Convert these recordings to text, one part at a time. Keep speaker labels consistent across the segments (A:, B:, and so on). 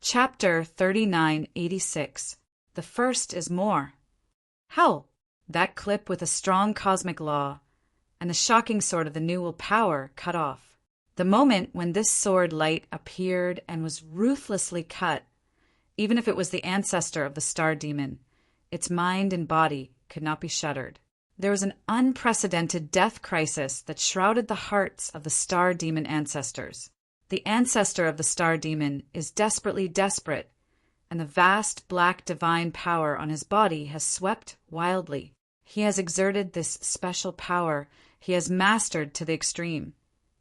A: Chapter 3986. The first is more. How? That clip with a strong cosmic law, and the shocking sword of the new will power cut off. The moment when this sword light appeared and was ruthlessly cut, even if it was the ancestor of the star demon, its mind and body could not be shuttered. There was an unprecedented death crisis that shrouded the hearts of the star demon ancestors. The ancestor of the star demon is desperately desperate, and the vast black divine power on his body has swept wildly. He has exerted this special power he has mastered to the extreme,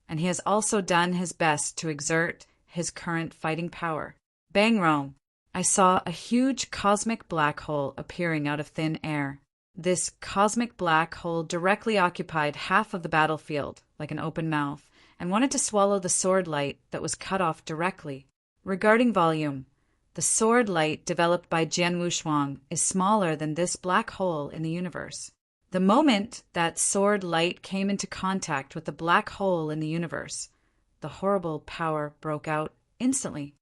A: and he has also done his best to exert his current fighting power. Bang rong! I saw a huge cosmic black hole appearing out of thin air. This cosmic black hole directly occupied half of the battlefield, like an open mouth, and wanted to swallow the sword light that was cut off directly. Regarding volume, the sword light developed by Jian Wushuang is smaller than this black hole in the universe. The moment that sword light came into contact with the black hole in the universe, the horrible power broke out instantly.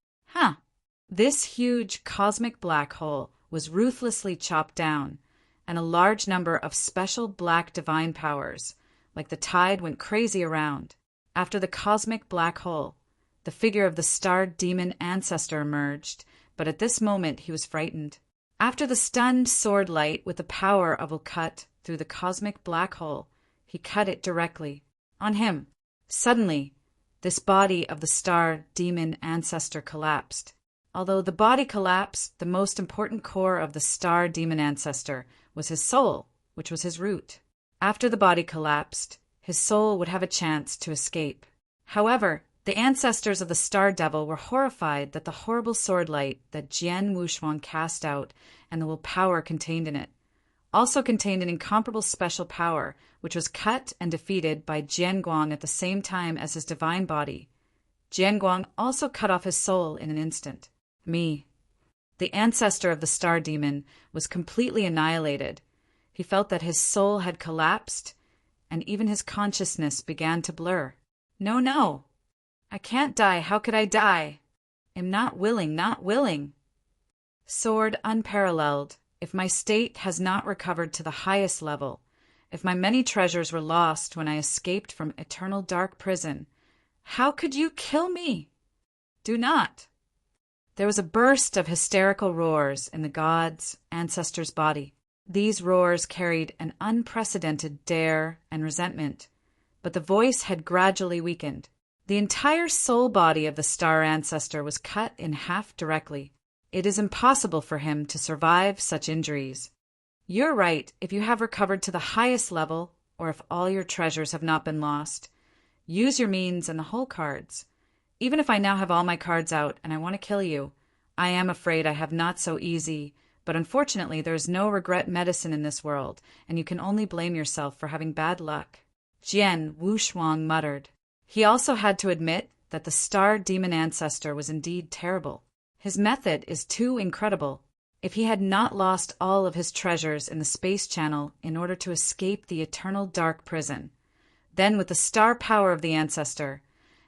A: This huge cosmic black hole was ruthlessly chopped down, and a large number of special black divine powers, like the tide, went crazy around. After the cosmic black hole, the figure of the star demon ancestor emerged, but at this moment he was frightened. After the stunned sword light with the power of will cut through the cosmic black hole, he cut it directly on him. Suddenly, this body of the star demon ancestor collapsed. Although the body collapsed, the most important core of the star demon ancestor was his soul, which was his root. After the body collapsed, his soul would have a chance to escape. However, the ancestors of the star devil were horrified that the horrible sword light that Jian Wushuang cast out and the will power contained in it also contained an incomparable special power, which was cut and defeated by Jian Guang at the same time as his divine body. Jian Guang also cut off his soul in an instant. Me, the ancestor of the star demon, was completely annihilated. He felt that his soul had collapsed, and even his consciousness began to blur. No, I can't die. How could I die? Am not willing. Sword unparalleled, if my state has not recovered to the highest level, if my many treasures were lost when I escaped from eternal dark prison, how could you kill me? Do not. There was a burst of hysterical roars in the god's ancestor's body. These roars carried an unprecedented dare and resentment, but the voice had gradually weakened. The entire soul body of the star ancestor was cut in half directly. It is impossible for him to survive such injuries. You're right, if you have recovered to the highest level, or if all your treasures have not been lost. Use your means and the whole cards. Even if I now have all my cards out and I want to kill you, I am afraid I have not so easy, but unfortunately there is no regret medicine in this world, and you can only blame yourself for having bad luck. Jian Wushuang muttered. He also had to admit that the star demon ancestor was indeed terrible. His method is too incredible. If he had not lost all of his treasures in the space channel in order to escape the eternal dark prison, then with the star power of the ancestor,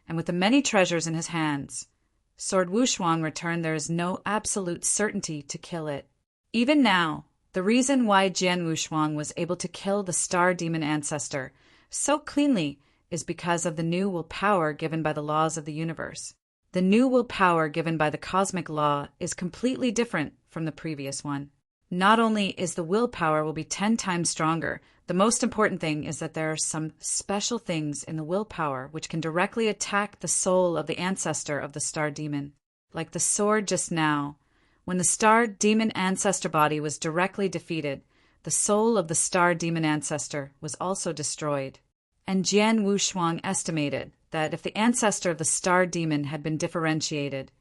A: and with the many treasures in his hands, Sword Wushuang returned, there is no absolute certainty to kill it. Even now, the reason why Jian Wushuang was able to kill the star demon ancestor so cleanly is because of the new will power given by the laws of the universe. The new will power given by the cosmic law is completely different from the previous one. Not only is the willpower will be 10 times stronger, the most important thing is that there are some special things in the willpower which can directly attack the soul of the ancestor of the star demon. Like the sword just now, when the star demon ancestor body was directly defeated, the soul of the star demon ancestor was also destroyed. And Jian Wushuang estimated that if the ancestor of the star demon had been differentiated,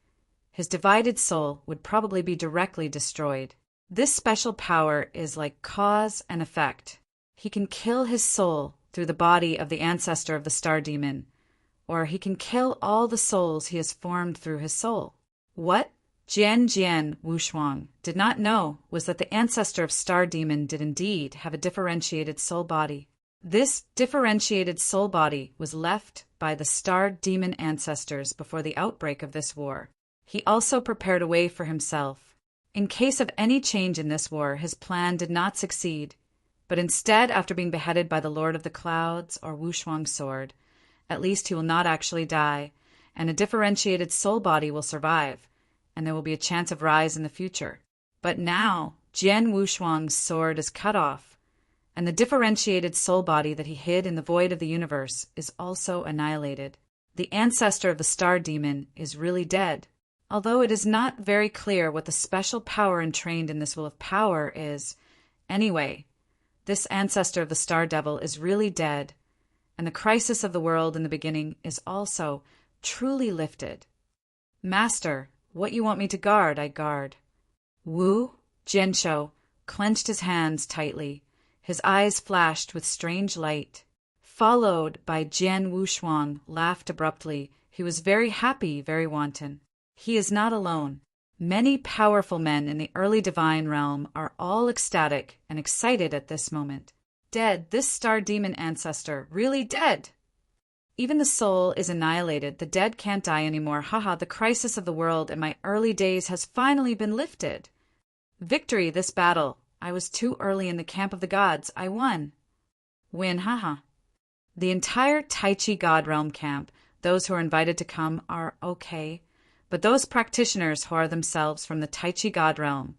A: his divided soul would probably be directly destroyed. This special power is like cause and effect. He can kill his soul through the body of the ancestor of the star demon, or he can kill all the souls he has formed through his soul. What Jian Wushuang did not know was that the ancestor of star demon did indeed have a differentiated soul body. This differentiated soul body was left by the star demon ancestors before the outbreak of this war. He also prepared a way for himself. In case of any change in this war, his plan did not succeed, but instead, after being beheaded by the Lord of the Clouds or Wushuang's sword, at least he will not actually die, and a differentiated soul body will survive, and there will be a chance of rise in the future. But now, Jian Wushuang's sword is cut off, and the differentiated soul body that he hid in the void of the universe is also annihilated. The ancestor of the star demon is really dead. Although it is not very clear what the special power entrained in this will of power is, anyway, this ancestor of the star devil is really dead, and the crisis of the world in the beginning is also truly lifted. Master, what you want me to guard, I guard. Wu Jianshou clenched his hands tightly. His eyes flashed with strange light. Followed by Jian Wushuang laughed abruptly. He was very happy, very wanton. He is not alone. Many powerful men in the early divine realm are all ecstatic and excited at this moment. Dead, this star demon ancestor, really dead! Even the soul is annihilated. The dead can't die anymore. Haha, the crisis of the world in my early days has finally been lifted. Victory, this battle. I was too early in the camp of the gods. I won. Win, haha. The entire Tai Chi God Realm camp, those who are invited to come, are okay. But those practitioners who are themselves from the Tai Chi God Realm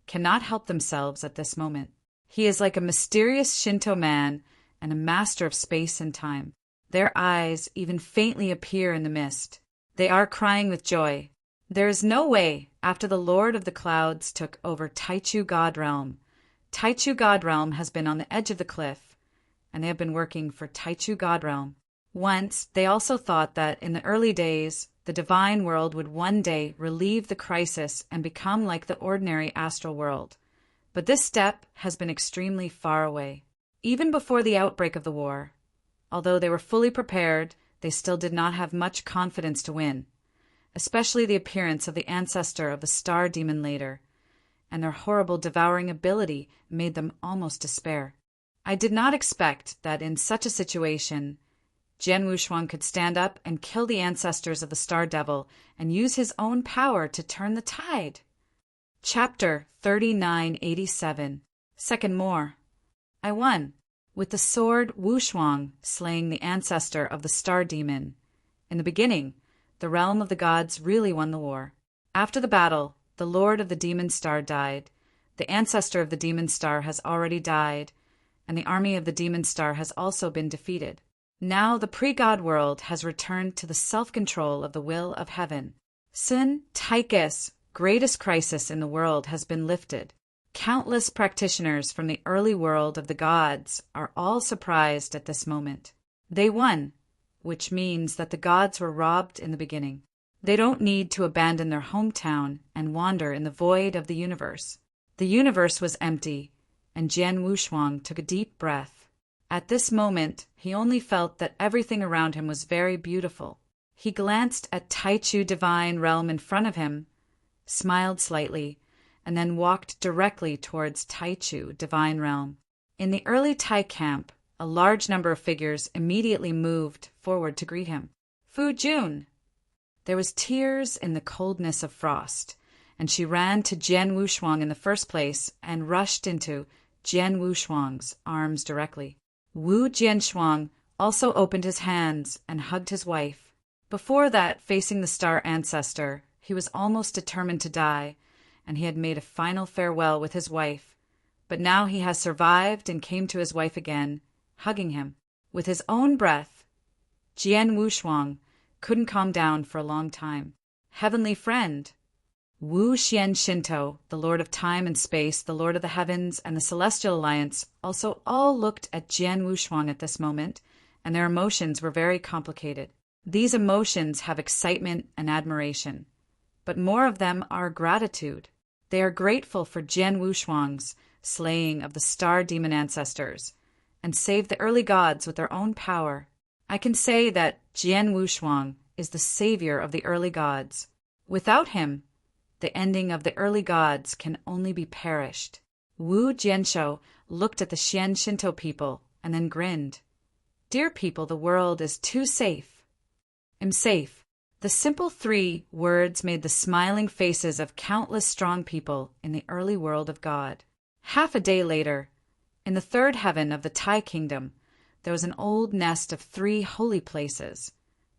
A: cannot help themselves at this moment. He is like a mysterious Shinto man and a master of space and time. Their eyes even faintly appear in the mist. They are crying with joy. There is no way, after the Lord of the Clouds took over Taichu God Realm. Taichu God Realm has been on the edge of the cliff, and they have been working for Taichu God Realm. Once, they also thought that in the early days, the divine world would one day relieve the crisis and become like the ordinary astral world. But this step has been extremely far away. Even before the outbreak of the war, although they were fully prepared, they still did not have much confidence to win, especially the appearance of the ancestor of the star demon later, and their horrible devouring ability made them almost despair. I did not expect that in such a situation, Jian Wushuang could stand up and kill the ancestors of the star devil and use his own power to turn the tide. Chapter 3987. Second more. I won, with the sword Wushuang slaying the ancestor of the star demon. In the beginning, the realm of the gods really won the war. After the battle, the lord of the demon star died. The ancestor of the demon star has already died, and the army of the demon star has also been defeated. Now the pre-God world has returned to the self-control of the will of heaven. Sun Taike's greatest crisis in the world has been lifted. Countless practitioners from the early world of the gods are all surprised at this moment. They won, which means that the gods were robbed in the beginning. They don't need to abandon their hometown and wander in the void of the universe. The universe was empty, and Jian Wushuang took a deep breath. At this moment, he only felt that everything around him was very beautiful. He glanced at Taichu divine realm in front of him, smiled slightly, and then walked directly towards Taichu divine realm. In the early Tai camp, a large number of figures immediately moved forward to greet him. Fu Jun! There was tears in the coldness of frost, and she ran to Jian Wushuang in the first place and rushed into Jian Wushuang's arms directly. Wu Jianshuang also opened his hands and hugged his wife. Before that, facing the star ancestor, he was almost determined to die, and he had made a final farewell with his wife. But now he has survived and came to his wife again, hugging him. With his own breath, Jian Wushuang couldn't calm down for a long time. Heavenly friend, Wu Xian Shinto, the Lord of Time and Space, the Lord of the Heavens, and the Celestial Alliance, also all looked at Jian Wushuang at this moment, and their emotions were very complicated. These emotions have excitement and admiration, but more of them are gratitude. They are grateful for Jian Wushuang's slaying of the star demon ancestors, and saved the early gods with their own power. I can say that Jian Wushuang is the savior of the early gods. Without him, the ending of the early gods can only be perished. Wu Jianshou looked at the Xian Shinto people and then grinned. Dear people, the world is too safe. I'm safe. The simple 3 words made the smiling faces of countless strong people in the early world of God. Half a day later, in the 3rd heaven of the Tai Kingdom, there was an old nest of 3 holy places.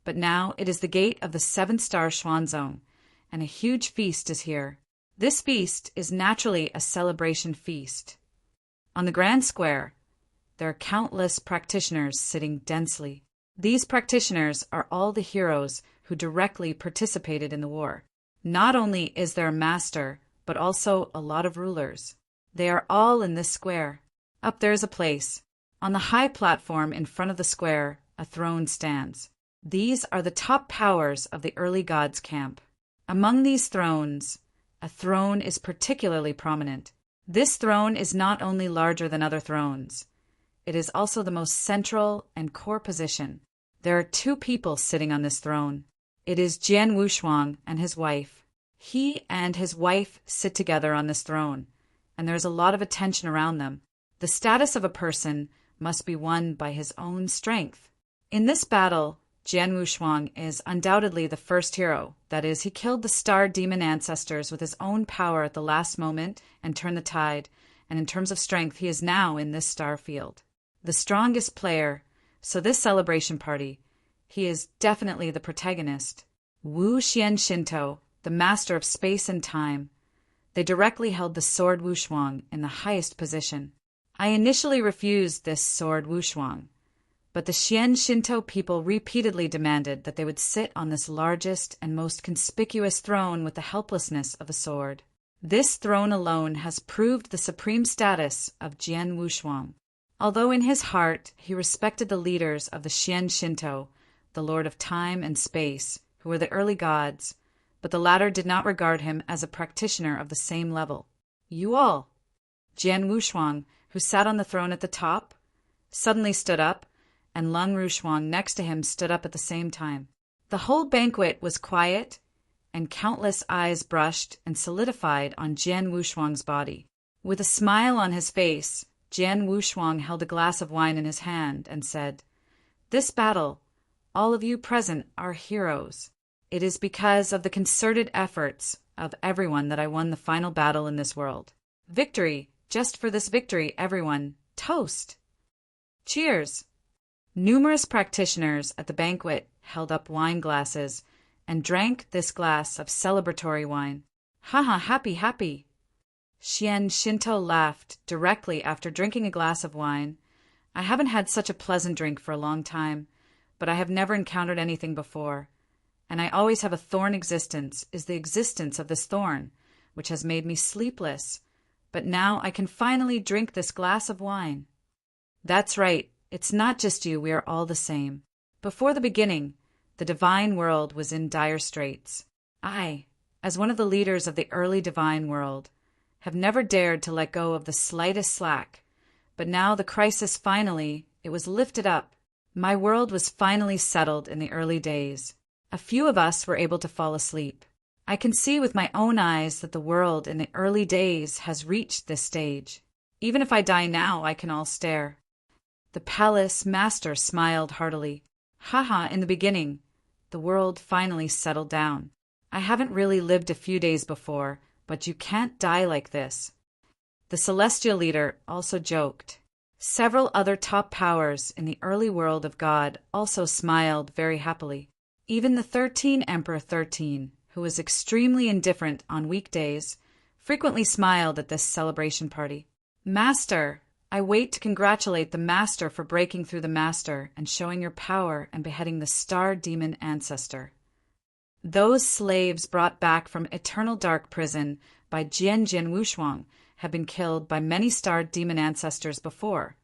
A: But now it is the gate of the 7-star Xuanzong, and a huge feast is here. This feast is naturally a celebration feast. On the Grand Square, there are countless practitioners sitting densely. These practitioners are all the heroes who directly participated in the war. Not only is there a master, but also a lot of rulers. They are all in this square. Up there is a place. On the high platform in front of the square, a throne stands. These are the top powers of the early gods' camp. Among these thrones, a throne is particularly prominent. This throne is not only larger than other thrones, it is also the most central and core position. There are 2 people sitting on this throne. It is Jian Wushuang and his wife. He and his wife sit together on this throne, and there is a lot of attention around them. The status of a person must be won by his own strength. In this battle, Jian Wushuang is undoubtedly the first hero. That is, he killed the star demon ancestors with his own power at the last moment and turned the tide, and in terms of strength, he is now in this star field. The strongest player, so this celebration party, he is definitely the protagonist. Wu Xian Shinto, the master of space and time. They directly held the sword Wushuang in the highest position. I initially refused this sword Wushuang, but the Xian Shinto people repeatedly demanded that they would sit on this largest and most conspicuous throne with the helplessness of a sword. This throne alone has proved the supreme status of Jian Wushuang. Although in his heart he respected the leaders of the Xian Shinto, the lord of time and space, who were the early gods, but the latter did not regard him as a practitioner of the same level. You all! Jian Wushuang, who sat on the throne at the top, suddenly stood up, and Lung Rushuang next to him stood up at the same time. The whole banquet was quiet, and countless eyes brushed and solidified on Jian Wushuang's body. With a smile on his face, Jian Wushuang held a glass of wine in his hand and said, "This battle, all of you present are heroes. It is because of the concerted efforts of everyone that I won the final battle in this world. Victory! Just for this victory, everyone, toast! Cheers!" Numerous practitioners at the banquet held up wine glasses and drank this glass of celebratory wine. "Haha, happy, happy!" Xian Shinto laughed directly after drinking a glass of wine. "I haven't had such a pleasant drink for a long time, but I have never encountered anything before, and I always have a thorn existence, is the existence of this thorn, which has made me sleepless. But now I can finally drink this glass of wine." "That's right. It's not just you, we are all the same. Before the beginning, the divine world was in dire straits. I, as one of the leaders of the early divine world, have never dared to let go of the slightest slack, but now the crisis finally, it was lifted up. My world was finally settled in the early days. A few of us were able to fall asleep. I can see with my own eyes that the world in the early days has reached this stage. Even if I die now, I can all stare." The palace master smiled heartily. "Haha, in the beginning, the world finally settled down. I haven't really lived a few days before, but you can't die like this." The celestial leader also joked. Several other top powers in the early world of God also smiled very happily. Even the 13 Emperor 13, who was extremely indifferent on weekdays, frequently smiled at this celebration party. "Master, I wait to congratulate the Master for breaking through the Master and showing your power and beheading the star demon ancestor. Those slaves brought back from eternal dark prison by Jian Wushuang have been killed by many star demon ancestors before,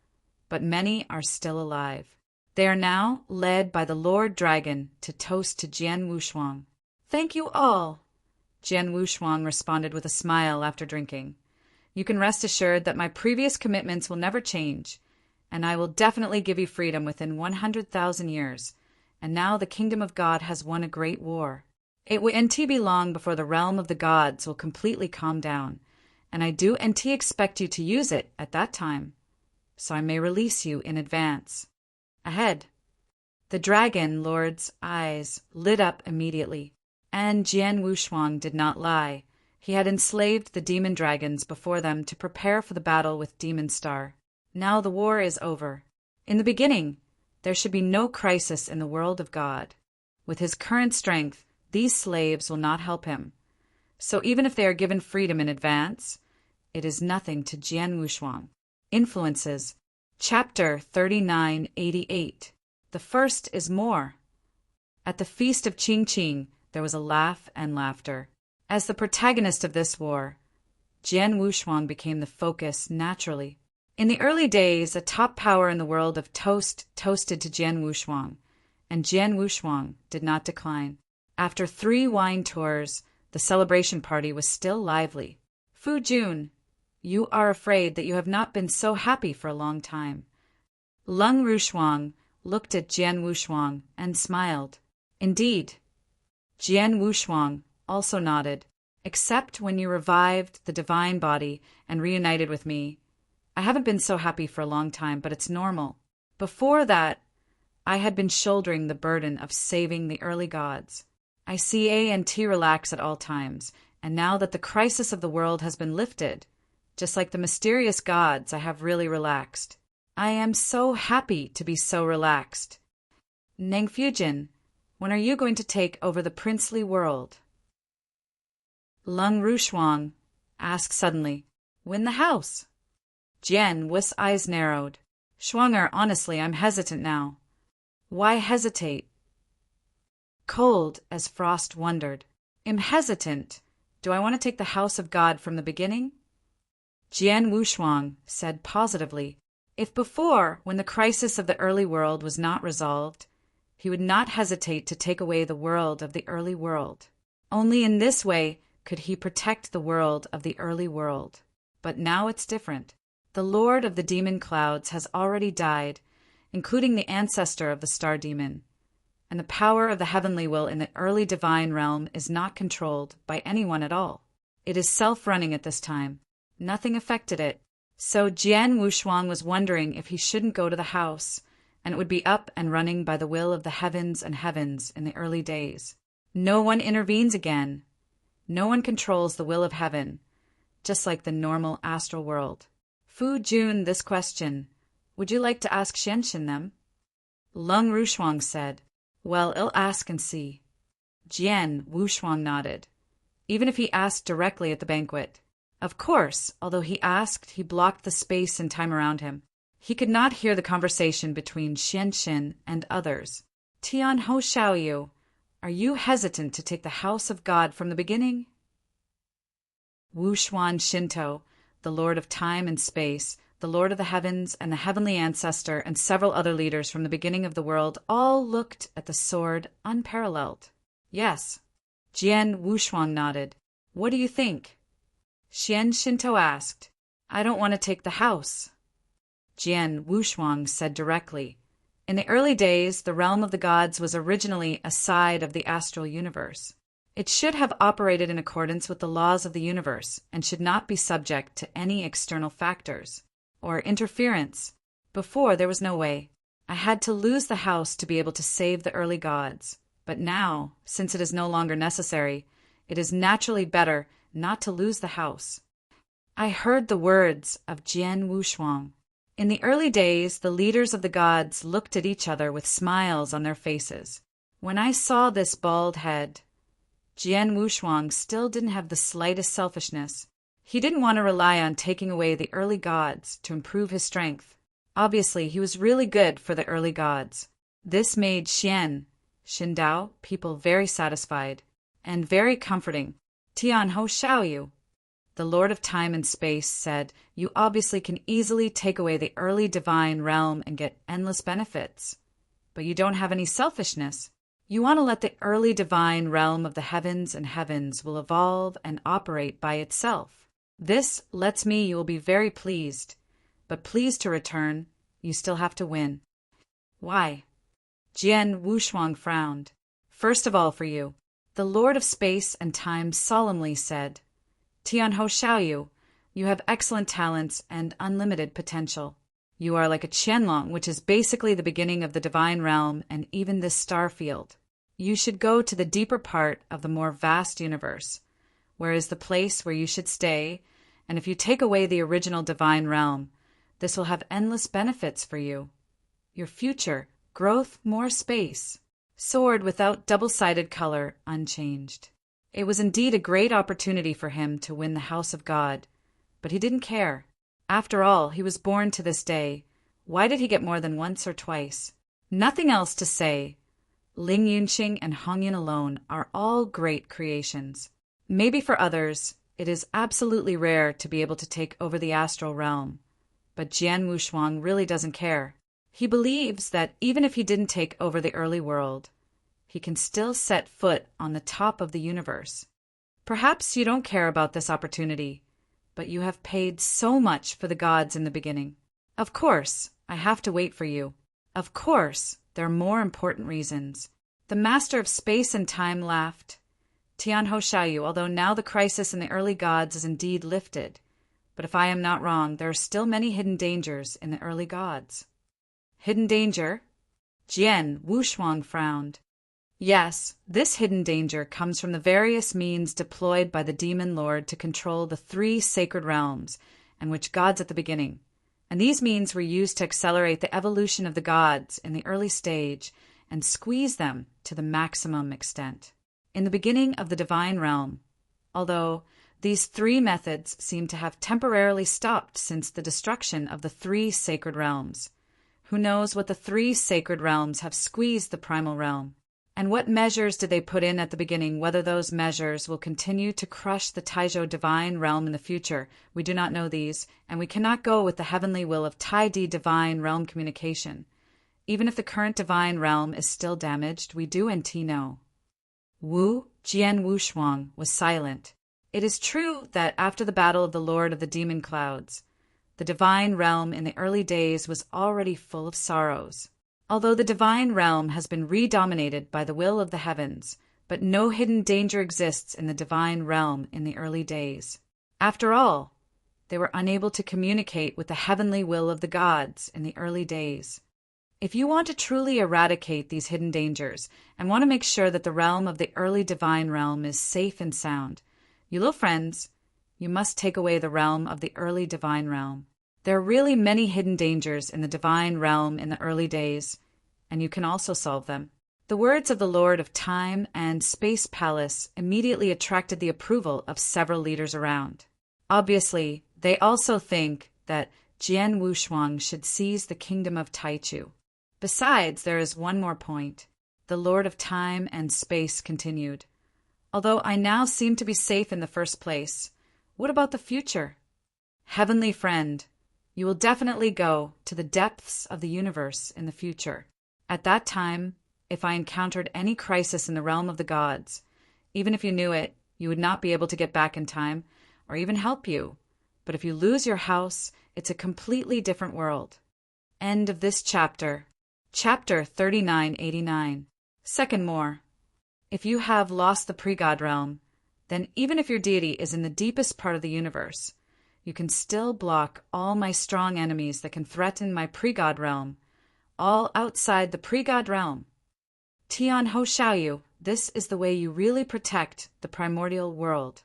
A: but many are still alive. They are now led by the Lord Dragon to toast to Jian Wushuang." "Thank you all," Jian Wushuang responded with a smile after drinking. "You can rest assured that my previous commitments will never change, and I will definitely give you freedom within 100,000 years, and now the kingdom of God has won a great war. It will not be long before the realm of the gods will completely calm down, and I do expect you to use it at that time, so I may release you in advance. Ahead." The dragon lord's eyes lit up immediately. And Jian Wushuang did not lie. He had enslaved the demon dragons before them to prepare for the battle with Demon Star. Now the war is over. In the beginning, there should be no crisis in the world of God. With his current strength, these slaves will not help him. So even if they are given freedom in advance, it is nothing to Jian Wushuang. Influences. Chapter 3988. The first is more. At the feast of Qingqing, there was a laugh and laughter. As the protagonist of this war, Jian Wushuang became the focus naturally. In the early days, a top power in the world of toasted to Jian Wushuang, and Jian Wushuang did not decline. After 3 wine tours, the celebration party was still lively. Fu Jun, you are afraid that you have not been so happy for a long time. Lung Rushuang looked at Jian Wushuang and smiled. Indeed. Jian Wushuang also nodded. Except when you revived the divine body and reunited with me. I haven't been so happy for a long time, but it's normal. Before that, I had been shouldering the burden of saving the early gods. I see A&T relax at all times, and now that the crisis of the world has been lifted, just like the mysterious gods, I have really relaxed. I am so happy to be so relaxed. Neng Fujin, when are you going to take over the princely world? Lung Rushuang asked suddenly, Win the house. Jian Wu's eyes narrowed. Shuanger, honestly, I'm hesitant now. Why hesitate? Cold as frost wondered. Am hesitant. Do I want to take the house of God from the beginning? Jian Wushuang said positively, if before, when the crisis of the early world was not resolved, he would not hesitate to take away the world of the early world. Only in this way could he protect the world of the early world. But now it's different. The Lord of the Demon Clouds has already died, including the ancestor of the Star Demon, and the power of the heavenly will in the early divine realm is not controlled by anyone at all. It is self-running at this time. Nothing affected it. So Jian Wushuang was wondering if he shouldn't go to the house, and it would be up and running by the will of the heavens and heavens in the early days. No one intervenes again. No one controls the will of heaven, just like the normal astral world. Fu Jun, this question, would you like to ask Xianxin them? Lung Rushuang said, well, I'll ask and see. Jian Wushuang nodded. Even if he asked directly at the banquet. Of course, although he asked, he blocked the space and time around him. He could not hear the conversation between Xianxin and others. Tian Ho Xiaoyu, are you hesitant to take the house of God from the beginning? Wushuan Shinto, the Lord of Time and Space, the Lord of the Heavens and the Heavenly Ancestor, and several other leaders from the beginning of the world all looked at the sword unparalleled. Yes. Jian Wushuang nodded. What do you think? Xian Shinto asked. I don't want to take the house. Jian Wushuang said directly. In the early days, the realm of the gods was originally a side of the astral universe. It should have operated in accordance with the laws of the universe and should not be subject to any external factors or interference. Before, there was no way. I had to lose the house to be able to save the early gods. But now, since it is no longer necessary, it is naturally better not to lose the house. I heard the words of Jian Wushuang. In the early days, the leaders of the gods looked at each other with smiles on their faces. When I saw this bald head, Jian Wushuang still didn't have the slightest selfishness. He didn't want to rely on taking away the early gods to improve his strength. Obviously, he was really good for the early gods. This made Xindao people very satisfied and very comforting. Tian Ho Xiaoyu, the Lord of Time and Space, said, you obviously can easily take away the early divine realm and get endless benefits. But you don't have any selfishness. You want to let the early divine realm of the heavens and heavens will evolve and operate by itself. This lets me you will be very pleased. But please to return, you still have to win. Why? Jian Wushuang frowned. First of all for you. The Lord of Space and Time solemnly said, Tian Ho Xiaoyu, you have excellent talents and unlimited potential. You are like a Qianlong, which is basically the beginning of the divine realm and even this star field. You should go to the deeper part of the more vast universe, where is the place where you should stay, and if you take away the original divine realm, this will have endless benefits for you. Your future, growth, more space. Sword without double-sided color, unchanged. It was indeed a great opportunity for him to win the house of God, but he didn't care. After all, he was born to this day. Why did he get more than once or twice? Nothing else to say. Ling Yunqing and Hong Yun alone are all great creations. Maybe for others, it is absolutely rare to be able to take over the astral realm, but Jian Wushuang really doesn't care. He believes that even if he didn't take over the early world, he can still set foot on the top of the universe. Perhaps you don't care about this opportunity, but you have paid so much for the gods in the beginning. Of course, I have to wait for you. Of course, there are more important reasons. The master of space and time laughed. Tianho Xiaoyu, although now the crisis in the early gods is indeed lifted, but if I am not wrong, there are still many hidden dangers in the early gods. Hidden danger? Jian Wushuang frowned. Yes, this hidden danger comes from the various means deployed by the demon lord to control the 3 sacred realms, and which gods at the beginning. And these means were used to accelerate the evolution of the gods in the early stage and squeeze them to the maximum extent. In the beginning of the divine realm, although these 3 methods seem to have temporarily stopped since the destruction of the 3 sacred realms. Who knows what the 3 sacred realms have squeezed the primal realm? And what measures did they put in at the beginning? Whether those measures will continue to crush the Taizhou divine realm in the future, we do not know these, and we cannot go with the heavenly will of Tai-Di divine realm communication. Even if the current divine realm is still damaged, we do indeed know. Jian Wushuang was silent. It is true that after the battle of the Lord of the Demon Clouds, the divine realm in the early days was already full of sorrows. Although the divine realm has been redominated by the will of the heavens, but no hidden danger exists in the divine realm in the early days. After all, they were unable to communicate with the heavenly will of the gods in the early days. If you want to truly eradicate these hidden dangers and want to make sure that the realm of the early divine realm is safe and sound, you little friends, you must take away the realm of the early divine realm. There are really many hidden dangers in the divine realm in the early days, and you can also solve them. The words of the Lord of Time and Space Palace immediately attracted the approval of several leaders around. Obviously, they also think that Jian Wushuang should seize the kingdom of Taichu. Besides, there is one more point. The Lord of Time and Space continued. Although I now seem to be safe in the first place, what about the future? Heavenly friend, you will definitely go to the depths of the universe in the future. At that time, if I encountered any crisis in the realm of the gods, even if you knew it, you would not be able to get back in time or even help you. But if you lose your house, it's a completely different world. End of this chapter. Chapter 3989. Second more. If you have lost the pre-God realm, then even if your deity is in the deepest part of the universe, you can still block all my strong enemies that can threaten my pre-God realm, all outside the pre-God realm. Tianho Xiaoyu, this is the way you really protect the primordial world.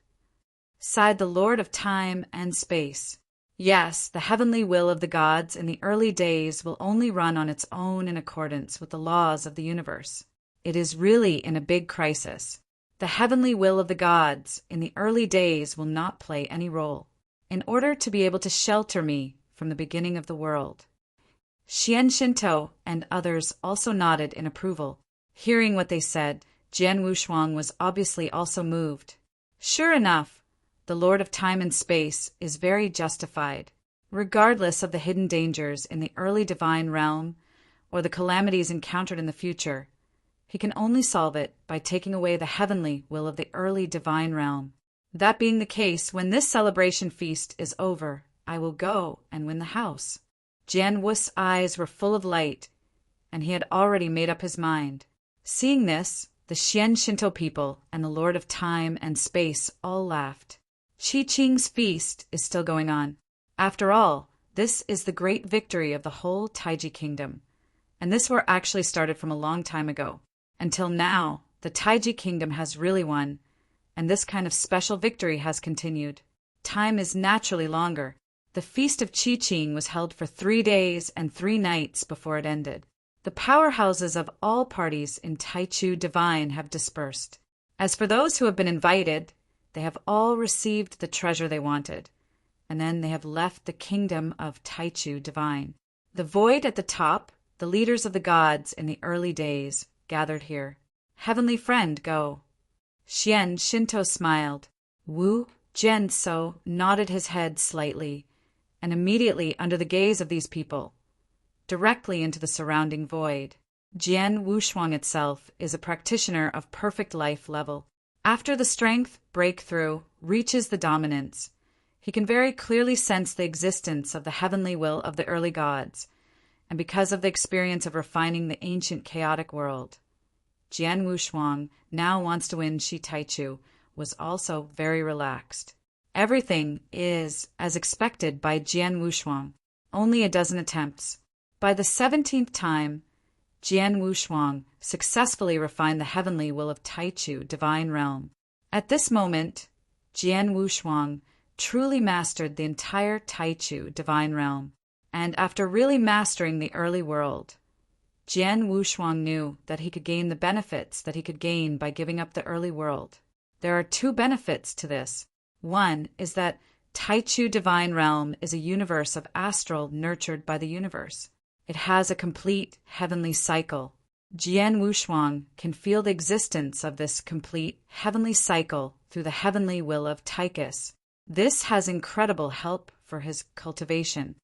A: Sighed the Lord of Time and Space. Yes, the heavenly will of the gods in the early days will only run on its own in accordance with the laws of the universe. It is really in a big crisis. The heavenly will of the gods in the early days will not play any role. In order to be able to shelter me from the beginning of the world. Xian Shinto and others also nodded in approval. Hearing what they said, Jian Wushuang was obviously also moved. Sure enough, the Lord of Time and Space is very justified. Regardless of the hidden dangers in the early divine realm or the calamities encountered in the future, he can only solve it by taking away the heavenly will of the early divine realm. That being the case, when this celebration feast is over, I will go and win the house. Jian Wu's eyes were full of light, and he had already made up his mind. Seeing this, the Xian Shinto people and the Lord of Time and Space all laughed. Qi Qing's feast is still going on. After all, This is the great victory of the whole Taiji kingdom. And this war actually started from a long time ago. Until now, the Taiji kingdom has really won, and this kind of special victory has continued. Time is naturally longer. The Feast of Qi was held for 3 days and 3 nights before it ended. The powerhouses of all parties in Taichu Divine have dispersed. As for those who have been invited, they have all received the treasure they wanted, and then they have left the kingdom of Taichu Divine. The void at the top, the leaders of the gods in the early days, gathered here. Heavenly friend, go. Xian Shinto smiled. Wu Jianso nodded his head slightly, and immediately under the gaze of these people, directly into the surrounding void. Jian Wushuang itself is a practitioner of perfect life level. After the strength breakthrough reaches the dominance, he can very clearly sense the existence of the heavenly will of the early gods, and because of the experience of refining the ancient chaotic world, Jian Wushuang now wants to win Shi Taichu, was also very relaxed. Everything is as expected by Jian Wushuang, only a dozen attempts. By the 17th time, Jian Wushuang successfully refined the heavenly will of Taichu divine realm. At this moment, Jian Wushuang truly mastered the entire Taichu divine realm, and after really mastering the early world, Jian Wushuang knew that he could gain the benefits that he could gain by giving up the early world. There are 2 benefits to this. One is that Taichu divine realm is a universe of astral nurtured by the universe. It has a complete heavenly cycle. Jian Wushuang can feel the existence of this complete heavenly cycle through the heavenly will of Taikus. This has incredible help for his cultivation.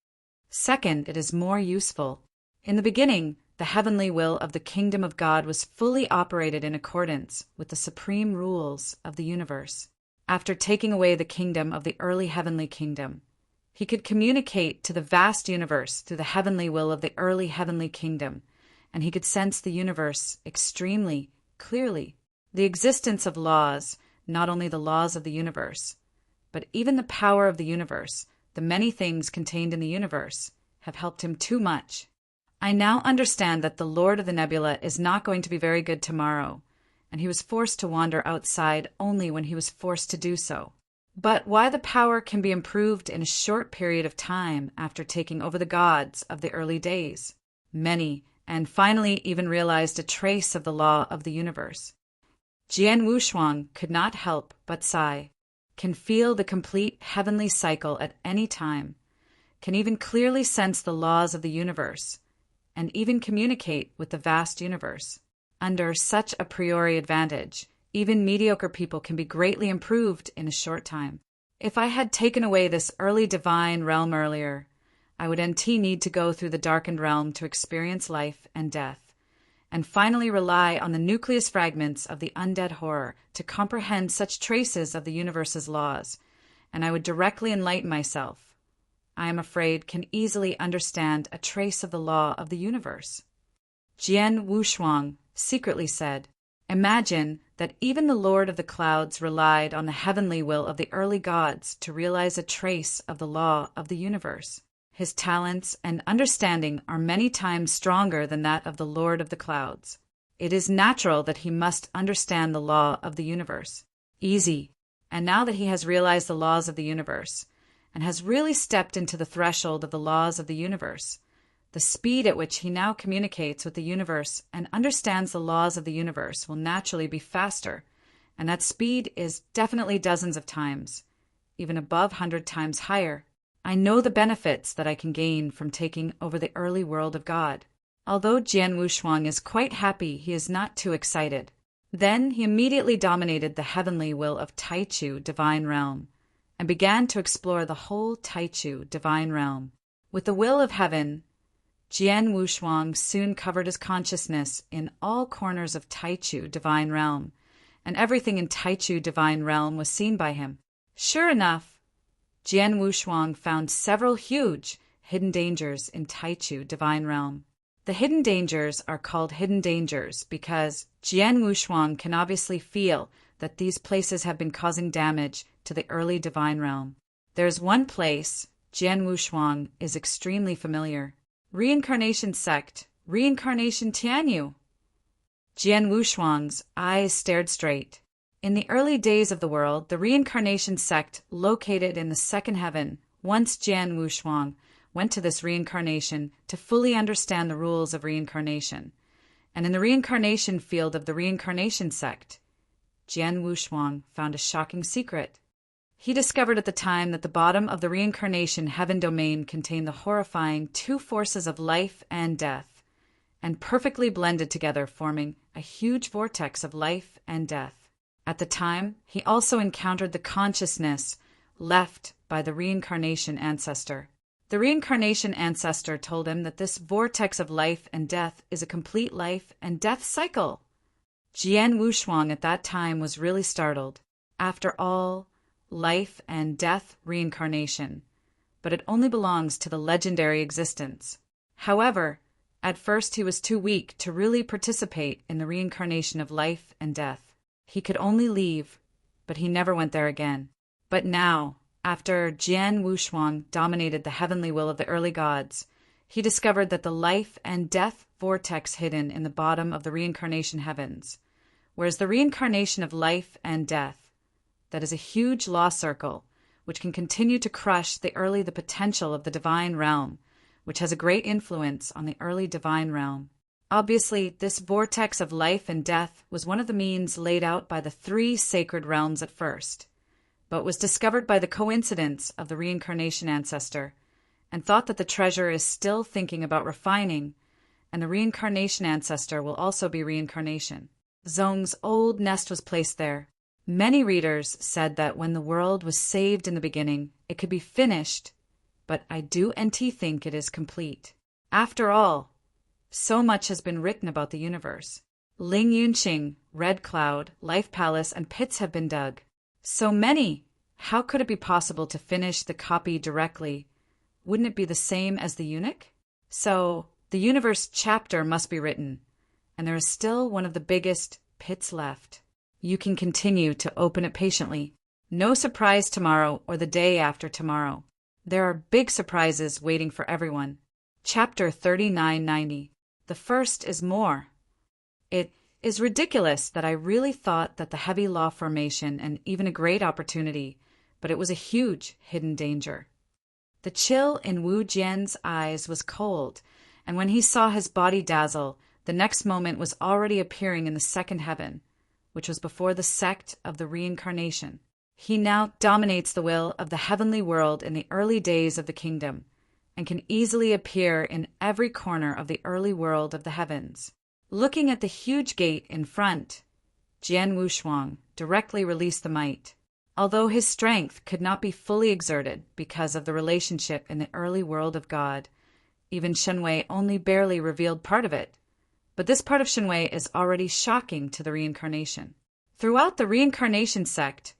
A: Second, it is more useful. In the beginning, the heavenly will of the kingdom of God was fully operated in accordance with the supreme rules of the universe. After taking away the kingdom of the early heavenly kingdom, he could communicate to the vast universe through the heavenly will of the early heavenly kingdom, and he could sense the universe extremely clearly. The existence of laws, not only the laws of the universe, but even the power of the universe, the many things contained in the universe, have helped him too much. I now understand that the Lord of the Nebula is not going to be very good tomorrow, and he was forced to wander outside only when he was forced to do so. But why the power can be improved in a short period of time after taking over the gods of the early days. Many, and finally even realized a trace of the law of the universe. Jian Wushuang could not help but sigh, can feel the complete heavenly cycle at any time, can even clearly sense the laws of the universe, and even communicate with the vast universe. Under such a priori advantage, even mediocre people can be greatly improved in a short time. If I had taken away this early divine realm earlier, I would need to go through the darkened realm to experience life and death, and finally rely on the nucleus fragments of the undead horror to comprehend such traces of the universe's laws, and I would directly enlighten myself. I am afraid can easily understand a trace of the law of the universe. Jian Wushuang secretly said, "Imagine that even the Lord of the Clouds relied on the heavenly will of the early gods to realize a trace of the law of the universe. His talents and understanding are many times stronger than that of the Lord of the Clouds. It is natural that he must understand the law of the universe. Easy. And now that he has realized the laws of the universe, and has really stepped into the threshold of the laws of the universe, the speed at which he now communicates with the universe and understands the laws of the universe will naturally be faster, and that speed is definitely dozens of times, even above 100 times higher. I know the benefits that I can gain from taking over the early world of God." Although Jian Wushuang is quite happy, he is not too excited. Then he immediately dominated the heavenly will of Taichu divine realm, and began to explore the whole Taichu divine realm. With the will of heaven, Jian Wushuang soon covered his consciousness in all corners of Taichu divine realm, and everything in Taichu divine realm was seen by him. Sure enough, Jian Wushuang found several huge hidden dangers in Taichu divine realm. The hidden dangers are called hidden dangers because Jian Wushuang can obviously feel that these places have been causing damage to the early divine realm. There is one place, Jian Wushuang is extremely familiar. Reincarnation sect, reincarnation Tianyu. Jian Wushuang's eyes stared straight. In the early days of the world, the reincarnation sect located in the second heaven, once Jian Wushuang went to this reincarnation to fully understand the rules of reincarnation. And in the reincarnation field of the reincarnation sect, Jian Wushuang found a shocking secret. He discovered at the time that the bottom of the reincarnation heaven domain contained the horrifying two forces of life and death, and perfectly blended together, forming a huge vortex of life and death. At the time, he also encountered the consciousness left by the reincarnation ancestor. The reincarnation ancestor told him that this vortex of life and death is a complete life and death cycle. Jian Wushuang at that time was really startled. After all, life and death reincarnation, but it only belongs to the legendary existence. However, at first he was too weak to really participate in the reincarnation of life and death. He could only leave, but he never went there again. But now, after Jian Wushuang dominated the heavenly will of the early gods, he discovered that the life and death vortex hidden in the bottom of the reincarnation heavens, whereas the reincarnation of life and death, that is a huge law circle, which can continue to crush the potential of the divine realm, which has a great influence on the early divine realm. Obviously, this vortex of life and death was one of the means laid out by the three sacred realms at first, but was discovered by the coincidence of the reincarnation ancestor, and thought that the treasure is still thinking about refining, and the reincarnation ancestor will also be reincarnation. Zhong's old nest was placed there. Many readers said that when the world was saved in the beginning, it could be finished, but I do think it is complete. After all, so much has been written about the universe. Ling Yunqing, Red Cloud, Life Palace, and pits have been dug. So many! How could it be possible to finish the copy directly? Wouldn't it be the same as the eunuch? So, the universe chapter must be written, and there is still one of the biggest pits left. You can continue to open it patiently. No surprise tomorrow or the day after tomorrow. There are big surprises waiting for everyone. Chapter 3990. The first is more. It is ridiculous that I really thought that the heavy law formation and even a great opportunity, but it was a huge hidden danger. The chill in Wu Jian's eyes was cold, and when he saw his body dazzle, the next moment was already appearing in the second heaven, which was before the sect of the reincarnation. He now dominates the will of the heavenly world in the early days of the kingdom, and can easily appear in every corner of the early world of the heavens. Looking at the huge gate in front, Jian Wushuang directly released the might. Although his strength could not be fully exerted because of the relationship in the early world of God, even Shenwei only barely revealed part of it. But this part of Shenwei is already shocking to the reincarnation. Throughout the reincarnation sect,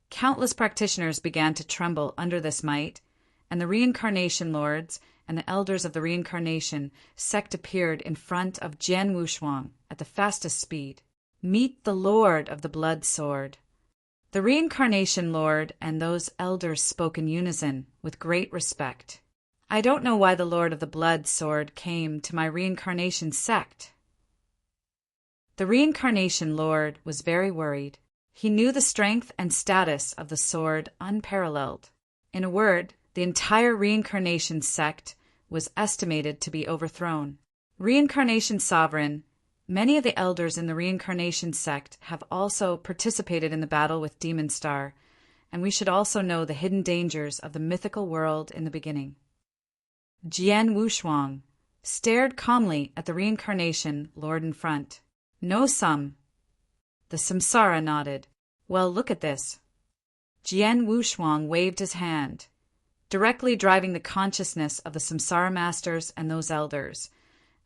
A: countless practitioners began to tremble under this might, and the reincarnation lords and the elders of the reincarnation sect appeared in front of Jian Wushuang at the fastest speed. Meet the Lord of the Blood Sword. The reincarnation lord and those elders spoke in unison with great respect. I don't know why the Lord of the Blood Sword came to my reincarnation sect. The reincarnation lord was very worried. He knew the strength and status of the sword unparalleled. In a word, the entire reincarnation sect was estimated to be overthrown. Reincarnation sovereign, many of the elders in the reincarnation sect have also participated in the battle with Demon Star, and we should also know the hidden dangers of the mythical world in the beginning. Jian Wushuang stared calmly at the reincarnation lord in front. No sum. The samsara nodded. Well, look at this. Jian Wushuang waved his hand, directly driving the consciousness of the samsara masters and those elders,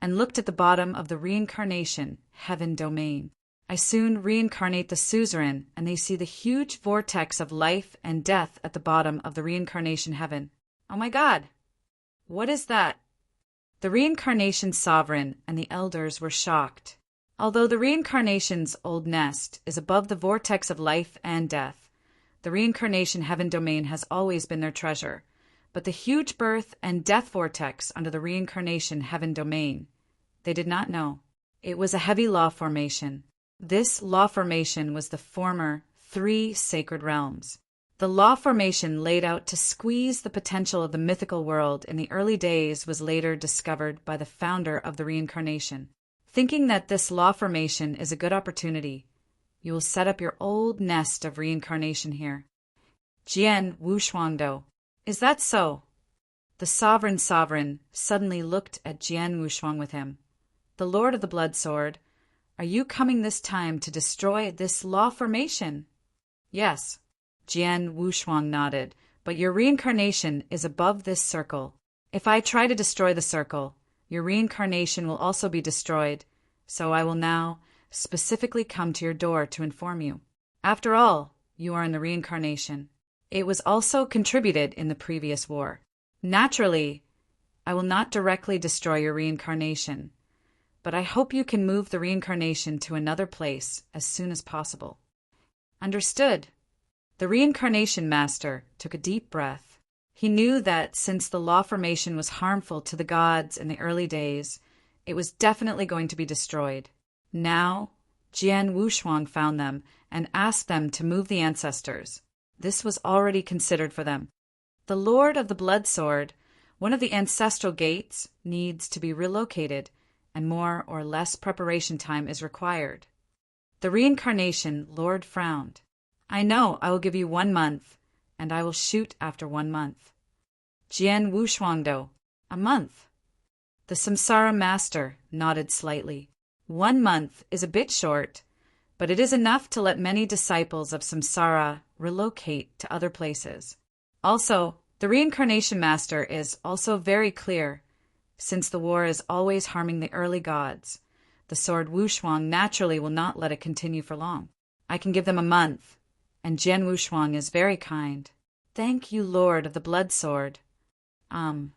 A: and looked at the bottom of the reincarnation heaven domain. I soon reincarnate the suzerain, and they see the huge vortex of life and death at the bottom of the reincarnation heaven. Oh my God! What is that? The reincarnation sovereign and the elders were shocked. Although the reincarnation's old nest is above the vortex of life and death, the reincarnation heaven domain has always been their treasure, but the huge birth and death vortex under the reincarnation heaven domain. They did not know. It was a heavy law formation. This law formation was the former 3 sacred realms. The law formation laid out to squeeze the potential of the mythical world in the early days was later discovered by the founder of the reincarnation. Thinking that this law formation is a good opportunity, you will set up your old nest of reincarnation here. Jian Wushuangdo. Is that so? The sovereign suddenly looked at Jian Wushuang with him. The Lord of the Blood Sword, are you coming this time to destroy this law formation? Yes. Jian Wushuang nodded, but your reincarnation is above this circle. If I try to destroy the circle, your reincarnation will also be destroyed, so I will now specifically come to your door to inform you. After all, you are in the reincarnation. It was also contributed in the previous war. Naturally, I will not directly destroy your reincarnation, but I hope you can move the reincarnation to another place as soon as possible. Understood. The reincarnation master took a deep breath. He knew that since the law formation was harmful to the gods in the early days, it was definitely going to be destroyed. Now, Jian Wushuang found them and asked them to move the ancestors. This was already considered for them. The Lord of the Blood Sword, one of the ancestral gates, needs to be relocated, and more or less preparation time is required. The reincarnation Lord frowned. I know I will give you 1 month, and I will shoot after 1 month. Jian Wushuangdo. A month. The Samsara master nodded slightly. 1 month is a bit short, but it is enough to let many disciples of Samsara relocate to other places. Also, the reincarnation master is also very clear. Since the war is always harming the early gods, the sword Wushuang naturally will not let it continue for long. I can give them a month, and Jian Wushuang is very kind. Thank you, Lord of the Blood Sword. Jian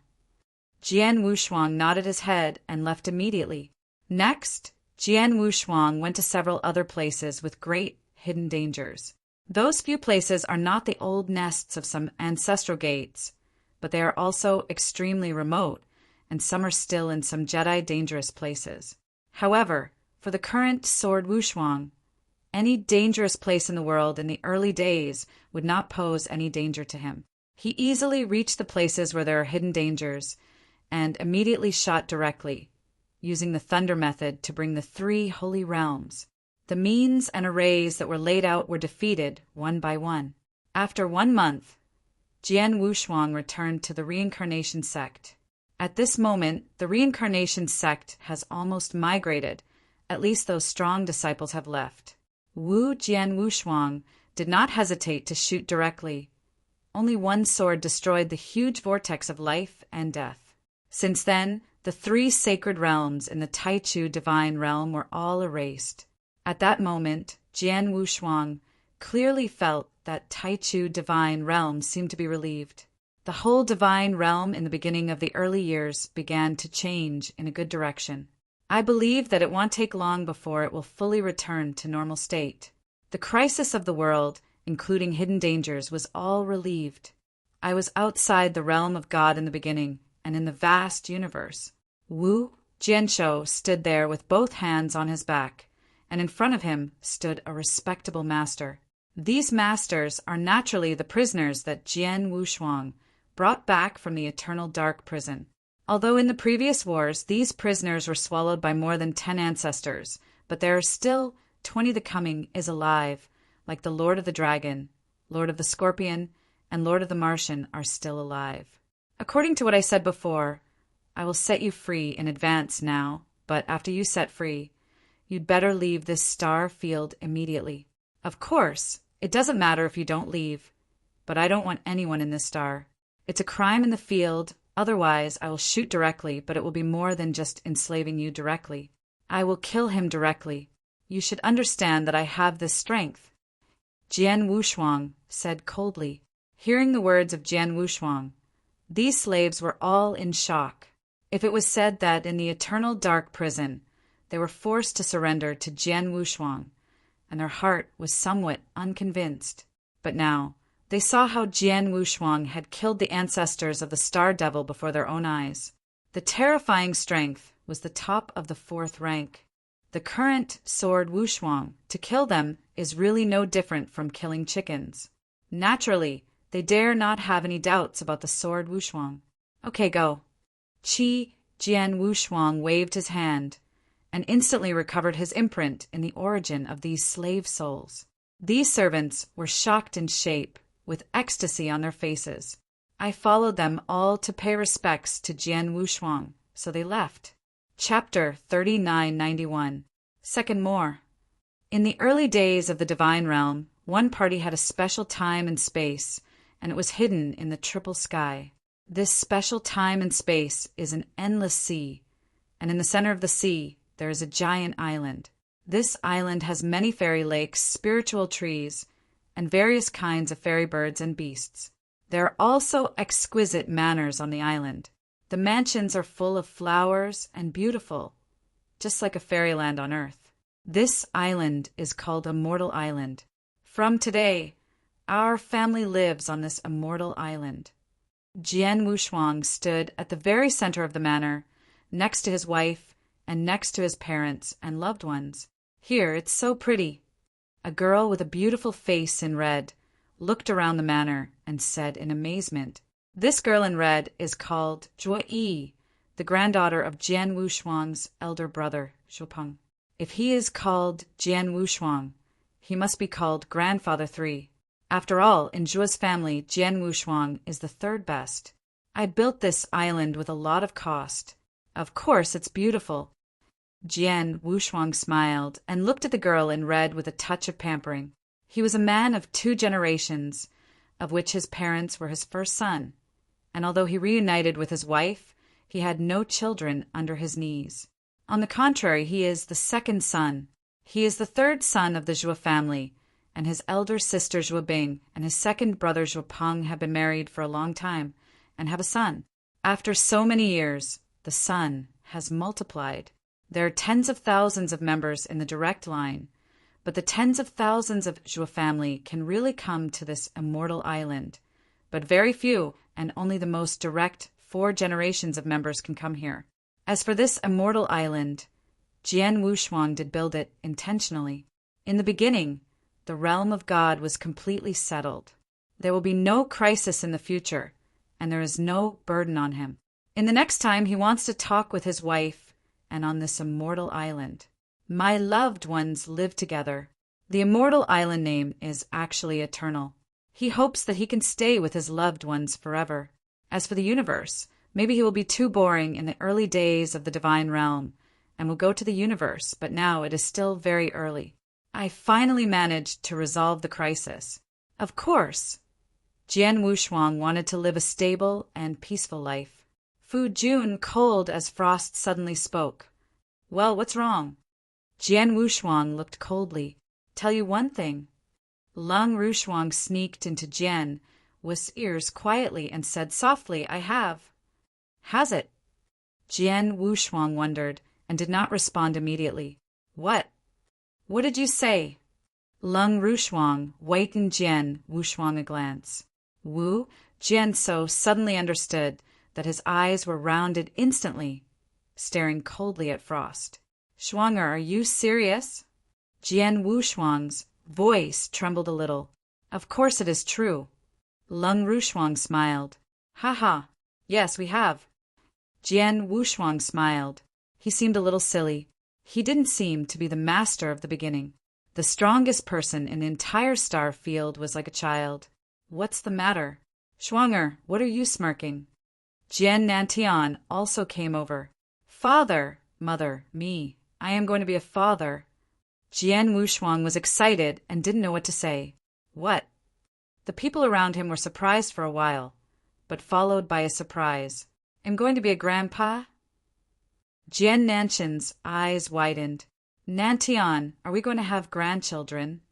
A: Wushuang nodded his head and left immediately. Next, Jian Wushuang went to several other places with great hidden dangers. Those few places are not the old nests of some ancestral gates, but they are also extremely remote, and some are still in some Jedi dangerous places. However, for the current sword Wushuang, any dangerous place in the world in the early days would not pose any danger to him. He easily reached the places where there are hidden dangers and immediately shot directly, using the thunder method to bring the 3 holy realms. The means and arrays that were laid out were defeated one by one. After 1 month, Jian Wushuang returned to the reincarnation sect. At this moment, the reincarnation sect has almost migrated. At least those strong disciples have left. Jian Wushuang did not hesitate to shoot directly. Only 1 sword destroyed the huge vortex of life and death. Since then, the 3 sacred realms in the Taichu divine realm were all erased. At that moment, Jian Wushuang clearly felt that Taichu divine realm seemed to be relieved. The whole divine realm in the beginning of the early years began to change in a good direction. I believe that it won't take long before it will fully return to normal state. The crisis of the world, including hidden dangers, was all relieved. I was outside the realm of God in the beginning, and in the vast universe. Wu Jianshou stood there with both hands on his back, and in front of him stood a respectable master. These masters are naturally the prisoners that Jian Wushuang brought back from the eternal dark prison. Although in the previous wars these prisoners were swallowed by more than 10 ancestors, but there are still 20. The coming is alive, like the Lord of the Dragon, Lord of the Scorpion, and Lord of the Martian are still alive. According to what I said before, I will set you free in advance now, but after you set free, you'd better leave this star field immediately. Of course, it doesn't matter if you don't leave, but I don't want anyone in this star. It's a crime in the field. Otherwise, I will shoot directly, but it will be more than just enslaving you directly. I will kill him directly. You should understand that I have this strength. Jian Wushuang said coldly. Hearing the words of Jian Wushuang, these slaves were all in shock. If it was said that in the eternal dark prison, they were forced to surrender to Jian Wushuang, and their heart was somewhat unconvinced. But now, They saw how Jian Wushuang had killed the ancestors of the Star Devil before their own eyes. The terrifying strength was the top of the 4th rank. The current sword Wushuang, to kill them, is really no different from killing chickens. Naturally, they dare not have any doubts about the sword Wushuang. Okay, go. Jian Wushuang waved his hand and instantly recovered his imprint in the origin of these slave souls. These servants were shocked in shape, with ecstasy on their faces. I followed them all to pay respects to Jian Wushuang, so they left. Chapter 3991. Second more. In the early days of the Divine Realm, one party had a special time and space, and it was hidden in the triple sky. This special time and space is an endless sea, and in the center of the sea there is a giant island. This island has many fairy lakes, spiritual trees, and various kinds of fairy birds and beasts. There are also exquisite manors on the island. The mansions are full of flowers and beautiful, just like a fairyland on earth. This island is called Immortal Island. From today, our family lives on this immortal island. Jian Wushuang stood at the very center of the manor, next to his wife and next to his parents and loved ones. Here, it's so pretty. A girl with a beautiful face in red looked around the manor and said in amazement, "This girl in red is called Zhuo Yi, the granddaughter of Jian Wushuang's elder brother, Zhuopeng. If he is called Jian Wushuang, he must be called Grandfather 3. After all, in Zhuo's family, Jian Wushuang is the 3rd best. I built this island with a lot of cost. Of course, it's beautiful." Jian Wushuang smiled and looked at the girl in red with a touch of pampering. He was a man of 2 generations, of which his parents were his first son, and although he reunited with his wife, he had no children under his knees. On the contrary, he is the 2nd son. He is the 3rd son of the Zhuo family, and his elder sister Zhuobing and his 2nd brother Zhuopeng have been married for a long time and have a son. After so many years, the son has multiplied. There are tens of thousands of members in the direct line, but the tens of thousands of Zhuo family can really come to this immortal island. But very few, and only the most direct 4 generations of members can come here. As for this immortal island, Jian Wushuang did build it intentionally. In the beginning, the realm of God was completely settled. There will be no crisis in the future, and there is no burden on him. In the next time, he wants to talk with his wife, and on this immortal island. My loved ones live together. The immortal island name is actually eternal. He hopes that he can stay with his loved ones forever. As for the universe, maybe he will be too boring in the early days of the Divine Realm, and will go to the universe, but now it is still very early. I finally managed to resolve the crisis. Of course, Jian Wushuang wanted to live a stable and peaceful life. Fu Jun, cold as frost, suddenly spoke. Well, what's wrong? Jian Wushuang looked coldly. Tell you one thing. Lung Wushuang sneaked into Jian Wu's ears quietly and said softly, I have. Has it? Jian Wushuang wondered and did not respond immediately. What? What did you say? Lung Wushuang widened Jian Wushuang a glance. Wu Jianso suddenly understood that his eyes were rounded instantly, staring coldly at Frost. Shuanger, are you serious? Jian Wushuang's voice trembled a little. Of course it is true. Lung Wushuang smiled. Ha ha. Yes, we have. Jian Wushuang smiled. He seemed a little silly. He didn't seem to be the master of the beginning. The strongest person in the entire star field was like a child. What's the matter? Shuanger, what are you smirking? Jian Nantian also came over. Father, mother, me. I am going to be a father. Jian Wushuang was excited and didn't know what to say. What? The people around him were surprised for a while, but followed by a surprise. I'm going to be a grandpa? Jian Nanshan's eyes widened. Nantian, are we going to have grandchildren?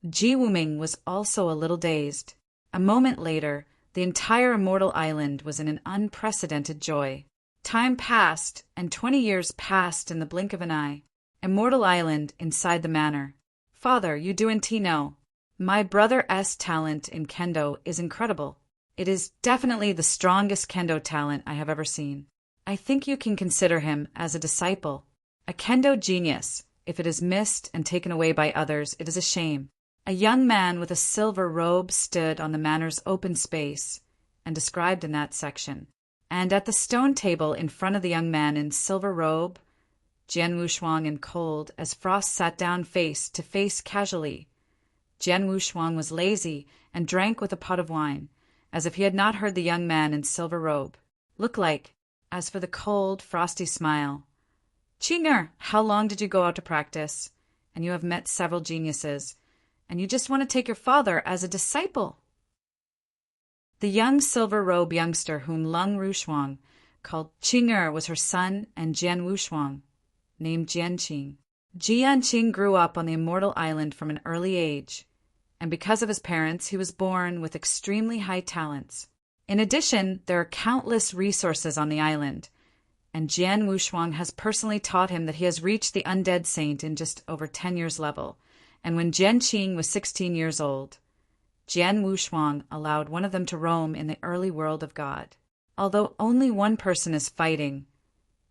A: Ji Wuming was also a little dazed. A moment later, the entire immortal island was in an unprecedented joy. Time passed, and 20 years passed in the blink of an eye. Immortal Island inside the manor. Father, you do indeed know. My brother S talent in kendo is incredible. It is definitely the strongest kendo talent I have ever seen. I think you can consider him as a disciple, a kendo genius. If it is missed and taken away by others, it is a shame. A young man with a silver robe stood on the manor's open space and described in that section. And at the stone table in front of the young man in silver robe, Jian Wushuang and cold as frost sat down face to face casually. Jian Wushuang was lazy and drank with a pot of wine, as if he had not heard the young man in silver robe. Look like, as for the cold, frosty smile. Qing'er, how long did you go out to practice? And you have met several geniuses, and you just want to take your father as a disciple. The young silver robe youngster whom Lung Rushuang called Qing'er was her son and Jian Wushuang, named Jianqing. Jianqing grew up on the Immortal Island from an early age, and because of his parents, he was born with extremely high talents. In addition, there are countless resources on the island, and Jian Wushuang has personally taught him that he has reached the undead saint in just over 10 years level, and when Jianqing was 16 years old, Jian Wushuang allowed one of them to roam in the early world of God. Although only one person is fighting,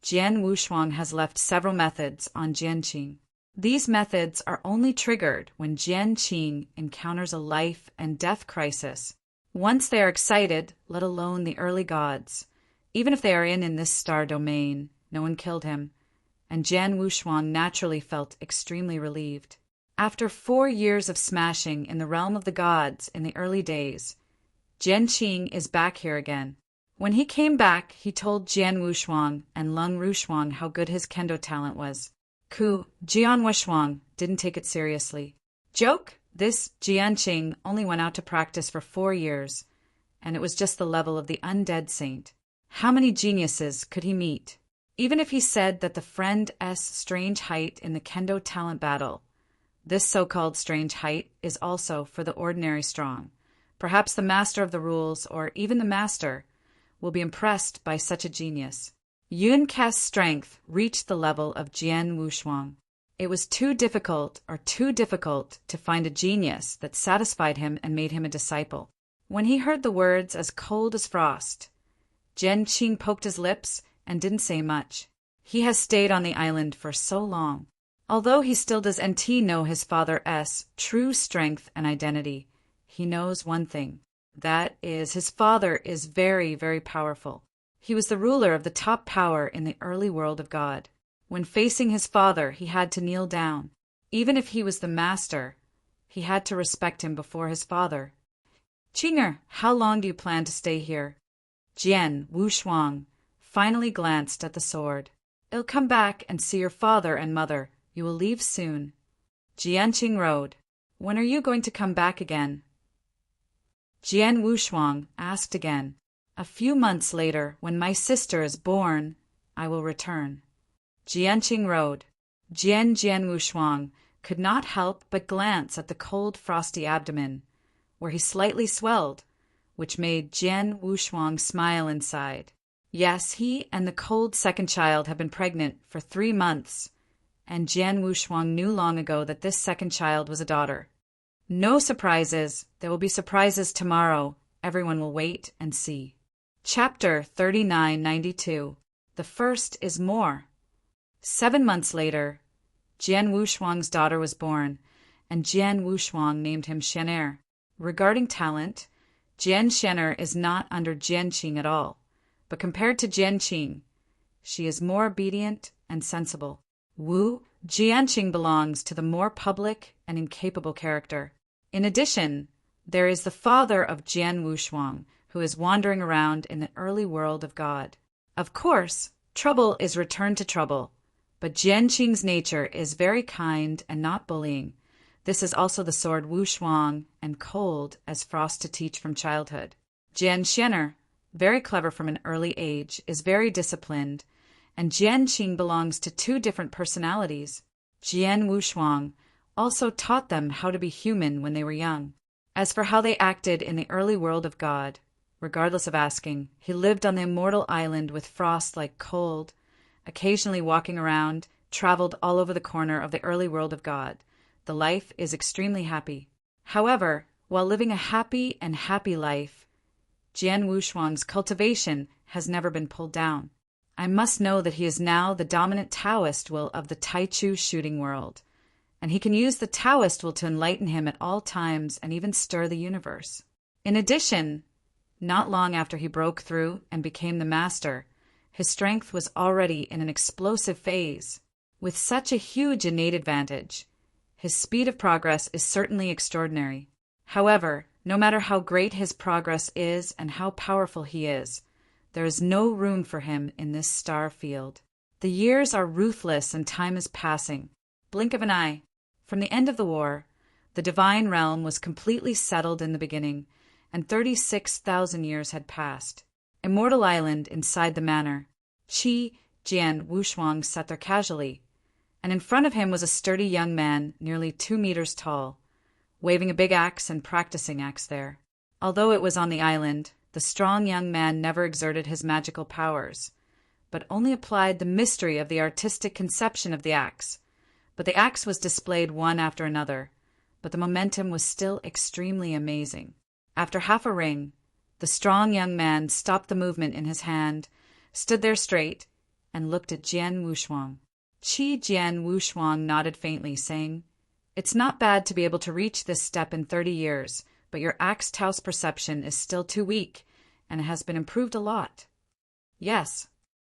A: Jian Wushuang has left several methods on Jianqing. These methods are only triggered when Jianqing encounters a life and death crisis. Once they are excited, let alone the early gods, even if they are in this star domain, no one killed him, and Jian Wushuang naturally felt extremely relieved. After 4 years of smashing in the realm of the gods in the early days, Jianqing is back here again. When he came back, he told Jian Wushuang and Lung Rushuang how good his kendo talent was. Jian Wushuang didn't take it seriously. Joke? This Jianqing only went out to practice for 4 years, and it was just the level of the undead saint. How many geniuses could he meet? Even if he said that the friend S strange height in the kendo talent battle, this so-called strange height is also for the ordinary strong. Perhaps the master of the rules, or even the master, will be impressed by such a genius. Yun Ke's strength reached the level of Jian Wushuang. It was too difficult to find a genius that satisfied him and made him a disciple. When he heard the words as cold as frost, Jianqing poked his lips and didn't say much. He has stayed on the island for so long. Although he still does know his father S' true strength and identity, he knows one thing. That is, his father is very, very powerful. He was the ruler of the top power in the early world of God. When facing his father, he had to kneel down. Even if he was the master, he had to respect him before his father. Qing'er, how long do you plan to stay here? Jian Wushuang finally glanced at the sword. I'll come back and see your father and mother. You will leave soon. Jianqing rode. When are you going to come back again? Jian Wushuang asked again. A few months later, when my sister is born, I will return. Jianqing rode. Jian Wushuang could not help but glance at the cold, frosty abdomen, where he slightly swelled, which made Jian Wushuang smile inside. Yes, he and the cold second child have been pregnant for 3 months, and Jian Wushuang knew long ago that this second child was a daughter. No surprises. There will be surprises tomorrow. Everyone will wait and see. Chapter 3992. The first is more. 7 months later, Jian Wushuang's daughter was born, and Jian Wushuang named him Xian'er. Regarding talent, Jian Xian'er is not under Jianqing at all, but compared to Jianqing, she is more obedient and sensible. Jianqing belongs to the more public and incapable character. In addition, there is the father of Jian Wushuang, who is wandering around in the early world of God. Of course, trouble is returned to trouble, but Jianqing's nature is very kind and not bullying. This is also the sword Wushuang and cold as frost to teach from childhood. Jian Xian'er, very clever from an early age, is very disciplined, and Jianqing belongs to 2 different personalities. Jian Wushuang also taught them how to be human when they were young. As for how they acted in the early world of God, regardless of asking, he lived on the Immortal Island with frost like cold, occasionally walking around, traveled all over the corner of the early world of God. The life is extremely happy. However, while living a happy life, Jian Wushuang's cultivation has never been pulled down. I must know that he is now the dominant Taoist will of the Taichu shooting world, and he can use the Taoist will to enlighten him at all times and even stir the universe. In addition, not long after he broke through and became the master, his strength was already in an explosive phase. With such a huge innate advantage, his speed of progress is certainly extraordinary. However, no matter how great his progress is and how powerful he is, there is no room for him in this star field. The years are ruthless and time is passing. Blink of an eye. From the end of the war, the divine realm was completely settled in the beginning, and 36,000 years had passed. Immortal Island inside the manor, Qi Jian Wushuang sat there casually, and in front of him was a sturdy young man nearly 2 meters tall, waving a big axe and practicing axe there. Although it was on the island, the strong young man never exerted his magical powers, but only applied the mystery of the artistic conception of the axe. But the axe was displayed one after another, but the momentum was still extremely amazing. After half a ring, the strong young man stopped the movement in his hand, stood there straight, and looked at Jian Wushuang. Qi Jian Wushuang nodded faintly, saying, "It's not bad to be able to reach this step in 30 years, but your axe Tao's perception is still too weak, and it has been improved a lot." "Yes."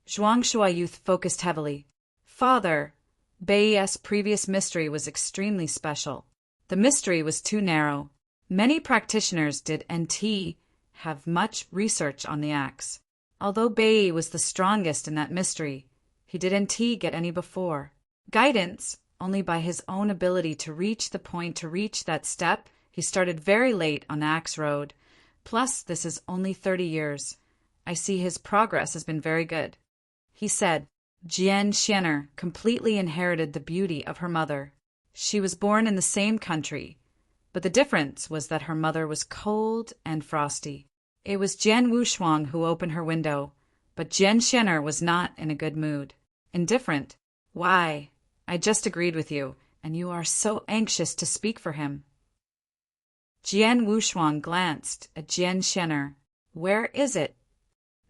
A: Zhuang Shuai youth focused heavily. "Father, Bei's previous mystery was extremely special. The mystery was too narrow. Many practitioners did NT have much research on the axe. Although Bei was the strongest in that mystery, he didn't get any before. Guidance, only by his own ability to reach the point to reach that step, he started very late on the axe road. Plus, this is only 30 years. I see his progress has been very good." He said, Jian Xianer completely inherited the beauty of her mother. She was born in the same country, but the difference was that her mother was cold and frosty. It was Jian Wushuang who opened her window, but Jian Xianer was not in a good mood. Indifferent. "Why, I just agreed with you, and you are so anxious to speak for him." Jian Wushuang glanced at Jian Xianer. "Where is it?"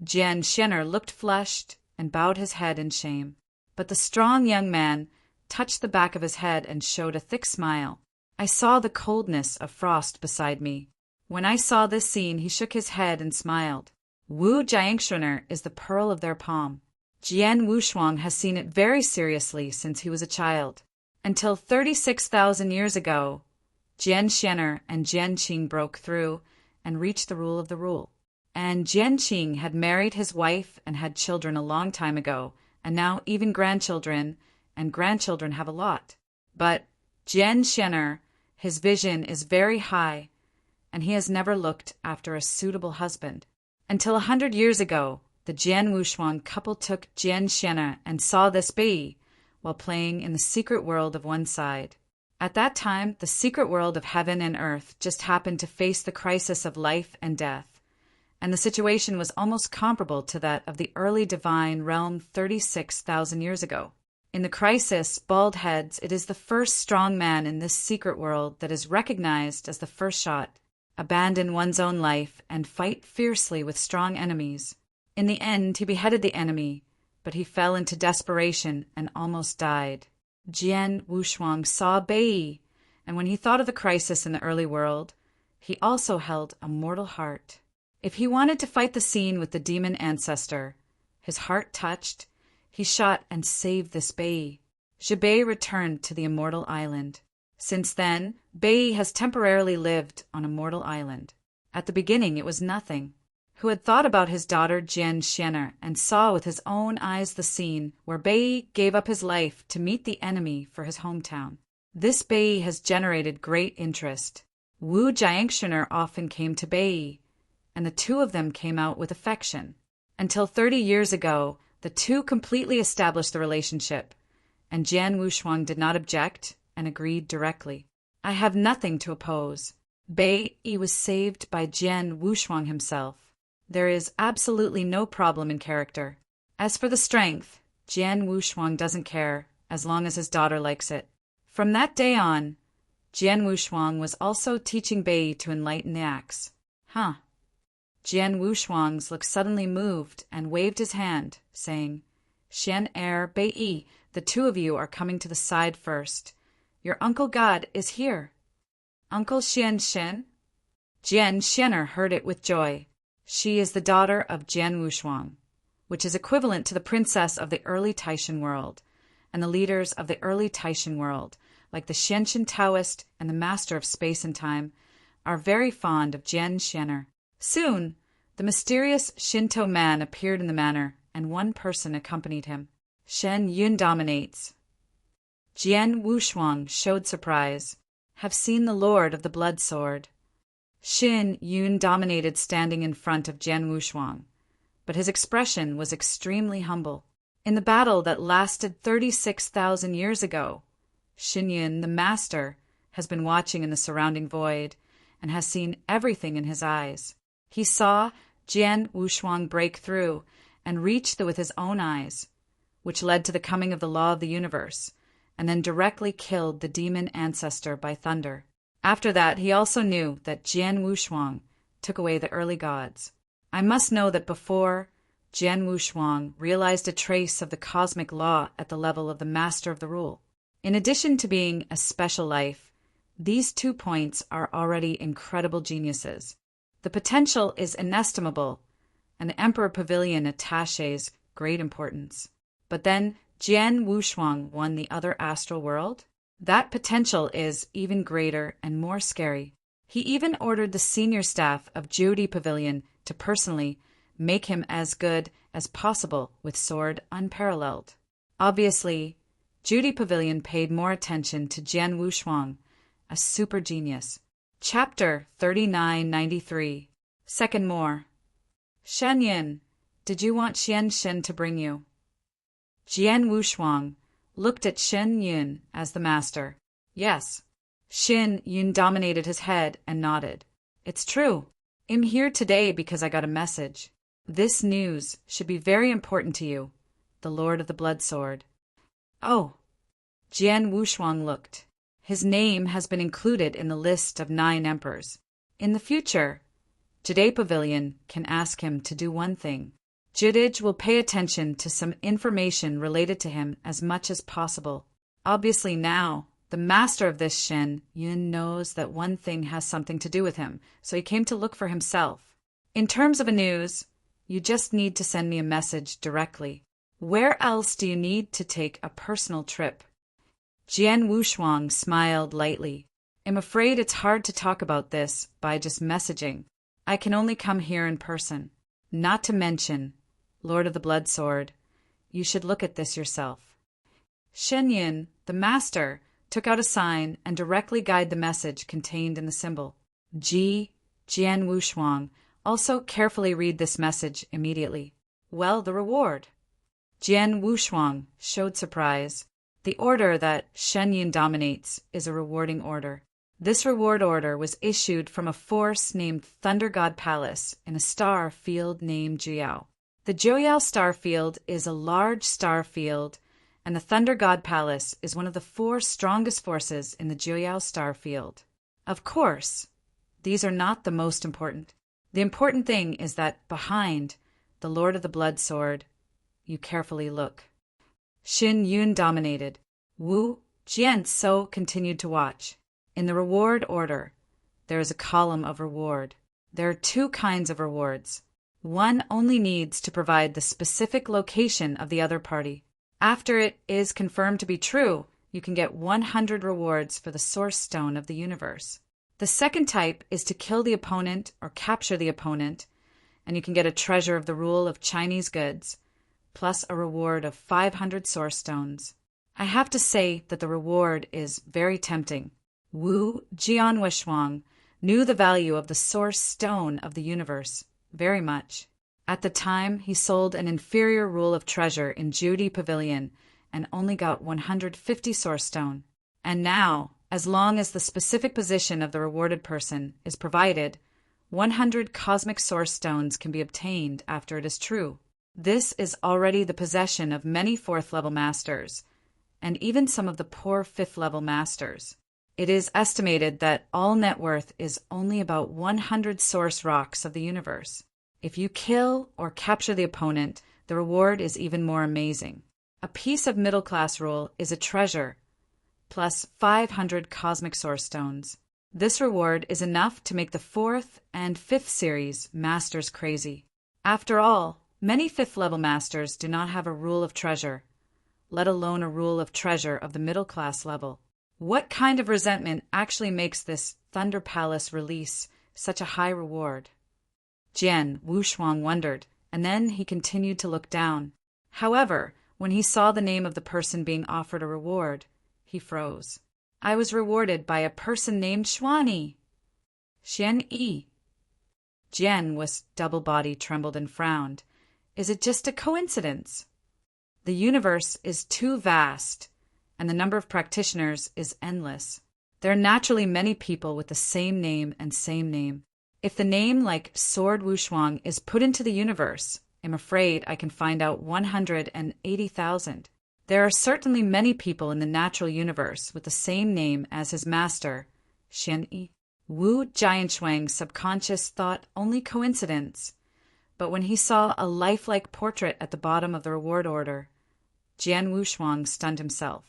A: Jian Xianer looked flushed and bowed his head in shame. But the strong young man touched the back of his head and showed a thick smile. I saw the coldness of frost beside me. When I saw this scene, he shook his head and smiled. Wu Jiangxuner is the pearl of their palm. Jian Wushuang has seen it very seriously since he was a child. Until 36,000 years ago, Jian Xianer and Jian Qing broke through and reached the rule of the rule. And Jian Qing had married his wife and had children a long time ago, and now even grandchildren, and grandchildren have a lot. But Jian Xianer, his vision is very high, and he has never looked after a suitable husband. Until 100 years ago, the Jian Wushuang couple took Jian Xianer and saw this Bei while playing in the secret world of one side. At that time, the secret world of heaven and earth just happened to face the crisis of life and death, and the situation was almost comparable to that of the early divine realm 36,000 years ago. In the crisis, bald heads, it is the first strong man in this secret world that is recognized as the first shot, abandon one's own life, and fight fiercely with strong enemies. In the end, he beheaded the enemy, but he fell into desperation and almost died. Jian Wushuang saw Bei, and when he thought of the crisis in the early world, he also held a mortal heart. If he wanted to fight the scene with the demon ancestor, his heart touched, he shot and saved this Bei. Bei returned to the Immortal Island. Since then, Bei has temporarily lived on Immortal Island. At the beginning, it was nothing. Who had thought about his daughter Jian Xianer and saw with his own eyes the scene where Bei gave up his life to meet the enemy for his hometown. This Bei has generated great interest. Wu Jiangxuner often came to Bei, and the two of them came out with affection. Until 30 years ago, the two completely established the relationship, and Jian Wushuang did not object and agreed directly. I have nothing to oppose. Bei was saved by Jian Wushuang himself. There is absolutely no problem in character. As for the strength, Jian Wushuang doesn't care, as long as his daughter likes it. From that day on, Jian Wushuang was also teaching Bei to enlighten the axe. Huh. Jian Wushuang's look suddenly moved and waved his hand, saying, Xian Er Bei, the two of you are coming to the side first. Your uncle God is here. Uncle Xian Shen? Jian Xianer heard it with joy. She is the daughter of Jian Wushuang, which is equivalent to the princess of the early Taishan world, and the leaders of the early Taishan world, like the Xianxin Taoist and the master of space and time, are very fond of Jian Xianer. Soon, the mysterious Shinto man appeared in the manor, and one person accompanied him. Shen Yun dominates. Jian Wushuang showed surprise. Have seen the Lord of the Blood Sword. Shen Yun dominated standing in front of Jian Wushuang, but his expression was extremely humble. In the battle that lasted 36,000 years ago, Shen Yun, the master, has been watching in the surrounding void and has seen everything in his eyes. He saw Jian Wushuang break through and reach with his own eyes, which led to the coming of the law of the universe, and then directly killed the demon ancestor by thunder. After that, he also knew that Jian Wushuang took away the early gods. I must know that before Jian Wushuang realized a trace of the cosmic law at the level of the master of the rule. In addition to being a special life, these 2 points are already incredible geniuses. The potential is inestimable, and the Emperor Pavilion attaches great importance. But then Jian Wushuang won the other astral world? That potential is even greater and more scary. He even ordered the senior staff of Judy Pavilion to personally make him as good as possible with sword unparalleled. Obviously, Judy Pavilion paid more attention to Jian Wushuang, a super genius. Chapter 3993. Second more. Shen Yin, did you want Xian Shen to bring you? Jian Wushuang looked at Shen Yun as the master. Yes. Shen Yun dominated his head and nodded. It's true. I'm here today because I got a message. This news should be very important to you, the Lord of the Blood Sword. Oh. Jian Wushuang looked. His name has been included in the list of 9 emperors. In the future, Jade Pavilion can ask him to do one thing. Judij will pay attention to some information related to him as much as possible. Obviously now, the master of this Shen Yun knows that one thing has something to do with him, so he came to look for himself. In terms of a news, you just need to send me a message directly. Where else do you need to take a personal trip? Jian Wushuang smiled lightly. I'm afraid it's hard to talk about this by just messaging. I can only come here in person. Not to mention, Lord of the Blood Sword, you should look at this yourself. Shen Yun, the master, took out a sign and directly guided the message contained in the symbol. Jian Wushuang, also carefully read this message immediately. Well, the reward. Jian Wushuang showed surprise. The order that Shen Yun dominates is a rewarding order. This reward order was issued from a force named Thunder God Palace in a star field named Jiao. The Jiao star field is a large star field, and the Thunder God Palace is one of the 4 strongest forces in the Jiao star field. Of course, these are not the most important. The important thing is that behind the Lord of the Blood Sword, you carefully look. Shen Yun dominated. Wu Jianso continued to watch. In the reward order, there is a column of reward. There are 2 kinds of rewards. One only needs to provide the specific location of the other party. After it is confirmed to be true, you can get 100 rewards for the source stone of the universe. The second type is to kill the opponent or capture the opponent, and you can get a treasure of the rule of Chinese goods, plus a reward of 500 source stones. I have to say that the reward is very tempting. Wu Jianwushuang knew the value of the source stone of the universe very much. At the time, he sold an inferior rule of treasure in Judy Pavilion and only got 150 source stone. And now, as long as the specific position of the rewarded person is provided, 100 cosmic source stones can be obtained after it is true. This is already the possession of many 4th-level masters, and even some of the poor 5th-level masters. It is estimated that all net worth is only about 100 source rocks of the universe. If you kill or capture the opponent, the reward is even more amazing. A piece of middle-class rule is a treasure, plus 500 cosmic source stones. This reward is enough to make the 4th and 5th series masters crazy. After all, many 5th-level masters do not have a rule of treasure, let alone a rule of treasure of the middle-class level. What kind of resentment actually makes this Thunder Palace release such a high reward? Jian Wushuang wondered, and then he continued to look down. However, when he saw the name of the person being offered a reward, he froze. I was rewarded by a person named Xuani. Xian Yi. Jian was double-bodied, trembled, and frowned. Is it just a coincidence? The universe is too vast, and the number of practitioners is endless. There are naturally many people with the same name and same name. If the name like Sword Wushuang is put into the universe, I'm afraid I can find out 180,000. There are certainly many people in the natural universe with the same name as his master, Xian Yi. Wu Jianshuang's subconscious thought only coincidence, but when he saw a lifelike portrait at the bottom of the reward order, Jian Wushuang stunned himself.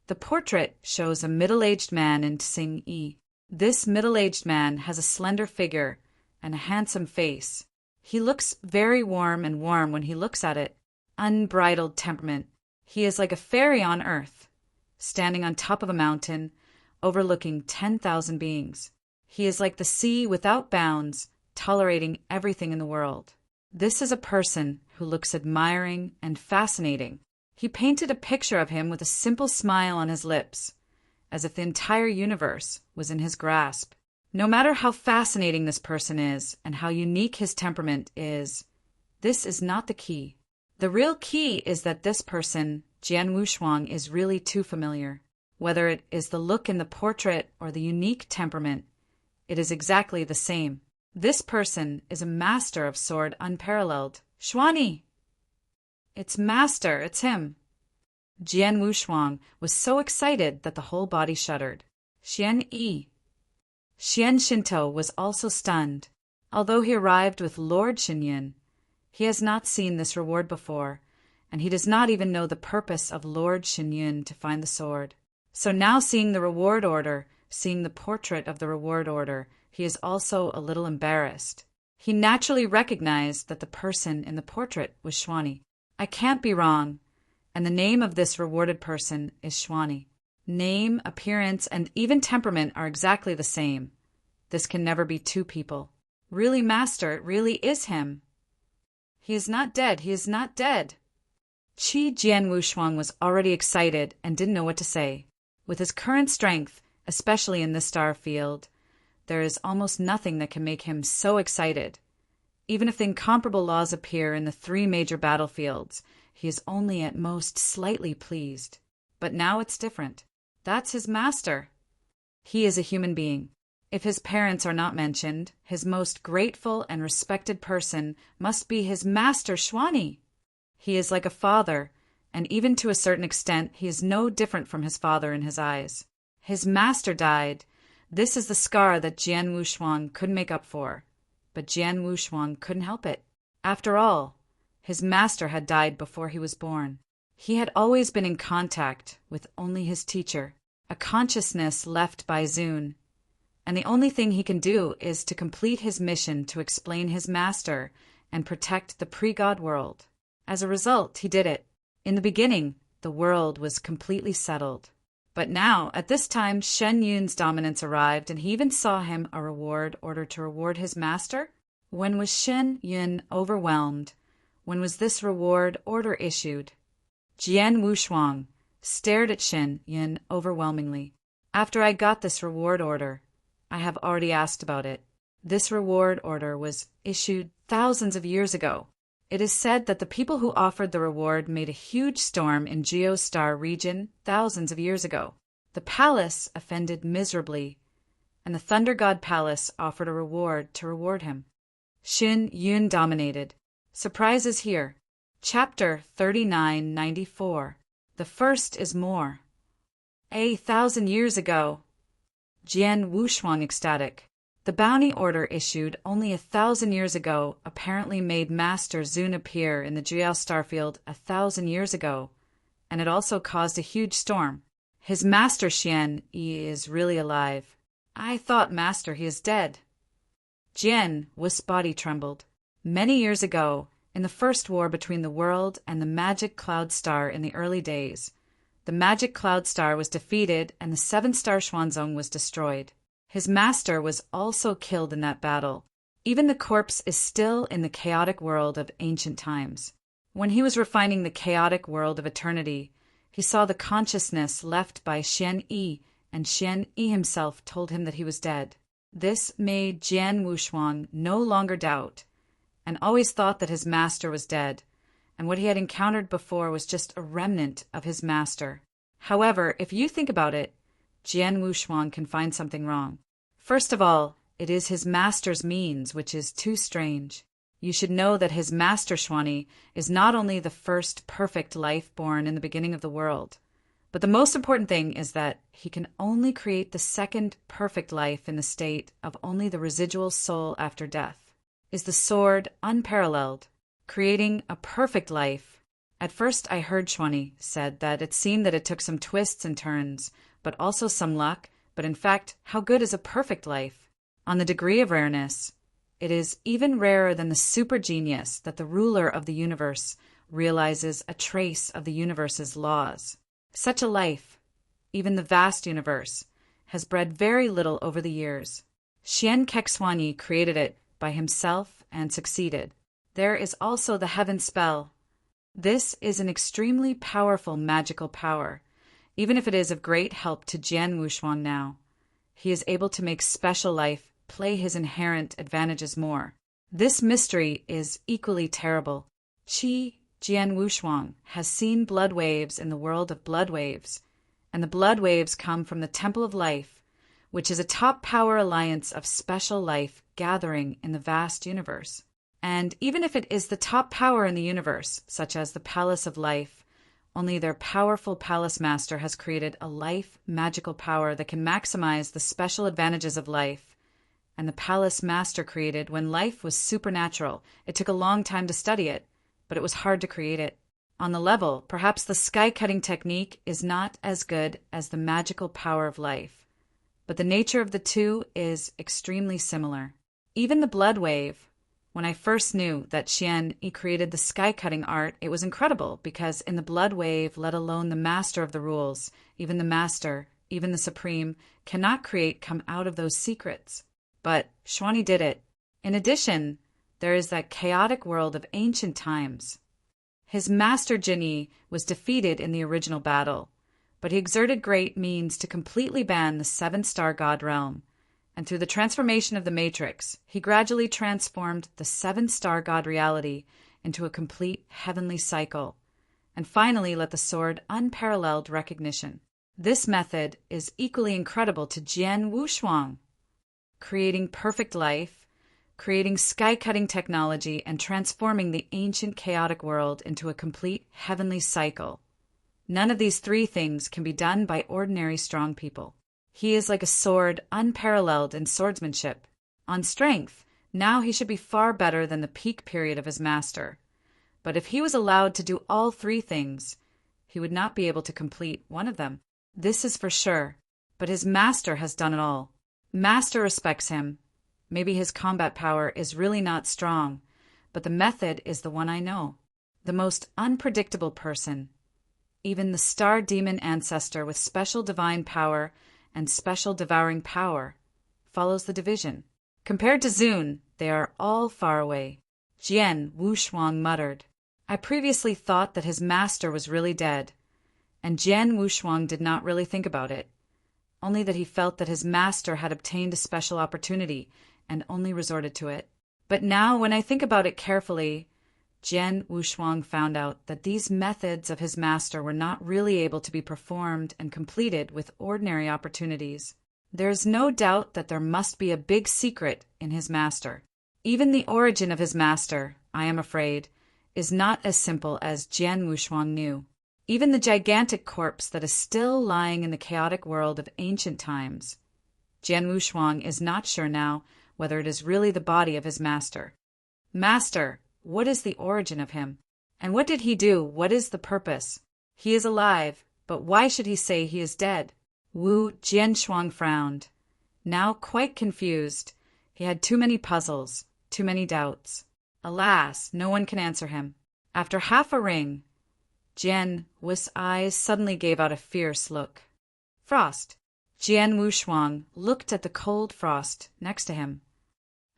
A: The portrait shows a middle-aged man in Xing Yi. This middle-aged man has a slender figure and a handsome face. He looks very warm when he looks at it. Unbridled temperament. He is like a fairy on earth, standing on top of a mountain, overlooking 10,000 beings. He is like the sea without bounds, tolerating everything in the world. This is a person who looks admiring and fascinating. He painted a picture of him with a simple smile on his lips, as if the entire universe was in his grasp. No matter how fascinating this person is and how unique his temperament is, this is not the key. The real key is that this person, Jian Wushuang, is really too familiar. Whether it is the look in the portrait or the unique temperament, it is exactly the same. This person is a master of sword unparalleled. Xuani! It's master, it's him. Jian Wushuang was so excited that the whole body shuddered. Xian Yi. Xian Shinto was also stunned. Although he arrived with Lord Xinyan, he has not seen this reward before, and he does not even know the purpose of Lord Xinyan to find the sword. So now seeing the reward order, seeing the portrait of the reward order, he is also a little embarrassed. He naturally recognized that the person in the portrait was Xuani. I can't be wrong, and the name of this rewarded person is Xuani. Name, appearance, and even temperament are exactly the same. This can never be two people. Really, Master, it really is him. He is not dead, he is not dead. Qi Jian Wushuang was already excited and didn't know what to say. With his current strength, especially in this star field, there is almost nothing that can make him so excited. Even if the incomparable laws appear in the 3 major battlefields, he is only at most slightly pleased. But now it's different. That's his master. He is a human being. If his parents are not mentioned, his most grateful and respected person must be his master Xuani. He is like a father, and even to a certain extent he is no different from his father in his eyes. His master died. This is the scar that Jian Wushuang couldn't make up for. But Jian Wushuang couldn't help it. After all, his master had died before he was born. He had always been in contact with only his teacher, a consciousness left by Zun, and the only thing he can do is to complete his mission to explain his master and protect the pre-God world. As a result, he did it. In the beginning, the world was completely settled. But now, at this time, Shen Yun's dominance arrived, and he even saw him a reward order to reward his master. When was Shen Yun overwhelmed? When was this reward order issued? Jian Wushuang stared at Shen Yun overwhelmingly. After I got this reward order, I have already asked about it. This reward order was issued thousands of years ago. It is said that the people who offered the reward made a huge storm in Geostar region thousands of years ago. The palace offended miserably, and the Thunder God Palace offered a reward to reward him. Shen Yun dominated. Surprise is here. Chapter 3994. The first is more. 1,000 years ago. Jian Wushuang ecstatic. The bounty order issued only 1,000 years ago apparently made Master Zun appear in the Jiao starfield 1,000 years ago, and it also caused a huge storm. His master Xian Yi is really alive. I thought, Master, he is dead. Jian Wu's body trembled. Many years ago, in the first war between the world and the magic cloud star in the early days, the magic cloud star was defeated and the seven-star Xuanzong was destroyed. His master was also killed in that battle. Even the corpse is still in the chaotic world of ancient times. When he was refining the chaotic world of eternity, he saw the consciousness left by Xian Yi, and Xian Yi himself told him that he was dead. This made Jian Wushuang no longer doubt, and always thought that his master was dead, and what he had encountered before was just a remnant of his master. However, if you think about it, Jian Wushuang can find something wrong. First of all, it is his master's means which is too strange. You should know that his master Xuanyi is not only the first perfect life born in the beginning of the world, but the most important thing is that he can only create the second perfect life in the state of only the residual soul after death. Is the sword unparalleled, creating a perfect life? At first I heard Xuanyi said that it seemed that it took some twists and turns, but also some luck, but in fact, how good is a perfect life? On the degree of rareness, it is even rarer than the super genius that the ruler of the universe realizes a trace of the universe's laws. Such a life, even the vast universe, has bred very little over the years. Xian Kexuanyi created it by himself and succeeded. There is also the heaven spell. This is an extremely powerful magical power. Even if it is of great help to Jian Wushuang now, he is able to make special life play his inherent advantages more. This mystery is equally terrible. Jian Wushuang has seen blood waves in the world of blood waves, and the blood waves come from the Temple of Life, which is a top power alliance of special life gathering in the vast universe. And even if it is the top power in the universe, such as the Palace of Life, only their powerful palace master has created a life magical power that can maximize the special advantages of life. And the palace master created when life was supernatural. It took a long time to study it, but it was hard to create it. On the level, perhaps the sky-cutting technique is not as good as the magical power of life, but the nature of the two is extremely similar. Even the blood wave, when I first knew that Xian Yi created the sky-cutting art, it was incredible because in the blood wave, let alone the master of the rules, even the master, even the supreme, cannot come out of those secrets. But Xuanyi did it. In addition, there is that chaotic world of ancient times. His master Jinyi was defeated in the original battle, but he exerted great means to completely ban the seven-star god realm, and through the transformation of the matrix, he gradually transformed the seven-star god reality into a complete heavenly cycle, and finally let the sword unparalleled recognition. This method is equally incredible to Jian Wushuang, creating perfect life, creating sky-cutting technology, and transforming the ancient chaotic world into a complete heavenly cycle. None of these three things can be done by ordinary strong people. He is like a sword unparalleled in swordsmanship. On strength, now he should be far better than the peak period of his master. But if he was allowed to do all three things, he would not be able to complete one of them. This is for sure. But his master has done it all. Master respects him. Maybe his combat power is really not strong, but the method is the one I know. The most unpredictable person. Even the star demon ancestor with special divine power and special devouring power follows the division. Compared to Zun, they are all far away. Jian Wushuang muttered, I previously thought that his master was really dead, and Jian Wushuang did not really think about it, only that he felt that his master had obtained a special opportunity and only resorted to it. But now, when I think about it carefully, Jian Wushuang found out that these methods of his master were not really able to be performed and completed with ordinary opportunities. There is no doubt that there must be a big secret in his master. Even the origin of his master, I am afraid, is not as simple as Jian Wushuang knew. Even the gigantic corpse that is still lying in the chaotic world of ancient times Jian Wushuang is not sure now whether it is really the body of his master. Master, what is the origin of him? And what did he do? What is the purpose? He is alive, but why should he say he is dead? Wu Jianshuang frowned. Now quite confused, he had too many puzzles, too many doubts. Alas, no one can answer him. After half a ring, Jian Wu's eyes suddenly gave out a fierce look. Frost. Jian Wushuang looked at the cold frost next to him.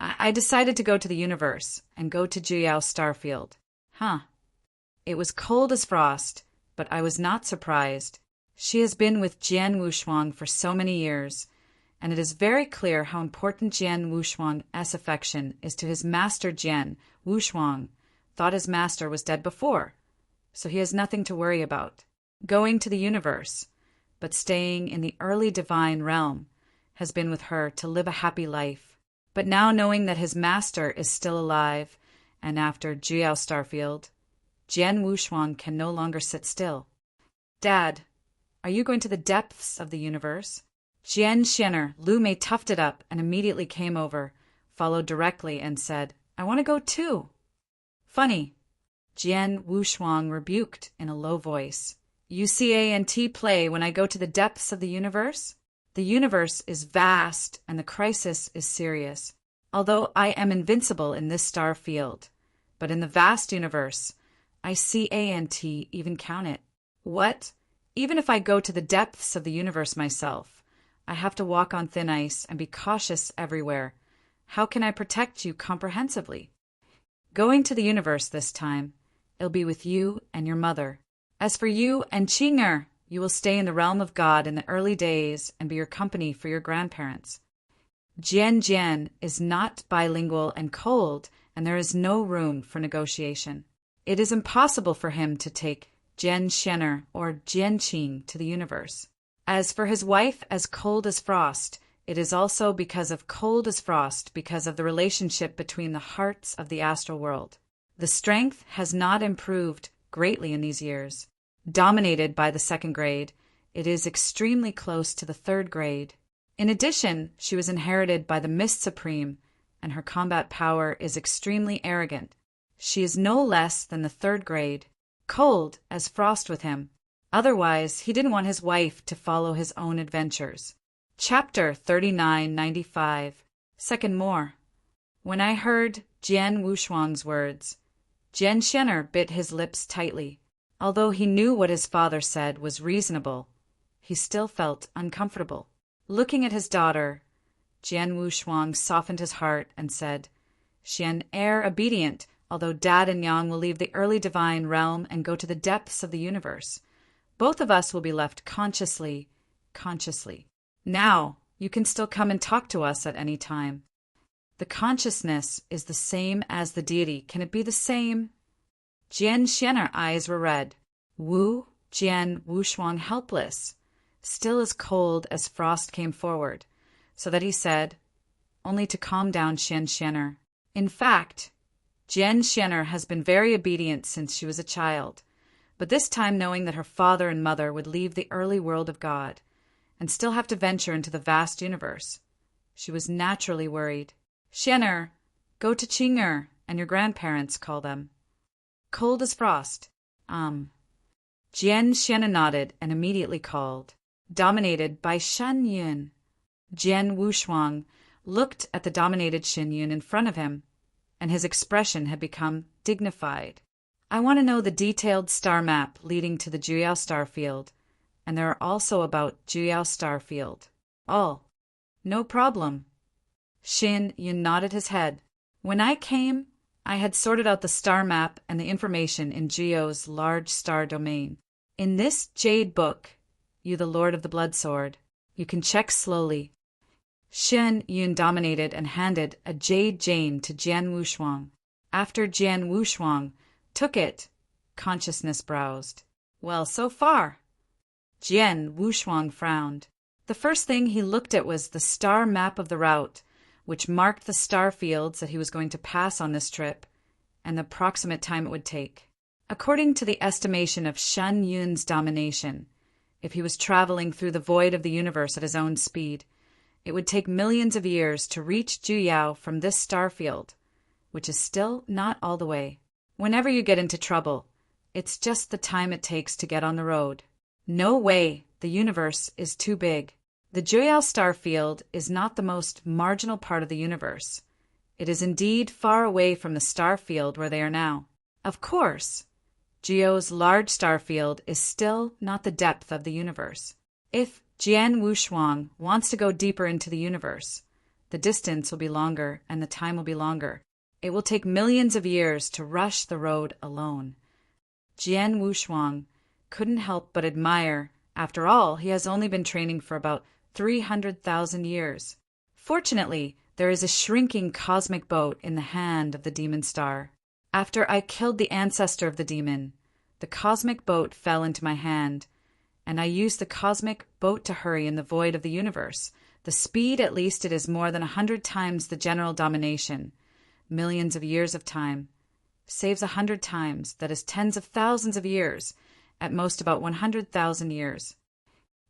A: I decided to go to the universe and go to Juyao Starfield. Huh. It was cold as frost, but I was not surprised. She has been with Jian Wushuang for so many years, and it is very clear how important Jian Wushuang's affection is to his master. Jian Wushuang thought his master was dead before, so he has nothing to worry about. Going to the universe, but staying in the early divine realm, has been with her to live a happy life. But now knowing that his master is still alive, and after Juyao Starfield, Jian Wushuang can no longer sit still. Dad, are you going to the depths of the universe? Jian Xian'er, Lu Mei toughed it up and immediately came over, followed directly and said, I want to go too. Funny. Jian Wushuang rebuked in a low voice. You can't play when I go to the depths of the universe? The universe is vast and the crisis is serious. Although I am invincible in this star field, but in the vast universe, I can't even count it. What? Even if I go to the depths of the universe myself, I have to walk on thin ice and be cautious everywhere. How can I protect you comprehensively? Going to the universe this time, it'll be with you and your mother. As for you and Qing'er, you will stay in the realm of God in the early days and be your company for your grandparents. Jian is not bilingual and cold, and there is no room for negotiation. It is impossible for him to take Jian Xian'er or Jian Qing to the universe. As for his wife as cold as frost, it is also because of cold as frost because of the relationship between the hearts of the astral world. The strength has not improved greatly in these years. Dominated by the second grade, it is extremely close to the third grade. In addition, she was inherited by the Mist Supreme, and her combat power is extremely arrogant. She is no less than the third grade, cold as frost with him. Otherwise, he didn't want his wife to follow his own adventures. Chapter 3995. Second more. When I heard Jian Wushuang's words, Jian Xian'er bit his lips tightly. Although he knew what his father said was reasonable, he still felt uncomfortable. Looking at his daughter, Jian Wushuang softened his heart and said, Xian heir obedient, although Dad and Yang will leave the early divine realm and go to the depths of the universe. Both of us will be left consciously. Now, you can still come and talk to us at any time. The consciousness is the same as the deity. Can it be the same? Jian Xian'er's eyes were red. Jian Wushuang helpless, still as cold as frost, came forward, so that he said, only to calm down Jian Xian'er. In fact, Jian Xian'er has been very obedient since she was a child, but this time knowing that her father and mother would leave the early world of God and still have to venture into the vast universe, she was naturally worried. Xian'er, go to Qing'er and your grandparents, call them. Cold as frost. Jian Xian'er nodded and immediately called. Dominated by Shen Yun. Jian Wushuang looked at the dominated Shen Yun in front of him, and his expression had become dignified. I want to know the detailed star map leading to the Juyao Starfield, and there are also about Juyao Starfield. All. No problem. Shen Yun nodded his head. When I came, I had sorted out the star map and the information in Juyao's large star domain. In this jade book, you the Lord of the Blood Sword, you can check slowly. Shen Yun dominated and handed a jade jane to Jian Wushuang. After Jian Wushuang took it, consciousness browsed. Well, so far. Jian Wushuang frowned. The first thing he looked at was the star map of the route, which marked the star fields that he was going to pass on this trip, and the approximate time it would take. According to the estimation of Shen Yun's domination, if he was traveling through the void of the universe at his own speed, It would take millions of years to reach Juyao from this star field, which is still not all the way. Whenever you get into trouble, it's just the time it takes to get on the road. No way, the universe is too big. The Juyao star field is not the most marginal part of the universe. It is indeed far away from the star field where they are now. Of course, Juyao's large star field is still not the depth of the universe. If Jian Wushuang wants to go deeper into the universe, the distance will be longer and the time will be longer. It will take millions of years to rush the road alone. Jian Wushuang couldn't help but admire. After all, he has only been training for about 300,000 years. Fortunately, there is a shrinking cosmic boat in the hand of the demon star. After I killed the ancestor of the demon, the cosmic boat fell into my hand, and I used the cosmic boat to hurry in the void of the universe. The speed, at least, it is more than 100 times the general domination. Millions of years of time. Saves 100 times, that is tens of thousands of years, at most about 100,000 years.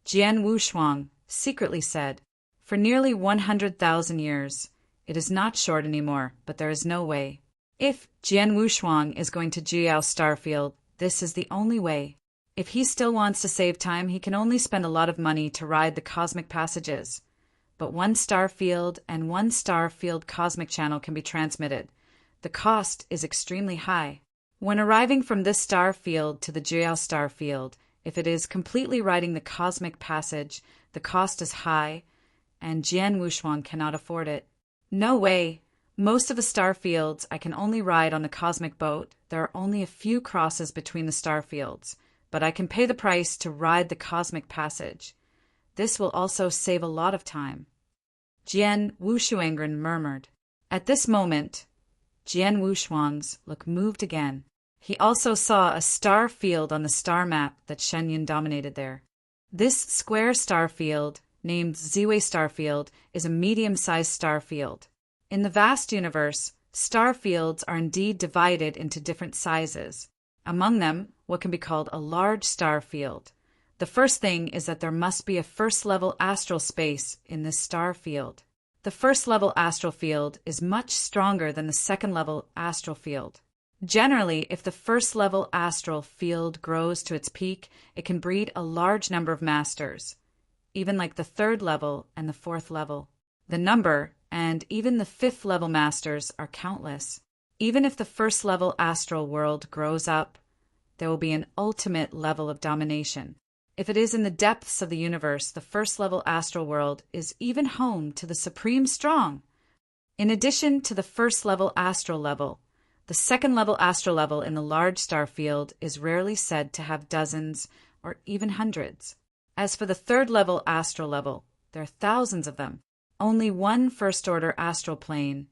A: Jian Wushuang secretly said, for nearly 100,000 years. It is not short anymore, but there is no way. If Jian Wushuang is going to Juyao Starfield, this is the only way. If he still wants to save time, he can only spend a lot of money to ride the cosmic passages. But one star field and one star field cosmic channel can be transmitted. The cost is extremely high. When arriving from this star field to the Juyao star field, if it is completely riding the cosmic passage, the cost is high, and Jian Wushuang cannot afford it. No way. Most of the star fields I can only ride on the cosmic boat. There are only a few crosses between the star fields, but I can pay the price to ride the cosmic passage. This will also save a lot of time. Jian Wushuang murmured. At this moment, Jian Wushuang's look moved again. He also saw a star field on the star map that Shenyun dominated there. This square star field, named Ziwei star field, is a medium-sized star field. In the vast universe, star fields are indeed divided into different sizes. Among them, what can be called a large star field. The first thing is that there must be a first-level astral space in this star field. The first-level astral field is much stronger than the second-level astral field. Generally, if the first-level astral field grows to its peak, it can breed a large number of masters, even like the third level and the fourth level. The number, and even the fifth-level masters, are countless. Even if the first-level astral world grows up, there will be an ultimate level of domination. If it is in the depths of the universe, the first-level astral world is even home to the Supreme Strong. In addition to the first-level astral level, the second-level astral level in the large star field is rarely said to have dozens or even hundreds. As for the third-level astral level, there are thousands of them. Only one first-order astral plane,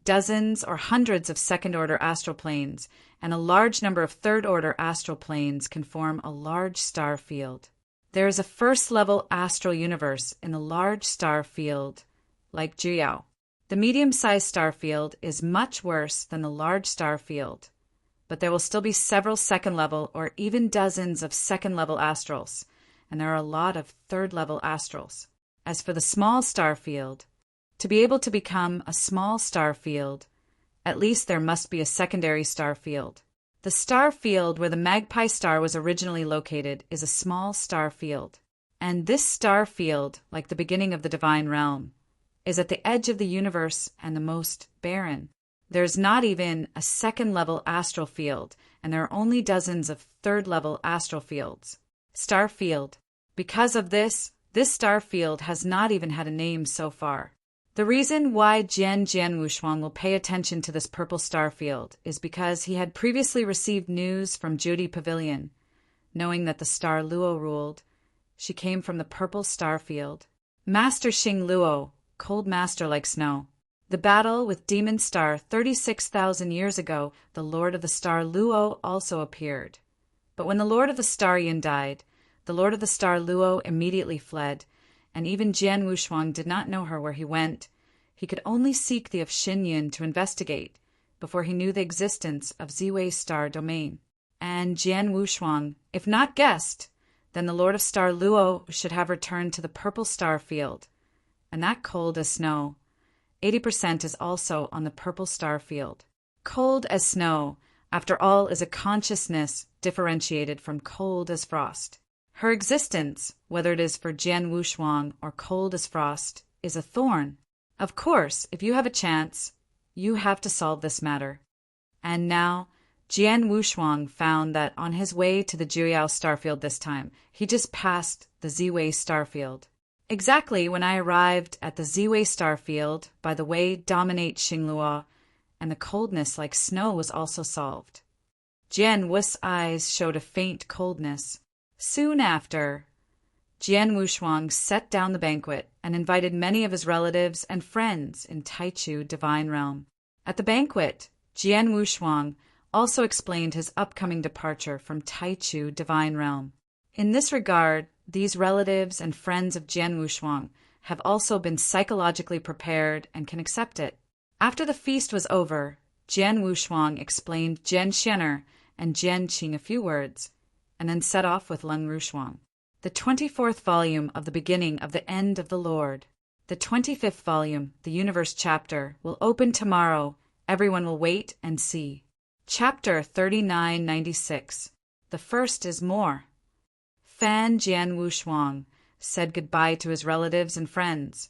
A: dozens or hundreds of second-order astral planes, and a large number of third-order astral planes can form a large star field. There is a first-level astral universe in the large star field, like Juyao. The medium-sized star field is much worse than the large star field, but there will still be several second-level or even dozens of second-level astrals, and there are a lot of third-level astrals. As for the small star field, to be able to become a small star field, at least there must be a secondary star field. The star field where the Magpie star was originally located is a small star field, and this star field, like the beginning of the divine realm, is at the edge of the universe and the most barren. There's not even a second-level astral field, and there are only dozens of third-level astral fields. Star field. Because of this star field has not even had a name so far. The reason why Jian Wushuang will pay attention to this purple star field is because he had previously received news from Judy Pavilion. Knowing that the star Luo ruled, she came from the purple star field. Master Xing Luo, cold master like snow. The battle with Demon Star 36,000 years ago, the Lord of the Star Luo also appeared. But when the Lord of the Star Yin died, the Lord of the Star Luo immediately fled, and even Jian Wushuang did not know where he went. He could only seek the of Xin Yun to investigate before he knew the existence of Ziwei's star domain. And Jian Wushuang, if not guessed, then the Lord of Star Luo should have returned to the purple star field, and that cold as snow. 80% is also on the purple star field. Cold as snow, after all, is a consciousness differentiated from cold as frost. Her existence, whether it is for Jian Wushuang or cold as frost, is a thorn. Of course, if you have a chance, you have to solve this matter. And now, Jian Wushuang found that on his way to the Jiuyao starfield this time, he just passed the Ziwei starfield. Exactly when I arrived at the Ziwei starfield, by the way dominate Xingluo, and the coldness like snow was also solved. Jian Wu's eyes showed a faint coldness. Soon after, Jian Wushuang set down the banquet and invited many of his relatives and friends in Taichu Divine Realm. At the banquet, Jian Wushuang also explained his upcoming departure from Taichu Divine Realm. In this regard, these relatives and friends of Jian Wushuang have also been psychologically prepared and can accept it. After the feast was over, Jian Wushuang explained Jian Xianer and Jian Qing a few words, and then set off with Leng Rushuang. The 24th volume of The Beginning of the End of the Lord. The 25th volume, The Universe chapter, will open tomorrow. Everyone will wait and see. Chapter 3996. The first is more. Fan Jian Wushuang said goodbye to his relatives and friends,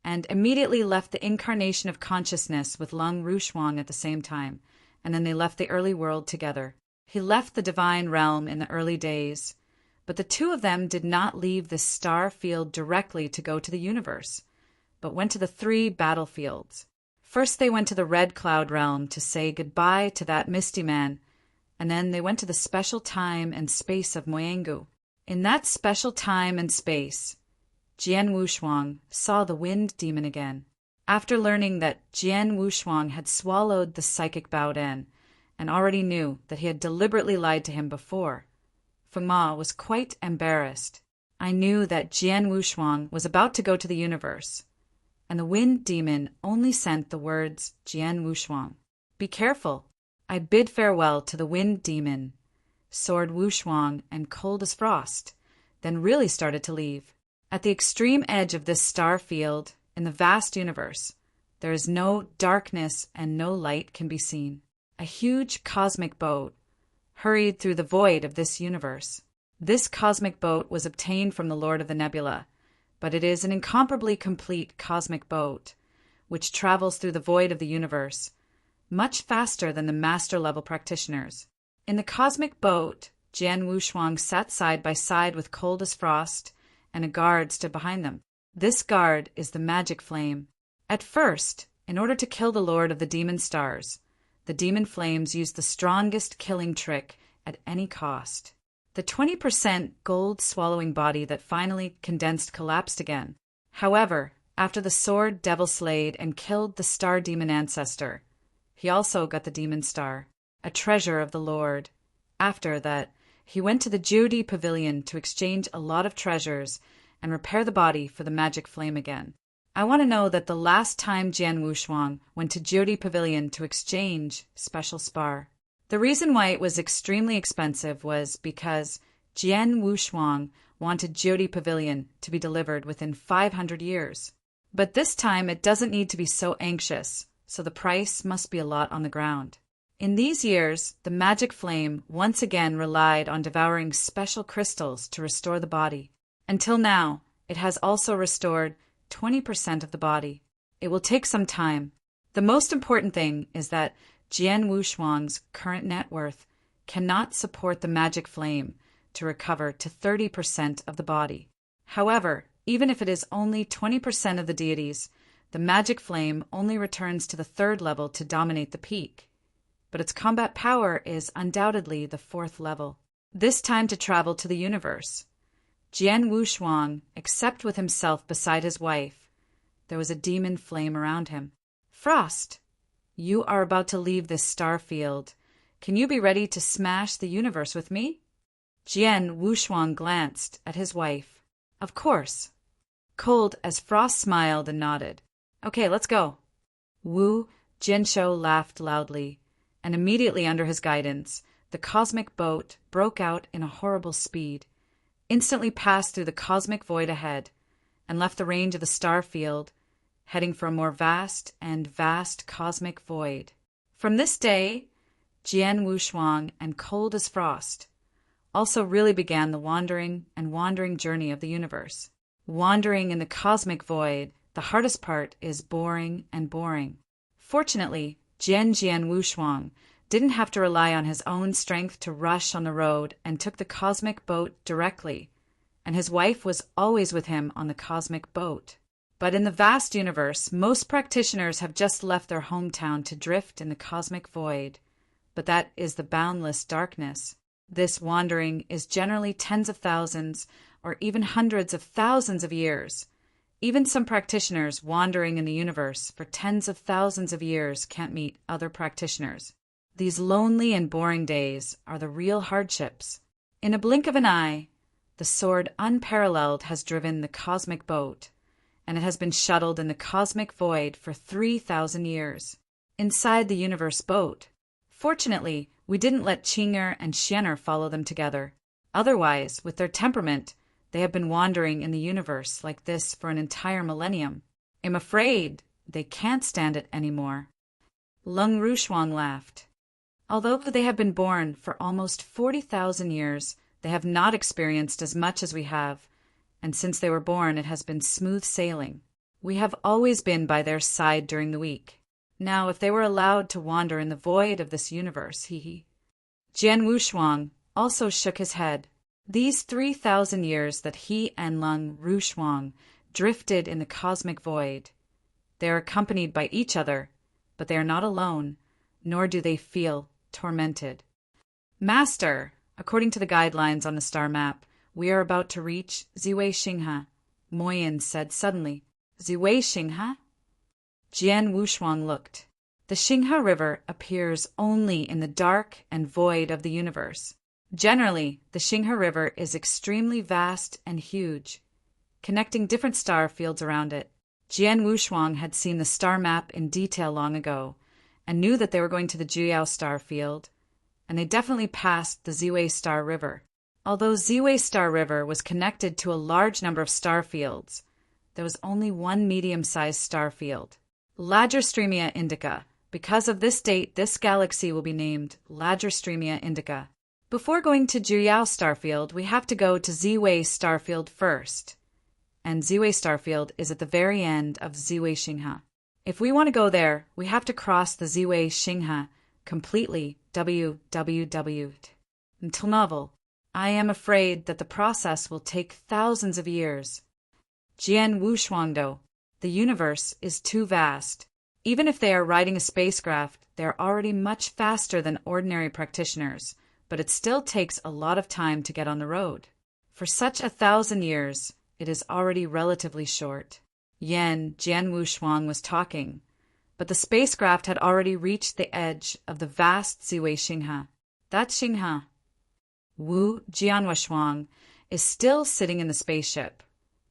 A: and immediately left the incarnation of consciousness with Leng Rushuang at the same time, and then they left the early world together. He left the divine realm in the early days, but the two of them did not leave the star field directly to go to the universe, but went to the 3 battlefields. First they went to the Red Cloud realm to say goodbye to that misty man, and then they went to the special time and space of Moyengu. In that special time and space, Jian Wushuang saw the wind demon again. After learning that Jian Wushuang had swallowed the psychic Baoden, and already knew that he had deliberately lied to him before, Feng Ma was quite embarrassed. I knew that Jian Wushuang was about to go to the universe, and the wind demon only sent the words Jian Wushuang. Be careful. I bid farewell to the wind demon, sword Wushuang, and cold as frost, then really started to leave. At the extreme edge of this star field, in the vast universe, there is no darkness and no light can be seen. A huge cosmic boat hurried through the void of this universe. This cosmic boat was obtained from the Lord of the Nebula, but it is an incomparably complete cosmic boat, which travels through the void of the universe, much faster than the master-level practitioners. In the cosmic boat, Jian Wushuang sat side by side with cold as frost, and a guard stood behind them. This guard is the magic flame. At first, in order to kill the Lord of the Demon Stars, the demon flames used the strongest killing trick at any cost. The 20% gold-swallowing body that finally condensed collapsed again. However, after the sword Devil slayed and killed the star demon ancestor, he also got the demon star, a treasure of the Lord. After that, he went to the Jiudi Pavilion to exchange a lot of treasures and repair the body for the magic flame again. I want to know that the last time Jian Wushuang went to Jiudi Pavilion to exchange special spar. The reason why it was extremely expensive was because Jian Wushuang wanted Jiudi Pavilion to be delivered within 500 years. But this time it doesn't need to be so anxious, so the price must be a lot on the ground. In these years, the magic flame once again relied on devouring special crystals to restore the body. Until now, it has also restored 20% of the body. It will take some time. The most important thing is that Jian Wushuang's current net worth cannot support the magic flame to recover to 30% of the body. However, even if it is only 20% of the deities, the magic flame only returns to the 3rd level to dominate the peak. But its combat power is undoubtedly the 4th level. This time to travel to the universe. Jian Wushuang, except with himself beside his wife, there was a demon flame around him. Frost, you are about to leave this star field. Can you be ready to smash the universe with me? Jian Wushuang glanced at his wife. Of course. Cold as Frost smiled and nodded. Okay, let's go. Wu Jianshou laughed loudly, and immediately under his guidance, the cosmic boat broke out in a horrible speed, instantly passed through the cosmic void ahead, and left the range of the star field, heading for a more vast and vast cosmic void. From this day, Jian Wushuang and Cold as Frost also really began the wandering journey of the universe. Wandering in the cosmic void, the hardest part is boring and boring. Fortunately, Jian Wushuang didn't have to rely on his own strength to rush on the road and took the cosmic boat directly, and his wife was always with him on the cosmic boat. But in the vast universe, most practitioners have just left their hometown to drift in the cosmic void, but that is the boundless darkness. This wandering is generally tens of thousands or even hundreds of thousands of years. Even some practitioners wandering in the universe for tens of thousands of years can't meet other practitioners. These lonely and boring days are the real hardships. In a blink of an eye, the sword unparalleled has driven the cosmic boat, and it has been shuttled in the cosmic void for 3,000 years. Inside the universe boat, fortunately, we didn't let Qing'er and Xian'er follow them together. Otherwise, with their temperament, they have been wandering in the universe like this for an entire millennium. I'm afraid they can't stand it anymore. Lung Rushuang laughed. Although they have been born for almost 40,000 years, they have not experienced as much as we have, and since they were born it has been smooth sailing. We have always been by their side during the week. Now, if they were allowed to wander in the void of this universe, Jian Wushuang also shook his head. These 3,000 years that he and Lung Rushuang drifted in the cosmic void, they are accompanied by each other, but they are not alone, nor do they feel tormented. Master, according to the guidelines on the star map, we are about to reach Ziwei Xinghe, Moyin said suddenly. Ziwei Xinghe? Jian Wushuang looked. The Xinghe River appears only in the dark and void of the universe. Generally, the Xinghe River is extremely vast and huge, connecting different star fields around it. Jian Wushuang had seen the star map in detail long ago, and knew that they were going to the Juyao star field, and they definitely passed the Ziwei Star River. Although Ziwei Star River was connected to a large number of star fields, there was only one medium-sized star field, Lagerstremia Indica. Because of this date, this galaxy will be named Lagerstremia Indica. Before going to Juyao Starfield, we have to go to Ziwei Starfield first, and Ziwei Starfield is at the very end of Ziwei Xinghe. If we want to go there, we have to cross the Ziwei Xinghe completely. www. Until novel. I am afraid that the process will take thousands of years. Jian Wushuangdo, the universe is too vast. Even if they are riding a spacecraft, they are already much faster than ordinary practitioners, but it still takes a lot of time to get on the road. For such 1,000 years, it is already relatively short. Jian Wushuang was talking, but the spacecraft had already reached the edge of the vast Ziwei Xinghe. That Xinghe, Wu Jianwushuang, is still sitting in the spaceship,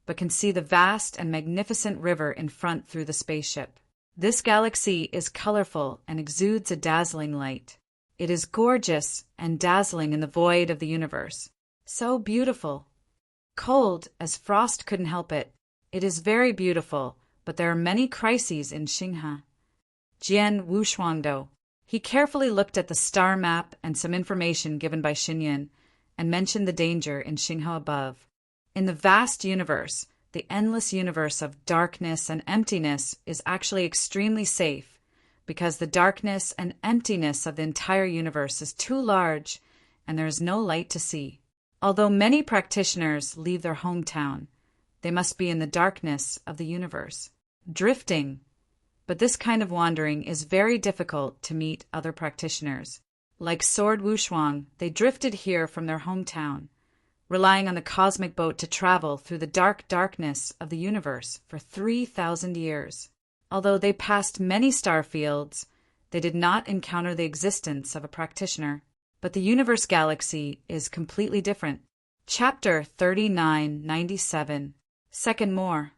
A: but can see the vast and magnificent river in front through the spaceship. This galaxy is colorful and exudes a dazzling light. It is gorgeous and dazzling in the void of the universe. So beautiful. Cold as Frost couldn't help it. It is very beautiful, but there are many crises in Xinghe. Jian Wushuangdo. He carefully looked at the star map and some information given by Xinyan, and mentioned the danger in Xinghe above. In the vast universe, the endless universe of darkness and emptiness is actually extremely safe, because the darkness and emptiness of the entire universe is too large and there is no light to see. Although many practitioners leave their hometown, they must be in the darkness of the universe, drifting. But this kind of wandering is very difficult to meet other practitioners. Like Sword Wushuang, they drifted here from their hometown, relying on the cosmic boat to travel through the darkness of the universe for 3,000 years. Although they passed many star fields, they did not encounter the existence of a practitioner. But the universe galaxy is completely different. Chapter 3997. Second more.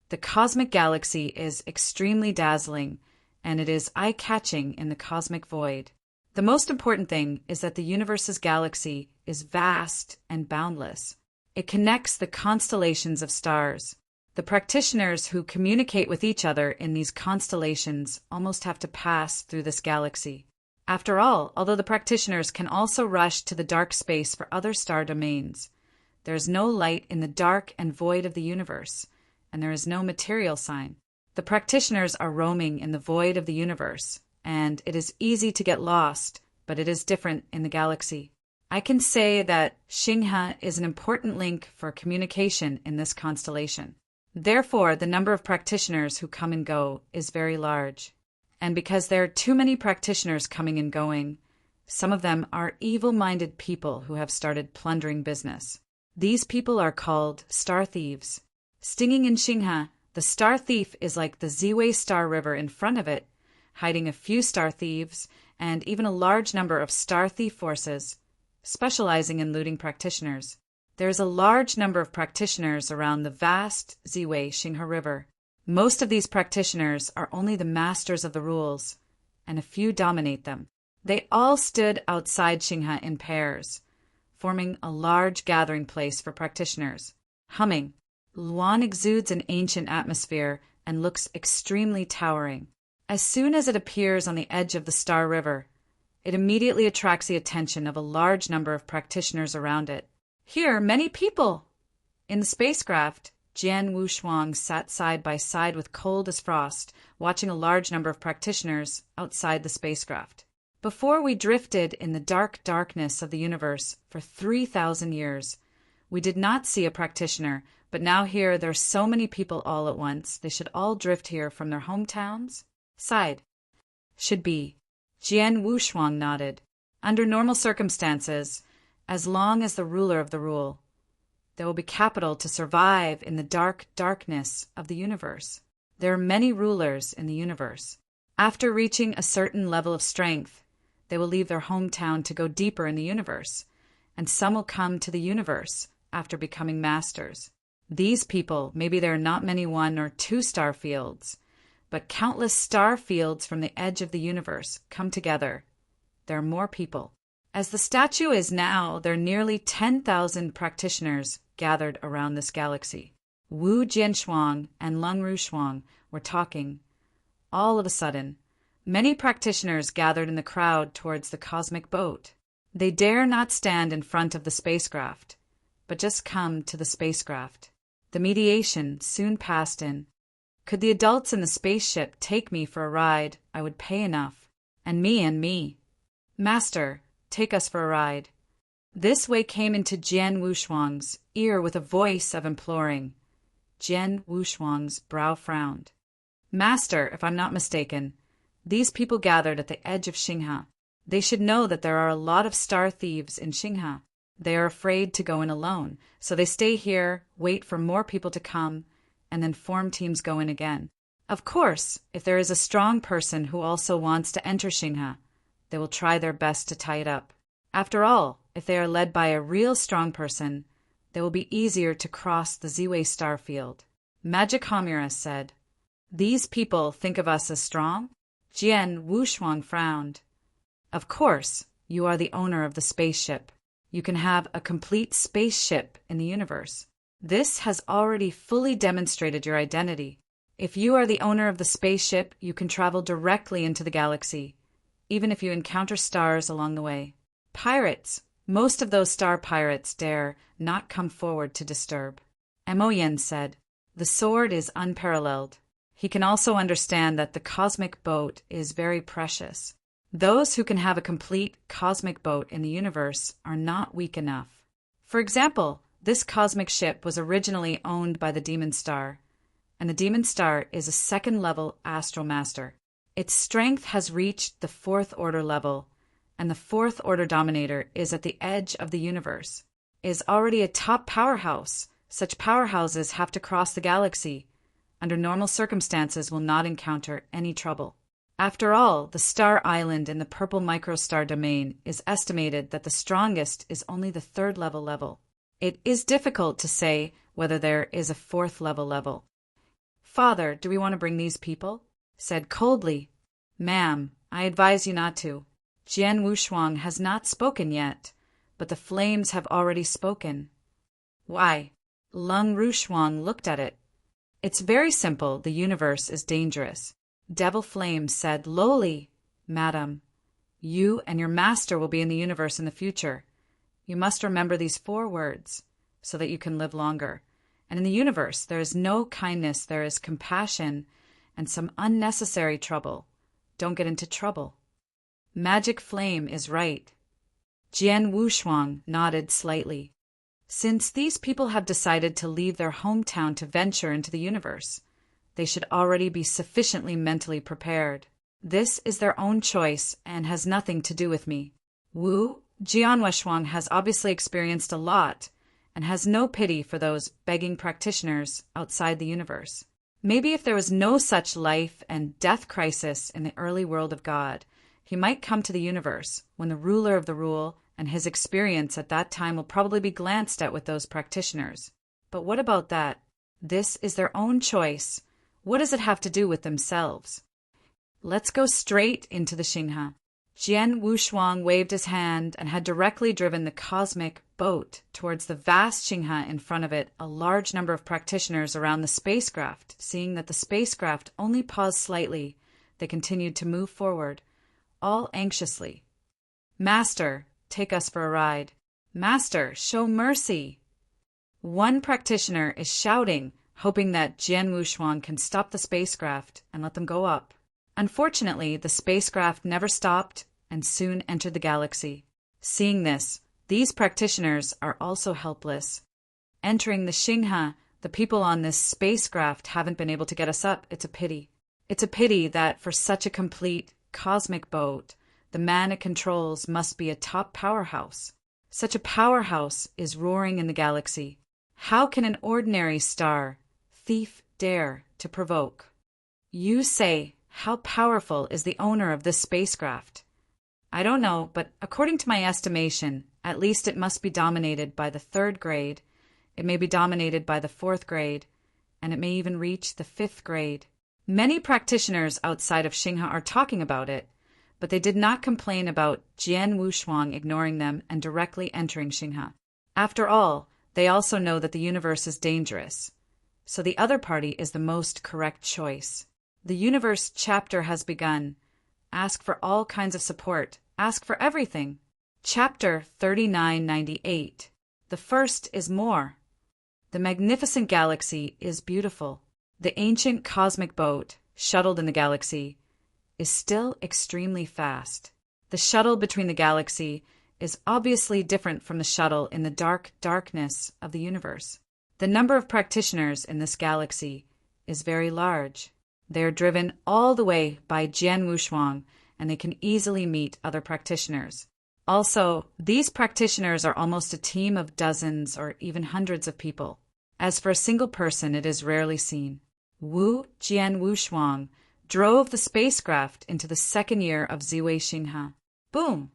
A: The cosmic galaxy is extremely dazzling, and it is eye-catching in the cosmic void. The most important thing is that the universe's galaxy is vast and boundless. It connects the constellations of stars. The practitioners who communicate with each other in these constellations almost have to pass through this galaxy. After all, although the practitioners can also rush to the dark space for other star domains, there is no light in the dark and void of the universe, and there is no material sign. The practitioners are roaming in the void of the universe, and it is easy to get lost, but it is different in the galaxy. I can say that Xinghe is an important link for communication in this constellation. Therefore, the number of practitioners who come and go is very large. And because there are too many practitioners coming and going, some of them are evil-minded people who have started plundering business. These people are called star thieves. Stinging in Xinghe, the star thief is like the Ziwei Star River in front of it, hiding a few star thieves and even a large number of star thief forces, specializing in looting practitioners. There is a large number of practitioners around the vast Ziwei Xinghe River. Most of these practitioners are only the masters of the rules, and a few dominate them. They all stood outside Xinghe in pairs, forming a large gathering place for practitioners. Humming, Luan exudes an ancient atmosphere and looks extremely towering. As soon as it appears on the edge of the Star River, it immediately attracts the attention of a large number of practitioners around it. Here, many people! In the spacecraft, Jian Wushuang sat side by side with cold as frost, watching a large number of practitioners outside the spacecraft. Before we drifted in the darkness of the universe for 3,000 years, we did not see a practitioner, but now here there are so many people all at once, they should all drift here from their hometowns? Side. Should be. Jian Wushuang nodded. Under normal circumstances, as long as the ruler of the rule, there will be capital to survive in the darkness of the universe. There are many rulers in the universe. After reaching a certain level of strength, they will leave their hometown to go deeper in the universe, and some will come to the universe after becoming masters. These people, maybe there are not many 1 or 2 star fields, but countless star fields from the edge of the universe come together. There are more people. As the statue is now, there are nearly 10,000 practitioners gathered around this galaxy. Wu Jianshuang and Leng Rushuang were talking. All of a sudden, many practitioners gathered in the crowd towards the cosmic boat. They dare not stand in front of the spacecraft, but just come to the spacecraft. The mediation soon passed in. Could the adults in the spaceship take me for a ride, I would pay enough. And me. Master, take us for a ride. This way came into Jian Wushuang's ear with a voice of imploring. Jian Wushuang's brow frowned. Master, if I'm not mistaken, these people gathered at the edge of Xinghe. They should know that there are a lot of star thieves in Xinghe. They are afraid to go in alone, so they stay here, wait for more people to come, and then form teams go in again. Of course, if there is a strong person who also wants to enter Xinghe, they will try their best to tie it up. After all, if they are led by a real strong person, they will be easier to cross the Ziwei star field. Magic Hamura said, These people think of us as strong? Jian Wushuang frowned. Of course, you are the owner of the spaceship. You can have a complete spaceship in the universe. This has already fully demonstrated your identity. If you are the owner of the spaceship, you can travel directly into the galaxy, even if you encounter stars along the way. Pirates, most of those star pirates dare not come forward to disturb. Emoyen said, The sword is unparalleled. He can also understand that the cosmic boat is very precious. Those who can have a complete cosmic boat in the universe are not weak enough. For example, this cosmic ship was originally owned by the Demon Star, and the Demon Star is a second-level astral master. Its strength has reached the 4th order level, and the 4th order dominator is at the edge of the universe. It is already a top powerhouse. Such powerhouses have to cross the galaxy. Under normal circumstances will not encounter any trouble. After all, the star island in the purple microstar domain is estimated that the strongest is only the 3rd level. It is difficult to say whether there is a 4th level. Father, do we want to bring these people? Said coldly, Ma'am, I advise you not to. Jian Wushuang has not spoken yet, but the flames have already spoken. Why? Leng Rushuang looked at it. It's very simple. The universe is dangerous. Devil Flame said lowly, Madam, you and your master will be in the universe in the future. You must remember these 4 words so that you can live longer. And in the universe, there is no kindness, there is compassion and some unnecessary trouble. Don't get into trouble. Magic Flame is right. Jian Wushuang nodded slightly. Since these people have decided to leave their hometown to venture into the universe, they should already be sufficiently mentally prepared. This is their own choice and has nothing to do with me. Jian Wushuang has obviously experienced a lot and has no pity for those begging practitioners outside the universe. Maybe if there was no such life and death crisis in the early world of God, he might come to the universe when the ruler of the rule and his experience at that time will probably be glanced at with those practitioners. But what about that? This is their own choice. What does it have to do with themselves? Let's go straight into the Xinghe. Jian Wushuang waved his hand and had directly driven the cosmic boat towards the vast Xinghe. In front of it, a large number of practitioners around the spacecraft. Seeing that the spacecraft only paused slightly, they continued to move forward, all anxiously. Master, take us for a ride. Master, show mercy. One practitioner is shouting, hoping that Jian Wushuang can stop the spacecraft and let them go up. Unfortunately, the spacecraft never stopped and soon entered the galaxy. Seeing this, these practitioners are also helpless. Entering the Xinghe, the people on this spacecraft haven't been able to get us up. It's a pity. It's a pity that for such a complete cosmic boat, the man it controls must be a top powerhouse. Such a powerhouse is roaring in the galaxy. How can an ordinary star thief dare to provoke? You say, how powerful is the owner of this spacecraft? I don't know, but according to my estimation, at least it must be dominated by the 3rd grade, it may be dominated by the 4th grade, and it may even reach the 5th grade. Many practitioners outside of Xinghe are talking about it, but they did not complain about Jian Wushuang ignoring them and directly entering Xinghe. After all, they also know that the universe is dangerous, so the other party is the most correct choice. The universe chapter has begun. Ask for all kinds of support. Ask for everything. Chapter 3998. The first is more. The magnificent galaxy is beautiful. The ancient cosmic boat, shuttled in the galaxy, is still extremely fast. The shuttle between the galaxy is obviously different from the shuttle in the darkness of the universe. The number of practitioners in this galaxy is very large. They are driven all the way by Jian Wushuang, and they can easily meet other practitioners. Also, these practitioners are almost a team of dozens or even hundreds of people. As for a single person, it is rarely seen. Jian Wushuang drove the spacecraft into the 2nd year of Ziwei Xinghe. Boom!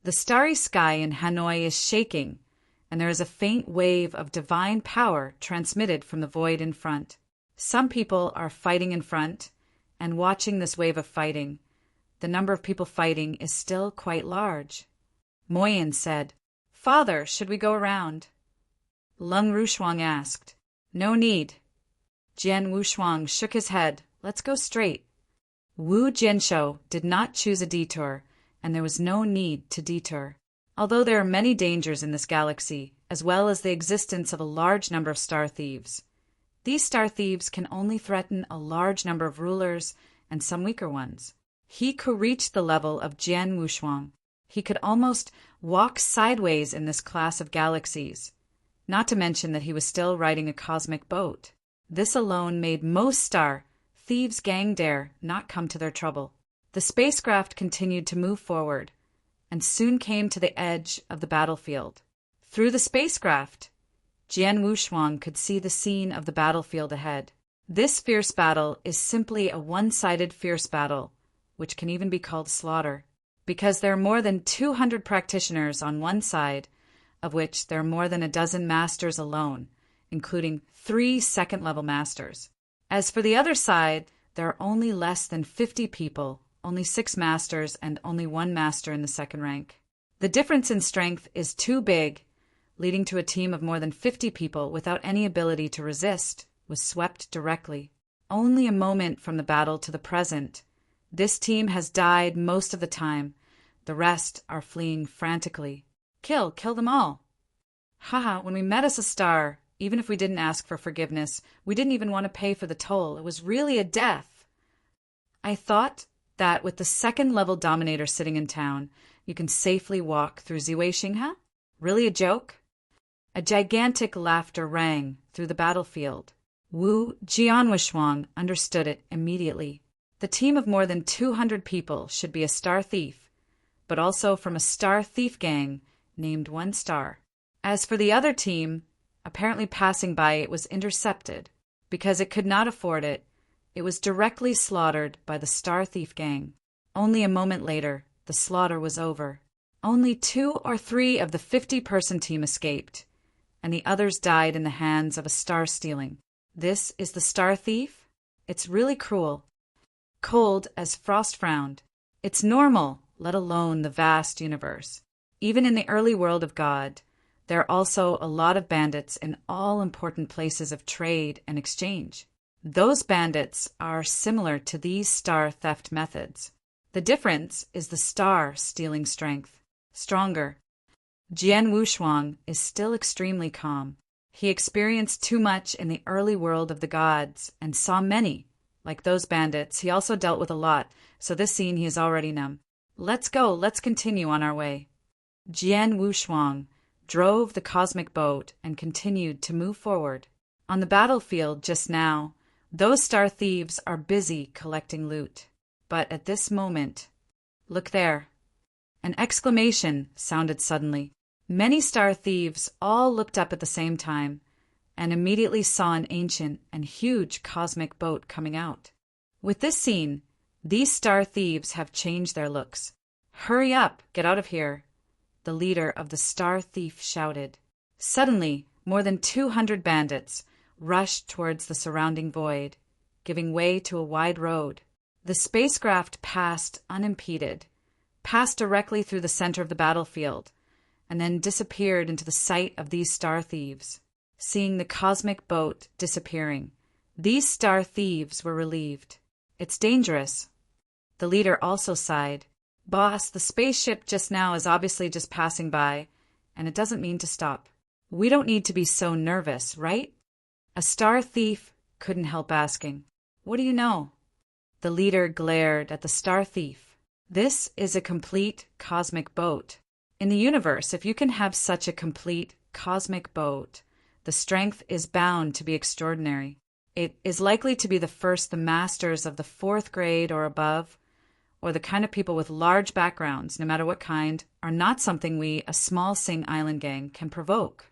A: The starry sky in Hanoi is shaking, and there is a faint wave of divine power transmitted from the void in front. Some people are fighting in front and watching this wave of fighting. The number of people fighting is still quite large. Moyin said, Father, should we go around? Lung Rushuang asked. No need. Jian Wushuang shook his head. Let's go straight. Wu Jianshou did not choose a detour, and there was no need to detour. Although there are many dangers in this galaxy, as well as the existence of a large number of star thieves, these star thieves can only threaten a large number of rulers and some weaker ones. He could reach the level of Jian Wushuang. He could almost walk sideways in this class of galaxies, not to mention that he was still riding a cosmic boat. This alone made most star thieves' gang dare not come to their trouble. The spacecraft continued to move forward and soon came to the edge of the battlefield. Through the spacecraft, Jian Wushuang could see the scene of the battlefield ahead. This fierce battle is simply a one-sided fierce battle, which can even be called slaughter, because there are more than 200 practitioners on one side, of which there are more than a dozen masters alone, including 3 second-level masters. As for the other side, there are only less than 50 people, only 6 masters and only 1 master in the 2nd rank. The difference in strength is too big, leading to a team of more than 50 people without any ability to resist. was swept directly. Only a moment from the battle to the present. This team has died most of the time. The rest are fleeing frantically. Kill them all. Haha, when we met as a star, even if we didn't ask for forgiveness, we didn't even want to pay for the toll. It was really a death. I thought that with the second-level Dominator sitting in town, you can safely walk through Ziwei-Xingha? Really a joke? A gigantic laughter rang through the battlefield. Wu Jianwushuang understood it immediately. The team of more than 200 people should be a star thief, but also from a star thief gang named One Star. As for the other team, apparently passing by it was intercepted. Because it could not afford it, it was directly slaughtered by the star thief gang. Only a moment later, the slaughter was over. Only 2 or 3 of the 50-person team escaped, and the others died in the hands of a star stealing. This is the star thief? It's really cruel. Cold as frost frowned. It's normal, let alone the vast universe. Even in the early world of God, there are also a lot of bandits in all important places of trade and exchange. Those bandits are similar to these star theft methods. The difference is the star stealing strength. Stronger. Jian Wushuang is still extremely calm. He experienced too much in the early world of the gods and saw many. Like those bandits, he also dealt with a lot, so this scene he is already numb. Let's go, let's continue on our way. Jian Wushuang drove the cosmic boat and continued to move forward. On the battlefield just now, those star thieves are busy collecting loot. But at this moment, look there. An exclamation sounded suddenly. Many star thieves all looked up at the same time and immediately saw an ancient and huge cosmic boat coming out. With this scene, these star thieves have changed their looks. Hurry up, get out of here, the leader of the star thief shouted. Suddenly, more than 200 bandits rushed towards the surrounding void, giving way to a wide road. The spacecraft passed unimpeded, passed directly through the center of the battlefield, and then disappeared into the sight of these star thieves. Seeing the cosmic boat disappearing, these star thieves were relieved. It's dangerous. The leader also sighed. Boss, the spaceship just now is obviously just passing by, and it doesn't mean to stop. We don't need to be so nervous, right? A star thief couldn't help asking. What do you know? The leader glared at the star thief. This is a complete cosmic boat. In the universe, if you can have such a complete cosmic boat, the strength is bound to be extraordinary. It is likely to be the first the masters of the 4th grade or above, or the kind of people with large backgrounds, no matter what kind, are not something we, a small Sing Island gang, can provoke.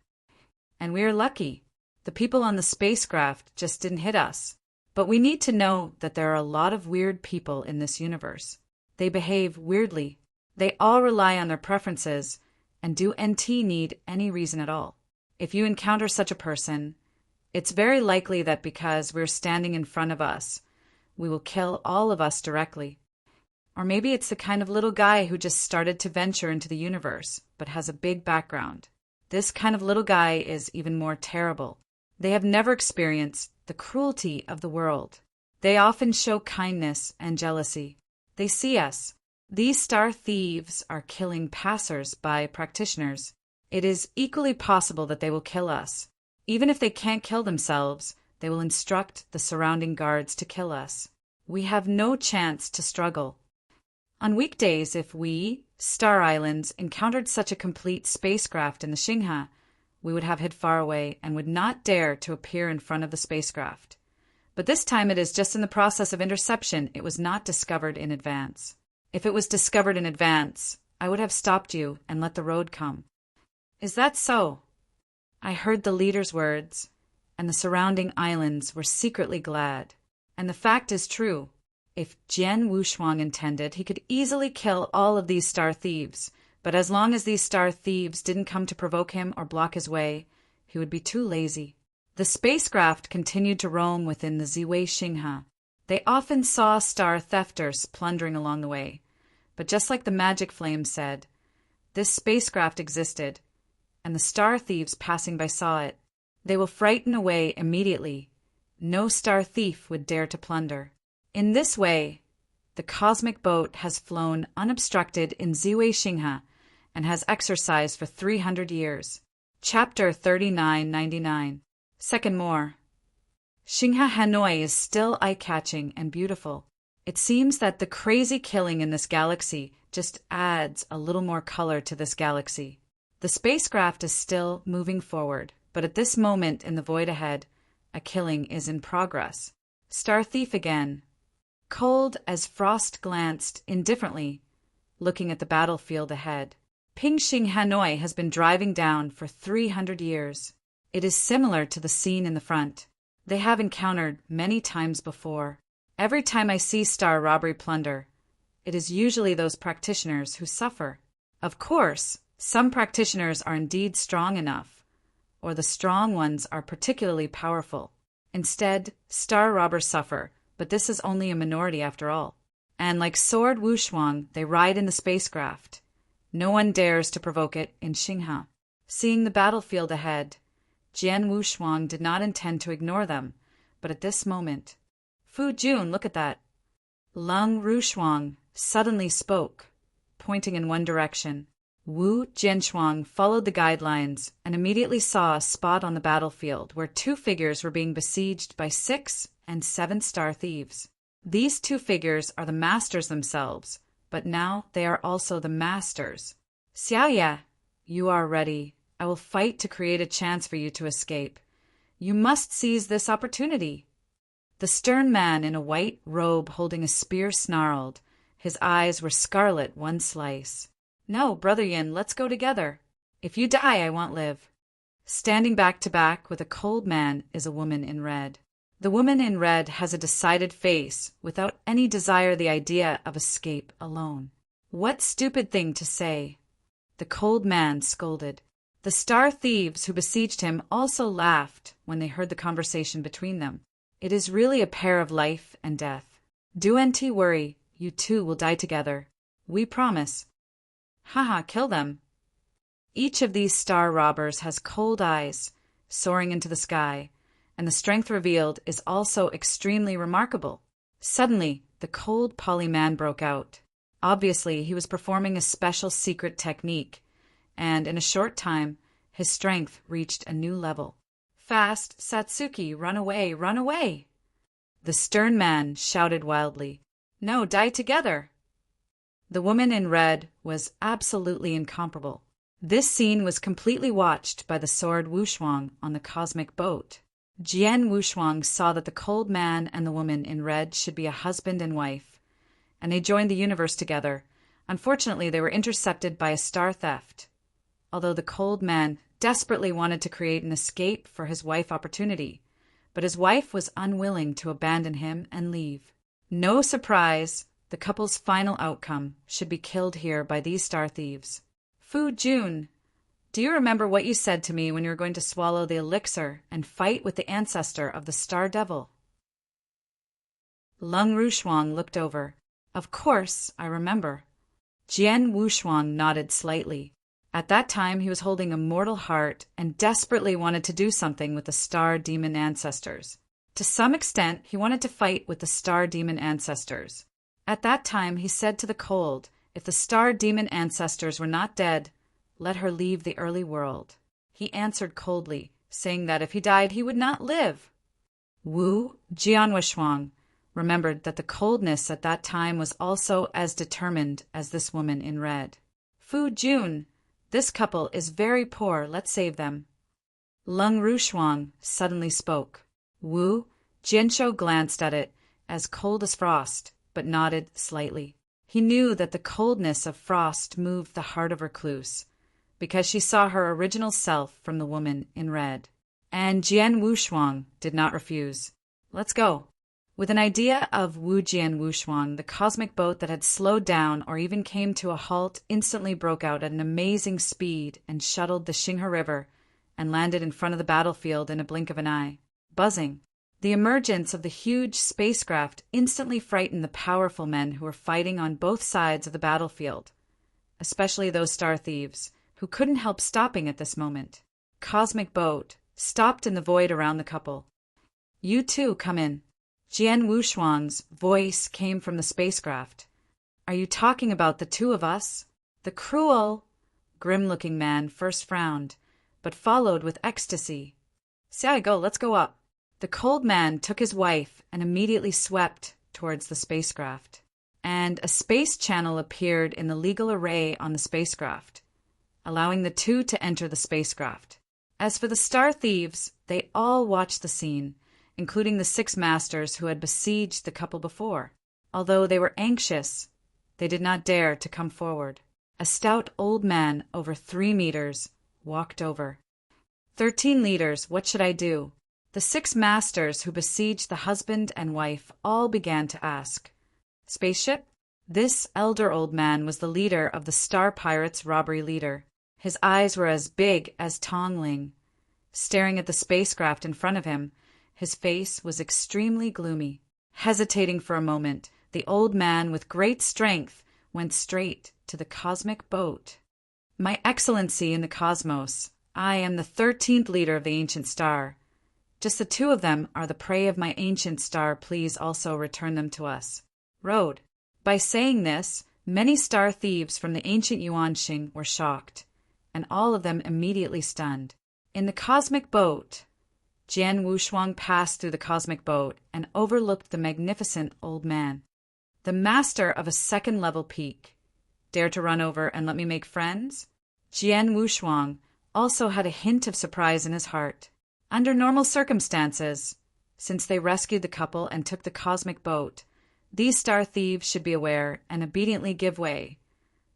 A: And we are lucky. The people on the spacecraft just didn't hit us. But we need to know that there are a lot of weird people in this universe. They behave weirdly. They all rely on their preferences, and do NT need any reason at all? If you encounter such a person, it's very likely that because we're standing in front of us, we will kill all of us directly. Or maybe it's the kind of little guy who just started to venture into the universe, but has a big background. This kind of little guy is even more terrible. They have never experienced the cruelty of the world. They often show kindness and jealousy. They see us. These star thieves are killing passers-by practitioners. It is equally possible that they will kill us. Even if they can't kill themselves, they will instruct the surrounding guards to kill us. We have no chance to struggle. On weekdays, if we, Star Islands, encountered such a complete spacecraft in the Xingha, we would have hid far away and would not dare to appear in front of the spacecraft. But this time it is just in the process of interception. It was not discovered in advance. If it was discovered in advance, I would have stopped you and let the road come. Is that so? I heard the leader's words, and the surrounding islands were secretly glad. And the fact is true. If Jian Wushuang intended, he could easily kill all of these star thieves, but as long as these star thieves didn't come to provoke him or block his way, he would be too lazy. The spacecraft continued to roam within the Ziwei-Xingha. They often saw star thefters plundering along the way, but just like the magic flame said, this spacecraft existed, and the star thieves passing by saw it. They will frighten away immediately, no star thief would dare to plunder. In this way, the cosmic boat has flown unobstructed in Ziwei Xinghe and has exercised for 300 years. Chapter 3999. Second more. Xinghe Hanoi is still eye-catching and beautiful. It seems that the crazy killing in this galaxy just adds a little more color to this galaxy. The spacecraft is still moving forward, but at this moment in the void ahead, a killing is in progress. Star Thief again. Cold as Frost glanced indifferently, looking at the battlefield ahead. Pingxing Hanoi has been driving down for 300 years. It is similar to the scene in the front. They have encountered many times before. Every time I see star robbery plunder, it is usually those practitioners who suffer. Of course, some practitioners are indeed strong enough, or the strong ones are particularly powerful. Instead, star robbers suffer, but this is only a minority after all. And like Sword Wushuang, they ride in the spacecraft. No one dares to provoke it in Xinghe. Seeing the battlefield ahead, Jian Wushuang did not intend to ignore them, but at this moment, Fu Jun, look at that. Lung Rushuang suddenly spoke, pointing in one direction. Wu Jianshuang followed the guidelines and immediately saw a spot on the battlefield where two figures were being besieged by 6 and 7 star thieves. These two figures are the masters themselves, but now they are also the masters. Xiaoye, you are ready. I will fight to create a chance for you to escape. You must seize this opportunity. The stern man in a white robe holding a spear snarled. His eyes were scarlet one slice. No, Brother Yin, let's go together. If you die, I won't live. Standing back to back with a cold man is a woman in red. The woman in red has a decided face, without any desire the idea of escape alone. What stupid thing to say. The cold man scolded. The star thieves who besieged him also laughed when they heard the conversation between them. It is really a pair of life and death. Don't worry, you two will die together. We promise. Haha, kill them. Each of these star robbers has cold eyes, soaring into the sky, and the strength revealed is also extremely remarkable. Suddenly, the cold polyman broke out. Obviously, he was performing a special secret technique, and in a short time, his strength reached a new level. Fast, Satsuki, run away, run away! The stern man shouted wildly. No, die together! The woman in red was absolutely incomparable. This scene was completely watched by the Sword Wushuang on the cosmic boat. Jian Wushuang saw that the cold man and the woman in red should be a husband and wife, and they joined the universe together. Unfortunately, they were intercepted by a star theft. Although the cold man desperately wanted to create an escape for his wife opportunity, but his wife was unwilling to abandon him and leave. No surprise, the couple's final outcome should be killed here by these star thieves. Fu Jun, do you remember what you said to me when you were going to swallow the elixir and fight with the ancestor of the Star Devil? Lung Rushuang looked over. Of course, I remember. Jian Wushuang nodded slightly. At that time, he was holding a mortal heart and desperately wanted to do something with the star demon ancestors. To some extent, he wanted to fight with the star demon ancestors. At that time, he said to the cold, if the star demon ancestors were not dead, let her leave the early world. He answered coldly, saying that if he died, he would not live. Wu Jianwushuang remembered that the coldness at that time was also as determined as this woman in red. Fu Jun, this couple is very poor, let's save them. Lung Rushuang suddenly spoke. Wu Jianshou glanced at it, as cold as frost, but nodded slightly. He knew that the coldness of frost moved the heart of Recluse, because she saw her original self from the woman in red. And Jian Wushuang did not refuse. Let's go. With an idea of Wu Jian Wushuang, the cosmic boat that had slowed down or even came to a halt instantly broke out at an amazing speed and shuttled the Xinghe River and landed in front of the battlefield in a blink of an eye. Buzzing. The emergence of the huge spacecraft instantly frightened the powerful men who were fighting on both sides of the battlefield, especially those star thieves, who couldn't help stopping at this moment. Cosmic boat stopped in the void around the couple. You too, come in. Jian Wushuang's voice came from the spacecraft. Are you talking about the two of us? The cruel, grim-looking man first frowned, but followed with ecstasy. Say I go, let's go up. The cold man took his wife and immediately swept towards the spacecraft. And a space channel appeared in the legal array on the spacecraft, allowing the two to enter the spacecraft. As for the star thieves, they all watched the scene, including the 6 masters who had besieged the couple before. Although they were anxious, they did not dare to come forward. A stout old man over 3 meters walked over. 13 leaders, what should I do? The 6 masters who besieged the husband and wife all began to ask. Spaceship? This elder old man was the leader of the Star Pirates' robbery leader. His eyes were as big as Tongling. Staring at the spacecraft in front of him, his face was extremely gloomy. Hesitating for a moment, the old man with great strength went straight to the cosmic boat. My Excellency in the cosmos, I am the 13th leader of the ancient star. Just the 2 of them are the prey of my ancient star. Please also return them to us. Road. By saying this, many star thieves from the ancient Yuanxing were shocked, and all of them immediately stunned. In the cosmic boat, Jian Wushuang passed through the cosmic boat and overlooked the magnificent old man. The master of a 2nd-level peak. Dare to run over and let me make friends? Jian Wushuang also had a hint of surprise in his heart. Under normal circumstances, since they rescued the couple and took the cosmic boat, these star thieves should be aware and obediently give way.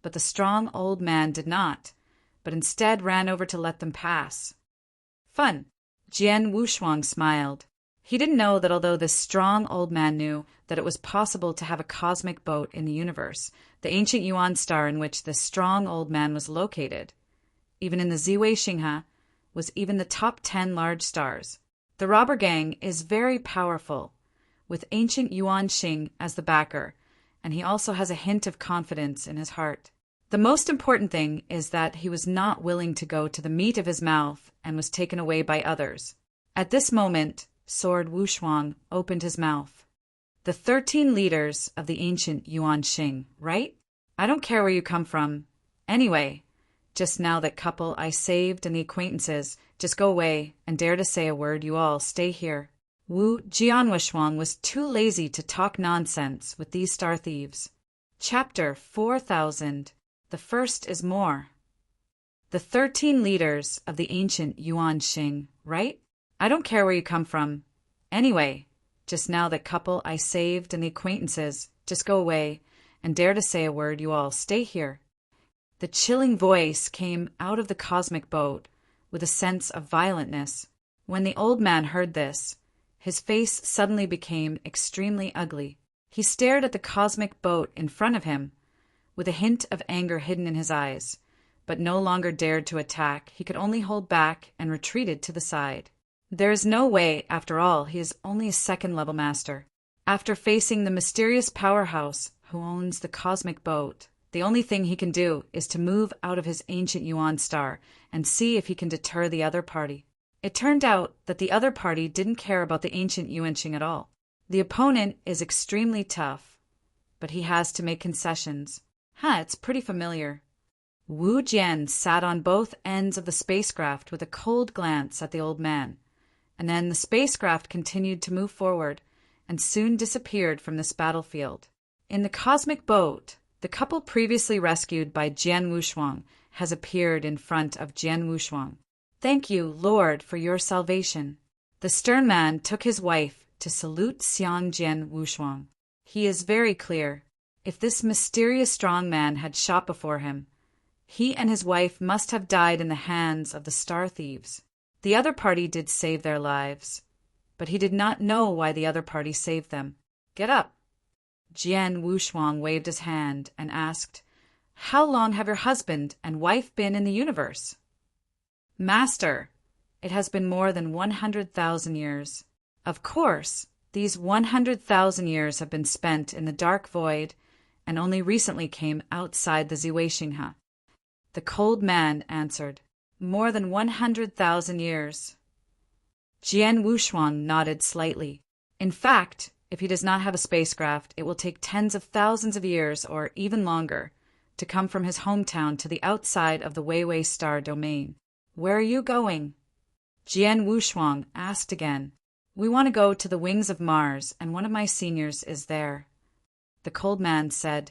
A: But the strong old man did not, but instead ran over to let them pass. Fun. Jian Wushuang smiled. He didn't know that although this strong old man knew that it was possible to have a cosmic boat in the universe, the ancient Yuan star in which this strong old man was located, even in the Ziwei Xinghe, was even the top 10 large stars. The robber gang is very powerful, with ancient Yuanxing as the backer, and he also has a hint of confidence in his heart. The most important thing is that he was not willing to go to the meat of his mouth and was taken away by others. At this moment, Sword Wushuang opened his mouth. The 13 leaders of the ancient Yuanxing, right? I don't care where you come from. Anyway, just now that couple I saved and the acquaintances, just go away and dare to say a word. You all stay here. Jian Wushuang was too lazy to talk nonsense with these star thieves. Chapter 4000. The first is more. The 13 leaders of the ancient Yuanxing, right? I don't care where you come from. Anyway, just now that couple I saved and the acquaintances, just go away and dare to say a word. You all stay here. The chilling voice came out of the cosmic boat with a sense of violentness. When the old man heard this, his face suddenly became extremely ugly. He stared at the cosmic boat in front of him, with a hint of anger hidden in his eyes, but no longer dared to attack. He could only hold back and retreated to the side. There is no way, after all, he is only a 2nd-level master. After facing the mysterious powerhouse who owns the cosmic boat, the only thing he can do is to move out of his ancient Yuan star and see if he can deter the other party. It turned out that the other party didn't care about the ancient Yuanxing at all. The opponent is extremely tough, but he has to make concessions. It's pretty familiar. Wu Jian sat on both ends of the spacecraft with a cold glance at the old man, and then the spacecraft continued to move forward and soon disappeared from this battlefield. In the cosmic boat, the couple previously rescued by Jian Wushuang has appeared in front of Jian Wushuang. Thank you, Lord, for your salvation. The stern man took his wife to salute Xiang Jian Wushuang. He is very clear. If this mysterious strong man had shot before him, he and his wife must have died in the hands of the star thieves. The other party did save their lives, but he did not know why the other party saved them. Get up. Jian Wushuang waved his hand and asked, How long have your husband and wife been in the universe? Master, it has been more than 100,000 years. Of course, these 100,000 years have been spent in the dark void and only recently came outside the Ziwei Xinghe. The cold man answered, More than 100,000 years. Jian Wushuang nodded slightly. In fact, if he does not have a spacecraft, it will take tens of thousands of years, or even longer, to come from his hometown to the outside of the Weiwei star domain. Where are you going? Jian Wushuang asked again. We want to go to the wings of Mars, and one of my seniors is there. The cold man said,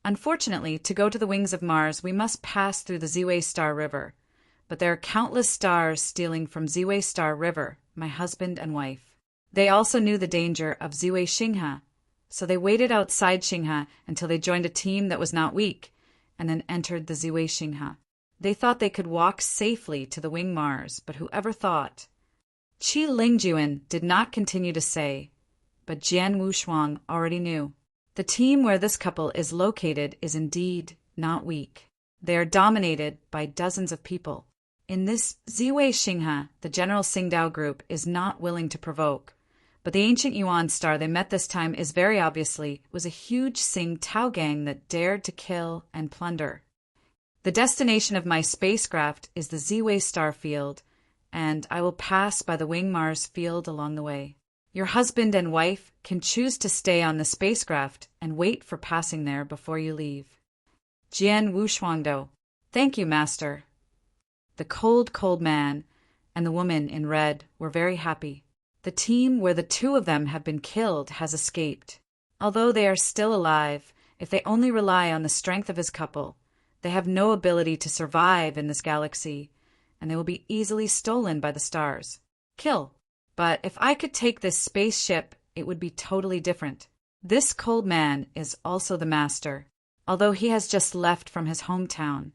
A: Unfortunately, to go to the wings of Mars, we must pass through the Ziwei Star River. But there are countless stars stealing from Ziwei Star River, my husband and wife. They also knew the danger of Ziwei Xinghe, so they waited outside Xinghe until they joined a team that was not weak, and then entered the Ziwei Xinghe. They thought they could walk safely to the wing Mars, but whoever thought? Qi Lingjuan did not continue to say, but Jian Wushuang already knew. The team where this couple is located is indeed not weak. They are dominated by dozens of people. In this Ziwei Xinghe, the General Xingdao group is not willing to provoke, but the ancient Yuan star they met this time is very obviously was a huge Xing Tao gang that dared to kill and plunder. The destination of my spacecraft is the Ziwei star field, and I will pass by the Wing Mars field along the way. Your husband and wife can choose to stay on the spacecraft and wait for passing there before you leave. Jian Wushuangdo. Thank you, Master. The cold man and the woman in red were very happy. The team where the two of them have been killed has escaped. Although they are still alive, if they only rely on the strength of his couple, they have no ability to survive in this galaxy, and they will be easily stolen by the stars. Kill. But if I could take this spaceship, it would be totally different. This cold man is also the master. Although he has just left from his hometown,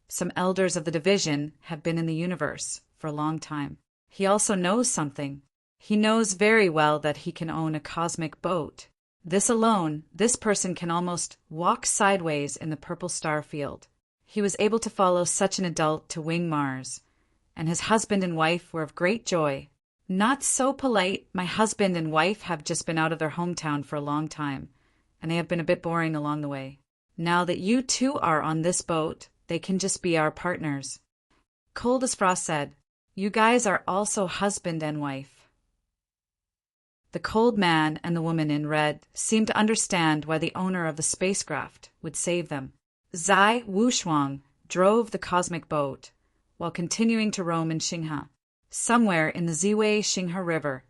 A: some elders of the division have been in the universe for a long time. He also knows something. He knows very well that he can own a cosmic boat. This alone, this person can almost walk sideways in the purple star field. He was able to follow such an adult to wing Mars, and his husband and wife were of great joy. Not so polite, my husband and wife have just been out of their hometown for a long time, and they have been a bit boring along the way. Now that you two are on this boat, they can just be our partners. Cold as Frost said, You guys are also husband and wife. The cold man and the woman in red seemed to understand why the owner of the spacecraft would save them. Zai Wushuang drove the cosmic boat while continuing to roam in Xinghe. Somewhere in the Ziwei Xinghe River,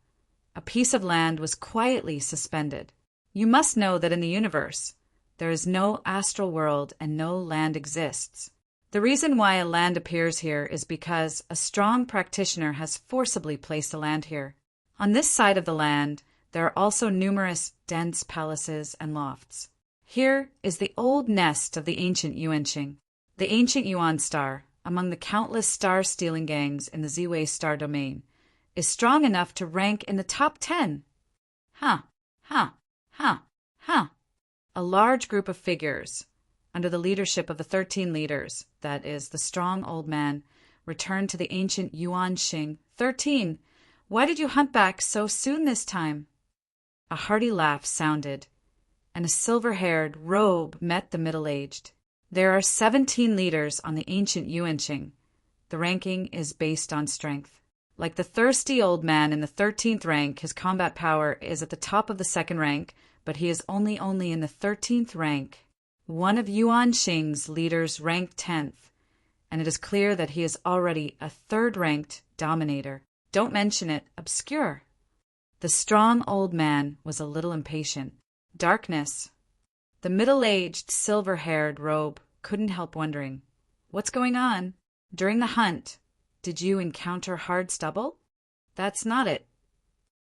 A: a piece of land was quietly suspended. You must know that in the universe, there is no astral world and no land exists. The reason why a land appears here is because a strong practitioner has forcibly placed a land here. On this side of the land, there are also numerous dense palaces and lofts. Here is the old nest of the ancient Yuanqing. The ancient Yuan star, among the countless star-stealing gangs in the Ziwei star domain, is strong enough to rank in the top 10. A large group of figures, under the leadership of the 13 leaders, that is, the strong old man, returned to the ancient Yuanqing. 13. Why did you hunt back so soon this time? A hearty laugh sounded, and a silver-haired robe met the middle-aged. There are 17 leaders on the ancient Yuanqing. The ranking is based on strength. Like the thirsty old man in the 13th rank, his combat power is at the top of the second rank, but he is only in the 13th rank. One of Yuanqing's leaders ranked 10th, and it is clear that he is already a third-ranked dominator. Don't mention it, obscure. The strong old man was a little impatient. Darkness. The middle-aged, silver-haired robe couldn't help wondering, what's going on? During the hunt, did you encounter hard stubble? That's not it.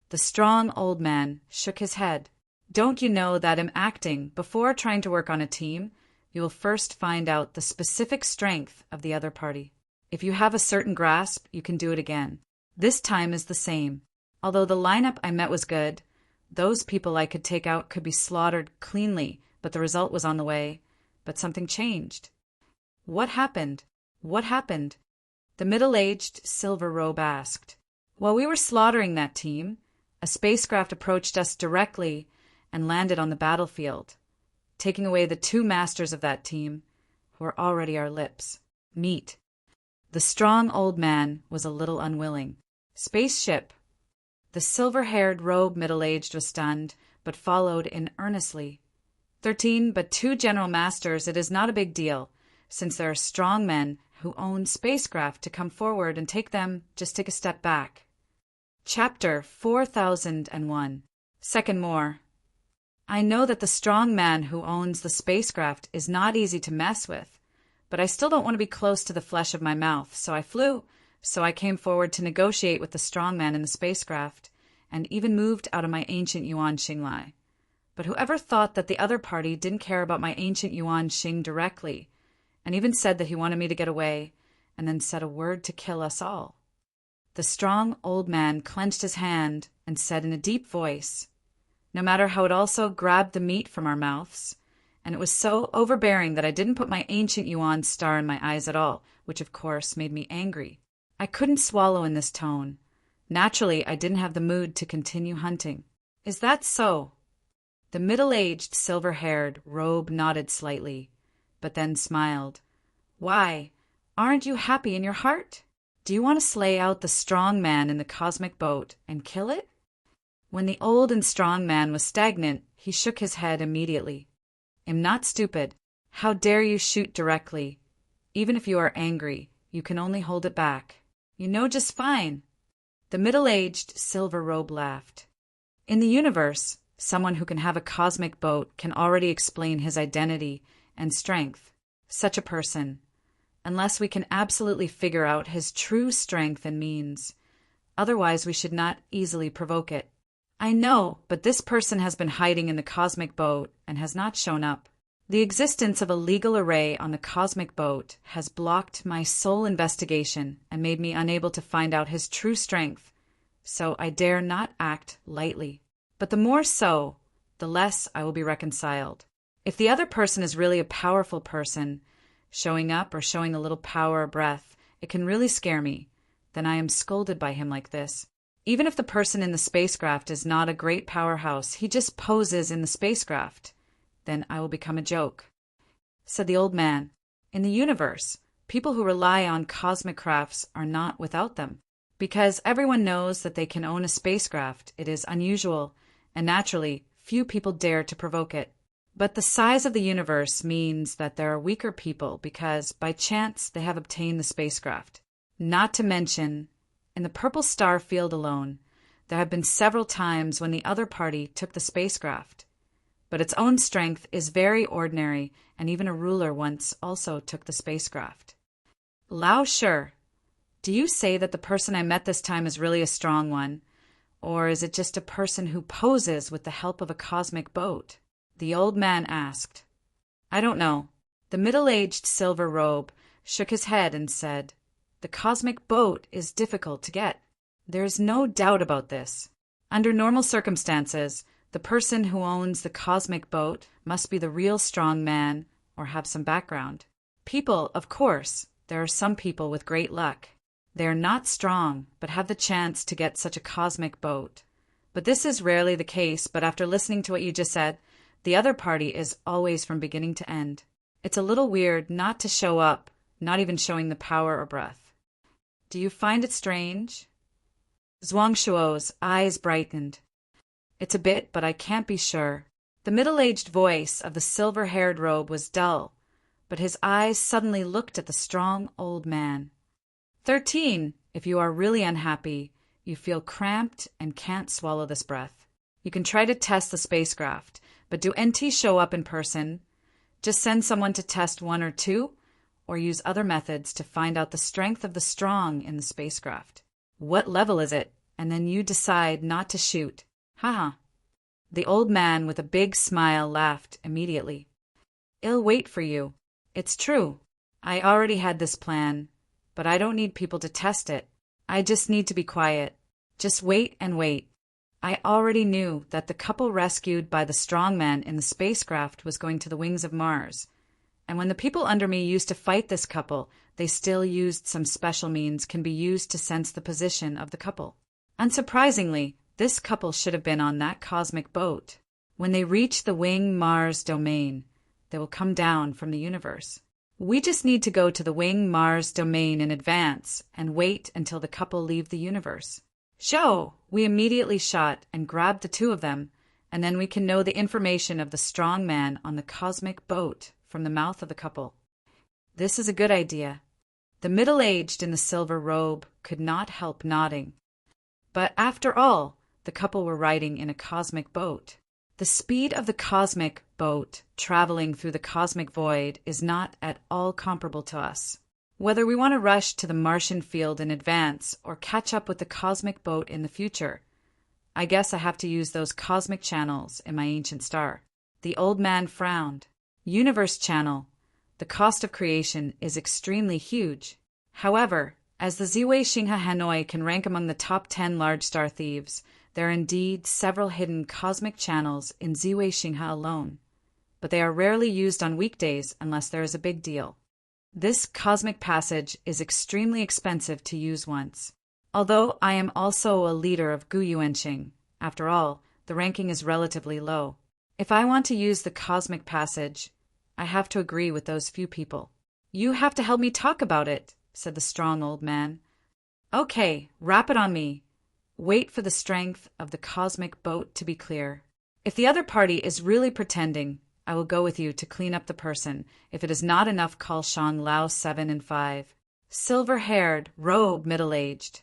A: The strong old man shook his head. Don't you know that in acting, before trying to work on a team, you will first find out the specific strength of the other party. If you have a certain grasp, you can do it again. This time is the same. Although the lineup I met was good, those people I could take out could be slaughtered cleanly, but the result was on the way. But something changed. What happened? What happened? The middle-aged silver robe asked. While we were slaughtering that team, a spacecraft approached us directly and landed on the battlefield, taking away the two masters of that team, who were already our lips. Meat. The strong old man was a little unwilling. Spaceship, The silver-haired robe middle-aged was stunned, but followed in earnestly. 13, but 2 General Masters, it is not a big deal, since there are strong men who own spacecraft to come forward and take them, just take a step back. Chapter 4001. Second more. I know that the strong man who owns the spacecraft is not easy to mess with, but I still don't want to be close to the flesh of my mouth, so I came forward to negotiate with the strong man in the spacecraft, and even moved out of my ancient Yuan Xinglai. But whoever thought that the other party didn't care about my ancient Yuan Xing directly, and even said that he wanted me to get away, and then said a word to kill us all. The strong old man clenched his hand and said in a deep voice, no matter how it also grabbed the meat from our mouths, and it was so overbearing that I didn't put my ancient Yuan star in my eyes at all, which of course made me angry. I couldn't swallow in this tone. Naturally, I didn't have the mood to continue hunting. Is that so? The middle-aged, silver-haired robe nodded slightly, but then smiled. Why, aren't you happy in your heart? Do you want to slay out the strong man in the cosmic boat and kill it? When the old and strong man was stagnant, he shook his head immediately. I'm not stupid. How dare you shoot directly? Even if you are angry, you can only hold it back. You know just fine. The middle-aged silver robe laughed. In the universe, someone who can have a cosmic boat can already explain his identity and strength. Such a person. Unless we can absolutely figure out his true strength and means. Otherwise, we should not easily provoke it. I know, but this person has been hiding in the cosmic boat and has not shown up. The existence of a legal array on the cosmic boat has blocked my sole investigation and made me unable to find out his true strength, so I dare not act lightly. But the more so, the less I will be reconciled. If the other person is really a powerful person, showing up or showing a little power or breath, it can really scare me. Then I am scolded by him like this. Even if the person in the spacecraft is not a great powerhouse, he just poses in the spacecraft. Then I will become a joke. Said the old man, in the universe, people who rely on cosmic crafts are not without them. Because everyone knows that they can own a spacecraft, it is unusual, and naturally, few people dare to provoke it. But the size of the universe means that there are weaker people because, by chance, they have obtained the spacecraft. Not to mention, in the purple star field alone, there have been several times when the other party took the spacecraft. But its own strength is very ordinary, and even a ruler once also took the spacecraft. Lao Shi, do you say that the person I met this time is really a strong one? Or is it just a person who poses with the help of a cosmic boat? The old man asked. I don't know. The middle-aged silver robe shook his head and said, the cosmic boat is difficult to get. There is no doubt about this. Under normal circumstances, the person who owns the cosmic boat must be the real strong man or have some background. People, of course, there are some people with great luck. They are not strong, but have the chance to get such a cosmic boat. But this is rarely the case, but after listening to what you just said, the other party is always from beginning to end. It's a little weird not to show up, not even showing the power or breath. Do you find it strange? Zhuangshuo's eyes brightened. It's a bit, but I can't be sure. The middle-aged voice of the silver-haired robe was dull, but his eyes suddenly looked at the strong old man. 13, if you are really unhappy, you feel cramped and can't swallow this breath. You can try to test the spacecraft, but do NT show up in person? Just send someone to test 1 or 2, or use other methods to find out the strength of the strong in the spacecraft. What level is it? And then you decide not to shoot. Ha! The old man with a big smile laughed immediately. I'll wait for you. It's true. I already had this plan, but I don't need people to test it. I just need to be quiet. Just wait and wait. I already knew that the couple rescued by the strong man in the spacecraft was going to the wings of Mars. And when the people under me used to fight this couple, they still used some special means can be used to sense the position of the couple. Unsurprisingly, this couple should have been on that cosmic boat. When they reach the wing Mars domain, they will come down from the universe. We just need to go to the wing Mars domain in advance and wait until the couple leave the universe. Show! We immediately shot and grabbed the two of them, and then we can know the information of the strong man on the cosmic boat from the mouth of the couple. This is a good idea. The middle-aged in the silver robe could not help nodding. But after all, the couple were riding in a cosmic boat. The speed of the cosmic boat traveling through the cosmic void is not at all comparable to us. Whether we want to rush to the Martian field in advance or catch up with the cosmic boat in the future, I guess I have to use those cosmic channels in my ancient star. The old man frowned. Universe channel. The cost of creation is extremely huge. However, as the Ziwei Xinghe Hanoi can rank among the top 10 large star thieves, there are indeed several hidden cosmic channels in Ziwei Xinghe alone, but they are rarely used on weekdays unless there is a big deal. This cosmic passage is extremely expensive to use once. Although I am also a leader of Gu Yuanxing, after all, the ranking is relatively low. If I want to use the cosmic passage, I have to agree with those few people. You have to help me talk about it, said the strong old man. Okay, wrap it on me. Wait for the strength of the cosmic boat to be clear. If the other party is really pretending, I will go with you to clean up the person. If it is not enough, call Shang Lao 7 and 5. Silver-haired, robe, middle-aged.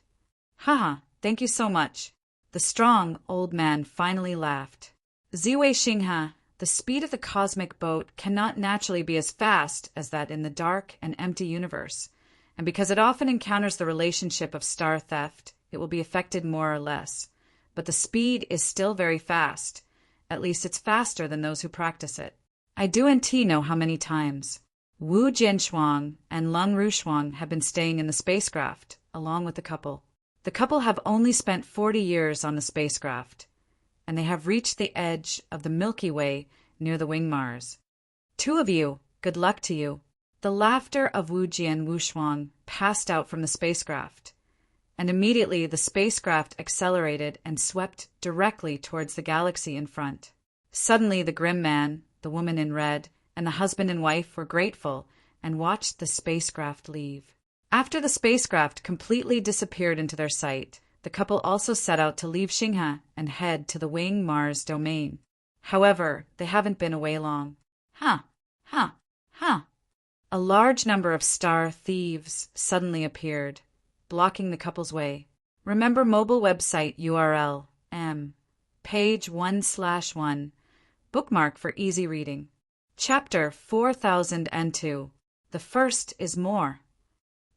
A: Haha, thank you so much. The strong old man finally laughed. Ziwei Xinghe, the speed of the cosmic boat cannot naturally be as fast as that in the dark and empty universe, and because it often encounters the relationship of star theft, it will be affected more or less. But the speed is still very fast. At least it's faster than those who practice it. I do and T know how many times. Wu Jinshuang and Lung Rushuang have been staying in the spacecraft, along with the couple. The couple have only spent 40 years on the spacecraft, and they have reached the edge of the Milky Way near the wing Mars. Two of you, good luck to you. The laughter of Wu Ji and Wu Shuang passed out from the spacecraft, and immediately the spacecraft accelerated and swept directly towards the galaxy in front. Suddenly the grim man, the woman in red, and the husband and wife were grateful and watched the spacecraft leave. After the spacecraft completely disappeared into their sight, the couple also set out to leave Xinghe and head to the wing Mars domain. However, they haven't been away long. A large number of star thieves suddenly appeared, blocking the couple's way. Remember mobile website URL, page 1/1, bookmark for easy reading. Chapter 4002. The first is more.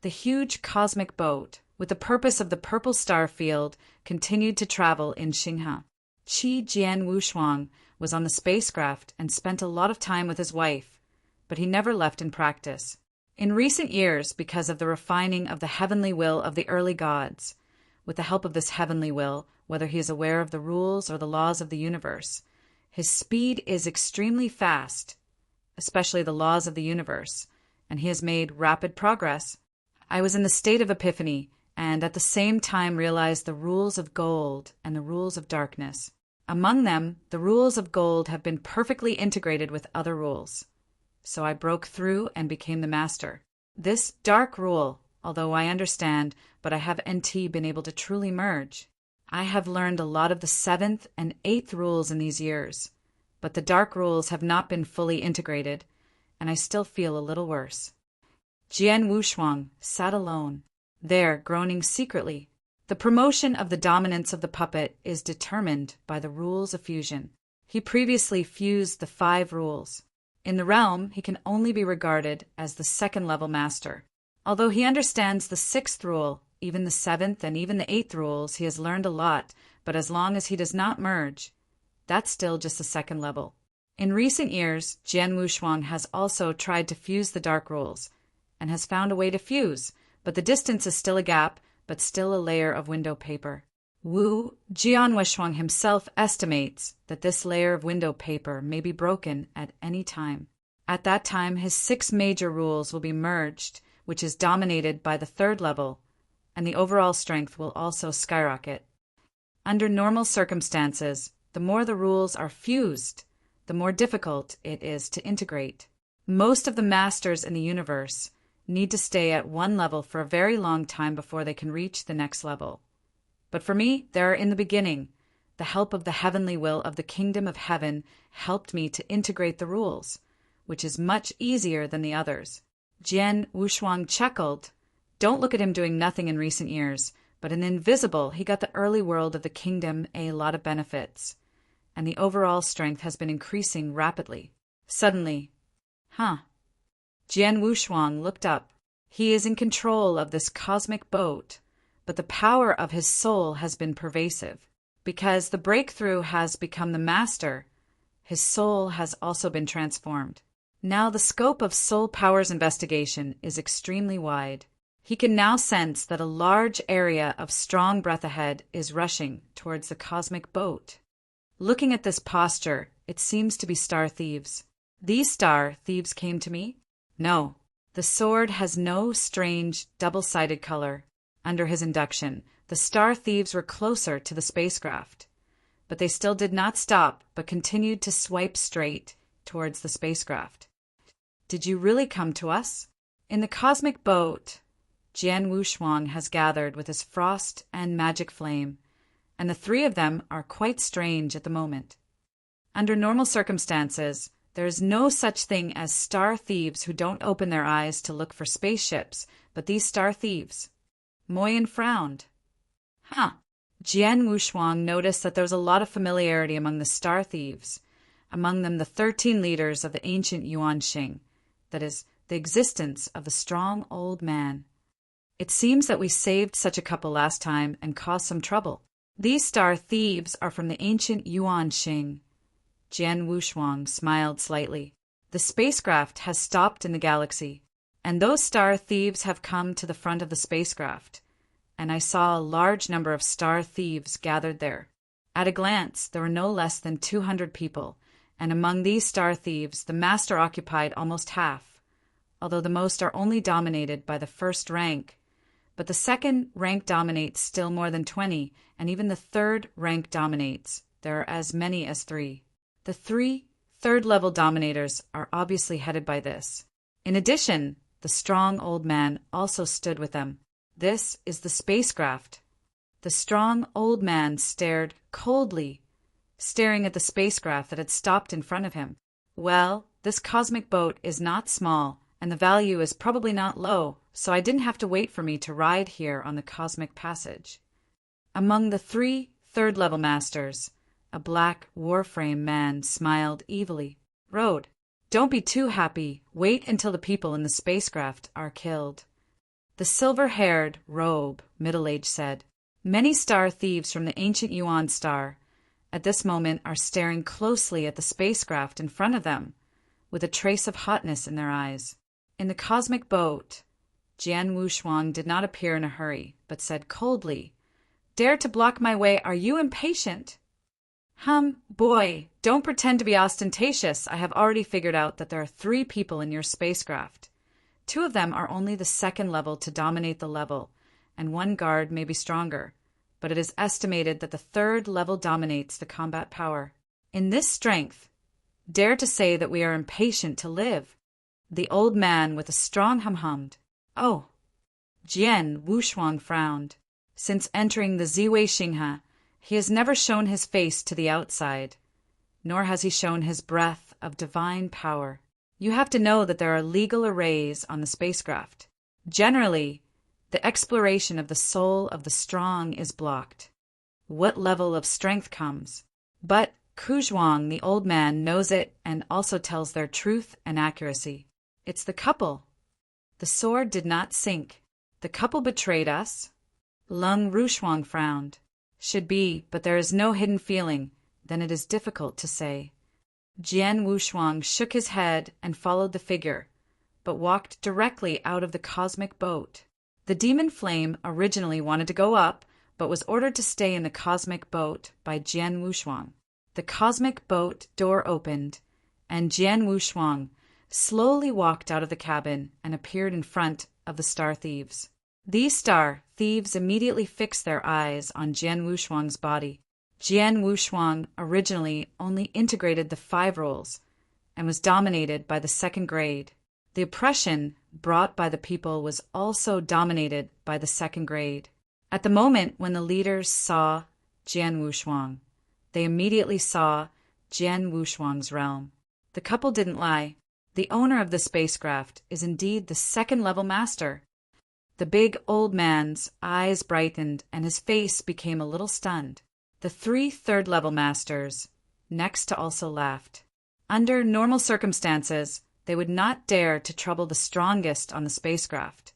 A: The huge cosmic boat, with the purpose of the purple star field, continued to travel in Xinghe. Qi Jian Wushuang was on the spacecraft and spent a lot of time with his wife, but he never left in practice. In recent years, because of the refining of the heavenly will of the early gods, with the help of this heavenly will, whether he is aware of the rules or the laws of the universe, his speed is extremely fast, especially the laws of the universe, and he has made rapid progress. I was in the state of epiphany, and at the same time realized the rules of gold and the rules of darkness. Among them, the rules of gold have been perfectly integrated with other rules. So I broke through and became the master. This dark rule, although I understand, but I have been able to truly merge. I have learned a lot of the 7th and 8th rules in these years, but the dark rules have not been fully integrated, and I still feel a little worse. Jian Wushuang sat alone, there groaning secretly. The promotion of the dominance of the puppet is determined by the rules of fusion. He previously fused the 5 rules. In the realm, he can only be regarded as the 2nd-level master. Although he understands the 6th rule, even the 7th and even the 8th rules, he has learned a lot, but as long as he does not merge, that's still just the 2nd level. In recent years, Jian Wushuang has also tried to fuse the dark rules, and has found a way to fuse, but the distance is still a gap, but still a layer of window paper. Wu Jianwushuang himself estimates that this layer of window paper may be broken at any time. At that time, his 6 major rules will be merged, which is dominated by the 3rd level, and the overall strength will also skyrocket. Under normal circumstances, the more the rules are fused, the more difficult it is to integrate. Most of the masters in the universe need to stay at one level for a very long time before they can reach the next level. But for me, they're in the beginning. The help of the heavenly will of the kingdom of heaven helped me to integrate the rules, which is much easier than the others. Jian Wushuang chuckled. Don't look at him doing nothing in recent years, but in Invisible he got the early world of the kingdom a lot of benefits, and the overall strength has been increasing rapidly. Suddenly, Jian Wushuang looked up. He is in control of this cosmic boat, but the power of his soul has been pervasive. Because the breakthrough has become the master, his soul has also been transformed. Now the scope of soul power's investigation is extremely wide. He can now sense that a large area of strong breath ahead is rushing towards the cosmic boat. Looking at this posture, it seems to be star thieves. These star thieves came to me? No. The sword has no strange, double-sided color. Under his induction, the star thieves were closer to the spacecraft. But they still did not stop, but continued to swipe straight towards the spacecraft. Did you really come to us? In the cosmic boat, Jian Wushuang has gathered with his frost and magic flame, and the three of them are quite strange at the moment. Under normal circumstances, there is no such thing as star thieves who don't open their eyes to look for spaceships, but these star thieves. Moyen frowned. Jian Wushuang noticed that there was a lot of familiarity among the star thieves, among them the 13 leaders of the ancient Yuan Xing, that is, the existence of the strong old man. It seems that we saved such a couple last time and caused some trouble. These star thieves are from the ancient Yuan Xing. Jian Wushuang smiled slightly. The spacecraft has stopped in the galaxy, and those star thieves have come to the front of the spacecraft, and I saw a large number of star thieves gathered there. At a glance, there were no less than 200 people, and among these star thieves, the master occupied almost half, although the most are only dominated by the first rank. But the second rank dominates still more than 20, and even the third rank dominates. There are as many as 3. The 3 third-level dominators are obviously headed by this. In addition, the strong old man also stood with them. This is the spacecraft. The strong old man stared coldly, staring at the spacecraft that had stopped in front of him. Well, this cosmic boat is not small, and the value is probably not low, so I didn't have to wait for me to ride here on the cosmic passage. Among the 3 third-level masters, a black warframe man smiled evilly. Road, don't be too happy. Wait until the people in the spacecraft are killed. The silver-haired robe, middle-aged, said. Many star thieves from the ancient Yuan star at this moment are staring closely at the spacecraft in front of them, with a trace of hotness in their eyes. In the cosmic boat, Jian Wushuang did not appear in a hurry, but said coldly, Dare to block my way, are you impatient? Boy, don't pretend to be ostentatious. I have already figured out that there are 3 people in your spacecraft. 2 of them are only the 2nd level to dominate the level, and 1 guard may be stronger, but it is estimated that the 3rd level dominates the combat power. In this strength, dare to say that we are impatient to live. The old man with a strong hummed. Oh. Jian Wushuang frowned. Since entering the Ziwei Xinghe, he has never shown his face to the outside, nor has he shown his breath of divine power. You have to know that there are legal arrays on the spacecraft. Generally, the exploration of the soul of the strong is blocked. What level of strength comes? But Kuzhuang, the old man, knows it and also tells their truth and accuracy. It's the couple. The sword did not sink. The couple betrayed us. Lung Rushuang frowned. Should be, but there is no hidden feeling. Then it is difficult to say. Jian Wushuang shook his head and followed the figure, but walked directly out of the cosmic boat. The demon flame originally wanted to go up, but was ordered to stay in the cosmic boat by Jian Wushuang. The cosmic boat door opened, and Jian Wushuang slowly walked out of the cabin and appeared in front of the star thieves. These star thieves immediately fixed their eyes on Jian Wushuang's body. Jian Wushuang originally only integrated the 5 roles and was dominated by the 2nd grade. The oppression brought by the people was also dominated by the 2nd grade. At the moment when the leaders saw Jian Wushuang, they immediately saw Jian Wushuang's realm. The couple didn't lie. The owner of the spacecraft is indeed the second-level master. The big old man's eyes brightened and his face became a little stunned. The 3 third-level masters next to also laughed. Under normal circumstances, they would not dare to trouble the strongest on the spacecraft.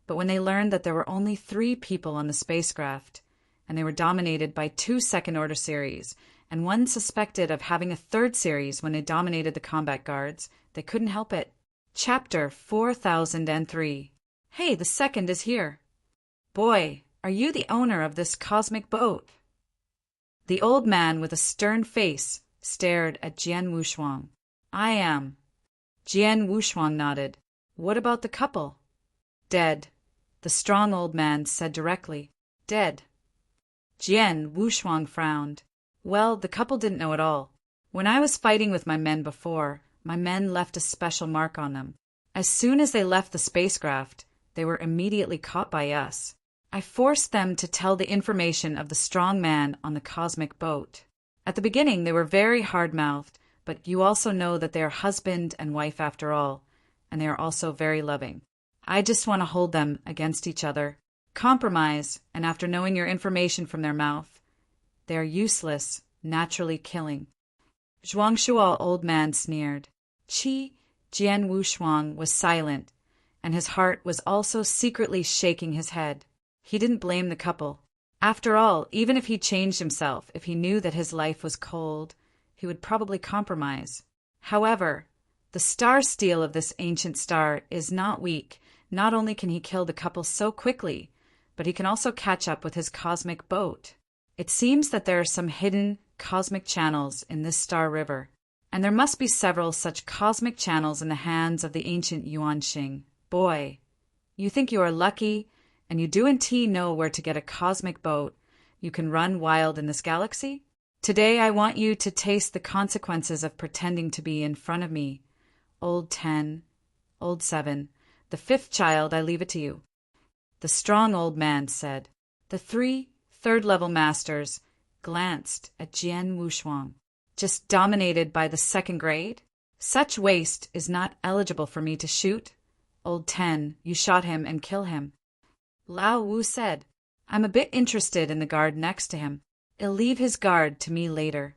A: But when they learned that there were only 3 people on the spacecraft, and they were dominated by 2 second-order series, and one suspected of having a 3rd series when they dominated the combat guards, they couldn't help it. Chapter 4003. Hey, the second is here. Boy, are you the owner of this cosmic boat? The old man with a stern face stared at Jian Wushuang. I am. Jian Wushuang nodded. What about the couple? Dead, the strong old man said directly. Dead. Jian Wushuang frowned. Well, the couple didn't know at all. When I was fighting with my men before, my men left a special mark on them. As soon as they left the spacecraft, they were immediately caught by us. I forced them to tell the information of the strong man on the cosmic boat. At the beginning, they were very hard-mouthed, but you also know that they are husband and wife after all, and they are also very loving. I just want to hold them against each other, compromise, and after knowing your information from their mouth, they are useless, naturally killing. Zhuangshuo old man sneered. Jian Wushuang was silent, and his heart was also secretly shaking his head. He didn't blame the couple. After all, even if he changed himself, if he knew that his life was cold, he would probably compromise. However, the star steel of this ancient star is not weak. Not only can he kill the couple so quickly, but he can also catch up with his cosmic boat. It seems that there are some hidden cosmic channels in this star river, and there must be several such cosmic channels in the hands of the ancient Yuanxing. Boy, you think you are lucky, and you do indeed know where to get a cosmic boat. You can run wild in this galaxy? Today I want you to taste the consequences of pretending to be in front of me. Old 10, old 7, the 5th child, I leave it to you. The strong old man said. The 3 third-level masters glanced at Jian Wushuang. Just dominated by the 2nd grade? Such waste is not eligible for me to shoot. Old 10, you shot him and kill him. Lao Wu said, I'm a bit interested in the guard next to him. I'll leave his guard to me later.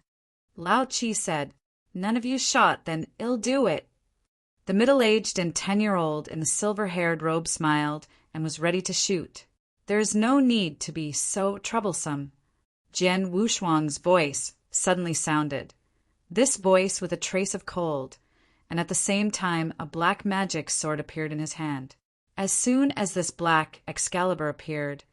A: Lao Chi said, none of you shot, then I'll do it. The middle-aged and 10-year-old in the silver-haired robe smiled and was ready to shoot. There is no need to be so troublesome. Jian Wushuang's voice suddenly sounded. This voice with a trace of cold, and at the same time a black magic sword appeared in his hand. As soon as this black Excalibur appeared,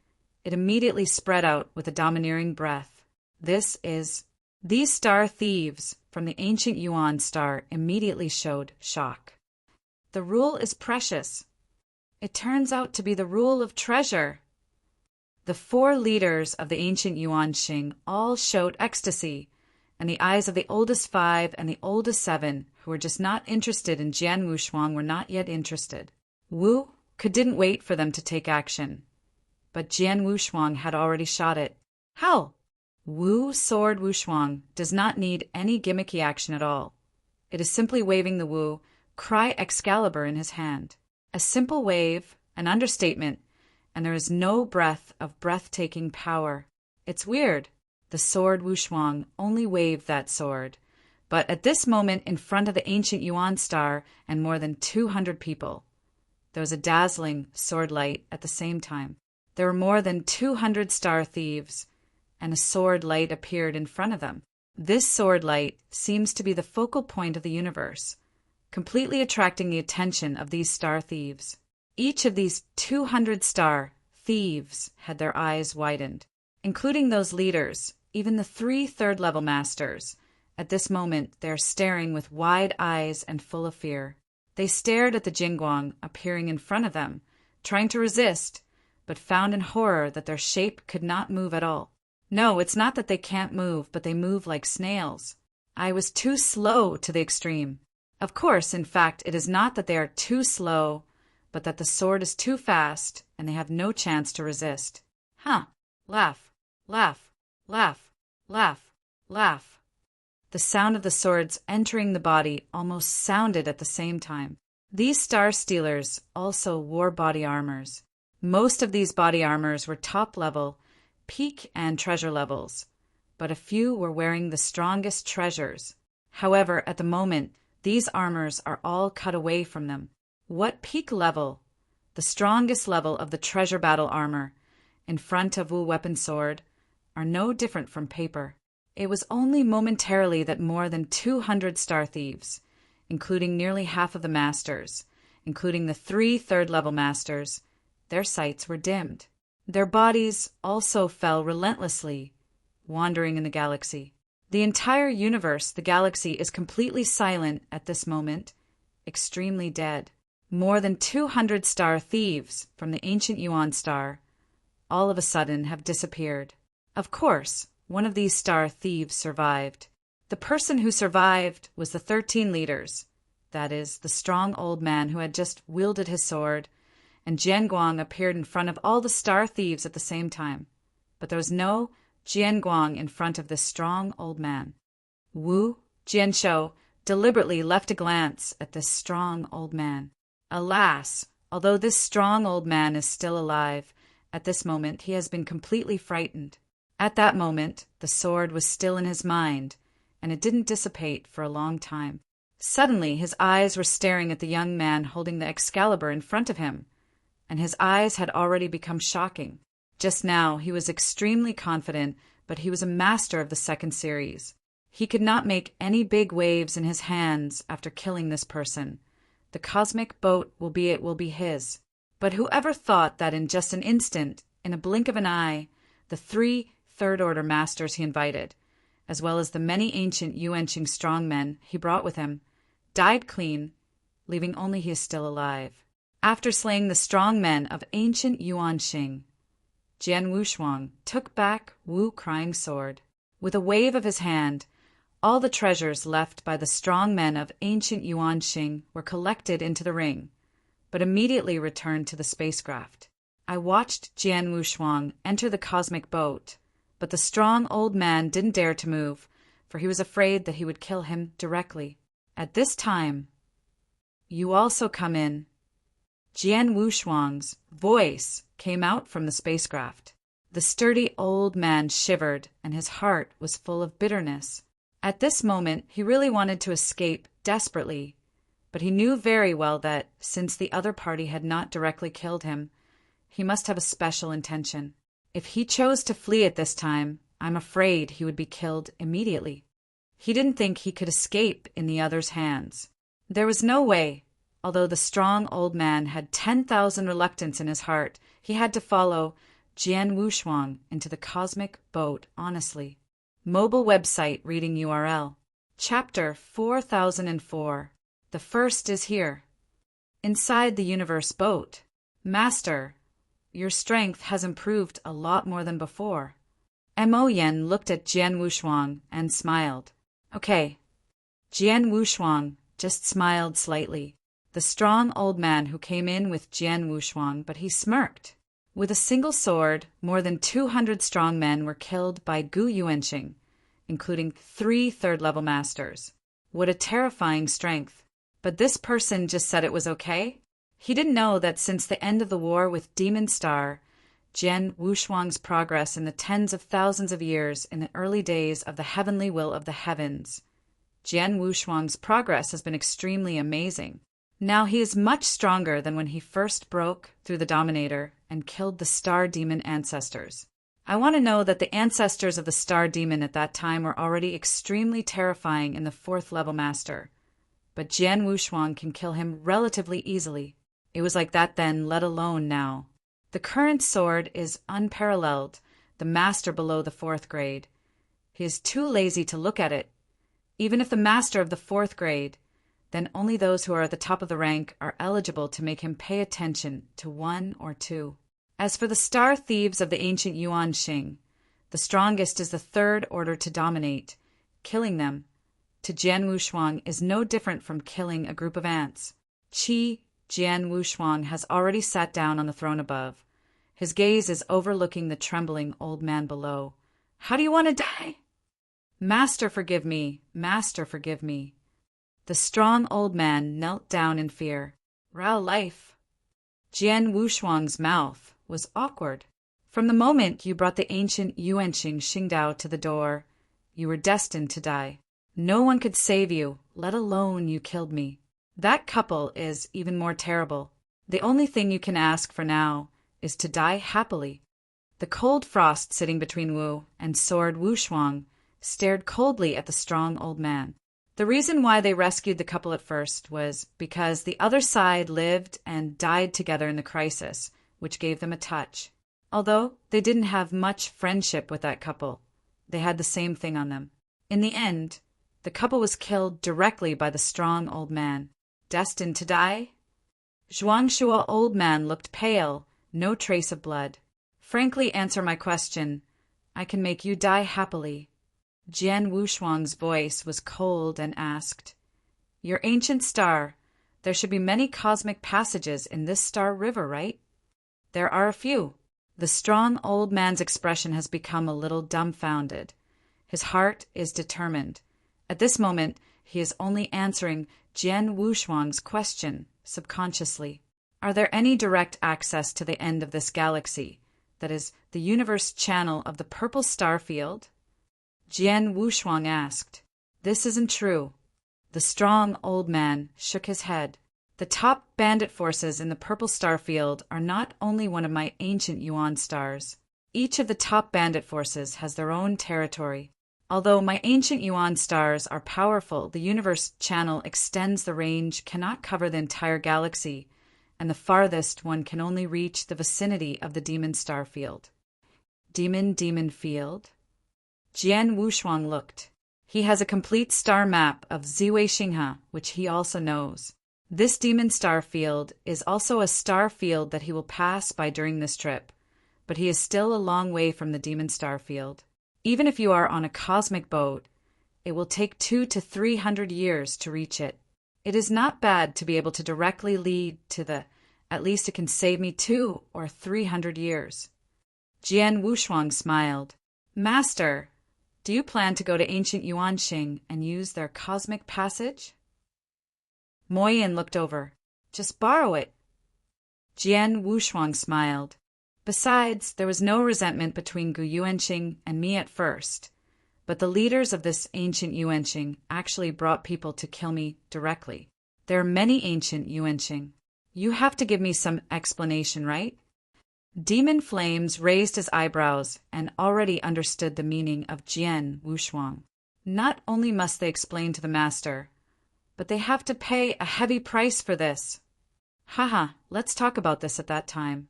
A: it immediately spread out with a domineering breath. These star thieves from the ancient Yuan star immediately showed shock. The rule is precious. It turns out to be the rule of treasure. The 4 leaders of the ancient Yuanxing all showed ecstasy, and the eyes of the oldest 5 and the oldest 7, who were just not interested in Jian Wushuang, were not yet interested. Wu didn't wait for them to take action, but Jian Wushuang had already shot it. How? Wu sword Wushuang does not need any gimmicky action at all. It is simply waving the Wu cry Excalibur in his hand. A simple wave, an understatement, and there is no breath of breathtaking power. It's weird. The sword Wushuang only waved that sword, but at this moment in front of the ancient Yuan star and more than 200 people, there was a dazzling sword light at the same time. There were more than 200 star thieves, and a sword light appeared in front of them. This sword light seems to be the focal point of the universe, completely attracting the attention of these star thieves. Each of these 200 star thieves had their eyes widened, including those leaders, even the 3 third-level masters. At this moment, they are staring with wide eyes and full of fear. They stared at the Jingguang appearing in front of them, trying to resist, but found in horror that their shape could not move at all. No, it's not that they can't move, but they move like snails. I was too slow to the extreme. Of course, in fact, it is not that they are too slow, but that the sword is too fast, and they have no chance to resist. Huh. Laugh, laugh, laugh, laugh, laugh. The sound of the swords entering the body almost sounded at the same time. These Star Stealers also wore body armors. Most of these body armors were top level, peak and treasure levels, but a few were wearing the strongest treasures. However, at the moment, these armors are all cut away from them. What peak level, the strongest level of the treasure battle armor, in front of Wu Weapon's sword, are no different from paper. It was only momentarily that more than 200 Star Thieves, including nearly half of the masters, including the 3 third-level masters, their sights were dimmed. Their bodies also fell relentlessly, wandering in the galaxy. The entire universe, the galaxy, is completely silent at this moment, extremely dead. More than 200 Star Thieves from the ancient Yuan star, all of a sudden, have disappeared. Of course, one of these Star Thieves survived. The person who survived was the 13 leaders, that is, the strong old man who had just wielded his sword, and Jianguang appeared in front of all the Star Thieves at the same time. But there was no Jianguang in front of this strong old man. Wu Jianshou deliberately left a glance at this strong old man. Alas, although this strong old man is still alive, at this moment he has been completely frightened. At that moment, the sword was still in his mind, and it didn't dissipate for a long time. Suddenly, his eyes were staring at the young man holding the Excalibur in front of him, and his eyes had already become shocking. Just now, he was extremely confident, but he was a master of the second series. He could not make any big waves in his hands after killing this person. The cosmic boat will be his. But whoever thought that in just an instant, in a blink of an eye, the 3 third-order masters he invited, as well as the many ancient Yuanqing strongmen he brought with him, died clean, leaving only he is still alive. After slaying the strong men of ancient Yuanqing, Jian Wushuang took back Wu Crying Sword. With a wave of his hand, all the treasures left by the strong men of ancient Yuanqing were collected into the ring, but immediately returned to the spacecraft. I watched Jian Wushuang enter the cosmic boat, but the strong old man didn't dare to move, for he was afraid that he would kill him directly. At this time, "You also come in." Jian Wushuang's voice came out from the spacecraft. The sturdy old man shivered, and his heart was full of bitterness. At this moment, he really wanted to escape desperately, but he knew very well that, since the other party had not directly killed him, he must have a special intention. If he chose to flee at this time, I'm afraid he would be killed immediately. He didn't think he could escape in the other's hands. There was no way. Although the strong old man had 10,000 reluctance in his heart, he had to follow Jian Wushuang into the cosmic boat honestly. Mobile website reading URL. Chapter 4004. The first is here. Inside the universe boat. Master, your strength has improved a lot more than before. Mo Yen looked at Jian Wushuang and smiled. Okay. Jian Wushuang just smiled slightly. The strong old man who came in with Jian Wushuang, but he smirked. With a single sword, more than 200 strong men were killed by Gu Yuanqing, including 3 third-level masters. What a terrifying strength. But this person just said it was okay? He didn't know that since the end of the war with Demon Star, Jian Wushuang's progress in the tens of thousands of years in the early days of the heavenly will of the heavens, Jian Wushuang's progress has been extremely amazing. Now he is much stronger than when he first broke through the Dominator and killed the Star Demon ancestors. I want to know that the ancestors of the Star Demon at that time were already extremely terrifying in the 4th level master, but Jian Wushuang can kill him relatively easily. It was like that then, let alone now. The current sword is unparalleled, the master below the 4th grade. He is too lazy to look at it. Even if the master of the 4th grade, then only those who are at the top of the rank are eligible to make him pay attention to 1 or 2. As for the Star Thieves of the ancient Yuanqing, the strongest is the 3rd order to dominate. Killing them, to Jian Wushuang, is no different from killing a group of ants. Jian Wushuang has already sat down on the throne above. His gaze is overlooking the trembling old man below. How do you want to die? Master, forgive me. Master, forgive me. The strong old man knelt down in fear. Rao life. Jian Wushuang's mouth was awkward. From the moment you brought the ancient Yuanqing Xingdao to the door, you were destined to die. No one could save you, let alone you killed me. That couple is even more terrible. The only thing you can ask for now is to die happily. The cold frost sitting between Wu and Sword Wushuang stared coldly at the strong old man. The reason why they rescued the couple at first was because the other side lived and died together in the crisis, which gave them a touch. Although they didn't have much friendship with that couple, they had the same thing on them. In the end, the couple was killed directly by the strong old man. Destined to die? Zhuangshua old man looked pale, no trace of blood. Frankly, answer my question. I can make you die happily. Jian Wushuang's voice was cold and asked, Your ancient star, there should be many cosmic passages in this star river, right? There are a few. The strong old man's expression has become a little dumbfounded. His heart is determined. At this moment, he is only answering Jian Wushuang's question subconsciously. Are there any direct access to the end of this galaxy, that is, the universe channel of the purple star field? Jian Wushuang asked. This isn't true. The strong old man shook his head. The top bandit forces in the purple star field are not only one of my ancient Yuan stars. Each of the top bandit forces has their own territory. Although my ancient Yuan stars are powerful, the universe channel extends the range, cannot cover the entire galaxy, and the farthest one can only reach the vicinity of the demon star field. Demon field? Jian Wushuang looked. He has a complete star map of Ziwei Xinghe, which he also knows. This demon star field is also a star field that he will pass by during this trip, but he is still a long way from the demon star field. Even if you are on a cosmic boat, it will take 200 to 300 years to reach it. It is not bad to be able to directly lead to at least it can save me 200 or 300 years. Jian Wushuang smiled. Master, do you plan to go to ancient Yuanqing and use their cosmic passage? Moyin looked over. Just borrow it. Jian Wushuang smiled. Besides, there was no resentment between Gu Yuanqing and me at first, but the leaders of this ancient Yuanqing actually brought people to kill me directly. There are many ancient Yuanqing. You have to give me some explanation, right? Demon Flames raised his eyebrows and already understood the meaning of Jian Wushuang. Not only must they explain to the master, but they have to pay a heavy price for this. Haha, let's talk about this at that time.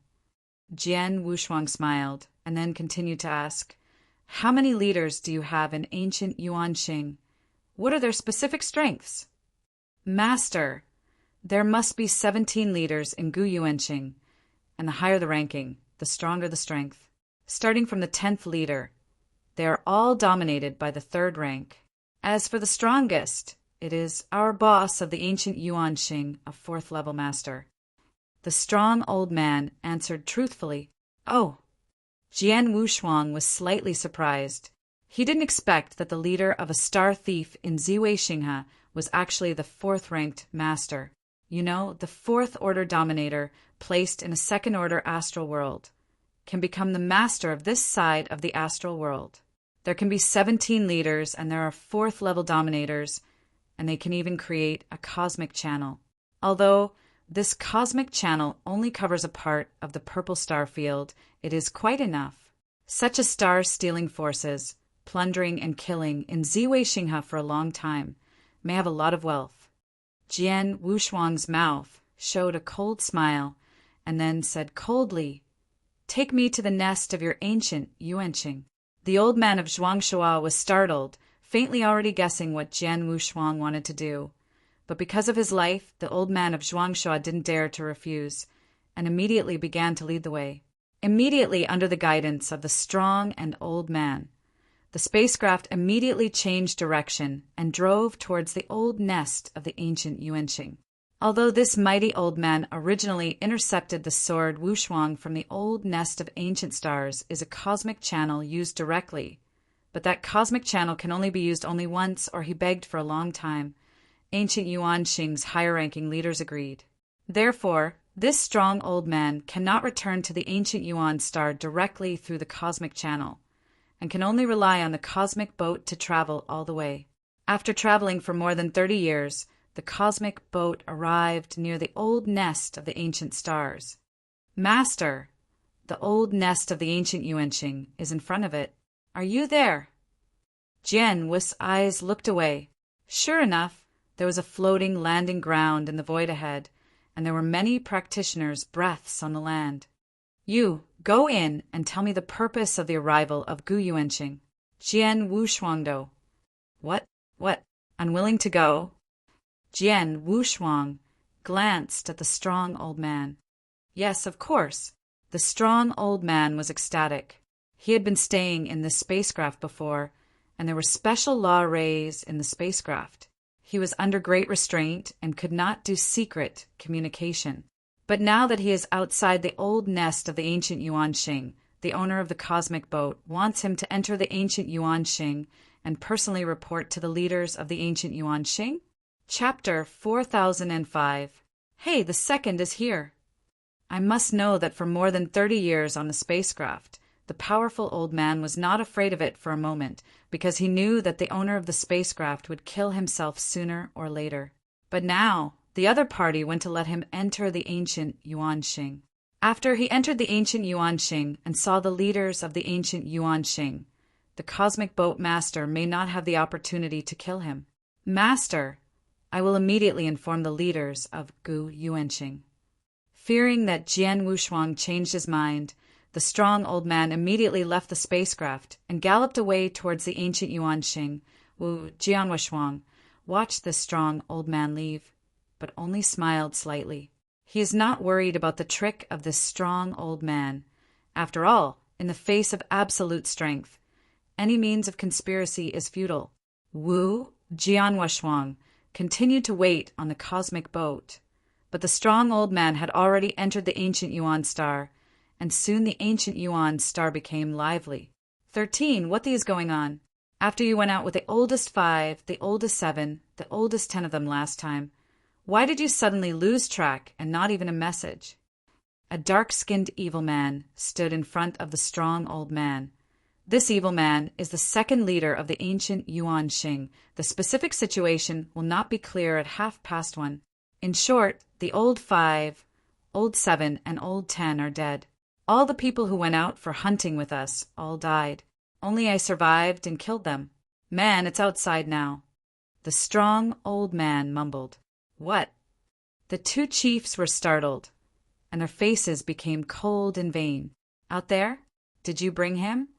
A: Jian Wushuang smiled and then continued to ask, How many leaders do you have in ancient Yuanqing? What are their specific strengths? Master, there must be 17 leaders in Gu Yuanqing, and the higher the ranking, the stronger the strength. Starting from the 10th leader, they are all dominated by the 3rd rank. As for the strongest, it is our boss of the ancient Yuanqing, a 4th level master. The strong old man answered truthfully, Oh. Jian Wushuang was slightly surprised. He didn't expect that the leader of a star thief in Ziwei Xinghe was actually the 4th-ranked master. You know, the 4th order dominator placed in a 2nd order astral world can become the master of this side of the astral world. There can be 17 leaders and there are 4th level dominators, and they can even create a cosmic channel. Although this cosmic channel only covers a part of the purple star field, it is quite enough. Such a star stealing forces, plundering and killing in Ziwei Xinghe for a long time, may have a lot of wealth. Jian Wushuang's mouth showed a cold smile and then said coldly, Take me to the nest of your ancient Yuanqing. The old man of Zhuangshua was startled, faintly already guessing what Jian Wushuang wanted to do. But because of his life, the old man of Zhuangshua didn't dare to refuse, and immediately began to lead the way. Immediately under the guidance of the strong and old man, the spacecraft immediately changed direction and drove towards the old nest of the ancient Yuanqing. Although this mighty old man originally intercepted the sword Wushuang from the old nest of ancient stars is a cosmic channel used directly. But that cosmic channel can only be used only once, or he begged for a long time. Ancient Yuan Xing's higher-ranking leaders agreed. Therefore, this strong old man cannot return to the ancient Yuan star directly through the cosmic channel, and can only rely on the cosmic boat to travel all the way. After traveling for more than 30 years, the cosmic boat arrived near the old nest of the ancient stars. Master, the old nest of the ancient Yuanxing is in front of it. Are you there? Jian Wu's eyes looked away. Sure enough, there was a floating landing ground in the void ahead, and there were many practitioners' breaths on the land. You, go in and tell me the purpose of the arrival of Gu Yuanxing. Jian Wushuangdo. What? Unwilling to go? Jian Wushuang glanced at the strong old man. Yes, of course. The strong old man was ecstatic. He had been staying in this spacecraft before, and there were special law rays in the spacecraft. He was under great restraint and could not do secret communication. But now that he is outside the old nest of the ancient Yuanxing, the owner of the cosmic boat wants him to enter the ancient Yuanxing and personally report to the leaders of the ancient Yuanxing? Chapter 4005. Hey, the second is here. I must know that for more than 30 years on the spacecraft, the powerful old man was not afraid of it for a moment, because he knew that the owner of the spacecraft would kill himself sooner or later. But now, the other party went to let him enter the ancient Yuanxing. After he entered the ancient Yuanxing and saw the leaders of the ancient Yuanxing, the cosmic boat master may not have the opportunity to kill him. Master, I will immediately inform the leaders of Gu Yuanxing. Fearing that Jian Wushuang changed his mind, the strong old man immediately left the spacecraft and galloped away towards the ancient Yuanxing. Jian Wushuang watched the strong old man leave, but only smiled slightly. He is not worried about the trick of this strong old man. After all, in the face of absolute strength, any means of conspiracy is futile. Jian Wushuang continued to wait on the cosmic boat, but the strong old man had already entered the ancient Yuan star, and soon the ancient Yuan star became lively. 13. What is going on? After you went out with the oldest 5, the oldest 7, the oldest 10 of them last time, why did you suddenly lose track and not even a message? A dark-skinned evil man stood in front of the strong old man. This evil man is the second leader of the ancient Yuanxing. The specific situation will not be clear at 1:30. In short, the old 5, old 7, and old 10 are dead. All the people who went out for hunting with us all died. Only I survived and killed them. Man, it's outside now. The strong old man mumbled. What? The two chiefs were startled, and their faces became cold and vain. Out there? Did you bring him?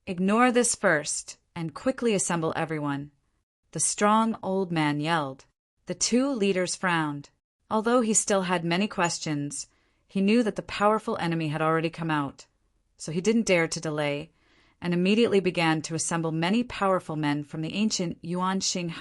A: Ignore this first, and quickly assemble everyone. The strong old man yelled. The two leaders frowned. Although he still had many questions, he knew that the powerful enemy had already come out, so he didn't dare to delay, and immediately began to assemble many powerful men from the ancient Yuanxing.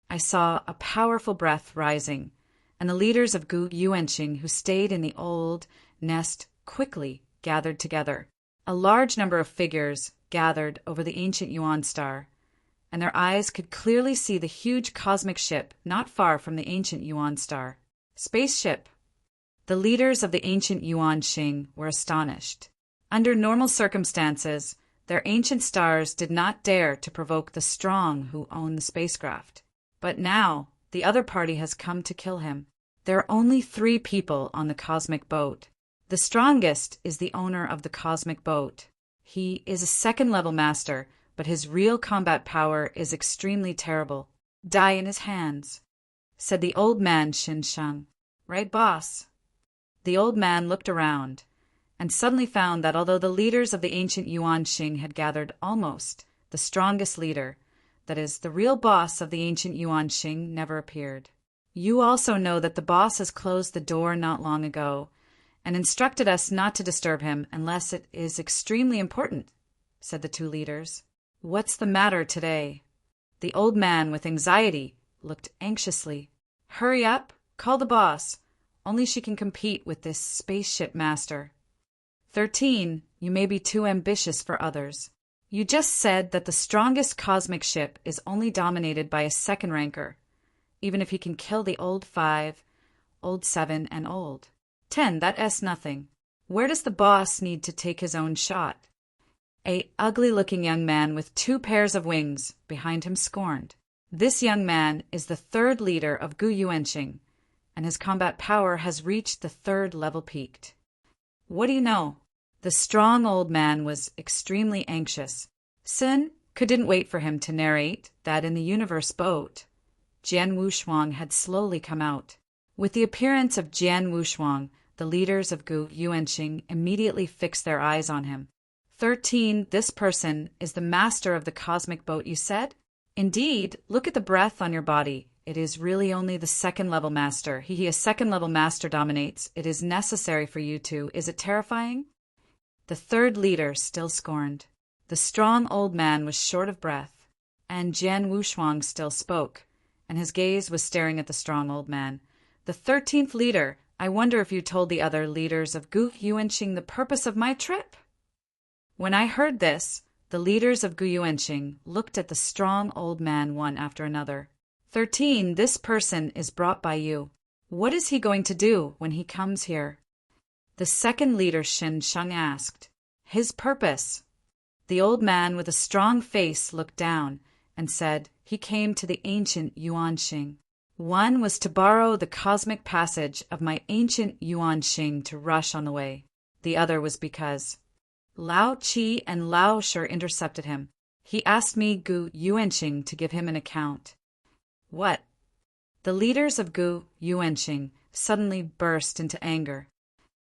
A: I saw a powerful breath rising, and the leaders of Gu Yuanxing who stayed in the old nest quickly gathered together. A large number of figures gathered over the ancient Yuan star, and their eyes could clearly see the huge cosmic ship not far from the ancient Yuan star. Spaceship. The leaders of the ancient Yuanxing were astonished. Under normal circumstances, their ancient stars did not dare to provoke the strong who own the spacecraft. But now, the other party has come to kill him. There are only 3 people on the cosmic boat. The strongest is the owner of the cosmic boat. He is a second-level master, but his real combat power is extremely terrible. Die in his hands, said the old man Xin Sheng. Right, boss? The old man looked around, and suddenly found that although the leaders of the ancient Yuanxing had gathered almost, the strongest leader, that is, the real boss of the ancient Yuanxing, never appeared. You also know that the boss has closed the door not long ago, and instructed us not to disturb him unless it is extremely important, said the 2 leaders. What's the matter today? The old man, with anxiety, looked anxiously. Hurry up, call the boss. Only she can compete with this spaceship master. 13. You may be too ambitious for others. You just said that the strongest cosmic ship is only dominated by a second ranker, even if he can kill the old 5, old 7, and old 10. That's nothing. Where does the boss need to take his own shot? A ugly-looking young man with 2 pairs of wings behind him scorned. This young man is the 3rd leader of Gu Yuanxing, and his combat power has reached the 3rd level peaked. What do you know? The strong old man was extremely anxious. Sun couldn't wait for him to narrate that in the universe boat, Jian Wushuang had slowly come out. With the appearance of Jian Wushuang, the leaders of Gu Yuanxing immediately fixed their eyes on him. 13. This person is the master of the cosmic boat, you said? Indeed, look at the breath on your body. It is really only the 2nd level master. He a 2nd level master dominates. It is necessary for you to. Is it terrifying? The 3rd leader still scorned. The strong old man was short of breath, and Jian Wushuang still spoke, and his gaze was staring at the strong old man. The 13th leader, I wonder if you told the other leaders of Gu Yuanxing the purpose of my trip? When I heard this, the leaders of Gu Yuanxing looked at the strong old man one after another. 13. This person is brought by you. What is he going to do when he comes here? The 2nd leader Shin Sheng asked. His purpose. The old man with a strong face looked down and said he came to the ancient Yuanxing. One was to borrow the cosmic passage of my ancient Yuanxing to rush on the way. The other was because Lao Qi and Lao Shi intercepted him. He asked me, Gu Yuanxing, to give him an account. What? The leaders of Gu Yuanxing suddenly burst into anger.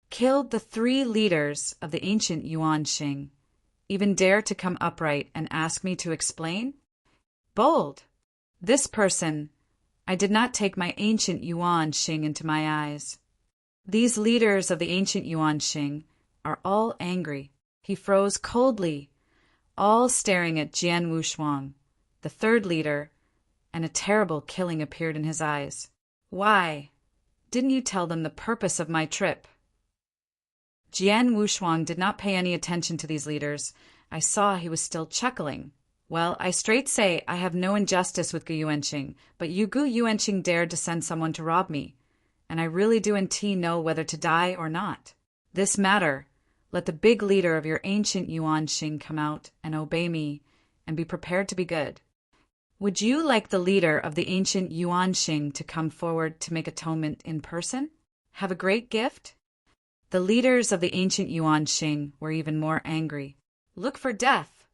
A: Killed the 3 leaders of the ancient Yuanxing. Even dare to come upright and ask me to explain? Bold. This person, I did not take my ancient Yuanxing into my eyes. These leaders of the ancient Yuanxing are all angry. He froze coldly, all staring at Jian Wushuang, the 3rd leader, and a terrible killing appeared in his eyes. Why? Didn't you tell them the purpose of my trip? Jian Wushuang did not pay any attention to these leaders. I saw he was still chuckling. Well, I straight say I have no injustice with Gu Yuanxing, but you Gu Yuanxing dared to send someone to rob me, and I really do indeed know whether to die or not. This matter, let the big leader of your ancient Yuanxing come out and obey me, and be prepared to be good. Would you like the leader of the ancient Yuanxing to come forward to make atonement in person? Have a great gift? The leaders of the ancient Yuanxing were even more angry. Look for death.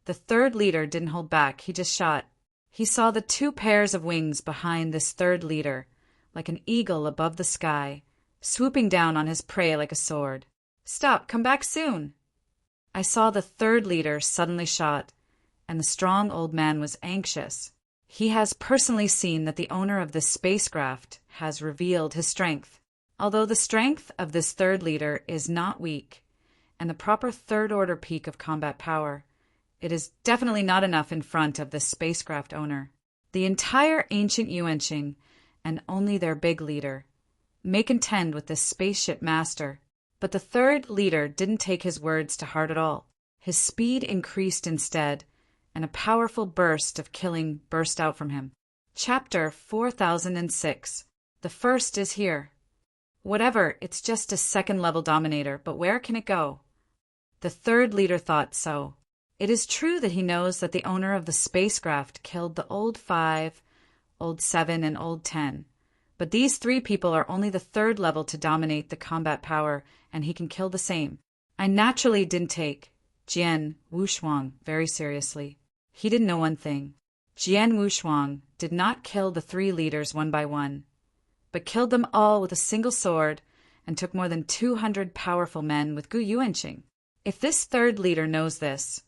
A: The 3rd leader didn't hold back, he just shot. He saw the 2 pairs of wings behind this 3rd leader, like an eagle above the sky, swooping down on his prey like a sword. Stop, come back soon. I saw the 3rd leader suddenly shot, and the strong old man was anxious. He has personally seen that the owner of this spacecraft has revealed his strength. Although the strength of this 3rd leader is not weak, and the proper 3rd order peak of combat power, it is definitely not enough in front of this spacecraft owner. The entire ancient Yuanxing, and only their big leader, may contend with this spaceship master. But the 3rd leader didn't take his words to heart at all. His speed increased instead, and a powerful burst of killing burst out from him. Chapter 4006. The first is here. Whatever, it's just a 2nd level dominator, but where can it go? The 3rd leader thought so. It is true that he knows that the owner of the spacecraft killed the old 5, old 7, and old 10. But these 3 people are only the 3rd level to dominate the combat power, and he can kill the same. I naturally didn't take Jian Wushuang very seriously. He didn't know one thing. Jian Wushuang did not kill the 3 leaders one by one, but killed them all with a single sword and took more than 200 powerful men with Gu Yuanxing. If this 3rd leader knows this,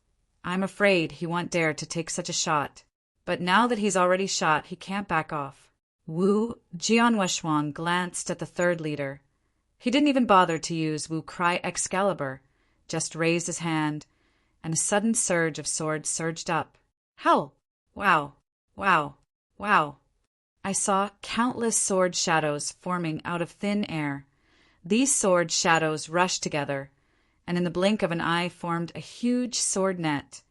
A: I'm afraid he won't dare to take such a shot. But now that he's already shot, he can't back off. Jian Wushuang glanced at the 3rd leader. He didn't even bother to use Wu Cry Excalibur, just raised his hand, and a sudden surge of swords surged up. Howl! Wow! Wow! Wow! I saw countless sword shadows forming out of thin air. These sword shadows rushed together, and in the blink of an eye formed a huge sword net,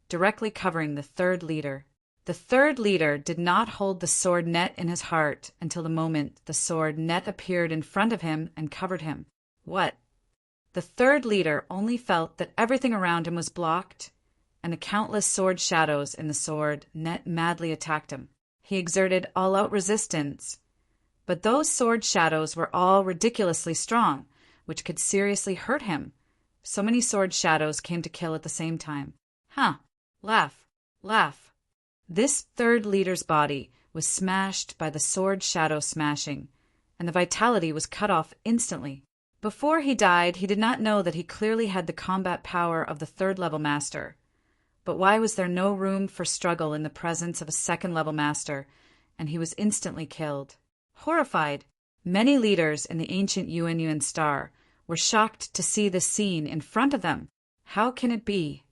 A: directly covering the third leader. The third leader did not hold the sword net in his heart until the moment the sword net appeared in front of him and covered him. What? The third leader only felt that everything around him was blocked, and the countless sword shadows in the sword net madly attacked him. He exerted all-out resistance, but those sword shadows were all ridiculously strong, which could seriously hurt him. So many sword shadows came to kill at the same time. Laugh. This third leader's body was smashed by the sword shadow smashing, and the vitality was cut off instantly. Before he died, he did not know that he clearly had the combat power of the third-level master. But why was there no room for struggle in the presence of a second-level master, and he was instantly killed? Horrified, many leaders in the ancient Yuan star were shocked to see this scene in front of them. How can it be?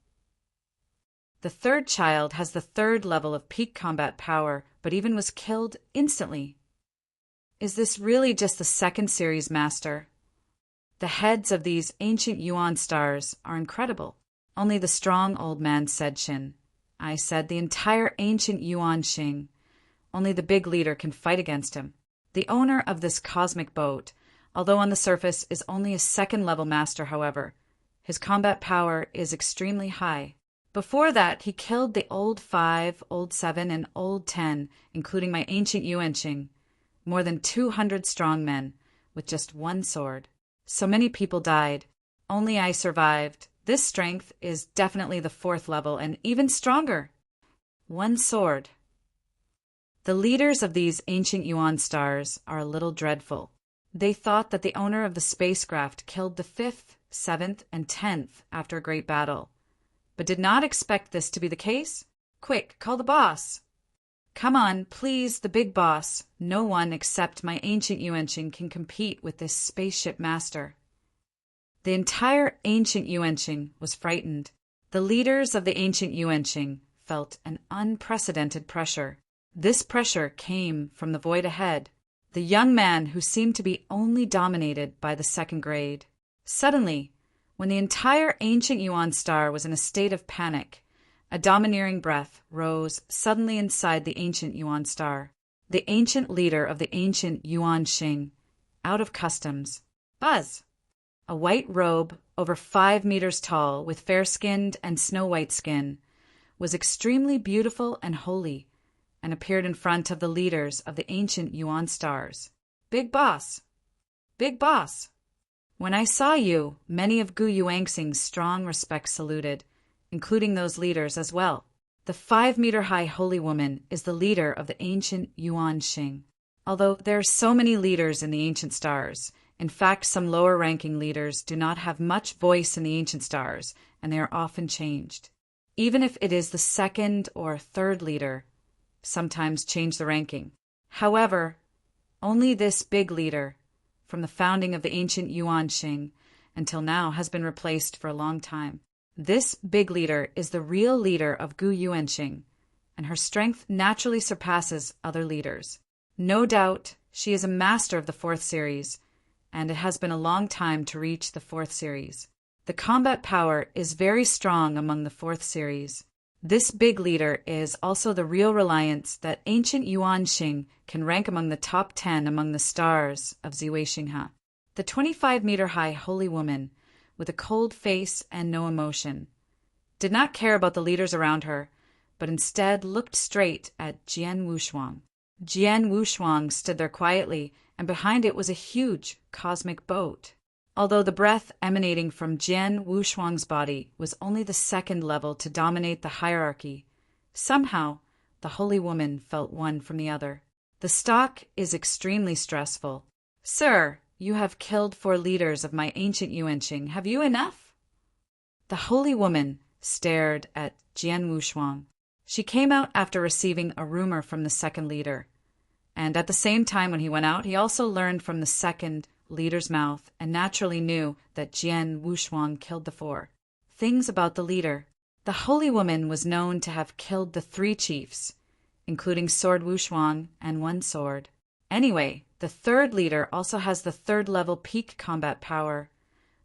A: The third child has the third level of peak combat power, but even was killed instantly. Is this really just the second series master? The heads of these ancient Yuan stars are incredible. Only the strong old man said Shin. I said the entire ancient Yuan Xing. Only the big leader can fight against him. The owner of this cosmic boat, although on the surface is only a second-level master, however, his combat power is extremely high. Before that, he killed the old 5, old 7, and old 10, including my ancient Yuan Xing, more than 200 strong men, with just one sword. So many people died. Only I survived. This strength is definitely the 4th level, and even stronger. One sword. The leaders of these ancient Yuan stars are a little dreadful. They thought that the owner of the spacecraft killed the 5th, 7th, and 10th after a great battle, but did not expect this to be the case. Quick, call the boss. Come on, please, the big boss. No one except my ancient Yuan Xing can compete with this spaceship master. The entire ancient Yuan Xing was frightened. The leaders of the ancient Yuan Xing felt an unprecedented pressure. This pressure came from the void ahead, the young man who seemed to be only dominated by the second grade. Suddenly, when the entire ancient Yuan star was in a state of panic, a domineering breath rose suddenly inside the ancient Yuan star. The ancient leader of the ancient Yuan Xing, out of customs, Buzz, a white robe over 5 meters tall with fair-skinned and snow-white skin, was extremely beautiful and holy, and appeared in front of the leaders of the ancient Yuan stars. Big boss! Big boss! When I saw you, many of Gu Yuanxing's strong respect saluted, including those leaders as well. The 5-meter-high holy woman is the leader of the ancient Yuan Xing. Although there are so many leaders in the ancient stars, in fact some lower-ranking leaders do not have much voice in the ancient stars, and they are often changed. Even if it is the second or third leader, sometimes change the ranking. However, only this big leader, from the founding of the ancient Yuan Xing until now, has been replaced for a long time. This big leader is the real leader of Gu Yuanxing, and her strength naturally surpasses other leaders. No doubt, she is a master of the 4th series, and it has been a long time to reach the 4th series. The combat power is very strong among the 4th series. This big leader is also the real reliance that ancient Yuan Xing can rank among the top 10 among the stars of Ziwei Xinghe. The 25-meter-high holy woman, with a cold face and no emotion, did not care about the leaders around her, but instead looked straight at Jian Wushuang. Jian Wushuang stood there quietly, and behind it was a huge cosmic boat. Although the breath emanating from Jian Wushuang's body was only the 2nd level to dominate the hierarchy, somehow the holy woman felt one from the other. The stock is extremely stressful. Sir, you have killed 4 leaders of my ancient Yuanxing. Have you enough? The holy woman stared at Jian Wushuang. She came out after receiving a rumor from the 2nd leader, and at the same time when he went out, he also learned from the 2nd leader's mouth and naturally knew that Jian Wushuang killed the 4. Things about the leader. The holy woman was known to have killed the 3 chiefs, including Sword Wushuang and One Sword. Anyway, the third leader also has the third-level peak combat power,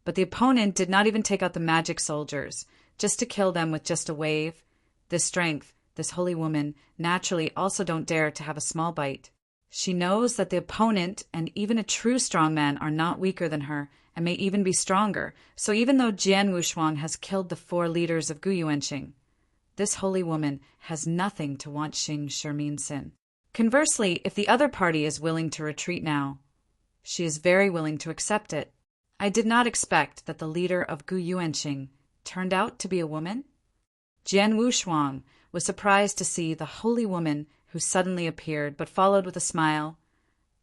A: but the opponent did not even take out the magic soldiers, just to kill them with just a wave. This strength, this holy woman, naturally also don't dare to have a small bite. She knows that the opponent and even a true strongman are not weaker than her and may even be stronger, so even though Jian Wushuang has killed the 4 leaders of Gu Yuanxing, this holy woman has nothing to want Xing Shermin Sin. Conversely, if the other party is willing to retreat now, she is very willing to accept it. I did not expect that the leader of Gu Yuanxing turned out to be a woman. Jian Wushuang was surprised to see the holy woman who suddenly appeared, but followed with a smile.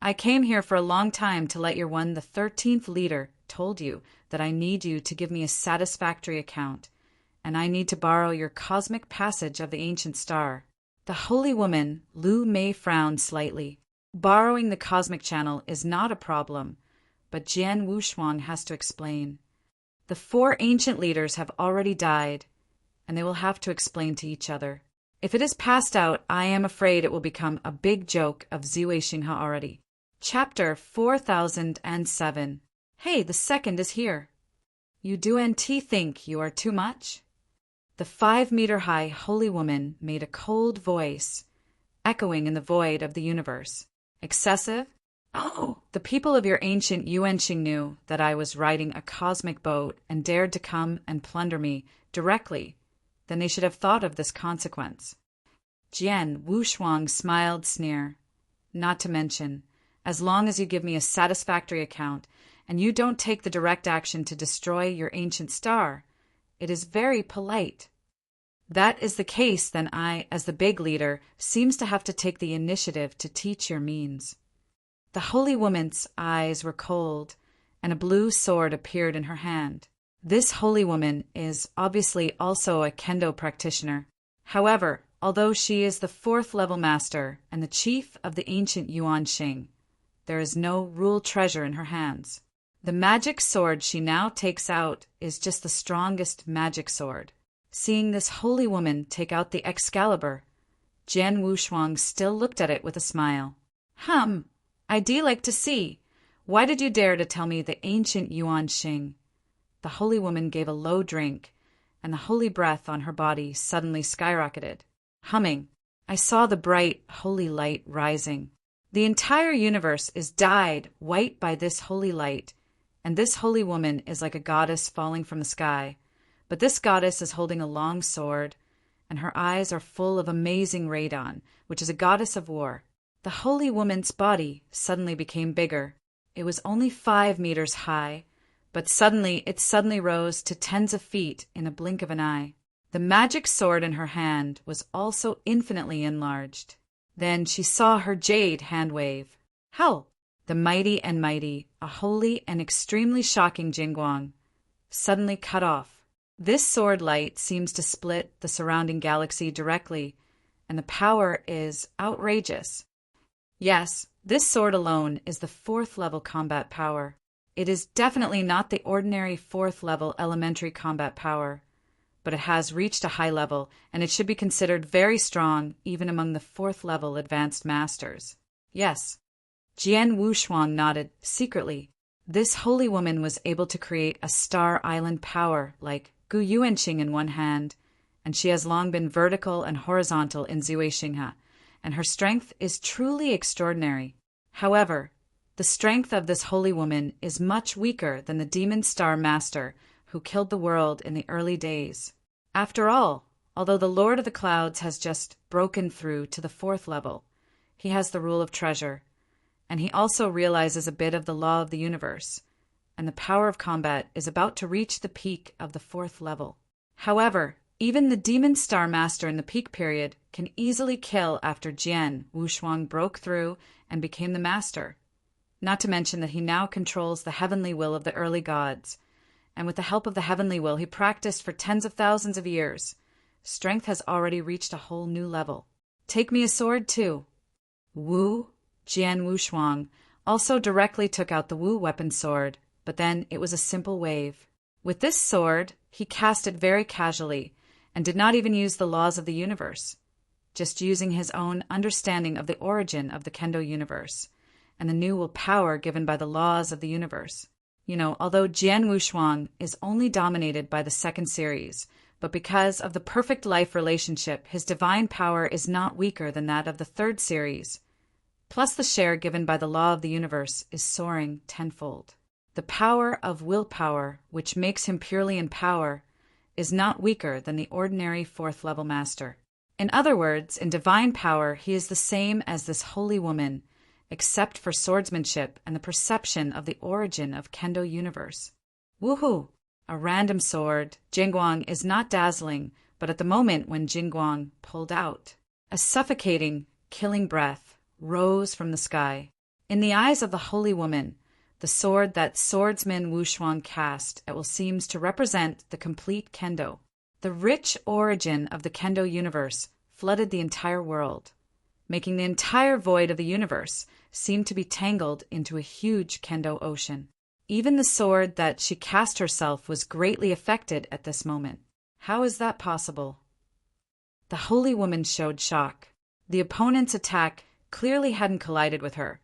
A: I came here for a long time to let your one, the 13th leader, told you that I need you to give me a satisfactory account, and I need to borrow your cosmic passage of the ancient star. The holy woman, Lu Mei, frowned slightly. Borrowing the cosmic channel is not a problem, but Jian Wushuang has to explain. The 4 ancient leaders have already died, and they will have to explain to each other. If it is passed out, I am afraid it will become a big joke of Ziwei Xinghe already. Chapter 4007. Hey, the second is here. You do NT think you are too much? The 5-meter-high holy woman made a cold voice, echoing in the void of the universe. Excessive? Oh, the people of your ancient Yuanxing knew that I was riding a cosmic boat and dared to come and plunder me directly. Then they should have thought of this consequence. Jian Wushuang smiled sneer. Not to mention, as long as you give me a satisfactory account, and you don't take the direct action to destroy your ancient star, it is very polite. That is the case, then I, as the big leader, seems to have to take the initiative to teach your means. The holy woman's eyes were cold, and a blue sword appeared in her hand. This holy woman is obviously also a kendo practitioner. However, although she is the 4th-level master and the chief of the ancient Yuanxing, there is no rule treasure in her hands. The magic sword she now takes out is just the strongest magic sword. Seeing this holy woman take out the Excalibur, Jian Wushuang still looked at it with a smile. I do like to see. Why did you dare to tell me the ancient Yuanxing? The holy woman gave a low drink, and the holy breath on her body suddenly skyrocketed. Humming, I saw the bright, holy light rising. The entire universe is dyed white by this holy light, and this holy woman is like a goddess falling from the sky. But this goddess is holding a long sword, and her eyes are full of amazing radon, which is a goddess of war. The holy woman's body suddenly became bigger. It was only 5 meters high, but it rose to tens of feet in a blink of an eye. The magic sword in her hand was also infinitely enlarged. Then she saw her jade hand wave. How? The mighty and mighty, a holy and extremely shocking Jingguang, suddenly cut off. This sword light seems to split the surrounding galaxy directly, and the power is outrageous. Yes, this sword alone is the 4th-level combat power. It is definitely not the ordinary 4th-level elementary combat power, but it has reached a high level, and it should be considered very strong even among the 4th-level advanced masters. Yes. Jian Wushuang nodded secretly. This holy woman was able to create a star island power like Gu Yuanxing in one hand, and she has long been vertical and horizontal in Ziwei Xinghe, and her strength is truly extraordinary. However, the strength of this holy woman is much weaker than the demon star master who killed the world in the early days. After all, although the Lord of the Clouds has just broken through to the 4th level, he has the rule of treasure, and he also realizes a bit of the law of the universe, and the power of combat is about to reach the peak of the 4th level. However, even the Demon Star Master in the peak period can easily kill after Jian Wushuang broke through and became the master, not to mention that he now controls the heavenly will of the early gods, and with the help of the heavenly will he practiced for tens of thousands of years. Strength has already reached a whole new level. Take me a sword too. Wu, Jian Wushuang, also directly took out the Wu weapon sword, but then it was a simple wave. With this sword, he cast it very casually, and did not even use the laws of the universe. just using his own understanding of the origin of the Kendo universe and the new power given by the laws of the universe. Although Jian Wushuang is only dominated by the second series, but because of the perfect life relationship, his divine power is not weaker than that of the third series. Plus the share given by the law of the universe is soaring tenfold. The power of willpower, which makes him purely in power, is not weaker than the ordinary fourth-level master. In other words, in divine power, he is the same as this holy woman, except for swordsmanship and the perception of the origin of Kendo universe. Woohoo! A random sword, Jingguang, is not dazzling, but at the moment when Jingguang pulled out, a suffocating, killing breath rose from the sky. In the eyes of the holy woman, the sword that swordsman Wushuang cast, it will seems to represent the complete Kendo. The rich origin of the Kendo universe flooded the entire world, making the entire void of the universe seem to be tangled into a huge Kendo ocean. Even the sword that she cast herself was greatly affected at this moment. How is that possible? The holy woman showed shock. The opponent's attack clearly hadn't collided with her,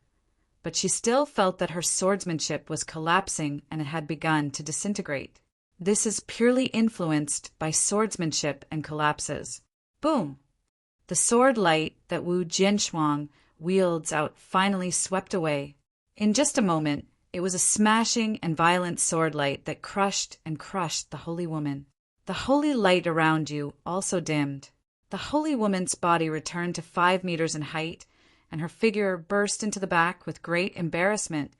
A: but she still felt that her swordsmanship was collapsing and it had begun to disintegrate. This is purely influenced by swordsmanship and collapses. Boom! The sword light that Wu Jianshuang wields out finally swept away. In just a moment, it was a smashing and violent sword light that crushed the holy woman. The holy light around you also dimmed. The holy woman's body returned to 5 meters in height, and her figure burst into the back with great embarrassment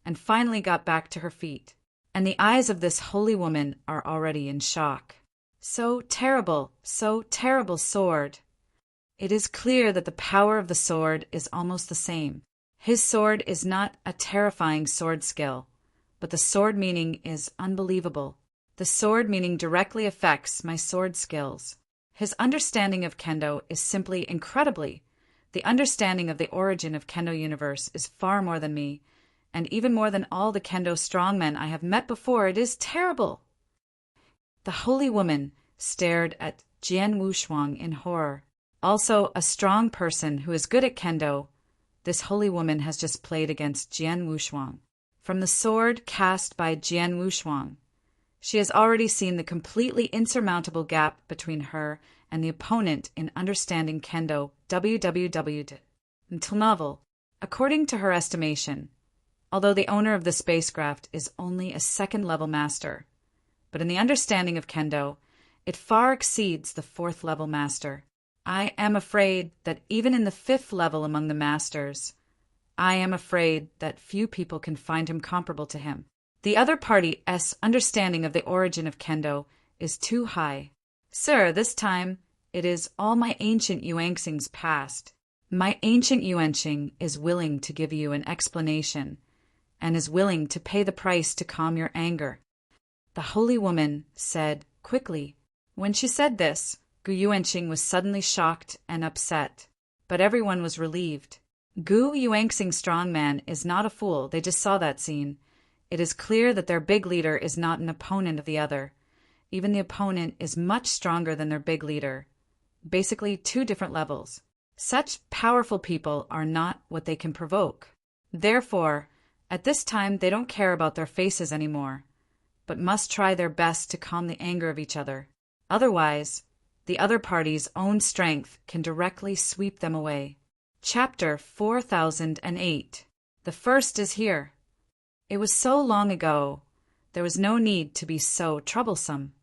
A: and finally got back to her feet. And the eyes of this holy woman are already in shock. So terrible sword. It is clear that the power of the sword is almost the same. His sword is not a terrifying sword skill, but the sword meaning is unbelievable. The sword meaning directly affects my sword skills. His understanding of Kendo is simply incredibly. The understanding of the origin of Kendo universe is far more than me, and even more than all the Kendo strongmen I have met before. It is terrible. The holy woman stared at Jian Wushuang in horror. Also, a strong person who is good at Kendo, this holy woman has just played against Jian Wushuang. From the sword cast by Jian Wushuang, she has already seen the completely insurmountable gap between her and the opponent in understanding Kendo www. Until novel. According to her estimation, although the owner of the spacecraft is only a second-level master, but in the understanding of Kendo, it far exceeds the fourth-level master. I am afraid that even in the fifth level among the masters, I am afraid that few people can find him comparable to him. The other party's understanding of the origin of Kendo is too high. Sir, this time it is all my ancient Yuanxing's past. My ancient Yuanxing is willing to give you an explanation and is willing to pay the price to calm your anger. The holy woman said quickly. When she said this, Gu Yuanxing was suddenly shocked and upset, but everyone was relieved. Gu Yuanxing's strongman is not a fool. They just saw that scene. It is clear that their big leader is not an opponent of the other. Even the opponent is much stronger than their big leader. Basically, 2 different levels. Such powerful people are not what they can provoke. Therefore, at this time they don't care about their faces anymore, but must try their best to calm the anger of each other. Otherwise, the other party's own strength can directly sweep them away. Chapter 4008. The first is here. It was so long ago, there was no need to be so troublesome.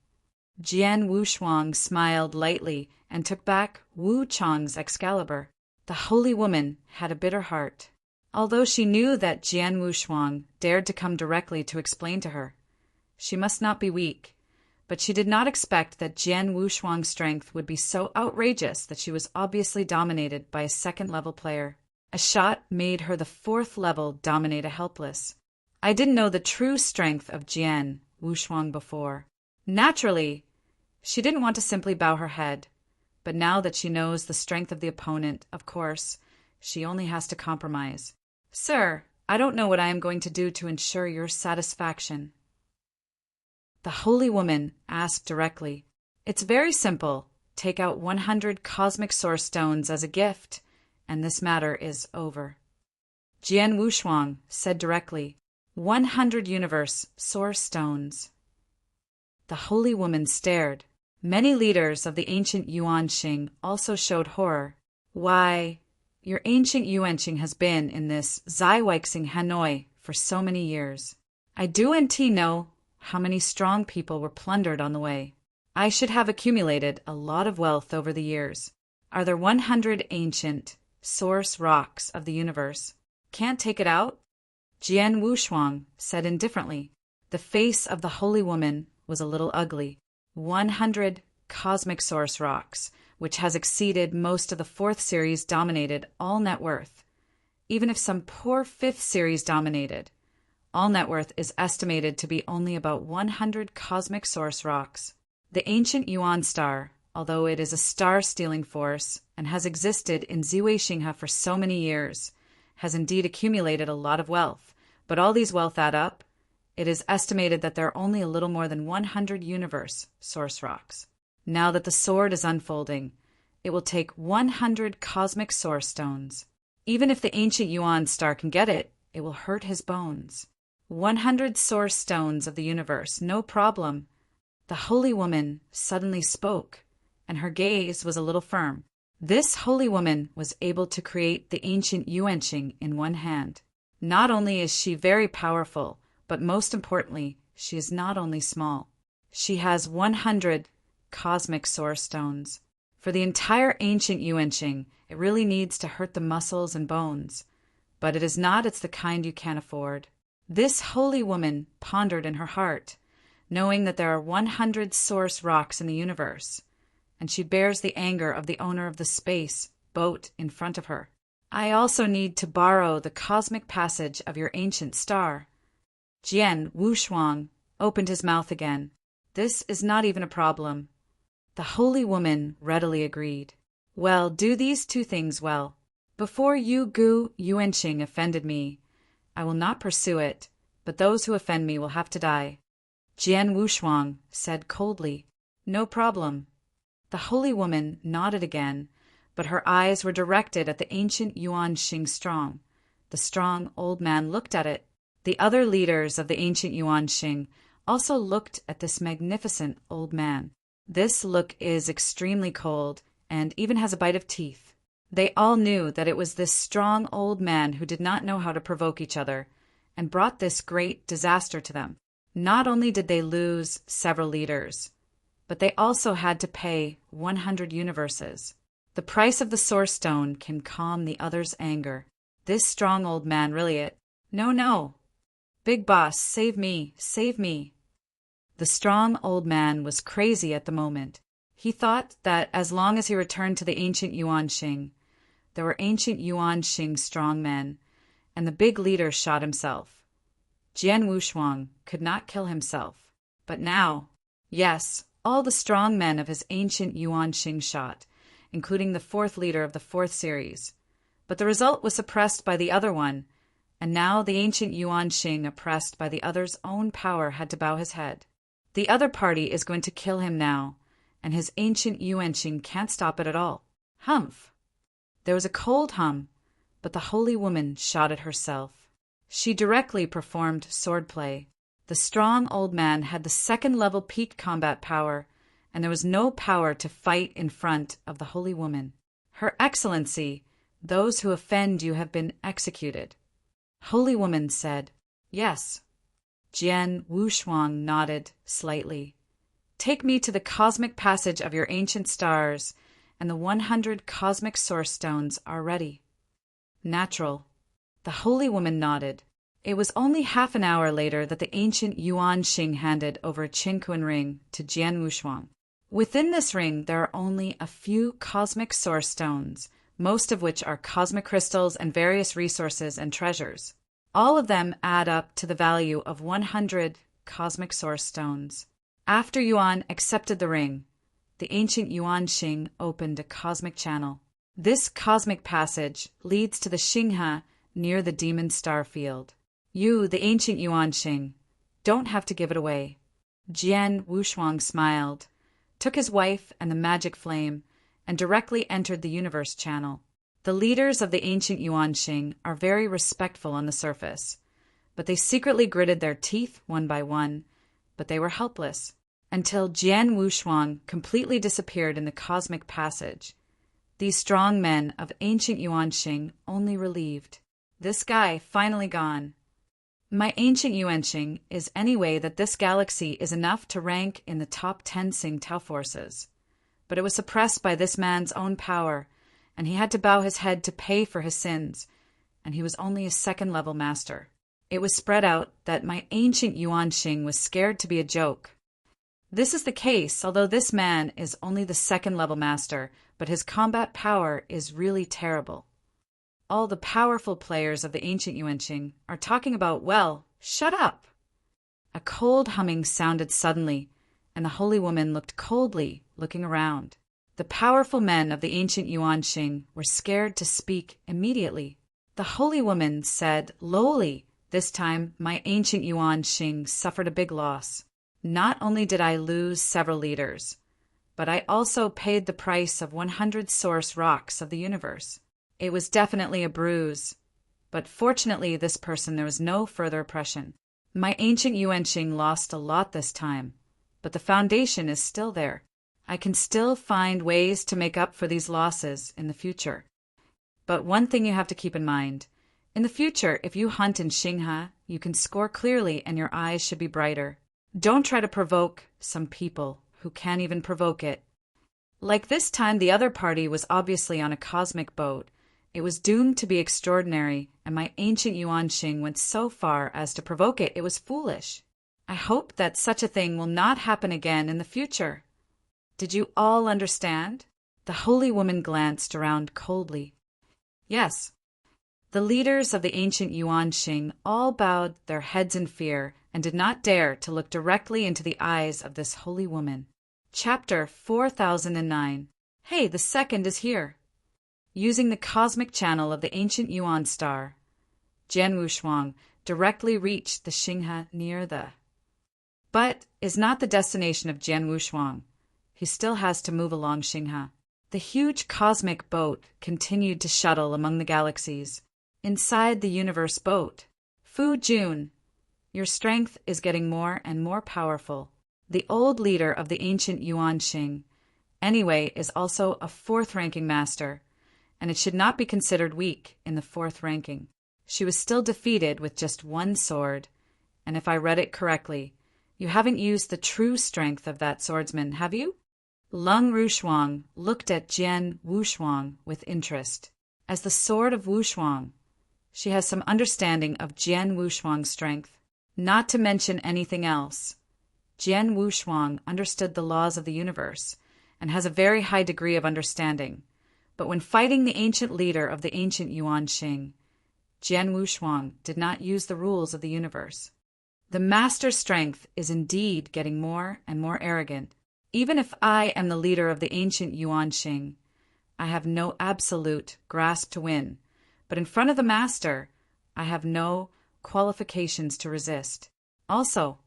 A: Jian Wushuang smiled lightly and took back Wu Chang's Excalibur. The holy woman had a bitter heart. Although she knew that Jian Wushuang dared to come directly to explain to her, she must not be weak, but she did not expect that Jian Wushuang's strength would be so outrageous that she was obviously dominated by a second-level player. A shot made her the fourth-level dominate a helpless. I didn't know the true strength of Jian Wushuang before. Naturally, she didn't want to simply bow her head, but now that she knows the strength of the opponent, of course, she only has to compromise. Sir, I don't know what I am going to do to ensure your satisfaction. The holy woman asked directly. It's very simple. take out 100 cosmic source stones as a gift, and this matter is over. Jian Wushuang said directly, 100 universe source stones. The holy woman stared. Many leaders of the ancient Yuanqing also showed horror. Why, your ancient Yuanqing has been in this Zaiweixing Hanoi for so many years. I do and know how many strong people were plundered on the way. I should have accumulated a lot of wealth over the years. Are there 100 ancient source rocks of the universe? Can't take it out? Jian Wushuang said indifferently. The face of the holy woman was a little ugly. 100 cosmic source rocks, which has exceeded most of the 4th series dominated all net worth. Even if some poor 5th series dominated, all net worth is estimated to be only about 100 cosmic source rocks. The ancient Yuan star, although it is a star-stealing force and has existed in Ziwei for so many years, has indeed accumulated a lot of wealth, but all these wealth add up. It is estimated that there are only a little more than 100 universe source rocks. Now that the sword is unfolding, it will take 100 cosmic source stones. Even if the ancient Yuan star can get it, it will hurt his bones. 100 source stones of the universe, no problem. The holy woman suddenly spoke, and her gaze was a little firm. This holy woman was able to create the ancient Yuanqing in one hand. Not only is she very powerful, but most importantly, she is not only small. She has 100 cosmic source stones. For the entire ancient Yuanqing, it really needs to hurt the muscles and bones. But it's the kind you can't afford. This holy woman pondered in her heart, knowing that there are 100 source rocks in the universe, and she bears the anger of the owner of the space boat in front of her. I also need to borrow the cosmic passage of your ancient star. Jian Wushuang opened his mouth again. This is not even a problem. The holy woman readily agreed. Well, do these 2 things well. Before you Gu Yuanqing offended me, I will not pursue it, but those who offend me will have to die. Jian Wushuang said coldly, no problem. The holy woman nodded again, but her eyes were directed at the ancient Yuanqing strong. The strong old man looked at it. The other leaders of the ancient Yuanqing also looked at this magnificent old man. This look is extremely cold and even has a bite of teeth. They all knew that it was this strong old man who did not know how to provoke each other and brought this great disaster to them. Not only did they lose several leaders, but they also had to pay 100 universes. The price of the source stone can calm the other's anger. This strong old man really No. Big boss, save me, save me. The strong old man was crazy at the moment. He thought that as long as he returned to the ancient Yuanqing, there were ancient Yuanqing strong men, and the big leader shot himself. Jian Wushuang could not kill himself. But now, yes, all the strong men of his ancient Yuanqing shot, including the 4th leader of the 4th series. But the result was suppressed by the other one, and now the ancient Yuanqing, oppressed by the other's own power, had to bow his head. The other party is going to kill him now, and his ancient Yuanqing can't stop it at all. Humph! There was a cold hum, but the holy woman shot it herself. She directly performed swordplay. The strong old man had the 2nd-level peak combat power, and there was no power to fight in front of the holy woman. Her Excellency, those who offend you have been executed. Holy woman said, yes. Jian Wushuang nodded slightly. Take me to the cosmic passage of your ancient stars, and the 100 cosmic source stones are ready. Natural. The holy woman nodded. It was only half an hour later that the ancient Yuanqing handed over a Qinquan ring to Jian Wushuang. Within this ring there are only a few cosmic source stones, most of which are cosmic crystals and various resources and treasures. All of them add up to the value of 100 cosmic source stones. After Yuan accepted the ring, the ancient Yuanqing opened a cosmic channel. This cosmic passage leads to the Xinghe near the demon star field. You, the ancient Yuanqing, don't have to give it away. Jian Wushuang smiled, took his wife and the magic flame, and directly entered the universe channel. The leaders of the ancient Yuanxing are very respectful on the surface, but they secretly gritted their teeth one by one, but they were helpless, until Jian Wushuang completely disappeared in the cosmic passage. These strong men of ancient Yuanxing only relieved. This guy finally gone. My ancient Yuanxing is anyway that this galaxy is enough to rank in the top 10 Tsingtao forces. But it was suppressed by this man's own power, and he had to bow his head to pay for his sins, and he was only a second-level master. It was spread out that my ancient Yuanxing was scared to be a joke. This is the case, although this man is only the second-level master, but his combat power is really terrible. All the powerful players of the ancient Yuanxing are talking about, well, shut up! A cold humming sounded suddenly, and the holy woman looked coldly, looking around. The powerful men of the ancient Yuanxing were scared to speak immediately. The holy woman said lowly, "This time my ancient Yuanxing suffered a big loss. Not only did I lose several leaders, but I also paid the price of 100 source rocks of the universe. It was definitely a bruise, but fortunately this person there was no further oppression. My ancient Yuanxing lost a lot this time, but the foundation is still there. I can still find ways to make up for these losses in the future. But one thing you have to keep in mind, in the future, if you hunt in Xinghe, you can score clearly and your eyes should be brighter. Don't try to provoke some people who can't even provoke it. Like this time, the other party was obviously on a cosmic boat. It was doomed to be extraordinary, and my ancient Yuanxing went so far as to provoke it. It was foolish. I hope that such a thing will not happen again in the future. Did you all understand?" The holy woman glanced around coldly. Yes. The leaders of the ancient Yuanxing all bowed their heads in fear and did not dare to look directly into the eyes of this holy woman. Chapter 4009. Hey, the second is here. Using the cosmic channel of the ancient Yuan star, Jian Wushuang directly reached the Xinghe near the... But is not the destination of Jian Wushuang. He still has to move along Xinghe. The huge cosmic boat continued to shuttle among the galaxies. Inside the universe boat, Fu Jun, your strength is getting more and more powerful. The old leader of the ancient Yuanxing, anyway, is also a fourth-ranking master, and it should not be considered weak in the fourth ranking. She was still defeated with just one sword, and if I read it correctly, you haven't used the true strength of that swordsman, have you? Lung Rushuang looked at Jian Wushuang with interest. As the sword of Wushuang, she has some understanding of Jian Wushuang's strength. Not to mention anything else, Jian Wushuang understood the laws of the universe and has a very high degree of understanding. But when fighting the ancient leader of the ancient Yuanxing, Jian Wushuang did not use the rules of the universe. The master's strength is indeed getting more and more arrogant. Even if I am the leader of the ancient Yuanxing, I have no absolute grasp to win, but in front of the master, I have no qualifications to resist. Also,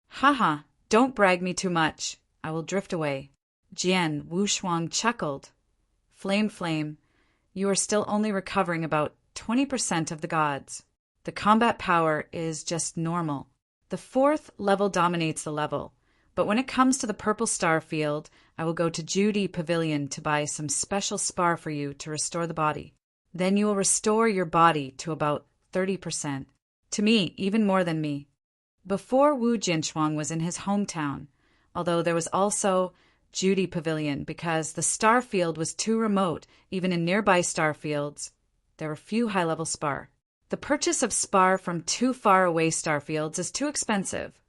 A: haha, don't brag me too much. I will drift away. Jian Wushuang chuckled. Flame, you are still only recovering about 20% of the gods. The combat power is just normal. The fourth level dominates the level. But when it comes to the purple star field, I will go to Judy Pavilion to buy some special spar for you to restore the body. Then you will restore your body to about 30%. To me, even more than me. Before Wu Jinshuang was in his hometown, although there was also Judy Pavilion because the star field was too remote, even in nearby star fields, there were few high-level spar. The purchase of spar from too far away star fields is too expensive.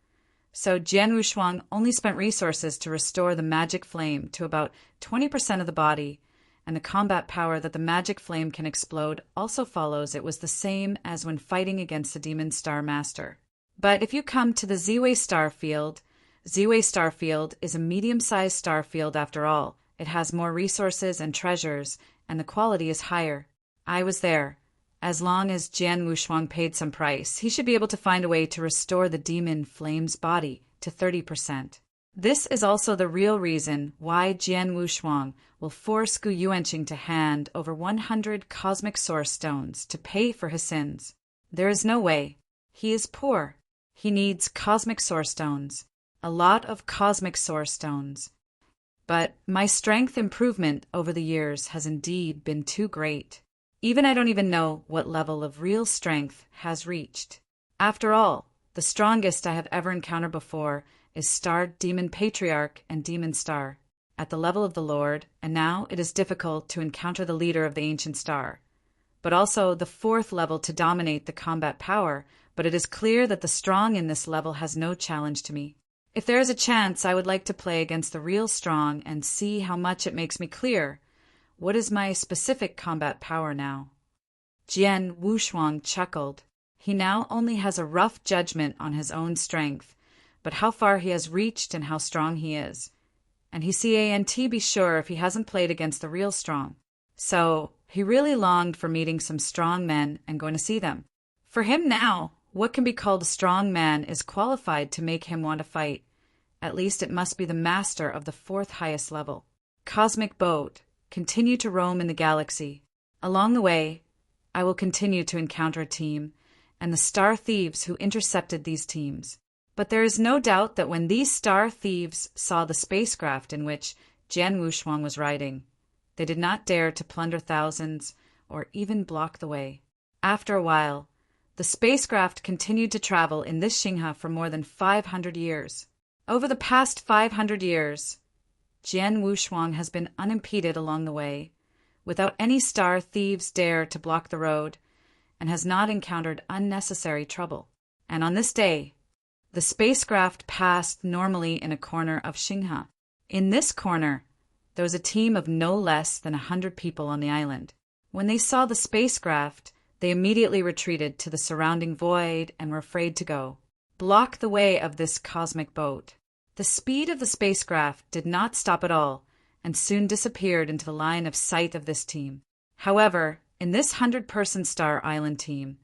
A: So Jian Wushuang only spent resources to restore the magic flame to about 20% of the body, and the combat power that the magic flame can explode also follows. It was the same as when fighting against the Demon Star Master. But if you come to the Ziwei star field is a medium-sized star field after all. It has more resources and treasures, and the quality is higher. I was there. As long as Jian Wushuang paid some price, he should be able to find a way to restore the demon flame's body to 30%. This is also the real reason why Jian Wushuang will force Gu Yuanqing to hand over 100 cosmic source stones to pay for his sins. There is no way. He is poor. He needs cosmic source stones. A lot of cosmic source stones. But my strength improvement over the years has indeed been too great. I don't even know what level of real strength has reached. After all, the strongest I have ever encountered before is Star Demon Patriarch and Demon Star, at the level of the Lord, and now it is difficult to encounter the leader of the Ancient Star. But also the 4th level to dominate the combat power, but it is clear that the strong in this level has no challenge to me. If there is a chance, I would like to play against the real strong and see how much it makes me clear. What is my specific combat power now? Jian Wushuang chuckled. He now only has a rough judgment on his own strength, but how far he has reached and how strong he is. And he can't be sure if he hasn't played against the real strong. So he really longed for meeting some strong men and going to see them. For him now, what can be called a strong man is qualified to make him want to fight. At least it must be the master of the 4th highest level. Cosmic boat, continue to roam in the galaxy. Along the way, I will continue to encounter a team, and the star thieves who intercepted these teams. But there is no doubt that when these star thieves saw the spacecraft in which Jian Wushuang was riding, they did not dare to plunder thousands or even block the way. After a while, the spacecraft continued to travel in this Xinghe for more than 500 years. Over the past 500 years, Jian Wushuang has been unimpeded along the way, without any star thieves dare to block the road, and has not encountered unnecessary trouble. And on this day, the spacecraft passed normally in a corner of Xinghe. In this corner, there was a team of no less than 100 people on the island. When they saw the spacecraft, they immediately retreated to the surrounding void and were afraid to go. Block the way of this cosmic boat. The speed of the spacecraft did not stop at all, and soon disappeared into the line of sight of this team. However, in this 100-person Star Island team,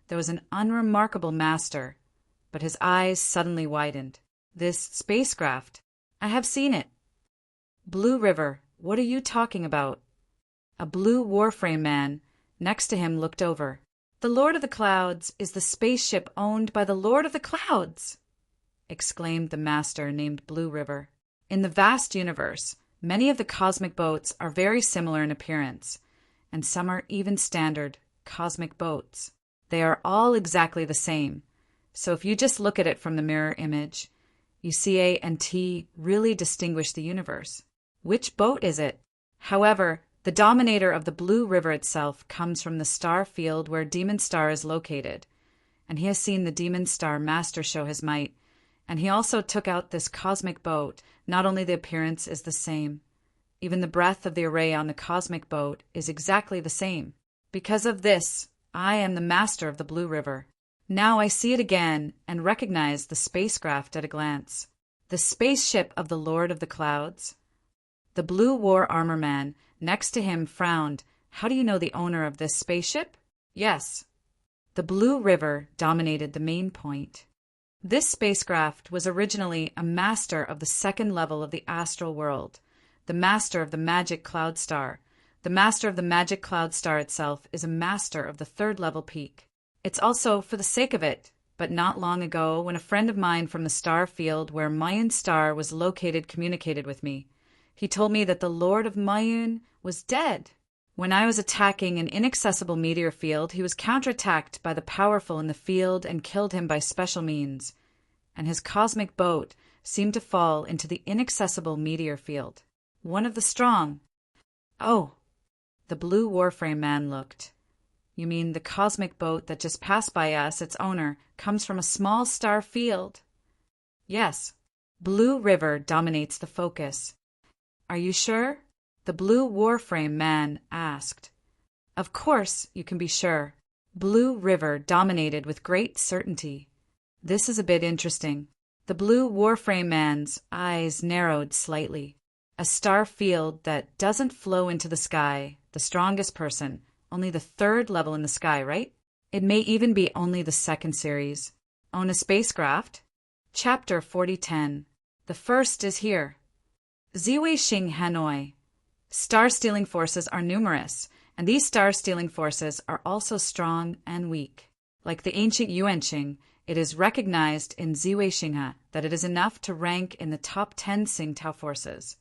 A: there was an unremarkable master, but his eyes suddenly widened. This spacecraft, I have seen it. Blue River, what are you talking about? A blue warframe man next to him looked over. The Lord of the Clouds is the spaceship owned by the Lord of the Clouds, exclaimed the master named Blue River. In the vast universe, many of the cosmic boats are very similar in appearance, and some are even standard cosmic boats. They are all exactly the same, so if you just look at it from the mirror image, you see A and T really distinguish the universe. Which boat is it? However, the dominator of the Blue River itself comes from the star field where Demon Star is located, and he has seen the Demon Star master show his might, and he also took out this cosmic boat. Not only the appearance is the same, even the breadth of the array on the cosmic boat is exactly the same. Because of this, I am the master of the Blue River. Now I see it again and recognize the spacecraft at a glance. The spaceship of the Lord of the Clouds. The blue war armor man next to him frowned. How do you know the owner of this spaceship? Yes. The Blue River dominated the main point. This spacecraft was originally a master of the 2nd level of the astral world, the master of the magic cloud star. The master of the magic cloud star itself is a master of the 3rd level peak. It's also for the sake of it, but not long ago when a friend of mine from the star field where Mayun Star was located communicated with me. He told me that the Lord of Mayun was dead. When I was attacking an inaccessible meteor field, he was counterattacked by the powerful in the field and killed him by special means, and his cosmic boat seemed to fall into the inaccessible meteor field. One of the strong. Oh, the blue warframe man looked. You mean the cosmic boat that just passed by us, its owner, comes from a small star field? Yes. Blue River dominates the focus. Are you sure? The blue warframe man asked. Of course you can be sure. Blue River dominated with great certainty. This is a bit interesting. The blue warframe man's eyes narrowed slightly. A star field that doesn't flow into the sky, the strongest person, only the 3rd level in the sky, right? It may even be only the 2nd series. Own a spacecraft? Chapter 4010. The first is here. Ziwei Xing Hanoi. Star-stealing forces are numerous, and these star-stealing forces are also strong and weak. Like the ancient Yuanqing, it is recognized in Ziwei Xinghe that it is enough to rank in the top 10 Tsingtao forces.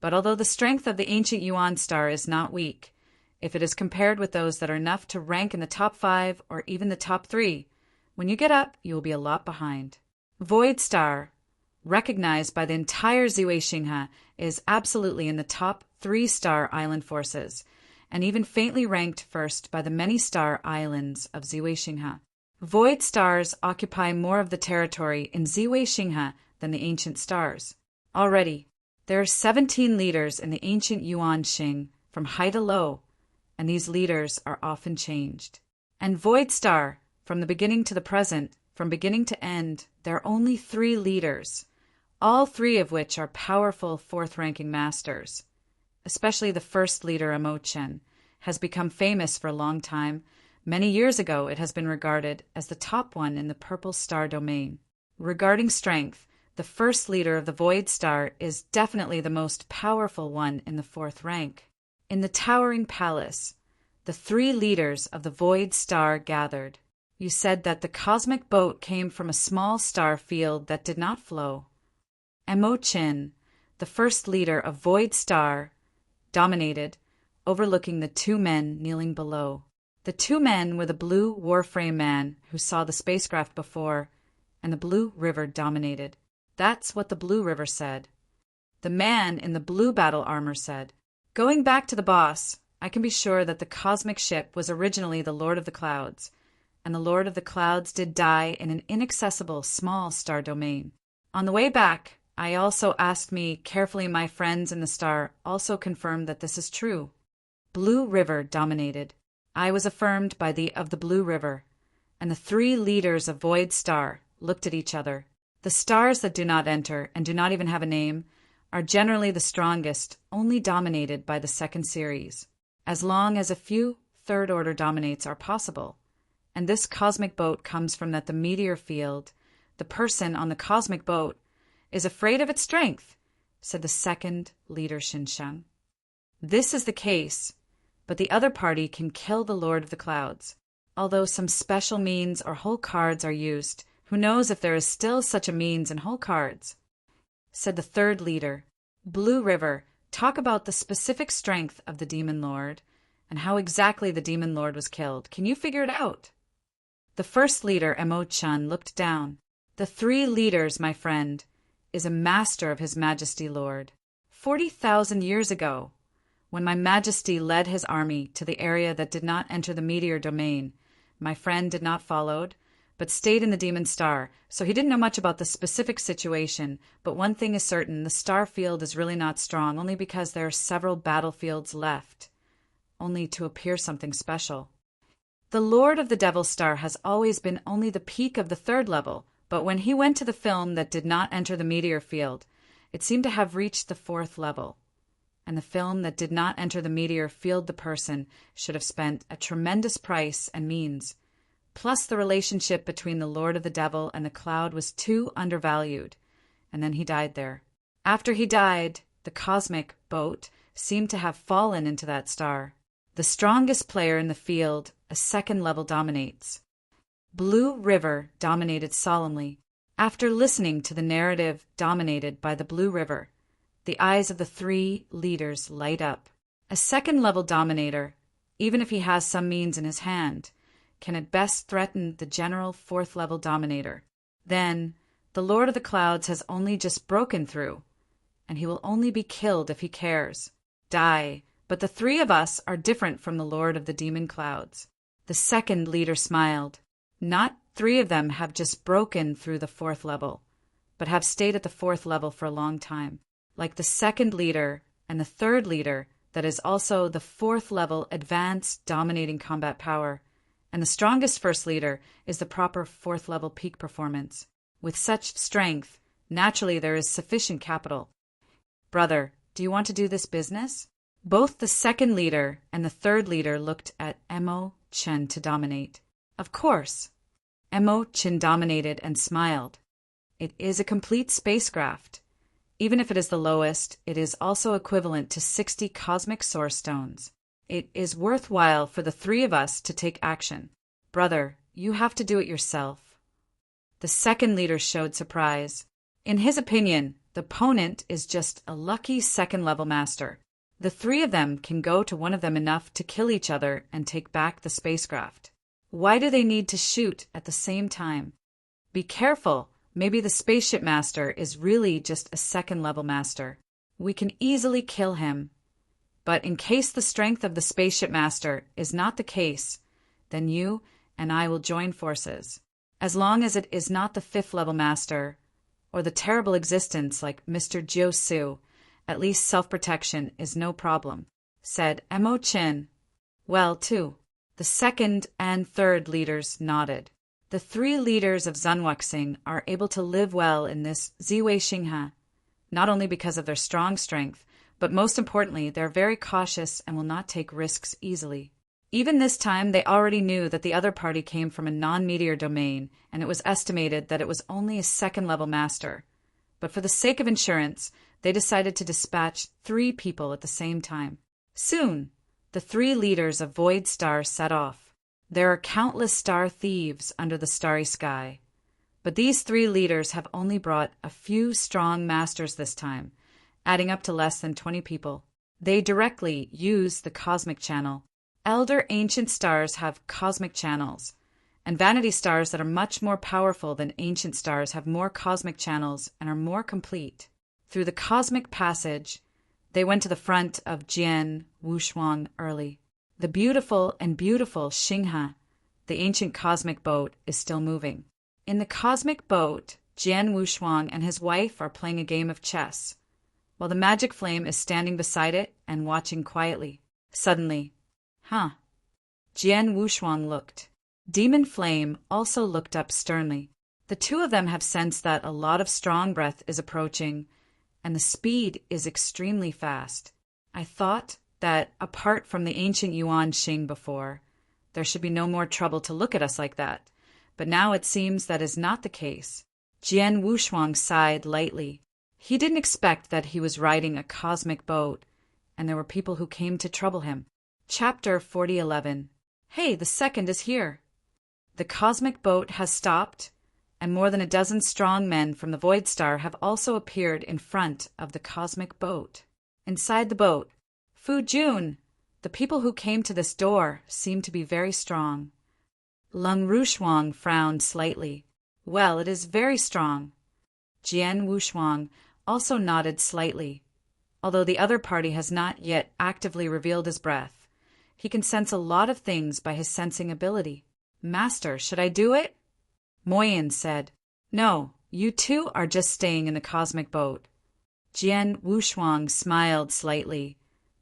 A: But although the strength of the ancient Yuan star is not weak, if it is compared with those that are enough to rank in the top 5 or even the top 3, when you get up, you will be a lot behind. Void Star, recognized by the entire Ziwei Xinghe, is absolutely in the top 3-star island forces, and even faintly ranked first by the many-star islands of Ziwei Xinghe. Void stars occupy more of the territory in Ziwei Xinghe than the ancient stars. Already, there are 17 leaders in the ancient Yuan Xing from high to low, and these leaders are often changed. And Void Star, from the beginning to the present, from beginning to end, there are only 3 leaders, all 3 of which are powerful 4th-ranking masters. Especially the first leader, Imochen, has become famous for a long time. Many years ago, it has been regarded as the top one in the purple star domain. Regarding strength, the first leader of the Void Star is definitely the most powerful one in the 4th rank. In the towering palace, the 3 leaders of the Void Star gathered. You said that the cosmic boat came from a small star field that did not flow. Imochen, the first leader of Void Star, dominated, overlooking the 2 men kneeling below. The 2 men were the blue Warframe man who saw the spacecraft before, and the blue river dominated. That's what the blue river said. The man in the blue battle armor said, "Going back to the boss, I can be sure that the cosmic ship was originally the Lord of the Clouds, and the Lord of the Clouds did die in an inaccessible small star domain. On the way back, I also asked me carefully my friends in the star also confirmed that this is true. Blue River dominated. I was affirmed by the of the Blue River, and the 3 leaders of Void Star looked at each other. The stars that do not enter and do not even have a name are generally the strongest, only dominated by the 2nd series, as long as a few 3rd-order dominates are possible. And this cosmic boat comes from that the meteor field, the person on the cosmic boat, is afraid of its strength, said the 2nd leader Xinsheng. This is the case, but the other party can kill the Lord of the Clouds. Although some special means or whole cards are used, who knows if there is still such a means in whole cards, said the 3rd leader. Blue River, talk about the specific strength of the Demon Lord, and how exactly the Demon Lord was killed. Can you figure it out? The first leader, Imochen, looked down. The 3 leaders, my friend, is a master of His Majesty Lord. 40,000 years ago, when my Majesty led his army to the area that did not enter the meteor domain, my friend did not follow, but stayed in the demon star, so he didn't know much about the specific situation. But one thing is certain, the star field is really not strong, only because there are several battlefields left, only to appear something special. The Lord of the Devil Star has always been only the peak of the 3rd level, but when he went to the film that did not enter the meteor field, it seemed to have reached the 4th level. And the film that did not enter the meteor field, the person should have spent a tremendous price and means. Plus the relationship between the Lord of the Devil and the cloud was too undervalued, and then he died there. After he died, the cosmic boat seemed to have fallen into that star. The strongest player in the field, a 2nd level, dominates. Blue River dominated solemnly. After listening to the narrative dominated by the Blue River, the eyes of the 3 leaders light up. A 2nd level dominator, even if he has some means in his hand, can at best threaten the general 4th level dominator. Then, the Lord of the Clouds has only just broken through, and he will only be killed if he cares. Die, but the 3 of us are different from the Lord of the Demon Clouds. The 2nd leader smiled. Not 3 of them have just broken through the 4th level, but have stayed at the 4th level for a long time. Like the 2nd leader and the 3rd leader, that is also the 4th level advanced dominating combat power, and the strongest 1st leader is the proper 4th level peak performance. With such strength, naturally there is sufficient capital. Brother, do you want to do this business? Both the 2nd leader and the 3rd leader looked at Imochen to dominate. Of course. Imochen dominated and smiled. It is a complete spacecraft. Even if it is the lowest, it is also equivalent to 60 cosmic source stones. It is worthwhile for the three of us to take action. Brother, you have to do it yourself. The second leader showed surprise. In his opinion, the opponent is just a lucky second-level master. The three of them can go to one of them enough to kill each other and take back the spacecraft. Why do they need to shoot at the same time? Be careful. Maybe the spaceship master is really just a second-level master. We can easily kill him. But in case the strength of the spaceship master is not the case, then you and I will join forces. As long as it is not the fifth-level master, or the terrible existence like Mr. Jiu-Su, at least self-protection is no problem, said Mo Chin. Well, too. The second and third leaders nodded. The three leaders of Zunwuxing are able to live well in this Ziwei Xinghe, not only because of their strong strength, but most importantly, they're very cautious and will not take risks easily. Even this time, they already knew that the other party came from a non-meteor domain, and it was estimated that it was only a second-level master. But for the sake of insurance, they decided to dispatch 3 people at the same time. Soon, the 3 leaders of Void Star set off. There are countless star thieves under the starry sky, but these 3 leaders have only brought a few strong masters this time, adding up to less than 20 people. They directly use the cosmic channel. Elder ancient stars have cosmic channels, and vanity stars that are much more powerful than ancient stars have more cosmic channels and are more complete. Through the cosmic passage, they went to the front of Jian Wushuang early. The beautiful Xinghe, the ancient cosmic boat, is still moving. In the cosmic boat, Jian Wushuang and his wife are playing a game of chess, while the magic flame is standing beside it and watching quietly. Suddenly, Jian Wushuang looked. Demon Flame also looked up sternly. The two of them have sensed that a lot of strong breath is approaching, and the speed is extremely fast. I thought that, apart from the ancient Yuan Xing before, there should be no more trouble to look at us like that. But now it seems that is not the case. Jian Wushuang sighed lightly. He didn't expect that he was riding a cosmic boat, and there were people who came to trouble him. Chapter 4011. Hey, the second is here. The cosmic boat has stopped, and more than a dozen strong men from the Void Star have also appeared in front of the cosmic boat. Inside the boat, Fu Jun, the people who came to this door seem to be very strong. Lung Rushuang frowned slightly. Well, it is very strong. Jian Wushuang also nodded slightly. Although the other party has not yet actively revealed his breath, he can sense a lot of things by his sensing ability. Master, should I do it? Moyin said. No, you two are just staying in the cosmic boat. Jian Wushuang smiled slightly,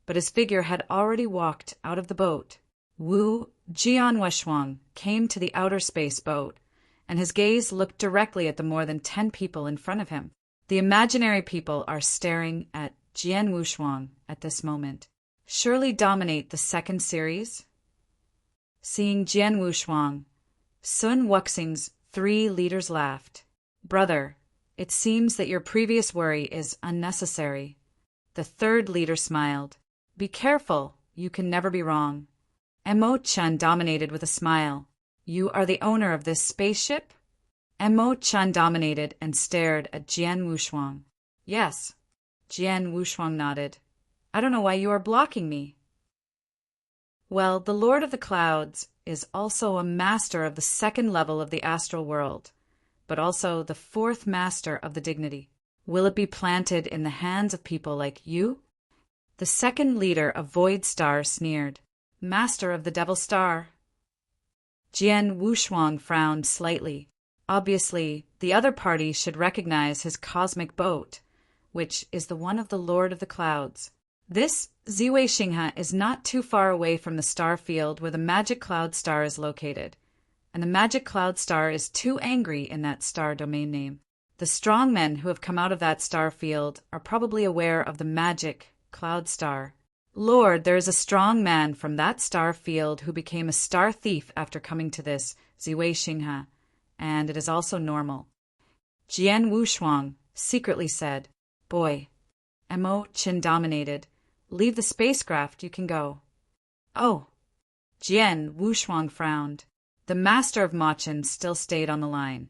A: but his figure had already walked out of the boat. Wu Jianwushuang came to the outer space boat, and his gaze looked directly at the more than 10 people in front of him. The imaginary people are staring at Jian Wushuang at this moment. Surely dominate the second series? Seeing Jian Wushuang, Sun Wuxing's 3 leaders laughed. Brother, it seems that your previous worry is unnecessary. The third leader smiled. Be careful, you can never be wrong. Mo Chun dominated with a smile. You are the owner of this spaceship? Mo Chun dominated and stared at Jian Wushuang. Yes. Jian Wushuang nodded. I don't know why you are blocking me. Well, the Lord of the Clouds is also a master of the 2nd level of the astral world, but also the 4th master of the dignity. Will it be planted in the hands of people like you? The second leader of Void Star sneered. Master of the Devil Star. Jian Wushuang frowned slightly. Obviously, the other party should recognize his cosmic boat, which is the one of the Lord of the Clouds. This Ziwei Xinghe is not too far away from the star field where the Magic Cloud Star is located, and the Magic Cloud Star is too angry in that star domain name. The strong men who have come out of that star field are probably aware of the Magic Cloud Star. Lord, there is a strong man from that star field who became a star thief after coming to this Ziwei Xinghe, and it is also normal. Jian Wushuang secretly said, Boy. Mo Chin dominated. Leave the spacecraft, you can go. Oh. Jian Wushuang frowned. The master of Machin still stayed on the line,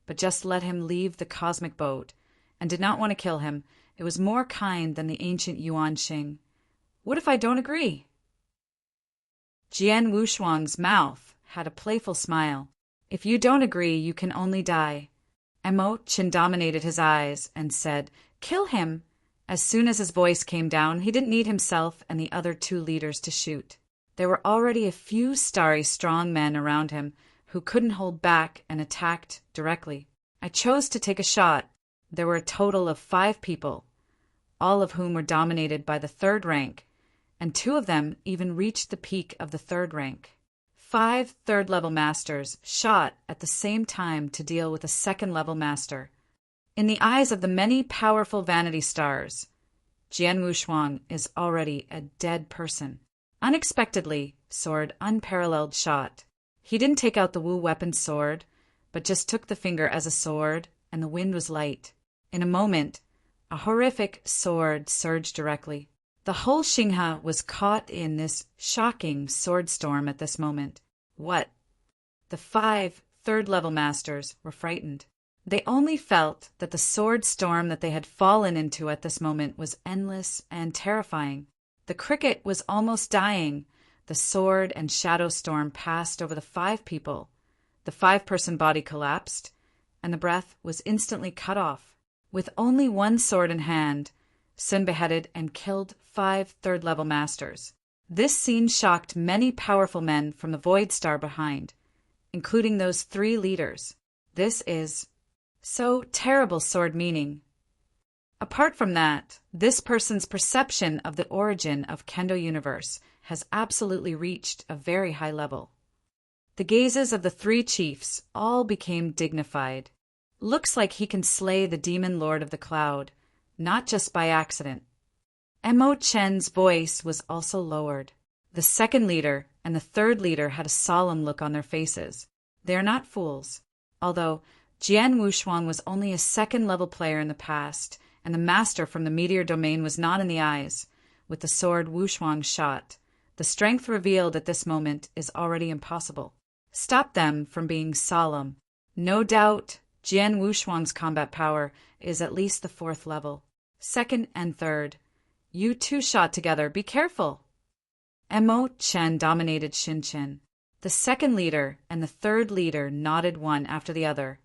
A: but just let him leave the cosmic boat, and did not want to kill him. It was more kind than the ancient Yuan Xing. What if I don't agree? Jian Wushuang's mouth had a playful smile. If you don't agree, you can only die. Mo Chin dominated his eyes and said, Kill him. As soon as his voice came down, he didn't need himself and the other two leaders to shoot. There were already a few starry, strong men around him who couldn't hold back and attacked directly. I chose to take a shot. There were a total of 5 people, all of whom were dominated by the 3rd rank, and 2 of them even reached the peak of the 3rd rank. 5 third-level masters shot at the same time to deal with a second-level master. In the eyes of the many powerful vanity stars, Jian Wushuang is already a dead person. Unexpectedly, sword unparalleled shot. He didn't take out the Wu weapon sword, but just took the finger as a sword, and the wind was light. In a moment, a horrific sword surged directly. The whole Xinghe was caught in this shocking sword storm at this moment. What? The 5 third-level masters were frightened. They only felt that the sword storm that they had fallen into at this moment was endless and terrifying. The cricket was almost dying. The sword and shadow storm passed over the 5 people. The 5-person body collapsed, and the breath was instantly cut off. With only 1 sword in hand, Sun beheaded and killed 5 third-level masters. This scene shocked many powerful men from the Void Star behind, including those 3 leaders. This is so terrible sword meaning. Apart from that, this person's perception of the origin of Kendo universe has absolutely reached a very high level. The gazes of the 3 chiefs all became dignified. Looks like he can slay the demon lord of the cloud, not just by accident. Mo Chen's voice was also lowered. The 2nd leader and the 3rd leader had a solemn look on their faces. They are not fools. Although Jian Wushuang was only a 2nd-level player in the past, and the master from the meteor domain was not in the eyes, with the sword Wushuang shot, the strength revealed at this moment is already impossible. Stop them from being solemn. No doubt, Jian Wushuang's combat power is at least the 4th level. 2nd and 3rd. You 2 shot together. Be careful. Mo Chen dominated Xinchen. The 2nd leader and the 3rd leader nodded one after the other,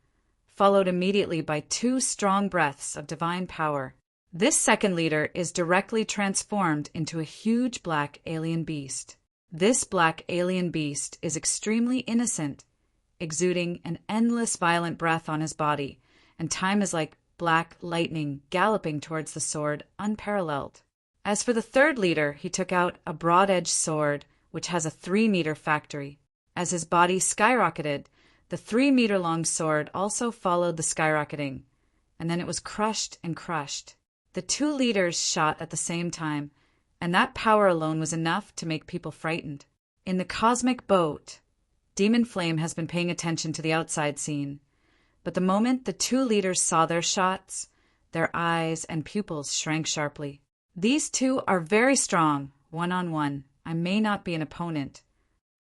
A: followed immediately by 2 strong breaths of divine power. This 2nd leader is directly transformed into a huge black alien beast. This black alien beast is extremely innocent, exuding an endless violent breath on his body, and time is like black lightning galloping towards the sword, unparalleled. As for the 3rd leader, he took out a broad-edged sword, which has a 3-meter factory. As his body skyrocketed, the 3-meter-long sword also followed the skyrocketing, and then it was crushed and crushed. The 2 leaders shot at the same time, and that power alone was enough to make people frightened. In the cosmic boat, Demon Flame has been paying attention to the outside scene, but the moment the 2 leaders saw their shots, their eyes and pupils shrank sharply. These 2 are very strong, one-on-one. I may not be an opponent.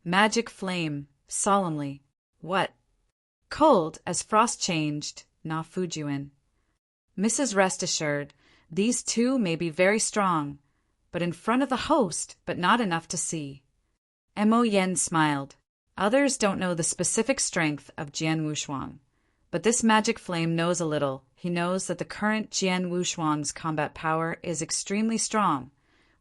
A: Magic Flame, solemnly. What? Cold as frost changed, Na Fujuin. Mrs. Rest assured, these 2 may be very strong, but in front of the host, but not enough to see. Mo Yen smiled. Others don't know the specific strength of Jian Wushuang, but this magic flame knows a little. He knows that the current Jian Wushuang's combat power is extremely strong,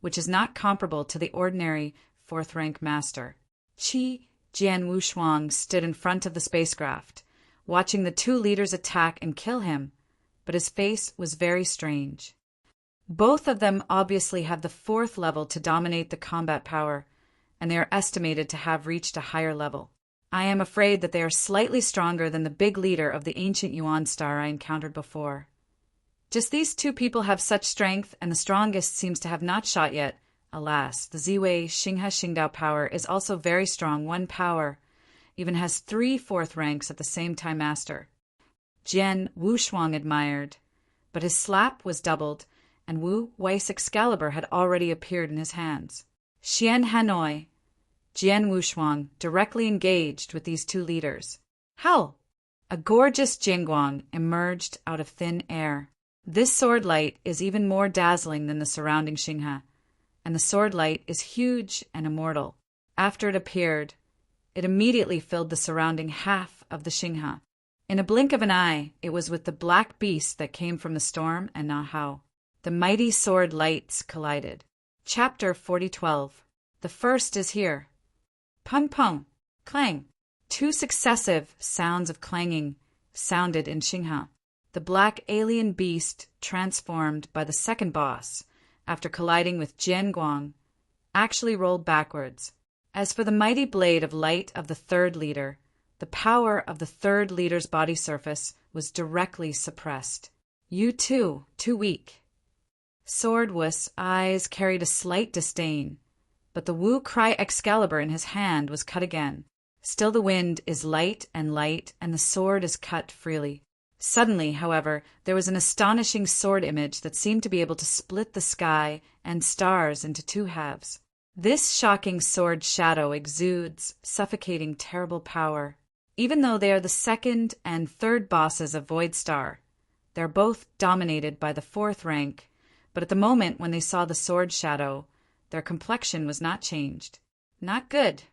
A: which is not comparable to the ordinary 4th-rank master. Jian Wushuang stood in front of the spacecraft, watching the 2 leaders attack and kill him, but his face was very strange. Both of them obviously have the 4th level to dominate the combat power, and they are estimated to have reached a higher level. I am afraid that they are slightly stronger than the big leader of the ancient Yuan star I encountered before. Just these 2 people have such strength, and the strongest seems to have not shot yet. Alas, the Ziwei Xinghe Xingdao power is also very strong. 1 power even has 3 4th ranks at the same time master. Jian Wushuang admired. but his slap was doubled, and Wu Wei's Excalibur had already appeared in his hands. Xian Hanoi, Jian Wushuang directly engaged with these two leaders. How! A gorgeous Jingguang emerged out of thin air. This sword light is even more dazzling than the surrounding Xinghe, and the sword light is huge and immortal. After it appeared, it immediately filled the surrounding half of the Xinghe. In a blink of an eye, it was with the black beast that came from the storm and Nahao. The mighty sword lights collided. Chapter 4012. The first is here. Pung pung, clang. Two successive sounds of clanging sounded in Xinghe. The black alien beast transformed by the second boss, after colliding with Jian Guang, actually rolled backwards. As for the mighty blade of light of the third leader, the power of the third leader's body surface was directly suppressed. You too weak. Sword Wu's eyes carried a slight disdain, but the Wu Cry Excalibur in his hand was cut again. Still the wind is light, and the sword is cut freely. Suddenly, however, there was an astonishing sword image that seemed to be able to split the sky and stars into two halves. This shocking sword shadow exudes suffocating terrible power. Even though they are the second and third bosses of Void Star, they're both dominated by the fourth rank, but at the moment when they saw the sword shadow, their complexion was not changed. Not good.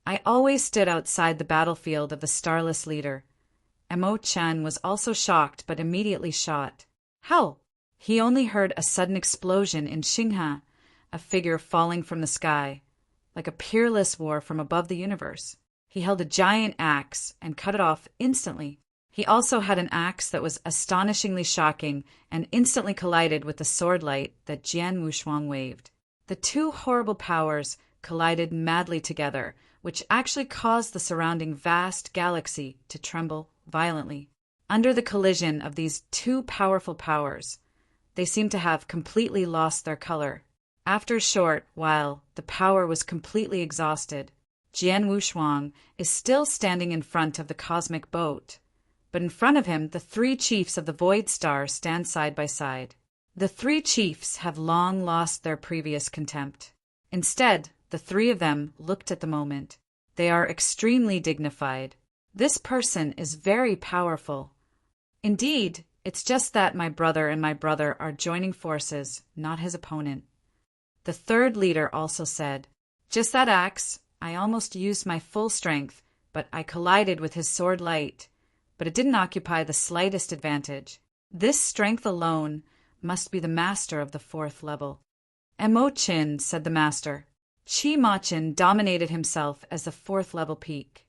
A: I always stood outside the battlefield of the Starless Leader. Mo Chen was also shocked but immediately shot. How? He only heard a sudden explosion in Xinghe, a figure falling from the sky, like a peerless war from above the universe. He held a giant axe and cut it off instantly. He also had an axe that was astonishingly shocking and instantly collided with the sword light that Jian Wushuang waved. The two horrible powers collided madly together, which actually caused the surrounding vast galaxy to tremble violently. Under the collision of these two powerful powers, they seemed to have completely lost their color. After a short while, the power was completely exhausted. Jian Wushuang is still standing in front of the cosmic boat, but in front of him the three chiefs of the Void Star stand side by side. The three chiefs have long lost their previous contempt. Instead, the three of them looked at the moment. They are extremely dignified. This person is very powerful. Indeed, it's just that my brother and my brother are joining forces, not his opponent. The third leader also said, just that axe, I almost used my full strength, but I collided with his sword light, but it didn't occupy the slightest advantage. This strength alone must be the master of the fourth level. Mo Chin, said the master. Chi Ma Chin dominated himself as the fourth level peak,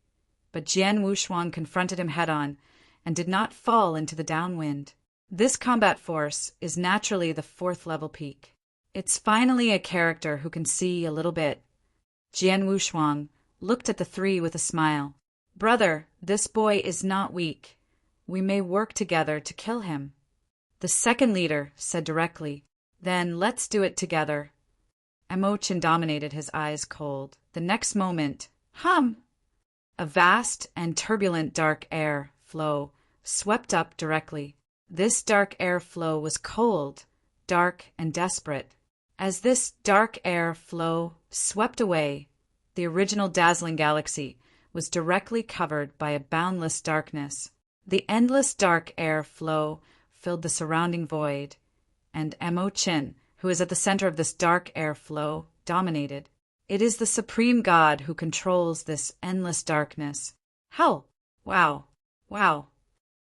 A: but Jian Wushuang confronted him head-on and did not fall into the downwind. This combat force is naturally the fourth level peak. It's finally a character who can see a little bit. Jian Wushuang looked at the three with a smile. Brother, this boy is not weak. We may work together to kill him. The second leader said directly, then let's do it together. Mo Chin dominated, his eyes cold. The next moment, a vast and turbulent dark air flow swept up directly. This dark air flow was cold, dark, and desperate. As this dark air flow swept away, the original dazzling galaxy was directly covered by a boundless darkness. The endless dark air flow filled the surrounding void, and Mo Chin, who is at the center of this dark air flow, dominated. It is the supreme God who controls this endless darkness. How? Wow.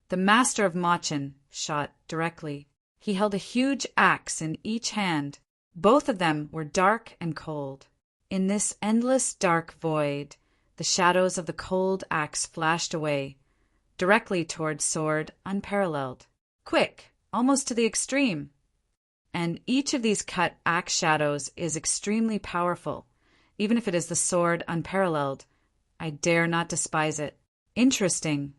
A: The master of Machin shot directly. He held a huge axe in each hand. Both of them were dark and cold. In this endless dark void, the shadows of the cold axe flashed away, directly toward sword unparalleled. Quick, almost to the extreme. And each of these cut axe shadows is extremely powerful. Even if it is the sword unparalleled, I dare not despise it. Interesting.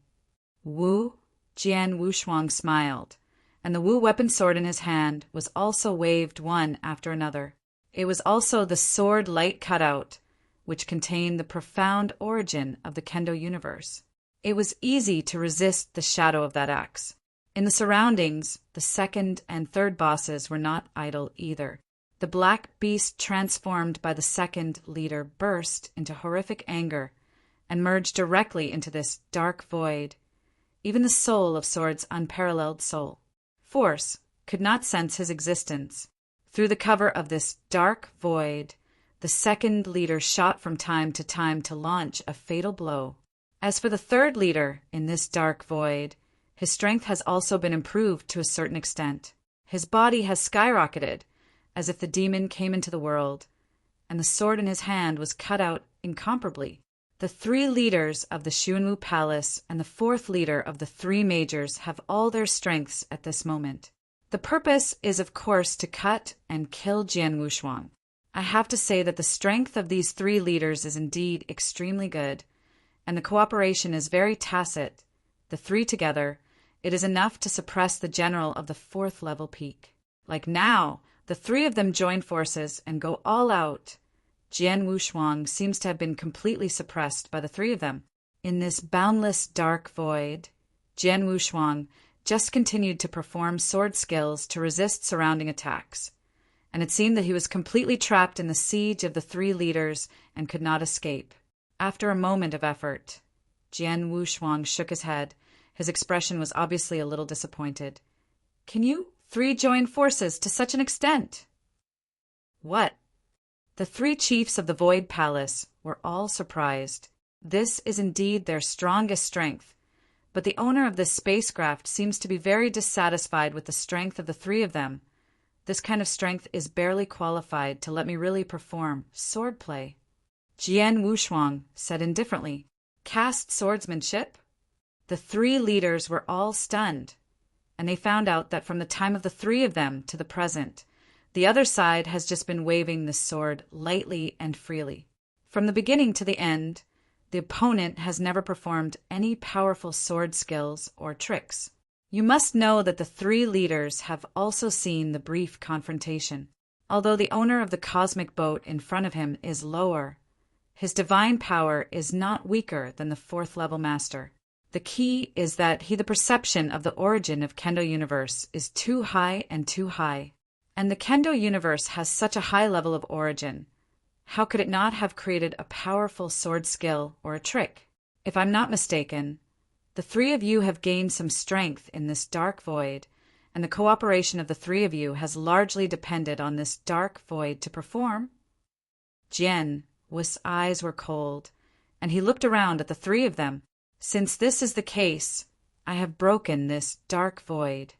A: Jian Wushuang smiled, and the Wu weapon sword in his hand was also waved one after another. It was also the sword light cutout, which contained the profound origin of the Kendo universe. It was easy to resist the shadow of that axe. In the surroundings, the second and third bosses were not idle either. The black beast transformed by the second leader burst into horrific anger and merged directly into this dark void. Even the soul of Sword's unparalleled soul, Force, could not sense his existence. Through the cover of this dark void, the second leader shot from time to launch a fatal blow. As for the third leader in this dark void, his strength has also been improved to a certain extent. His body has skyrocketed, as if the demon came into the world, and the sword in his hand was cut out incomparably. The 3 leaders of the Xuanwu Palace and the 4th leader of the 3 majors have all their strengths at this moment. The purpose is, of course, to cut and kill Jian Wushuang. I have to say that the strength of these 3 leaders is indeed extremely good, and the cooperation is very tacit. The 3 together, it is enough to suppress the general of the 4th level peak. Like now, the 3 of them join forces and go all out. Jian Wushuang seems to have been completely suppressed by the 3 of them. In this boundless dark void, Jian Wushuang just continued to perform sword skills to resist surrounding attacks, and it seemed that he was completely trapped in the siege of the 3 leaders and could not escape. After a moment of effort, Jian Wushuang shook his head. His expression was obviously a little disappointed. "Can you 3 join forces to such an extent?" "What?" The 3 chiefs of the Void Palace were all surprised. This is indeed their strongest strength, but the owner of this spacecraft seems to be very dissatisfied with the strength of the 3 of them. This kind of strength is barely qualified to let me really perform swordplay. Jian Wushuang said indifferently, "Cast swordsmanship?" The 3 leaders were all stunned, and they found out that from the time of the 3 of them to the present, the other side has just been waving this sword lightly and freely. From the beginning to the end, the opponent has never performed any powerful sword skills or tricks. You must know that the 3 leaders have also seen the brief confrontation. Although the owner of the cosmic boat in front of him is lower, his divine power is not weaker than the 4th level master. The key is that the perception of the origin of Kendo Universe is too high, and the Kendo Universe has such a high level of origin. How could it not have created a powerful sword skill or a trick? If I'm not mistaken, the 3 of you have gained some strength in this dark void, and the cooperation of the 3 of you has largely depended on this dark void to perform. Jian Wu's eyes were cold, and he looked around at the 3 of them. Since this is the case, I have broken this dark void.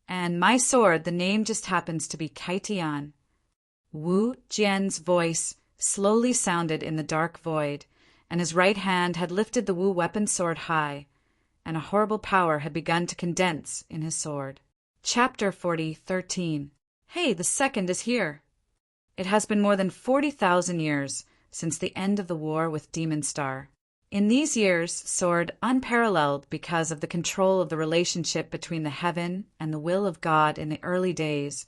A: And my sword, the name just happens to be Kaitian. Wu Jian's voice slowly sounded in the dark void, and his right hand had lifted the Wu weapon sword high, and a horrible power had begun to condense in his sword. Chapter 40:13. Hey, the second is here. It has been more than 40,000 years since the end of the war with Demon Star. In these years, Sword unparalleled because of the control of the relationship between the heaven and the will of God in the early days.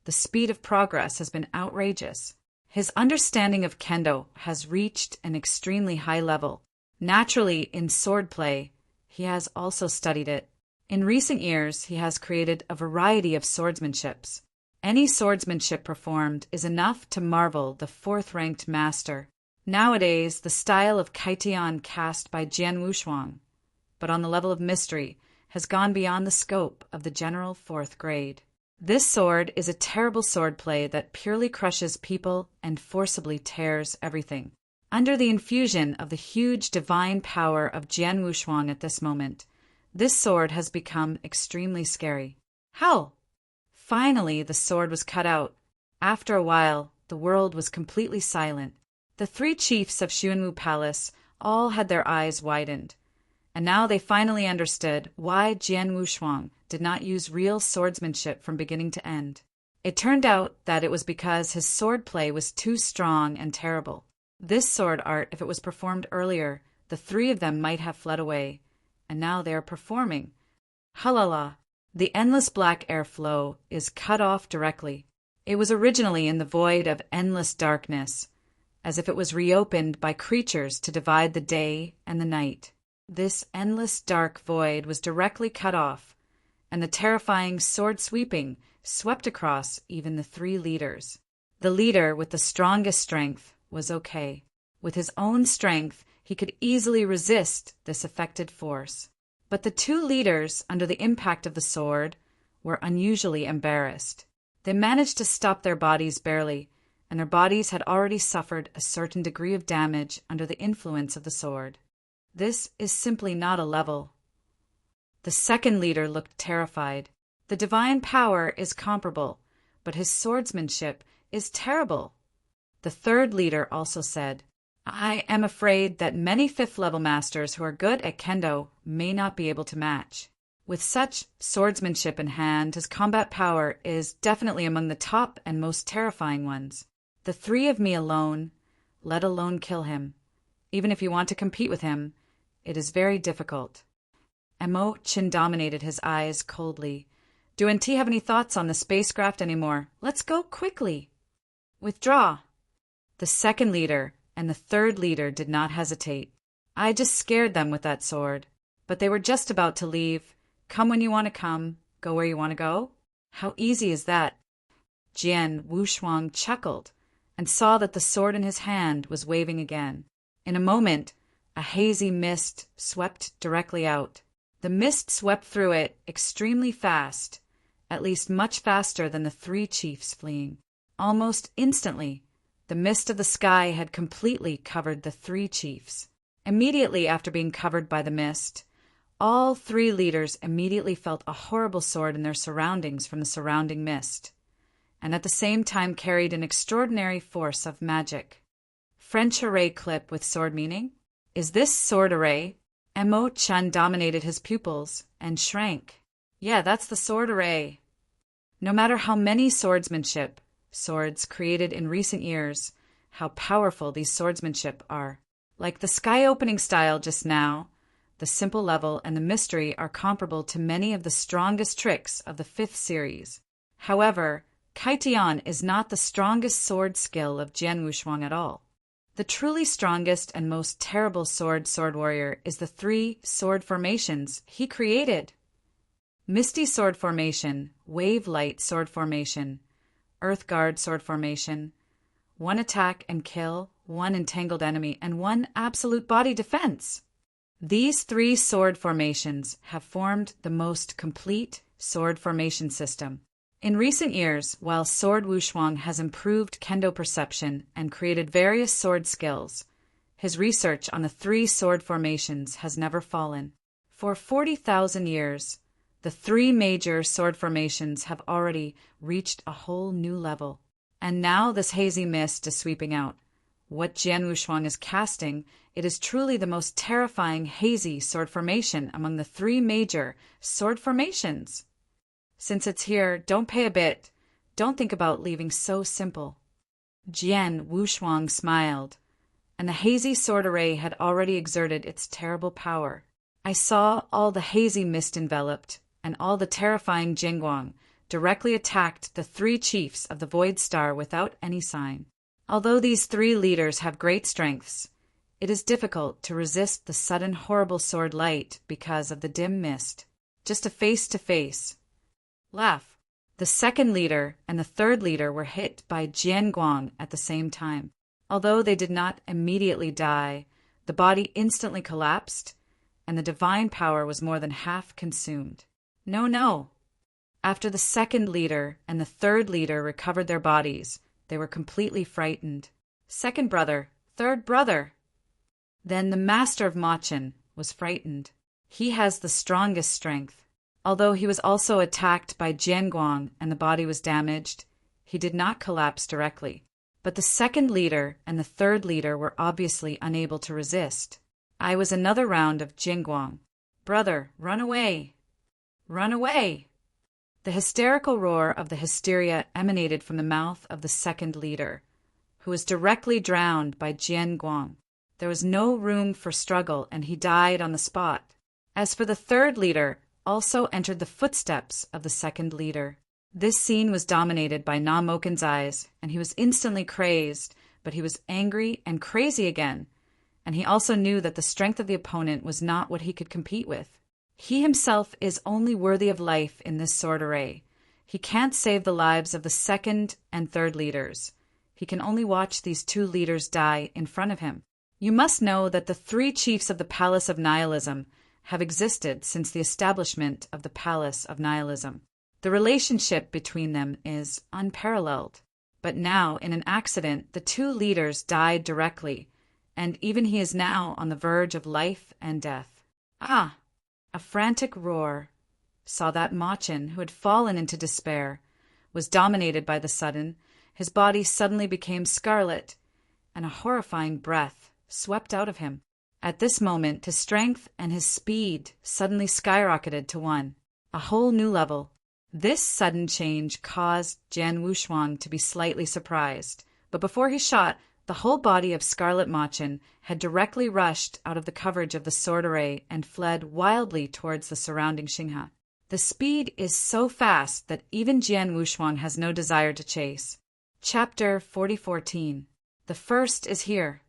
A: The speed of progress has been outrageous. His understanding of Kendo has reached an extremely high level. Naturally, in swordplay, he has also studied it. In recent years, he has created a variety of swordsmanships. Any swordsmanship performed is enough to marvel the 4th-ranked master. Nowadays, the style of Kaitian cast by Jian Wushuang, but on the level of mystery, has gone beyond the scope of the general 4th grade. This sword is a terrible swordplay that purely crushes people and forcibly tears everything. Under the infusion of the huge divine power of Jian Wushuang at this moment, this sword has become extremely scary. How? Finally, the sword was cut out. After a while, the world was completely silent. The 3 chiefs of Xuanwu Palace all had their eyes widened, and now they finally understood why Jian Wushuang did not use real swordsmanship from beginning to end. It turned out that it was because his swordplay was too strong and terrible. This sword art, if it was performed earlier, the 3 of them might have fled away, and now they are performing. Halala! The endless black airflow is cut off directly. It was originally in the void of endless darkness, as if it was reopened by creatures to divide the day and the night. This endless dark void was directly cut off, and the terrifying sword sweeping swept across even the three leaders. The leader with the strongest strength was okay. With his own strength, he could easily resist this affected force. But the two leaders, under the impact of the sword, were unusually embarrassed. They managed to stop their bodies barely, and their bodies had already suffered a certain degree of damage under the influence of the sword. This is simply not a level. The second leader looked terrified. The divine power is comparable, but his swordsmanship is terrible. The third leader also said, I am afraid that many fifth-level masters who are good at kendo may not be able to match. With such swordsmanship in hand, his combat power is definitely among the top and most terrifying ones. The three of me alone, let alone kill him. Even if you want to compete with him, it is very difficult. Emo-chan dominated his eyes coldly. Do NT have any thoughts on the spacecraft anymore? Let's go quickly. Withdraw. The second leader and the third leader did not hesitate. I just scared them with that sword. But they were just about to leave. Come when you want to come, go where you want to go. How easy is that? Jian Wushuang chuckled and saw that the sword in his hand was waving again. In a moment, a hazy mist swept directly out. The mist swept through it extremely fast, at least much faster than the three chiefs fleeing. Almost instantly, the mist of the sky had completely covered the three chiefs. Immediately after being covered by the mist, all three leaders immediately felt a horrible sword in their surroundings from the surrounding mist, and at the same time carried an extraordinary force of magic. French array clip with sword meaning? Is this sword array? Emo-chan dominated his pupils and shrank. Yeah, that's the sword array. No matter how many swords created in recent years, how powerful these swordsmanship are. Like the sky-opening style just now, the simple level and the mystery are comparable to many of the strongest tricks of the 5th series. However, Kaitian is not the strongest sword skill of Jian Wushuang at all. The truly strongest and most terrible sword warrior is the 3 sword formations he created. Misty sword formation, wave light sword formation, earth guard sword formation, 1 attack and kill, 1 entangled enemy, and 1 absolute body defense. These 3 sword formations have formed the most complete sword formation system. In recent years, while Sword Wushuang has improved kendo perception and created various sword skills, his research on the 3 sword formations has never fallen. For 40,000 years, the 3 major sword formations have already reached a whole new level. And now this hazy mist is sweeping out. What Jian Wushuang is casting, it is truly the most terrifying hazy sword formation among the 3 major sword formations. Since it's here, don't pay a bit. Don't think about leaving so simple. Jian Wushuang smiled, and the hazy sword array had already exerted its terrible power. I saw all the hazy mist enveloped, and all the terrifying Jingguang directly attacked the 3 chiefs of the Void Star without any sign. Although these 3 leaders have great strengths, it is difficult to resist the sudden horrible sword light because of the dim mist. Just a face-to-face. Laugh. The second leader and the third leader were hit by Jianguang at the same time. Although they did not immediately die, the body instantly collapsed, and the divine power was more than half consumed. No. After the second leader and the third leader recovered their bodies, they were completely frightened. Second brother, third brother. Then the master of Machin was frightened. He has the strongest strength. Although he was also attacked by Jianguang and the body was damaged, he did not collapse directly. But the second leader and the third leader were obviously unable to resist. I was another round of Jianguang. Brother, run away! Run away! The hysterical roar of the hysteria emanated from the mouth of the second leader, who was directly drowned by Jianguang. There was no room for struggle, and he died on the spot. As for the third leader, also entered the footsteps of the second leader. This scene was dominated by Na Moken's eyes, and he was instantly crazed, but he was angry and crazy again, and he also knew that the strength of the opponent was not what he could compete with. He himself is only worthy of life in this sword array. He can't save the lives of the second and third leaders. He can only watch these two leaders die in front of him. You must know that the three chiefs of the Palace of Nihilism have existed since the establishment of the Palace of Nihilism. The relationship between them is unparalleled. But now, in an accident, the two leaders died directly, and even he is now on the verge of life and death. Ah! A frantic roar saw that Machin, who had fallen into despair, was dominated by the sudden. His body suddenly became scarlet, and a horrifying breath swept out of him. At this moment, his strength and his speed suddenly skyrocketed to a whole new level. This sudden change caused Jian Wushuang to be slightly surprised, but before he shot, the whole body of Scarlet Machin had directly rushed out of the coverage of the sword array and fled wildly towards the surrounding Xingha. The speed is so fast that even Jian Wushuang has no desire to chase. Chapter 4014. The first is here.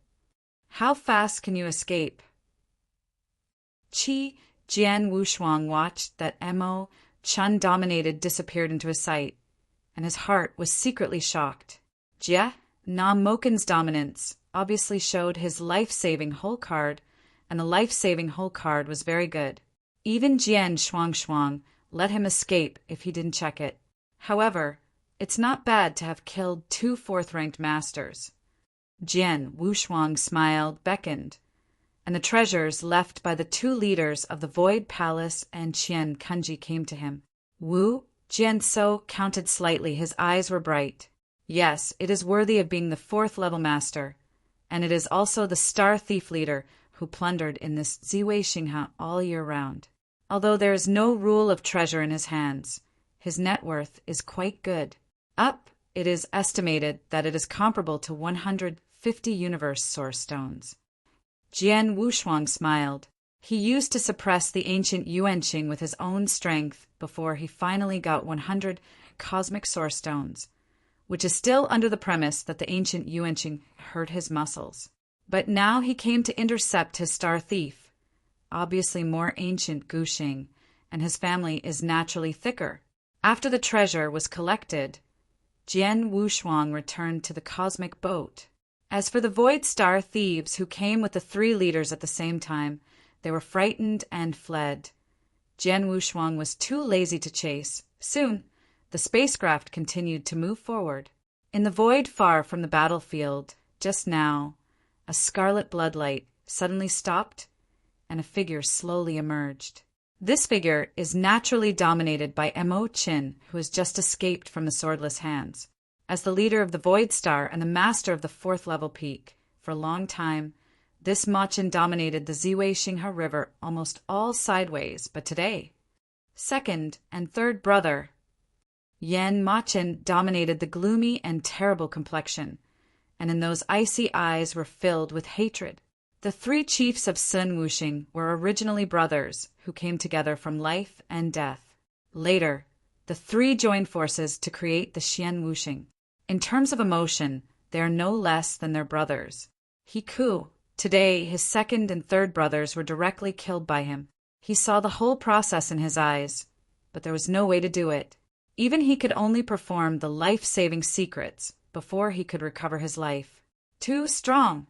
A: How fast can you escape? Jian Wushuang watched that Mo Chun dominated disappeared into his sight, and his heart was secretly shocked. Jie Nam Moken's dominance obviously showed his life-saving hole card, and the life-saving hole card was very good. Even Jian Shuang let him escape if he didn't check it. However, it's not bad to have killed two fourth-ranked masters. Jian Wushuang smiled, beckoned, and the treasures left by the two leaders of the Void Palace and Qian Kunji came to him. Wu Jianso counted slightly, his eyes were bright. Yes, it is worthy of being the fourth-level master, and it is also the star thief leader who plundered in this Ziwei Xingha all year round. Although there is no rule of treasure in his hands, his net worth is quite good. It is estimated that it is comparable to 150 universe source stones. Jian Wushuang smiled. He used to suppress the ancient Yuanqing with his own strength before he finally got 100 cosmic source stones, which is still under the premise that the ancient Yuanqing hurt his muscles. But now he came to intercept his star thief, obviously more ancient Guxing, and his family is naturally thicker. After the treasure was collected, Jian Wushuang returned to the cosmic boat. As for the Void Star thieves who came with the three leaders at the same time, they were frightened and fled. Jian Wushuang was too lazy to chase. Soon, the spacecraft continued to move forward. In the void far from the battlefield, just now, a scarlet bloodlight suddenly stopped, and a figure slowly emerged. This figure is naturally dominated by Mo Qin, who has just escaped from the swordless hands. As the leader of the Void Star and the master of the fourth-level peak, for a long time, this Machin dominated the Ziwei Xingha River almost all sideways, but today, second and third brother, Yan Machin dominated the gloomy and terrible complexion, and in those icy eyes were filled with hatred. The three chiefs of Sun Wuxing were originally brothers who came together from life and death. Later, the three joined forces to create the Xian Wuxing. In terms of emotion, they are no less than their brothers. He Ku. Today, his second and third brothers were directly killed by him. He saw the whole process in his eyes, but there was no way to do it. Even he could only perform the life-saving secrets before he could recover his life. Too strong.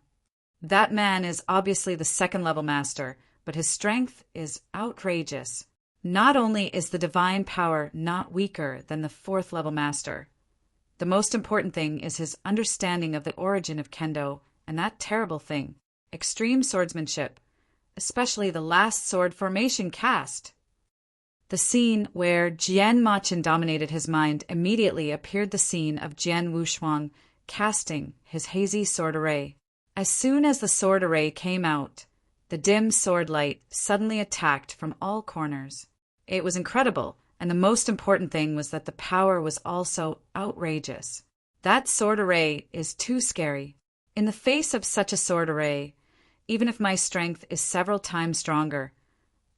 A: That man is obviously the second-level master, but his strength is outrageous. Not only is the divine power not weaker than the fourth-level master, the most important thing is his understanding of the origin of Kendo and that terrible thing, extreme swordsmanship, especially the last sword formation cast. The scene where Jian Machin dominated his mind immediately appeared the scene of Jian Wushuang casting his hazy sword array. As soon as the sword array came out, the dim sword light suddenly attacked from all corners. It was incredible, and the most important thing was that the power was also outrageous. That sword array is too scary. In the face of such a sword array, even if my strength is several times stronger,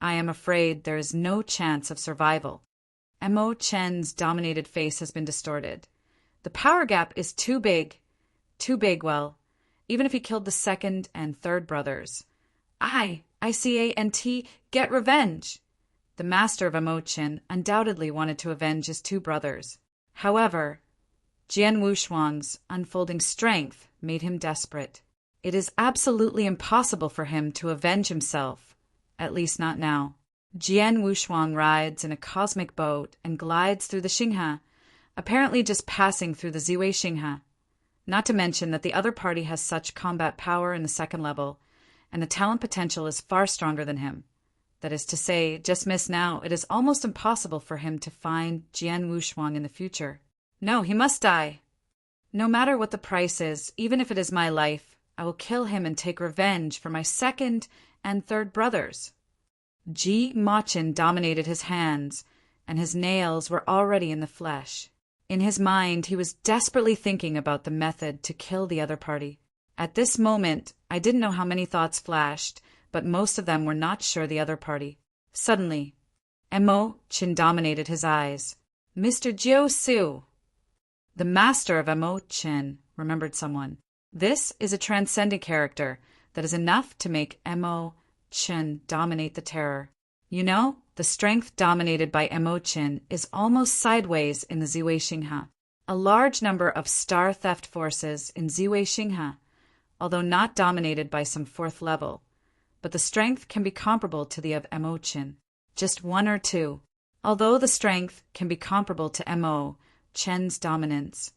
A: I am afraid there is no chance of survival. Mo Chen's dominated face has been distorted. The power gap is too big, well, even if he killed the second and third brothers. ICANT, get revenge. the master of Imo-chin, undoubtedly wanted to avenge his two brothers. However, Jian Wushuang's unfolding strength made him desperate. It is absolutely impossible for him to avenge himself, at least not now. Jian Wushuang rides in a cosmic boat and glides through the Xinghe, apparently just passing through the Ziwei Xinghe. Not to mention that the other party has such combat power in the second level, and the talent potential is far stronger than him. That is to say, just miss now, it is almost impossible for him to find Jian Wushuang in the future. No, he must die. No matter what the price is, even if it is my life, I will kill him and take revenge for my second and third brothers. Ji Machin dominated his hands, and his nails were already in the flesh. In his mind, he was desperately thinking about the method to kill the other party. At this moment, I didn't know how many thoughts flashed, but most of them were not sure the other party. Suddenly, Imo-chin dominated his eyes. Mr. Jiu-su! The master of Imo-chin remembered someone. This is a transcendent character that is enough to make Imo-chin dominate the terror. You know, the strength dominated by Imo-chin is almost sideways in the Ziwei Xinghe. A large number of star theft forces in Ziwei Xinghe, although not dominated by some fourth level, but the strength can be comparable to the of Imo-chin, just one or two. Although the strength can be comparable to Imo-chin's dominance,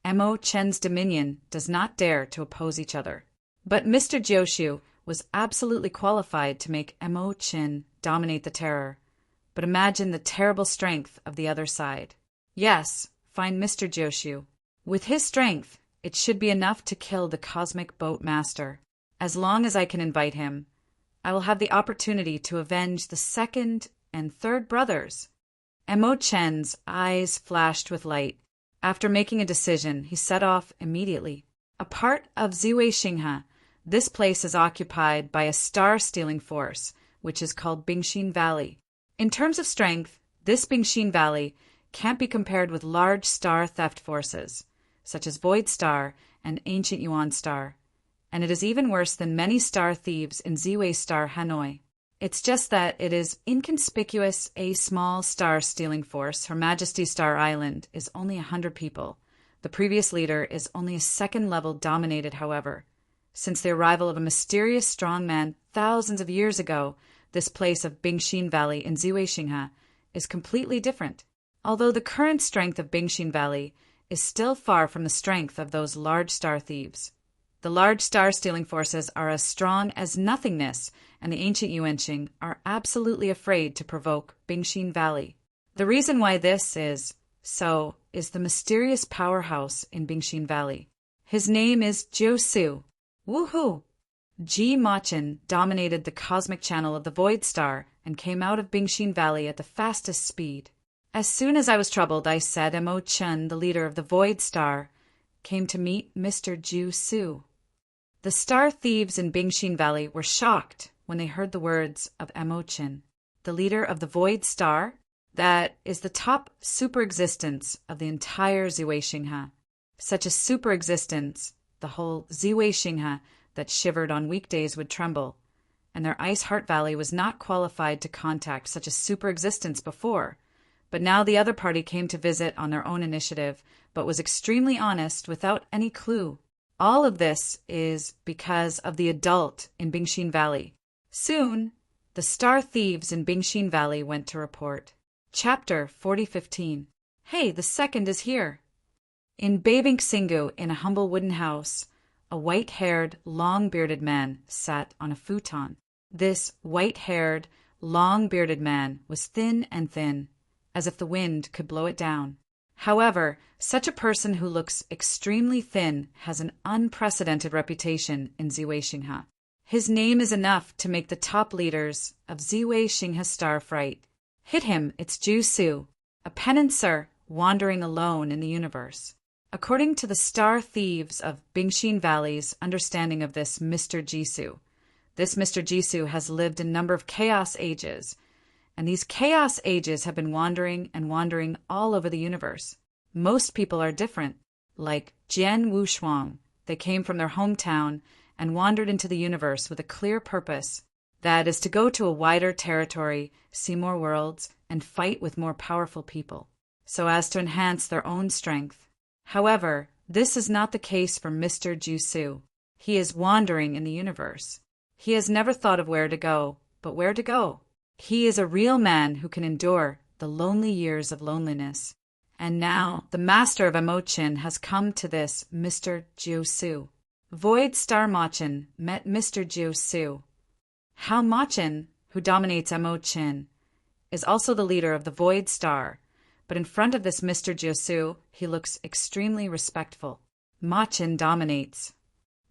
A: Imo-chin's dominion does not dare to oppose each other. But Mr. Jiu-su was absolutely qualified to make Imo-chin dominate the terror. But imagine the terrible strength of the other side. Yes, find Mr. Jiu-su. With his strength, it should be enough to kill the cosmic boat master. As long as I can invite him, I will have the opportunity to avenge the second and third brothers. Imo-chin's eyes flashed with light. After making a decision, he set off immediately. A part of Ziwei Xinghe, this place is occupied by a star-stealing force, which is called Bingxin Valley. In terms of strength, this Bingxin Valley can't be compared with large star theft forces, such as Void Star and Ancient Yuan Star, and it is even worse than many star thieves in Ziwei Star Hanoi. It's just that it is inconspicuous. A small star-stealing force, Her Majesty Star Island, is only 100 people. The previous leader is only a second level dominated, however. Since the arrival of a mysterious strong man thousands of years ago, this place of Bingxin Valley in Ziwei Xinghe is completely different. Although the current strength of Bingxin Valley is still far from the strength of those large star thieves. The large star-stealing forces are as strong as nothingness, and the ancient Yuanqing are absolutely afraid to provoke Bingxin Valley. The reason why this is so is the mysterious powerhouse in Bingxin Valley. His name is Jiu-su. Woohoo! Ji Machin dominated the cosmic channel of the Void Star and came out of Bingxin Valley at the fastest speed. As soon as I was troubled, I said Imo-chin, the leader of the Void Star, came to meet Mr. Jiu-su. The star thieves in Bingxin Valley were shocked when they heard the words of Imo-chin, the leader of the Void Star, that is the top super-existence of the entire Ziwei Xinghe. Such a super-existence, the whole Ziwei Xinghe that shivered on weekdays would tremble, and their Ice Heart Valley was not qualified to contact such a super-existence before. But now the other party came to visit on their own initiative, but was extremely honest without any clue. All of this is because of the adult in Bingxin Valley. Soon, the star thieves in Bingxin Valley went to report. Chapter 4015. Hey, the second is here. In Beiving-Xingu, in a humble wooden house, a white-haired, long-bearded man sat on a futon. This white-haired, long-bearded man was thin and thin, as if the wind could blow it down. However, such a person who looks extremely thin has an unprecedented reputation in Ziwei Xinghe. His name is enough to make the top leaders of Ziwei Xinghe Star fright. Hit him, it's Jiu-su, a penancer wandering alone in the universe. According to the star thieves of Bingxin Valley's understanding of this Mr. Jiu-su, this Mr. Jiu-su has lived a number of chaos ages, and these chaos ages have been wandering and wandering all over the universe. Most people are different, like Jian Wushuang. They came from their hometown and wandered into the universe with a clear purpose. That is to go to a wider territory, see more worlds, and fight with more powerful people, so as to enhance their own strength. However, this is not the case for Mr. Jussu. He is wandering in the universe. He has never thought of where to go, but where to go. He is a real man who can endure the lonely years of loneliness. And now the master of Emochin has come to this Mr. Jussu. Void Star Machin met Mr. Jussu. How Machin, who dominates Emochin, is also the leader of the Void Star, but in front of this Mr. Jussu, he looks extremely respectful. Machin dominates.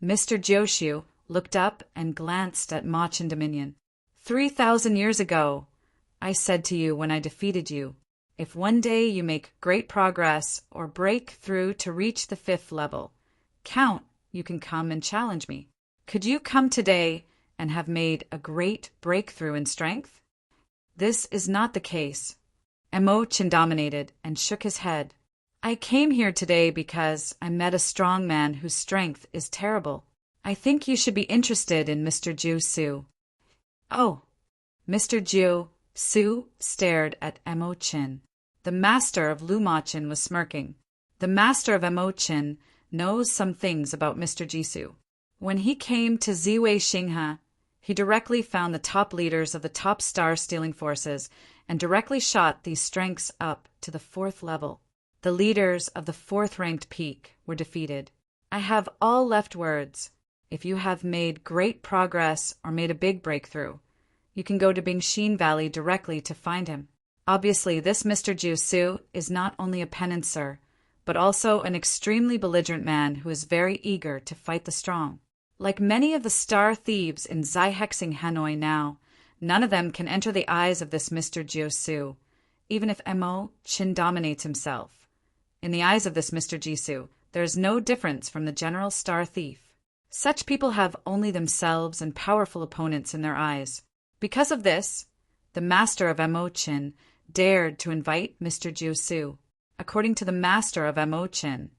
A: Mr. Joshu looked up and glanced at Machin Dominion. 3,000 years ago, I said to you when I defeated you, if one day you make great progress or break through to reach the 5th level, count, you can come and challenge me. Could you come today and have made a great breakthrough in strength? This is not the case. Emochin dominated and shook his head. I came here today because I met a strong man whose strength is terrible. I think you should be interested in Mr. Jussu. Oh, Mr. Jussu stared at Emochin. The master of Lumachin was smirking. The master of Emochin knows some things about Mr. Jussu. When he came to Ziwei Xinghe, he directly found the top leaders of the top star-stealing forces and directly shot these strengths up to the 4th level. The leaders of the 4th-ranked peak were defeated. I have all left words. If you have made great progress or made a big breakthrough, you can go to Bingshin Valley directly to find him. Obviously, this Mr. Jussu is not only a penancer, but also an extremely belligerent man who is very eager to fight the strong. Like many of the star thieves in Zyhexing Hanoi now, none of them can enter the eyes of this Mr. Jussu, even if Emochin dominates himself. In the eyes of this Mr. Jussu, there is no difference from the general star thief. Such people have only themselves and powerful opponents in their eyes. Because of this, the master of Emochin dared to invite Mr. Jussu. According to the master of Emochin,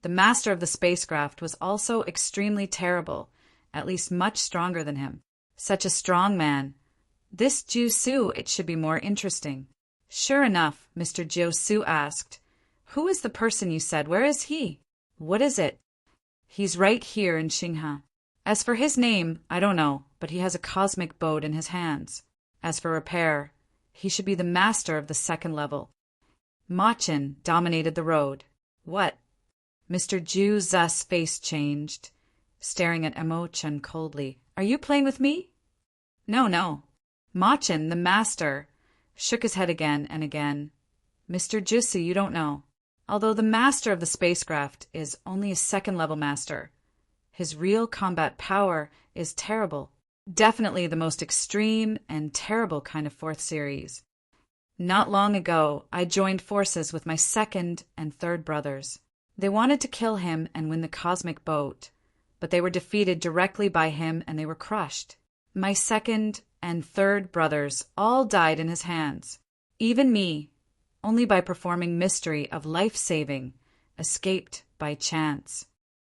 A: the master of the spacecraft was also extremely terrible, at least much stronger than him. Such a strong man. This Jussu, it should be more interesting. Sure enough, Mr. Jussu asked, Who is the person you said? Where is he? What is it? He's right here in Xinghe. As for his name, I don't know, but he has a cosmic boat in his hands. As for repair, he should be the master of the 2nd level. Machin dominated the road. What? Mr. Jussu's face changed, staring at Emochin coldly. Are you playing with me? No. Machin, the master, shook his head again and again. Mr. Jussu, you don't know. Although the master of the spacecraft is only a 2nd level master, his real combat power is terrible. Definitely the most extreme and terrible kind of 4th series. Not long ago, I joined forces with my 2nd and 3rd brothers. They wanted to kill him and win the cosmic boat, but they were defeated directly by him and they were crushed. My 2nd and 3rd brothers all died in his hands. Even me, only by performing mystery of life-saving, escaped by chance.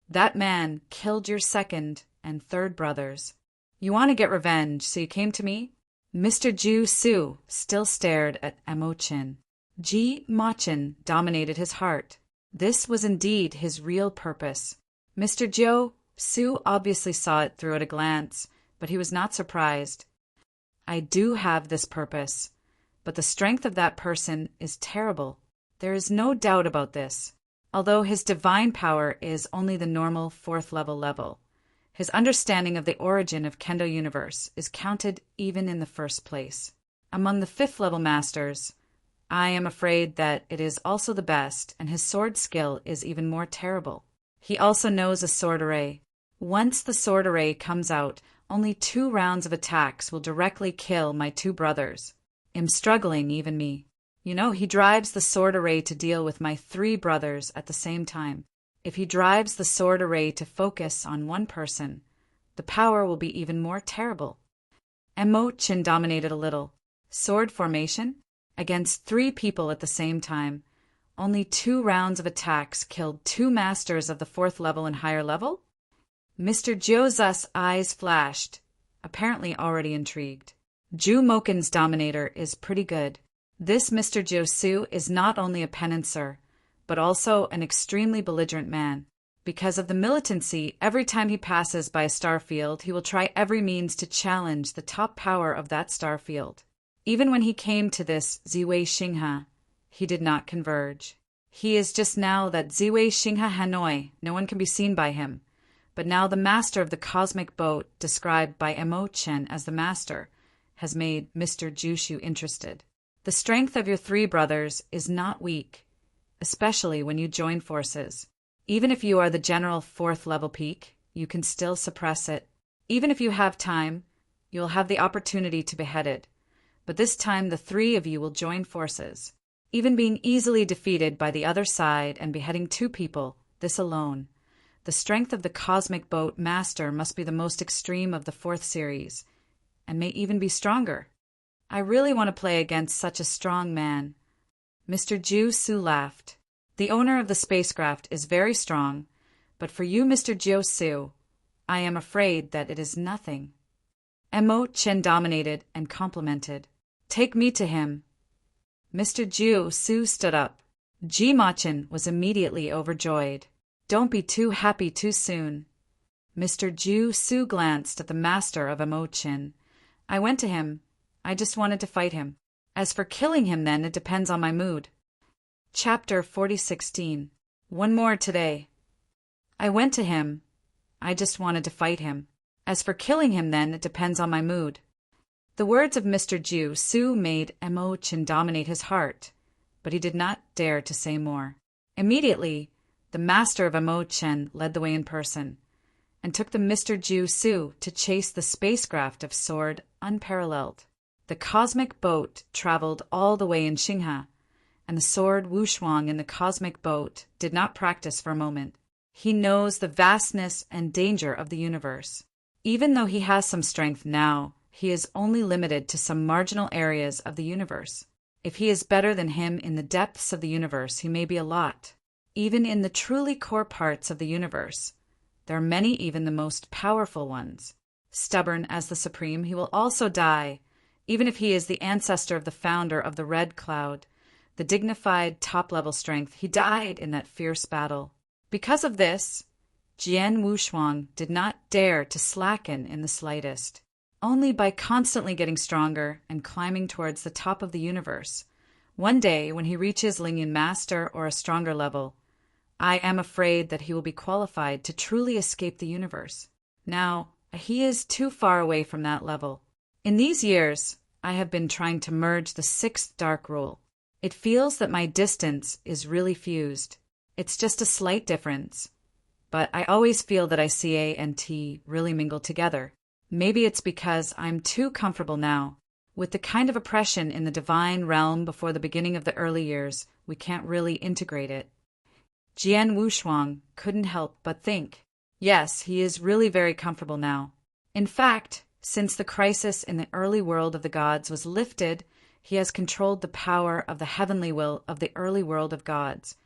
A: That man killed your 2nd and 3rd brothers. You want to get revenge, so you came to me? Mr. Jussu still stared at Emochin. Machin dominated his heart. This was indeed his real purpose. Mr. Jussu obviously saw it through at a glance, but he was not surprised. I do have this purpose, but the strength of that person is terrible. There is no doubt about this. Although his divine power is only the normal 4th level, his understanding of the origin of Kendo universe is counted even in the 1st place. Among the 5th level masters, I am afraid that it is also the best, and his sword skill is even more terrible. He also knows a sword array. Once the sword array comes out, only 2 rounds of attacks will directly kill my 2 brothers. I'm struggling, even me. You know, he drives the sword array to deal with my 3 brothers at the same time. If he drives the sword array to focus on one person, the power will be even more terrible. Emochin dominated a little. Sword formation? Against 3 people at the same time. Only 2 rounds of attacks killed 2 masters of the 4th level and higher level? Mr. Jussu's eyes flashed. apparently already intrigued. Ju Moken's dominator is pretty good. This Mr. Jiu-Su is not only a penancer, but also an extremely belligerent man. Because of the militancy, every time he passes by a star field, he will try every means to challenge the top power of that star field. Even when he came to this Ziwei Xinghe, he did not converge. He is just now that Ziwei Xinghe Hanoi, no one can be seen by him. But now the master of the cosmic boat, described by Mo Chen as the master, has made Mr. Jushu interested. The strength of your three brothers is not weak, especially when you join forces. Even if you are the general 4th level peak, you can still suppress it. Even if you have time, you will have the opportunity to behead it. But this time the 3 of you will join forces. Even being easily defeated by the other side and beheading 2 people, this alone. The strength of the cosmic boat master must be the most extreme of the 4th series, and may even be stronger. I really want to play against such a strong man. Mr. Jiu-Su laughed. The owner of the spacecraft is very strong, but for you, Mr. Jiu-Su, I am afraid that it is nothing. Mo Chen dominated and complimented. Take me to him. Mr. Jiu-Su stood up. Ji Ma-chen was immediately overjoyed. Don't be too happy too soon. Mr. Jiu-Su glanced at the master of Mo Chen. I went to him. I just wanted to fight him. As for killing him, then, it depends on my mood. Chapter 40:16. One more today. I went to him. I just wanted to fight him. As for killing him, then, it depends on my mood. The words of Mr. Jiu-Su made Mo Chen dominate his heart, but he did not dare to say more. Immediately, the master of Mo Chen led the way in person, and took the Mr. Jiu-Su to chase the spacecraft of sword unparalleled. The cosmic boat traveled all the way in Xinghe, and the sword Wushuang in the cosmic boat did not practice for a moment. He knows the vastness and danger of the universe. Even though he has some strength now, he is only limited to some marginal areas of the universe. If he is better than him in the depths of the universe, he may be a lot. Even in the truly core parts of the universe, there are many, even the most powerful ones. Stubborn as the Supreme, he will also die, even if he is the ancestor of the founder of the Red Cloud. The dignified top-level strength, he died in that fierce battle. Because of this, Jian Wushuang did not dare to slacken in the slightest. Only by constantly getting stronger and climbing towards the top of the universe. One day, when he reaches Lingyan Master or a stronger level, I am afraid that he will be qualified to truly escape the universe. Now, he is too far away from that level. In these years, I have been trying to merge the 6th Dark Rule. It feels that my distance is really fused. It's just a slight difference. But I always feel that ICA and T really mingle together. Maybe it's because I'm too comfortable now. With the kind of oppression in the divine realm before the beginning of the early years, we can't really integrate it. Jian Wushuang couldn't help but think, yes, he is really very comfortable now. In fact, since the crisis in the early world of the gods was lifted, he has controlled the power of the heavenly will of the early world of gods,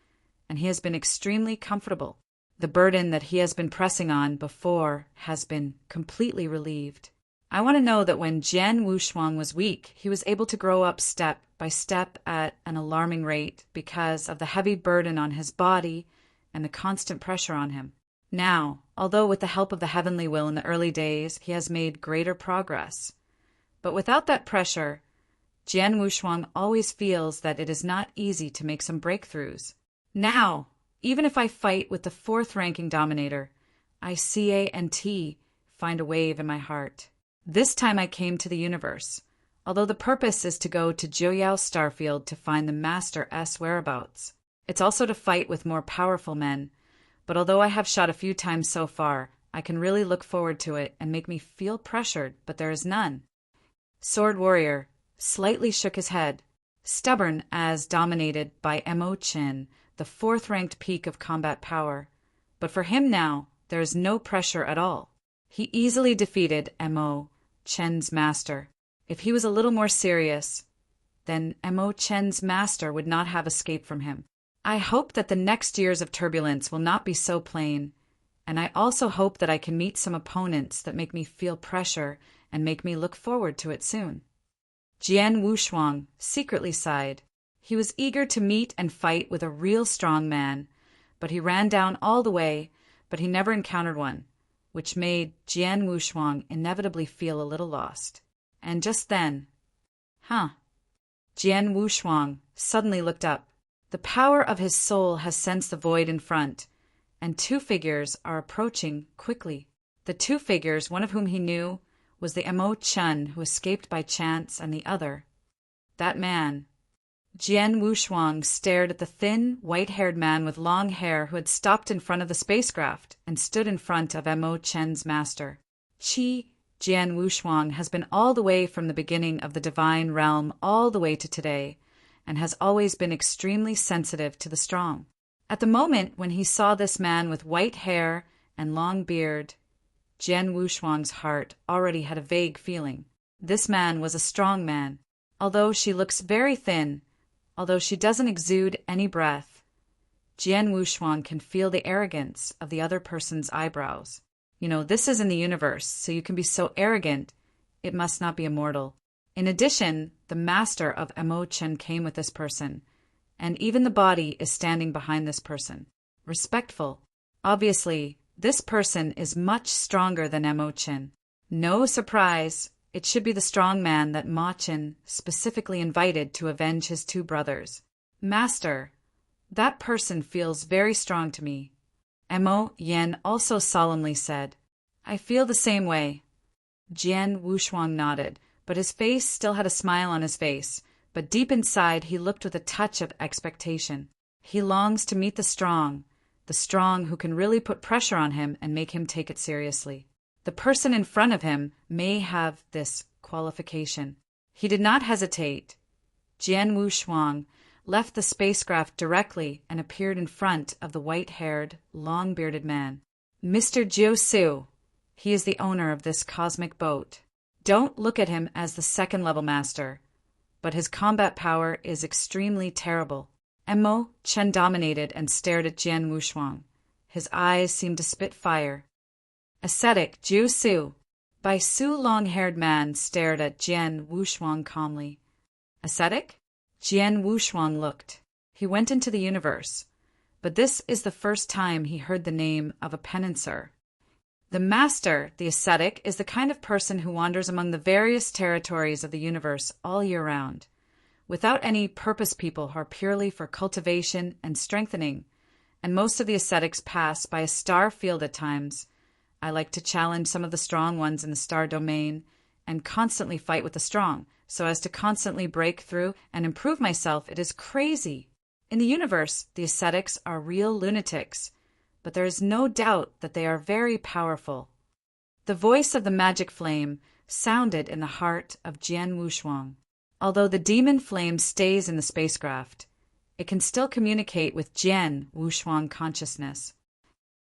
A: and he has been extremely comfortable. The burden that he has been pressing on before has been completely relieved. I want to know that when Jian Wushuang was weak, he was able to grow up step by step at an alarming rate because of the heavy burden on his body and the constant pressure on him. Now, although with the help of the heavenly will in the early days, he has made greater progress. But without that pressure, Jian Wushuang always feels that it is not easy to make some breakthroughs. Now, even if I fight with the 4th ranking dominator, I CA and T find a wave in my heart. This time I came to the universe, although the purpose is to go to Jiuyao Starfield to find the Master S whereabouts. It's also to fight with more powerful men, but although I have shot a few times so far, I can really look forward to it and make me feel pressured, but there is none. Sword Warrior slightly shook his head, stubborn as dominated by Mo Chen, the 4th-ranked peak of combat power. But for him now, there is no pressure at all. He easily defeated Mo Chen's master. If he was a little more serious, then Mo Chen's master would not have escaped from him. I hope that the next years of turbulence will not be so plain, And I also hope that I can meet some opponents that make me feel pressure and make me look forward to it soon. Jian Wushuang secretly sighed. He was eager to meet and fight with a real strong man, but he ran down all the way, but he never encountered one, which made Jian Wushuang inevitably feel a little lost. And just then, Jian Wushuang suddenly looked up. The power of his soul has sensed the void in front, and two figures are approaching quickly. The two figures, one of whom he knew, was the Mo Chen who escaped by chance, and the other, that man. Jian Wushuang stared at the thin, white-haired man with long hair who had stopped in front of the spacecraft and stood in front of Mo Chen's master. Jian Wushuang has been all the way from the beginning of the divine realm all the way to today, and has always been extremely sensitive to the strong. At the moment when he saw this man with white hair and long beard, Jian Wushuang's heart already had a vague feeling. This man was a strong man. Although she looks very thin, although she doesn't exude any breath, Jian Wushuang can feel the arrogance of the other person's eyebrows. This is in the universe, so you can be so arrogant, it must not be immortal. In addition, the master of Mo Chen came with this person, and even the body is standing behind this person. Respectful. Obviously, this person is much stronger than Mo Chen. No surprise, it should be the strong man that Ma Chen specifically invited to avenge his two brothers. Master, that person feels very strong to me. Mo Yen also solemnly said, I feel the same way. Jian Wushuang nodded, but his face still had a smile on his face, but deep inside he looked with a touch of expectation. He longs to meet the strong who can really put pressure on him and make him take it seriously. The person in front of him may have this qualification. He did not hesitate. Jian Wushuang left the spacecraft directly and appeared in front of the white-haired, long-bearded man. Mr. Jiu Su, he is the owner of this cosmic boat. Don't look at him as the second-level master, but his combat power is extremely terrible. Mo Chen dominated and stared at Jian Wushuang. His eyes seemed to spit fire. Ascetic Jiu Su. Bai Su long-haired man stared at Jian Wushuang calmly. Ascetic? Jian Wushuang looked. He went into the universe, but this is the first time he heard the name of a penancer. The master, the ascetic, is the kind of person who wanders among the various territories of the universe all year round, without any purpose. People who are purely for cultivation and strengthening, and most of the ascetics pass by a star field at times. I like to challenge some of the strong ones in the star domain and constantly fight with the strong, so as to constantly break through and improve myself. It is crazy. In the universe, the ascetics are real lunatics, but there is no doubt that they are very powerful. The voice of the magic flame sounded in the heart of Jian Wushuang. Although the demon flame stays in the spacecraft, it can still communicate with Jian Wushuang consciousness.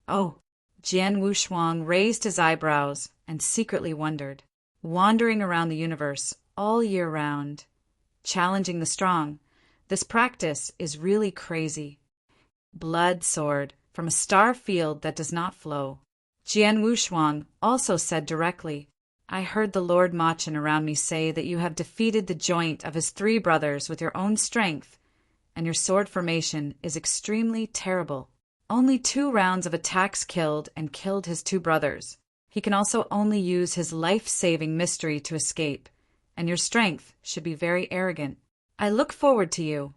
A: Oh, Jian Wushuang raised his eyebrows and secretly wondered. Wandering around the universe all year round, challenging the strong, this practice is really crazy. Blood sword from a star field that does not flow. Jian Wushuang also said directly, I heard the Lord Ma Chen around me say that you have defeated the joint of his three brothers with your own strength, and your sword formation is extremely terrible. Only 2 rounds of attacks killed his 2 brothers. He can also only use his life-saving mystery to escape, and your strength should be very arrogant. I look forward to you,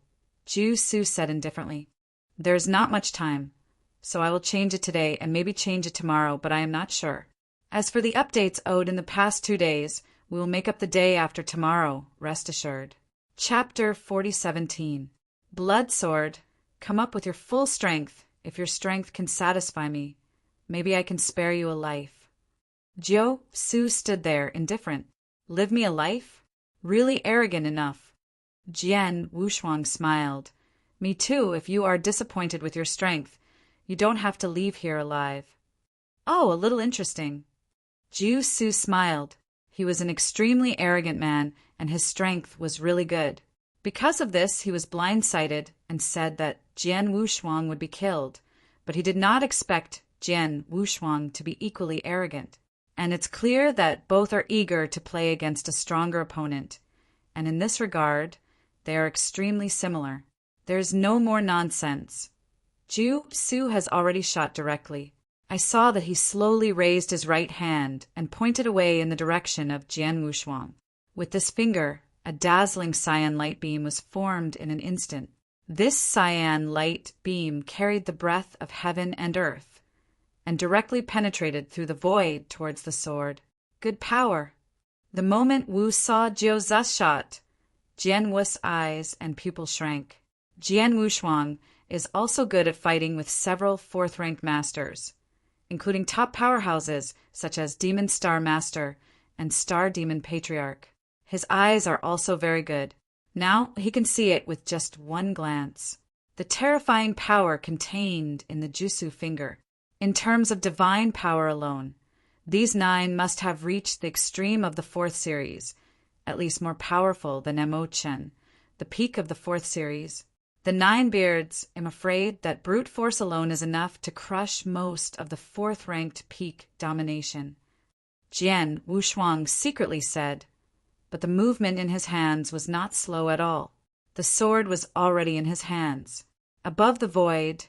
A: Jiu Su said indifferently. There is not much time, so I will change it today and maybe change it tomorrow, but I am not sure. As for the updates owed in the past 2 days, we will make up the day after tomorrow, rest assured. Chapter 4017. Blood Sword, come up with your full strength. If your strength can satisfy me, maybe I can spare you a life. Jiu Su stood there, indifferent. Live me a life? Really arrogant enough. Jian Wushuang smiled. Me too, if you are disappointed with your strength. You don't have to leave here alive. Oh, a little interesting. Jiu Su smiled. He was an extremely arrogant man, and his strength was really good. Because of this, he was blindsided and said that Jian Wushuang would be killed, but he did not expect Jian Wushuang to be equally arrogant. And it's clear that both are eager to play against a stronger opponent, and in this regard, they are extremely similar. There's no more nonsense. Ju Su has already shot directly. I saw that he slowly raised his right hand and pointed away in the direction of Jian Wushuang. With this finger, a dazzling cyan light beam was formed in an instant. This cyan light beam carried the breath of heaven and earth, and directly penetrated through the void towards the sword. Good power! The moment Wu saw Jiu Zu's shot, Jian Wu's eyes and pupils shrank. Jian Wushuang is also good at fighting with several fourth-ranked masters, including top powerhouses such as Demon Star Master and Star Demon Patriarch. His eyes are also very good. Now he can see it with just one glance. The terrifying power contained in the Jutsu finger. In terms of divine power alone, these 9 must have reached the extreme of the 4th series, at least more powerful than Emo-chen, the peak of the 4th series. The 9 beards, I'm afraid that brute force alone is enough to crush most of the 4th-ranked peak domination. Jian Wushuang secretly said, but the movement in his hands was not slow at all. The sword was already in his hands. Above the void,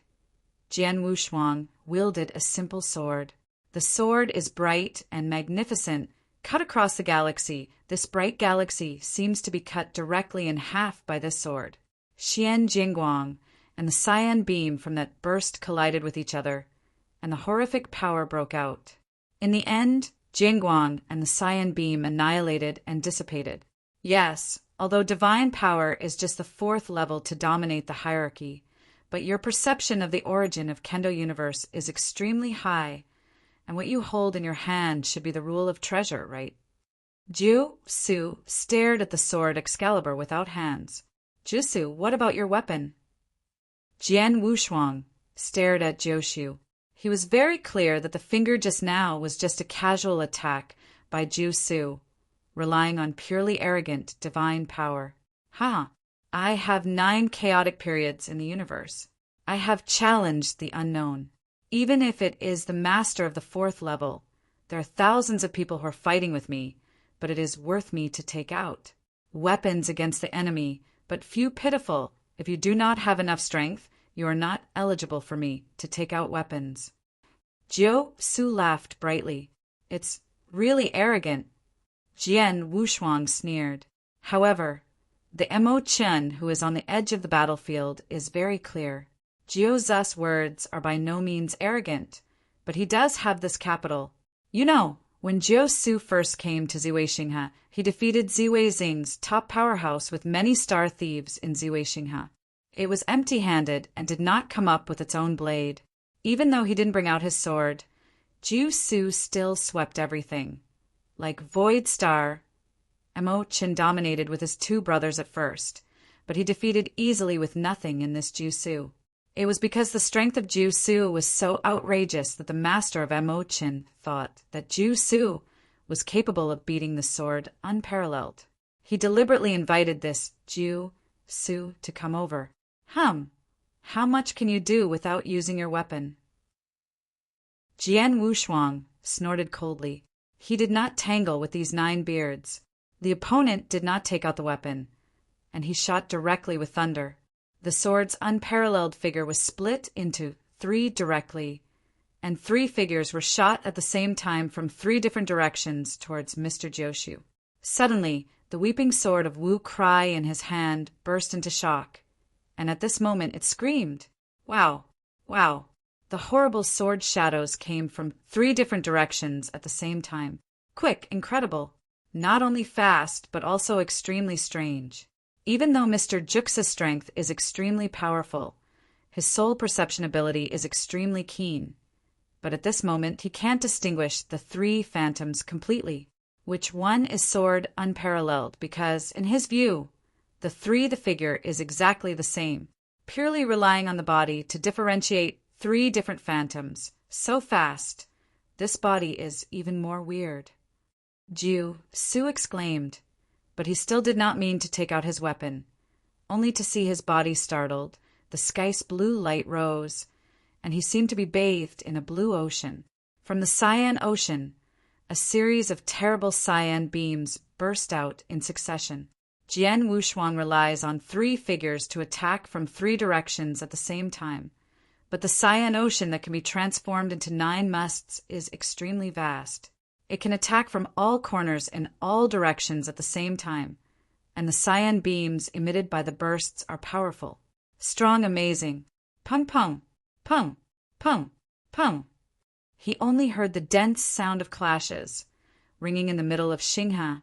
A: Jian Wushuang wielded a simple sword. The sword is bright and magnificent, cut across the galaxy. This bright galaxy seems to be cut directly in half by this sword. Xian Jingguang and the cyan beam from that burst collided with each other, and the horrific power broke out. In the end, Jingguang and the cyan beam annihilated and dissipated. Yes, although divine power is just the 4th level to dominate the hierarchy, but your perception of the origin of Kendo Universe is extremely high, and what you hold in your hand should be the rule of treasure, right? Ju Su stared at the sword Excalibur without hands. Jusu, what about your weapon? Jian Wushuang stared at Jiu. He was very clear that the finger just now was just a casual attack by Ju Su, relying on purely arrogant divine power. I have 9 chaotic periods in the universe. I have challenged the unknown. Even if it is the master of the 4th level, there are thousands of people who are fighting with me, but it is worth me to take out. Weapons against the enemy, but few pitiful. If you do not have enough strength, you are not eligible for me to take out weapons. Jiu Su laughed brightly. It's really arrogant. Jian Wushuang sneered. However, the Emo-chen, who is on the edge of the battlefield, is very clear. Jiu Zu's words are by no means arrogant, but he does have this capital. You know, when Jiu Su first came to Ziwei Xinghe, he defeated Ziwei Xing's top powerhouse with many star thieves in Ziwei Xinghe. It was empty-handed and did not come up with its own blade. Even though he didn't bring out his sword, Jiu Su still swept everything. Like Void Star, Emo-chen dominated with his 2 brothers at first, but he defeated easily with nothing in this Jiu Su. It was because the strength of Jiu Su was so outrageous that the master of Emo-chen thought that Jiu Su was capable of beating the sword unparalleled. He deliberately invited this Jiu Su to come over. How much can you do without using your weapon? Jian Wushuang snorted coldly. He did not tangle with these 9 beards. The opponent did not take out the weapon, and he shot directly with thunder. The sword's unparalleled figure was split into 3 directly, and 3 figures were shot at the same time from 3 different directions towards Mr. Jiu. Suddenly, the weeping sword of Wu Cry in his hand burst into shock, and at this moment it screamed. Wow! Wow! The horrible sword shadows came from 3 different directions at the same time. Quick, incredible. Not only fast, but also extremely strange. Even though Mr. Jux's strength is extremely powerful, his soul perception ability is extremely keen. But at this moment, he can't distinguish the 3 phantoms completely. Which one is sword unparalleled because, in his view, the figure is exactly the same, purely relying on the body to differentiate 3 different phantoms. So fast, this body is even more weird. Jiu Su exclaimed, but he still did not mean to take out his weapon, only to see his body startled. The sky's blue light rose, and he seemed to be bathed in a blue ocean. From the cyan ocean, a series of terrible cyan beams burst out in succession. Jian Wushuang relies on 3 figures to attack from 3 directions at the same time, but the cyan ocean that can be transformed into 9 musts is extremely vast. It can attack from all corners in all directions at the same time, and the cyan beams emitted by the bursts are powerful, strong, amazing. Pung pung, pung, pung, pung. He only heard the dense sound of clashes, ringing in the middle of Xinghe,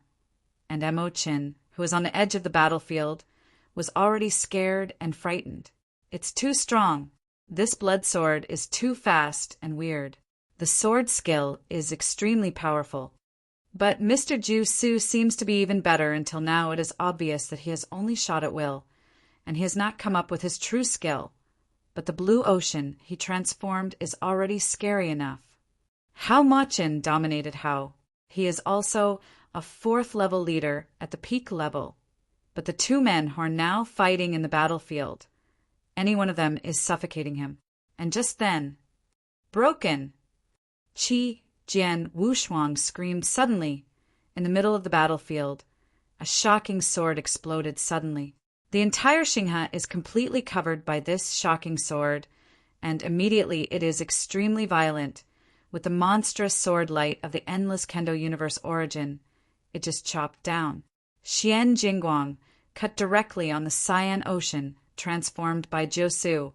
A: and Mo Qin, who was on the edge of the battlefield, was already scared and frightened. It's too strong. This blood sword is too fast and weird. The sword skill is extremely powerful. But Mr. Ju Su seems to be even better until now it is obvious that he has only shot at will, and he has not come up with his true skill. But the blue ocean he transformed is already scary enough. Hao Machin dominated Hao. He is also a 4th level leader at the peak level. But the 2 men who are now fighting in the battlefield, any one of them is suffocating him. And just then, broken! Qi Jian Wushuang screamed suddenly. In the middle of the battlefield, a shocking sword exploded suddenly. The entire Xinghe is completely covered by this shocking sword, and immediately it is extremely violent. With the monstrous sword light of the endless Kendo universe origin, it just chopped down. Xian Jingguang cut directly on the cyan ocean transformed by Jiu,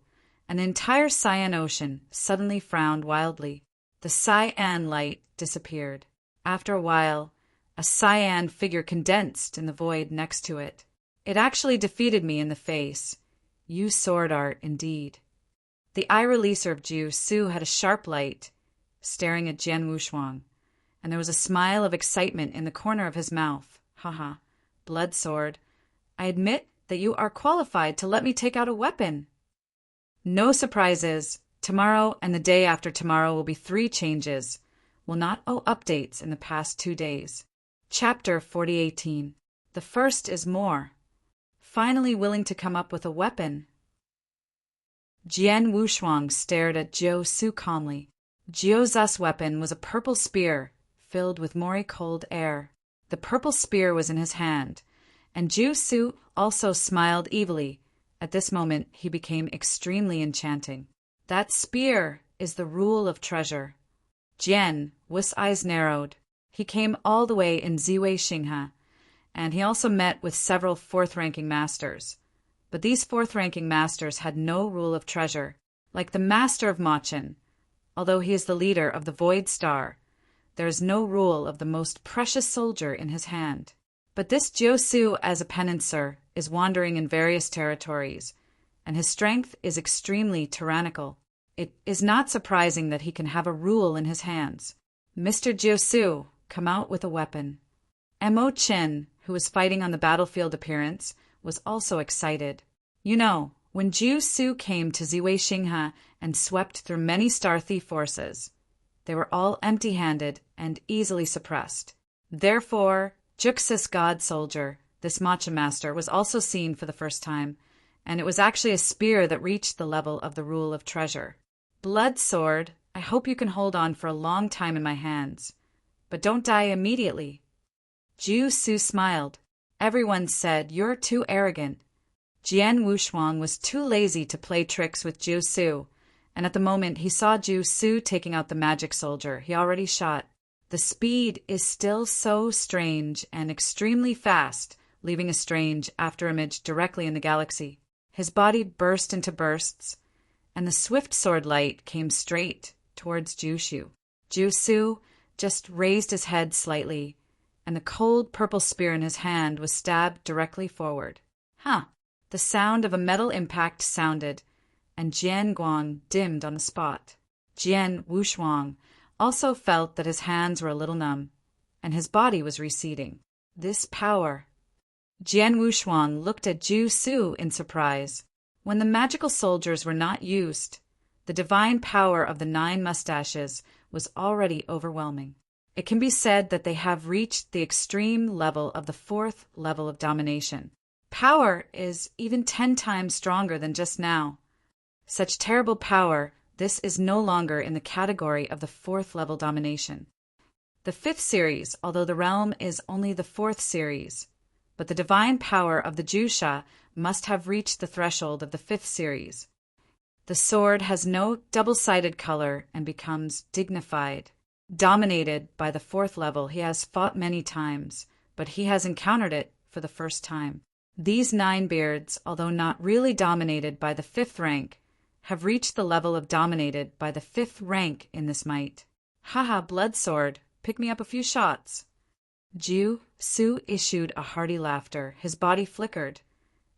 A: and the entire cyan ocean suddenly frowned wildly. The cyan light disappeared. After a while, a cyan figure condensed in the void next to it. It actually defeated me in the face. You sword art, indeed. The eye releaser of Jiu Su had a sharp light, staring at Jian Wushuang, and there was a smile of excitement in the corner of his mouth. Haha, blood sword. I admit that you are qualified to let me take out a weapon. No surprises. Tomorrow and the day after tomorrow will be 3 changes. Will not owe updates in the past 2 days. Chapter 4018. The first is more. Finally willing to come up with a weapon. Jian Wushuang stared at Jiu Su calmly. Jiu's weapon was a purple spear filled with more cold air. The purple spear was in his hand, and Jiu Su also smiled evilly. At this moment he became extremely enchanting. That spear is the rule of treasure. Jian Wu's eyes narrowed. He came all the way in Ziwei Xinghe, and he also met with several 4th-ranking masters. But these 4th-ranking masters had no rule of treasure. Like the master of Machin, although he is the leader of the Void Star, there is no rule of the most precious soldier in his hand. But this Jiu Su, as a penancer, is wandering in various territories, and his strength is extremely tyrannical. It is not surprising that he can have a rule in his hands. Mr. Jiu Su, come out with a weapon. Mo Qin, who was fighting on the battlefield appearance, was also excited. You know, when Jiu Su came to Ziwei Xinghe and swept through many Star Thief forces, they were all empty-handed and easily suppressed. Therefore, Juxus God Soldier, this Matcha Master, was also seen for the first time, and it was actually a spear that reached the level of the rule of treasure. Blood sword, I hope you can hold on for a long time in my hands, but don't die immediately. Jiu Su smiled. Everyone said, you're too arrogant. Jian Wushuang was too lazy to play tricks with Jiu Su, and at the moment he saw Jiu Su taking out the magic soldier, he already shot. The speed is still so strange and extremely fast, leaving a strange afterimage directly in the galaxy. His body burst into bursts, and the swift sword light came straight towards Jiu Su. Jiu Su just raised his head slightly, and the cold purple spear in his hand was stabbed directly forward. The sound of a metal impact sounded, and Jian Guang dimmed on the spot. Jian Wushuang also felt that his hands were a little numb, and his body was receding. This power. Jian Wushuang looked at Jiu Su in surprise. When the magical soldiers were not used, the divine power of the 9 mustaches was already overwhelming. It can be said that they have reached the extreme level of the 4th level of domination. Power is even 10 times stronger than just now. Such terrible power This is no longer in the category of the fourth level domination. The fifth series, although the realm is only the fourth series, but the divine power of the Jusha must have reached the threshold of the fifth series. The sword has no double-sided color and becomes dignified. Dominated by the fourth level, he has fought many times, but he has encountered it for the first time. These 9 beards, although not really dominated by the 5th rank, have reached the level of dominated by the 5th rank in this might. Haha, blood sword, pick me up a few shots. Ju-Su issued a hearty laughter. His body flickered,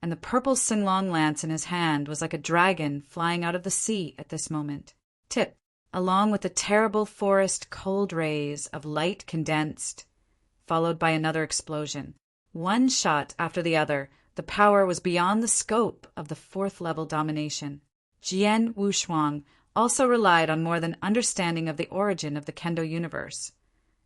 A: and the purple Singlong lance in his hand was like a dragon flying out of the sea at this moment. Tip, along with the terrible forest cold rays of light condensed, followed by another explosion. One shot after the other, the power was beyond the scope of the fourth level domination. Jian Wushuang also relied on more than understanding of the origin of the Kendo universe,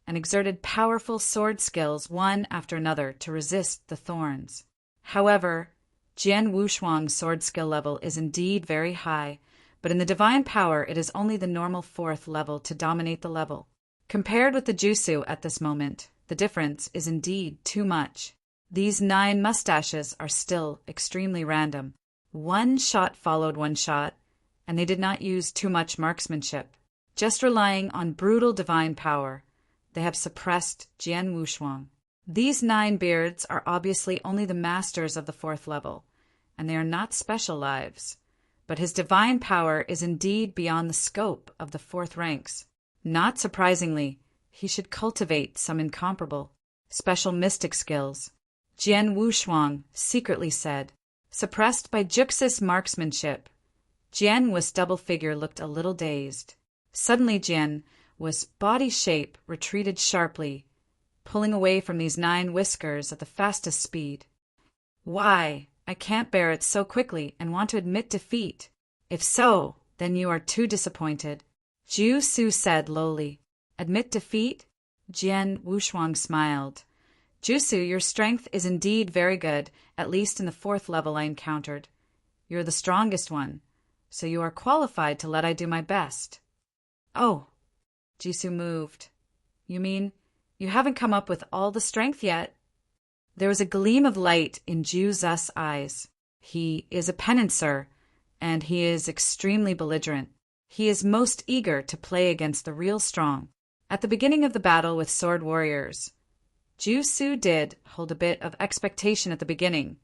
A: and exerted powerful sword skills one after another to resist the thorns. However, Jian Wushuang's sword skill level is indeed very high, but in the divine power it is only the normal fourth level to dominate the level. Compared with the Jutsu at this moment, the difference is indeed too much. These 9 mustaches are still extremely random. One shot followed one shot, and they did not use too much marksmanship. Just relying on brutal divine power, they have suppressed Jian Wushuang. These 9 beards are obviously only the masters of the fourth level, and they are not special lives. But his divine power is indeed beyond the scope of the fourth ranks. Not surprisingly, he should cultivate some incomparable, special mystic skills. Jian Wushuang secretly said. Suppressed by Juxus marksmanship, Jian Wu's double figure looked a little dazed. Suddenly Jian Wu's body shape retreated sharply, pulling away from these 9 whiskers at the fastest speed. Why, I can't bear it so quickly and want to admit defeat. If so, then you are too disappointed. Ju-Su said lowly. Admit defeat? Jian Wushuang smiled. Ju-Su, your strength is indeed very good, at least in the fourth level I encountered. You're the strongest one, so you are qualified to let I do my best. Oh, Ju-Su moved. You mean you haven't come up with all the strength yet? There was a gleam of light in Ju-Zu's eyes. He is a penancer, and he is extremely belligerent. He is most eager to play against the real strong. At the beginning of the battle with sword warriors, Ju-Su did hold a bit of expectation at the beginning,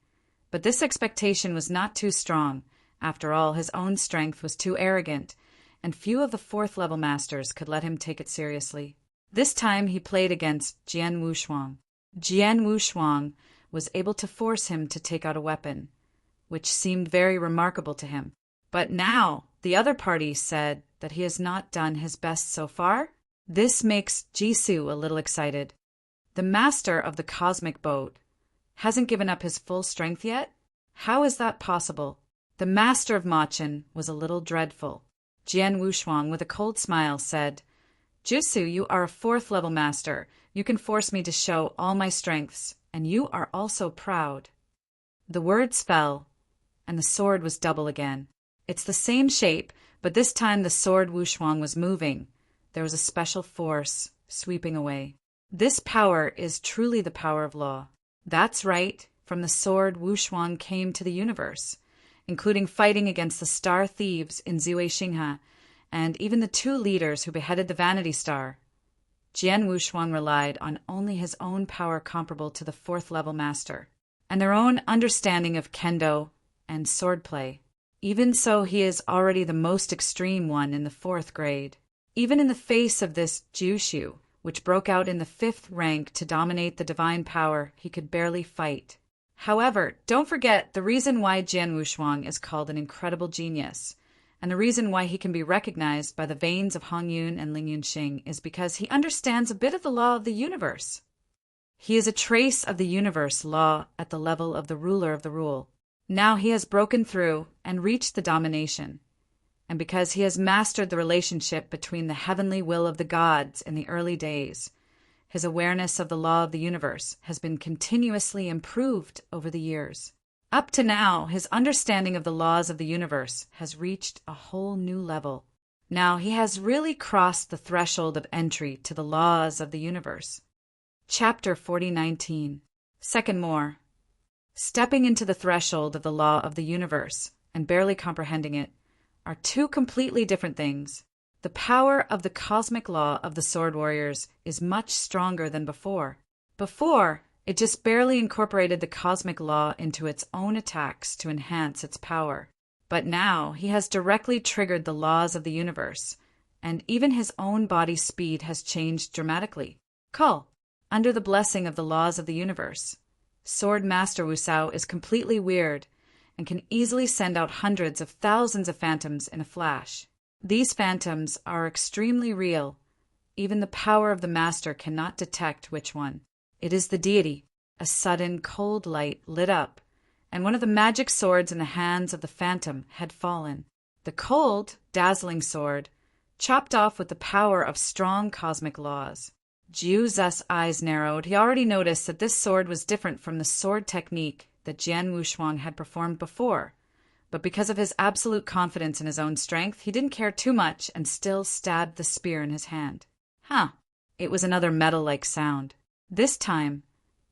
A: but this expectation was not too strong. After all, his own strength was too arrogant, and few of the fourth level masters could let him take it seriously. This time he played against Jian Wushuang. Jian Wushuang was able to force him to take out a weapon, which seemed very remarkable to him. But now the other party said that he has not done his best so far. This makes Ji-Su a little excited. The master of the cosmic boat hasn't given up his full strength yet? How is that possible? The master of Machin was a little dreadful. Jian Wushuang, with a cold smile, said, Ju-Su, you are a fourth level master. You can force me to show all my strengths, and you are also proud. The words fell, and the sword was double again. It's the same shape, but this time the sword Wushuang was moving. There was a special force sweeping away. This power is truly the power of law. That's right, from the sword Wushuang came to the universe, including fighting against the star thieves in Zhui Xinghe, and even the 2 leaders who beheaded the Vanity Star. Jian Wushuang relied on only his own power comparable to the fourth level master, and their own understanding of kendo and swordplay. Even so, he is already the most extreme one in the 4th grade. Even in the face of this Jushu, which broke out in the 5th rank to dominate the divine power, he could barely fight. However, don't forget the reason why Jian Wushuang is called an incredible genius, and the reason why he can be recognized by the veins of Hong Yun and Ling Yunxing is because he understands a bit of the law of the universe. He is a trace of the universe law at the level of the ruler of the rule. Now he has broken through and reached the domination, and because he has mastered the relationship between the heavenly will of the gods in the early days, his awareness of the law of the universe has been continuously improved over the years. Up to now, his understanding of the laws of the universe has reached a whole new level. Now he has really crossed the threshold of entry to the laws of the universe. Chapter 40:19. Second more. Stepping into the threshold of the law of the universe and barely comprehending it are two completely different things. The power of the cosmic law of the sword warriors is much stronger than before. Before, it just barely incorporated the cosmic law into its own attacks to enhance its power. But now he has directly triggered the laws of the universe, and even his own body's speed has changed dramatically. Call. Under the blessing of the laws of the universe, Sword Master Wusao is completely weird and can easily send out hundreds of thousands of phantoms in a flash. These phantoms are extremely real. Even the power of the master cannot detect which one. It is the deity. A sudden cold light lit up, and one of the magic swords in the hands of the phantom had fallen. The cold, dazzling sword, chopped off with the power of strong cosmic laws. Jiu Zu's eyes narrowed. He already noticed that this sword was different from the sword technique that Jian Wushuang had performed before. But because of his absolute confidence in his own strength, he didn't care too much and still stabbed the spear in his hand. It was another metal-like sound. This time,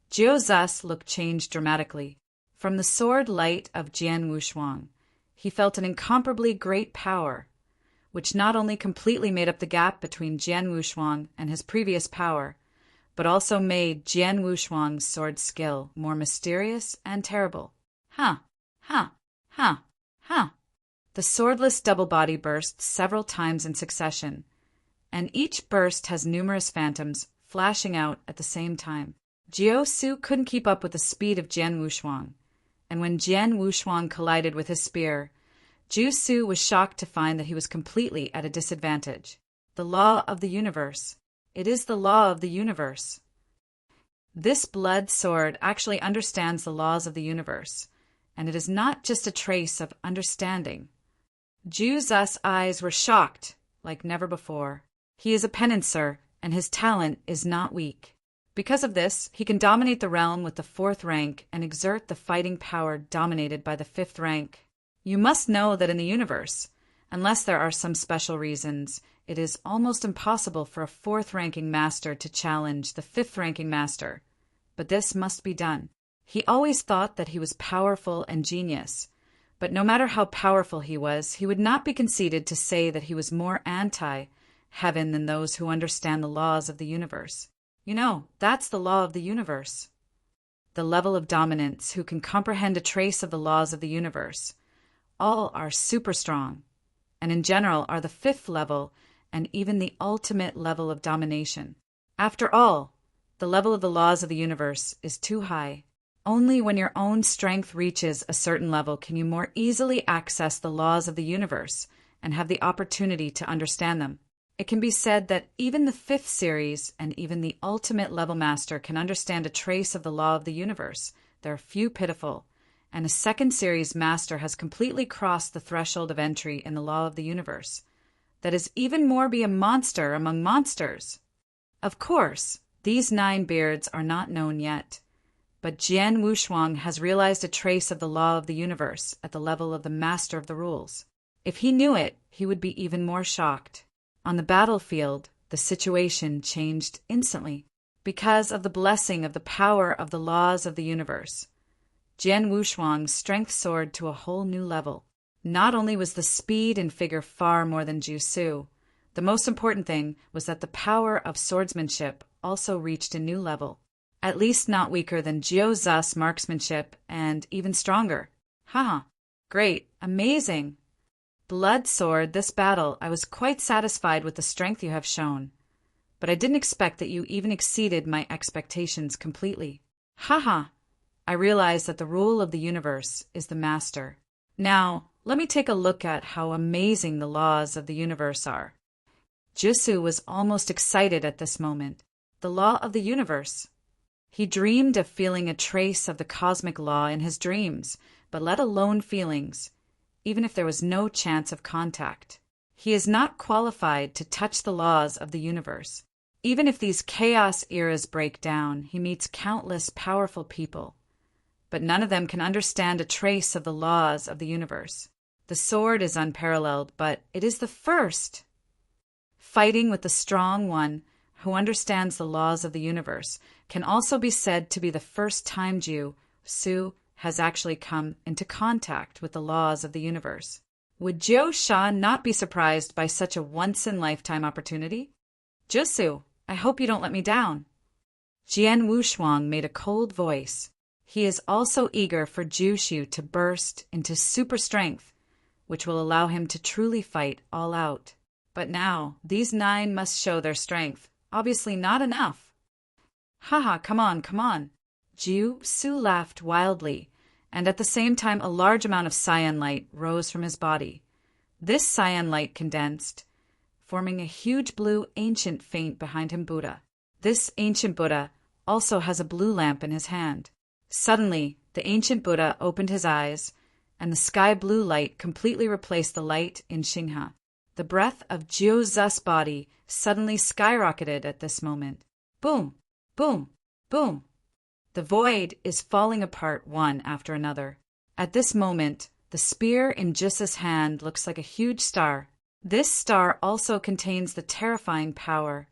A: Jiu Zu's look changed dramatically. From the sword light of Jian Wushuang, he felt an incomparably great power, which not only completely made up the gap between Jian Wushuang and his previous power, but also made Jian Wushuang's sword skill more mysterious and terrible. The swordless double body burst several times in succession, and each burst has numerous phantoms flashing out at the same time. Jiu Zu couldn't keep up with the speed of Jian Wushuang, and when Jian Wushuang collided with his spear, Jiu Zu was shocked to find that he was completely at a disadvantage. The law of the universe. It is the law of the universe. This blood sword actually understands the laws of the universe, and it is not just a trace of understanding. Jiu Zu's eyes were shocked like never before. He is a penancer, and his talent is not weak. Because of this, he can dominate the realm with the 4th rank and exert the fighting power dominated by the 5th rank. You must know that in the universe, unless there are some special reasons, it is almost impossible for a 4th-ranking master to challenge the 5th-ranking master. But this must be done. He always thought that he was powerful and genius, but no matter how powerful he was, he would not be conceited to say that he was more anti-heaven than those who understand the laws of the universe. That's the law of the universe. The level of dominance who can comprehend a trace of the laws of the universe. All are super strong, and in general are the 5th level and even the ultimate level of domination. After all, the level of the laws of the universe is too high. Only when your own strength reaches a certain level can you more easily access the laws of the universe and have the opportunity to understand them. It can be said that even the 5th series and even the ultimate level master can understand a trace of the law of the universe. There are few pitiful, and a 2nd series master has completely crossed the threshold of entry in the law of the universe. That is even more be a monster among monsters. Of course, these 9 beards are not known yet, but Jian Wushuang has realized a trace of the law of the universe at the level of the master of the rules. If he knew it, he would be even more shocked. On the battlefield, the situation changed instantly. Because of the blessing of the power of the laws of the universe, Jian Wushuang strength soared to a whole new level. Not only was the speed and figure far more than Jiu Zu, the most important thing was that the power of swordsmanship also reached a new level. At least not weaker than Jiu Zu's marksmanship, and even stronger. Great, amazing. Blood sword, this battle, I was quite satisfied with the strength you have shown, but I didn't expect that you even exceeded my expectations completely. I realize that the rule of the universe is the master. Now, let me take a look at how amazing the laws of the universe are. Jiu Zu was almost excited at this moment. The law of the universe. He dreamed of feeling a trace of the cosmic law in his dreams, but let alone feelings, even if there was no chance of contact. He is not qualified to touch the laws of the universe. Even if these chaos eras break down, he meets countless powerful people, but none of them can understand a trace of the laws of the universe. The sword is unparalleled, but it is the first. Fighting with the strong one who understands the laws of the universe can also be said to be the first time Jiu-Su has actually come into contact with the laws of the universe. Would Jiu Sha not be surprised by such a once-in-lifetime opportunity? Jiu-Su, I hope you don't let me down. Jian Wushuang made a cold voice. He is also eager for Jiu-Shu to burst into super strength, which will allow him to truly fight all out. But now, these 9 must show their strength. Obviously not enough. Haha, come on, come on. Jiu-Su laughed wildly, and at the same time a large amount of cyan light rose from his body. This cyan light condensed, forming a huge blue ancient faint behind him Buddha. This ancient Buddha also has a blue lamp in his hand. Suddenly, the ancient Buddha opened his eyes, and the sky blue light completely replaced the light in Xinghe. The breath of Jiu-Zu's body suddenly skyrocketed at this moment. Boom! Boom! Boom! The void is falling apart one after another. At this moment, the spear in Jiu's hand looks like a huge star. This star also contains the terrifying power,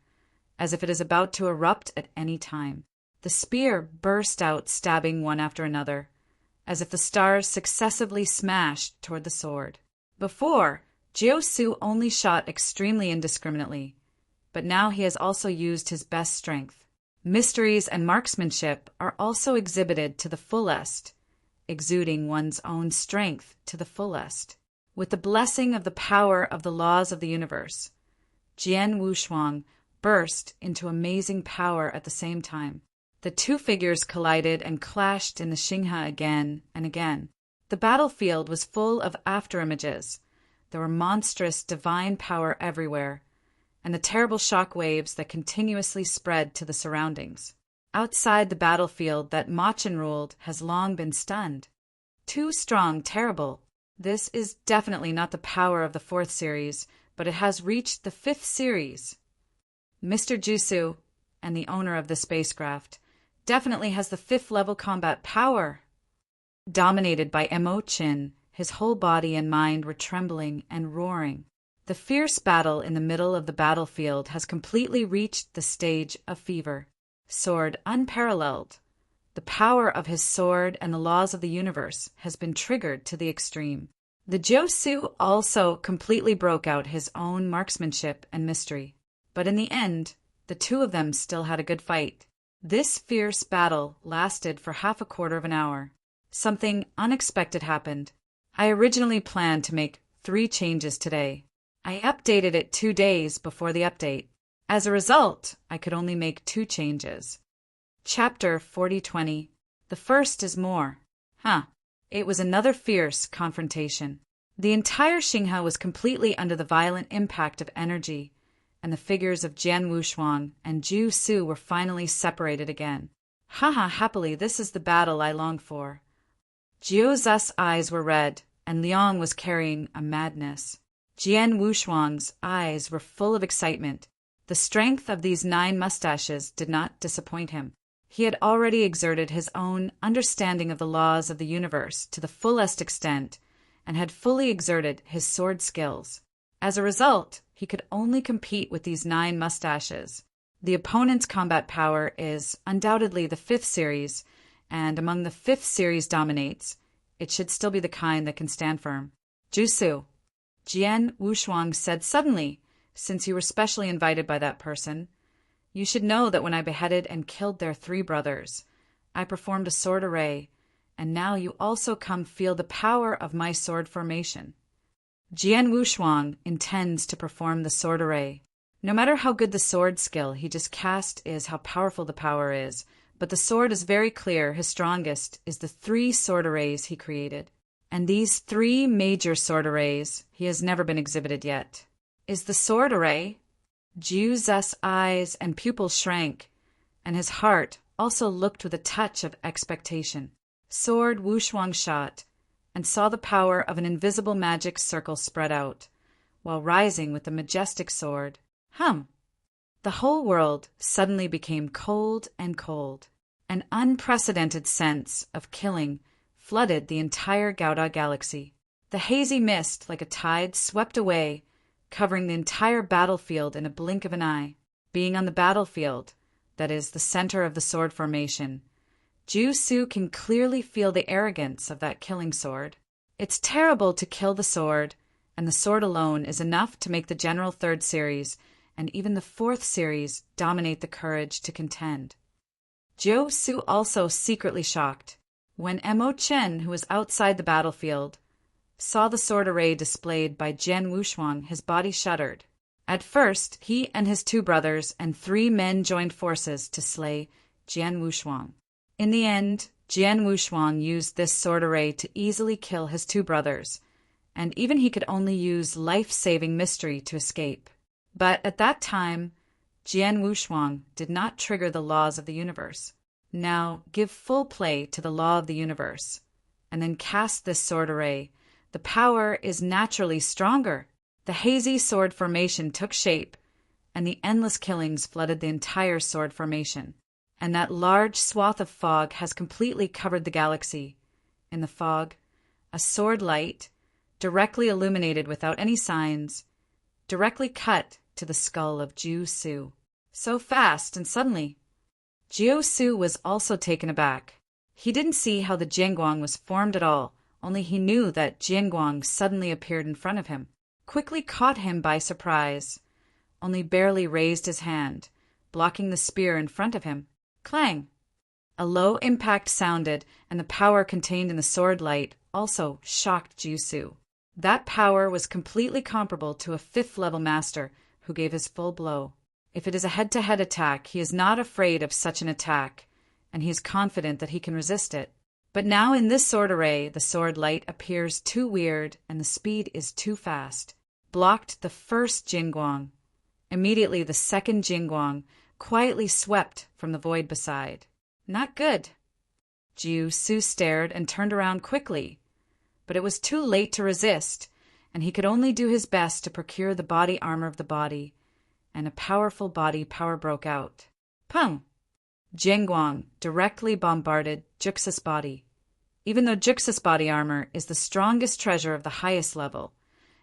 A: as if it is about to erupt at any time. The spear burst out, stabbing one after another, as if the stars successively smashed toward the sword. Before, Jiu-Su only shot extremely indiscriminately, but now he has also used his best strength. Mysteries and marksmanship are also exhibited to the fullest, exuding one's own strength to the fullest. With the blessing of the power of the laws of the universe, Jian Wushuang burst into amazing power at the same time. The 2 figures collided and clashed in the Xinghe again and again. The battlefield was full of afterimages. There were monstrous divine power everywhere, and the terrible shock waves that continuously spread to the surroundings. Outside the battlefield that Machen ruled has long been stunned. Too strong, terrible. This is definitely not the power of the 4th series, but it has reached the 5th series. Mr. Jiu-Su, and the owner of the spacecraft, definitely has the 5th level combat power. Dominated by Mo Chin, his whole body and mind were trembling and roaring. The fierce battle in the middle of the battlefield has completely reached the stage of fever. Sword unparalleled. The power of his sword and the laws of the universe has been triggered to the extreme. The Jiu-Su also completely broke out his own marksmanship and mystery. But in the end, the 2 of them still had a good fight. This fierce battle lasted for half a quarter of an hour. Something unexpected happened. I originally planned to make 3 changes today. I updated it 2 days before the update. As a result, I could only make 2 changes. Chapter 4020. The first is more. It was another fierce confrontation. The entire Xinghe was completely under the violent impact of energy, and the figures of Jian Wushuang and Jiu-Su were finally separated again. Happily, this is the battle I long for. Jiu-Zu's eyes were red, and Liang was carrying a madness. Jian Wushuang's eyes were full of excitement. The strength of these 9 mustaches did not disappoint him. He had already exerted his own understanding of the laws of the universe to the fullest extent, and had fully exerted his sword skills. As a result, he could only compete with these 9 mustaches. The opponent's combat power is undoubtedly the 5th series, and among the 5th series dominates, it should still be the kind that can stand firm. Jiu-Su, Jian Wushuang said suddenly, since you were specially invited by that person, you should know that when I beheaded and killed their 3 brothers, I performed a sword array, and now you also come feel the power of my sword formation. Jian Wushuang intends to perform the sword array. No matter how good the sword skill he just cast is, how powerful the power is, but the sword is very clear his strongest is the 3 sword arrays he created. And these 3 major sword arrays he has never been exhibited yet. Is the sword array? Jiu-Zu's eyes and pupils shrank, and his heart also looked with a touch of expectation. Sword Wushuang shot, and saw the power of an invisible magic circle spread out, while rising with the majestic sword. The whole world suddenly became cold and cold. An unprecedented sense of killing flooded the entire Gouda galaxy. The hazy mist, like a tide, swept away, covering the entire battlefield in a blink of an eye. Being on the battlefield, that is, the center of the sword formation, Ju-Su can clearly feel the arrogance of that killing sword. It's terrible to kill the sword, and the sword alone is enough to make the general third series, and even the fourth series, dominate the courage to contend. Ju-Su also secretly shocked. When Mo Chen, who was outside the battlefield, saw the sword array displayed by Jian Wuxuang, his body shuddered. At first, he and his 2 brothers and 3 men joined forces to slay Jian Wuxuang. In the end, Jian Wuxuang used this sword array to easily kill his 2 brothers, and even he could only use life-saving mystery to escape. But at that time, Jian Wuxuang did not trigger the laws of the universe. Now, give full play to the law of the universe, and then cast this sword array. The power is naturally stronger. The hazy sword formation took shape, and the endless killings flooded the entire sword formation. And that large swath of fog has completely covered the galaxy. In the fog, a sword light, directly illuminated without any signs, directly cut to the skull of Ju-Su. So fast and suddenly. Ju-Su was also taken aback. He didn't see how the Jianguang was formed at all, only he knew that Jianguang suddenly appeared in front of him, quickly caught him by surprise, only barely raised his hand, blocking the spear in front of him. Clang! A low impact sounded, and the power contained in the sword light also shocked Ju-Su. That power was completely comparable to a 5th-level master who gave his full blow. If it is a head-to-head attack, he is not afraid of such an attack, and he is confident that he can resist it. But now in this sword array, the sword light appears too weird, and the speed is too fast. Blocked the first Jianguang. Immediately the second Jianguang quietly swept from the void beside. Not good. Ju-Su stared and turned around quickly, but it was too late to resist, and he could only do his best to procure the body armor of the body, and a powerful body power broke out. Pung! Jianguang directly bombarded Juxus' body. Even though Juxus' body armor is the strongest treasure of the highest level,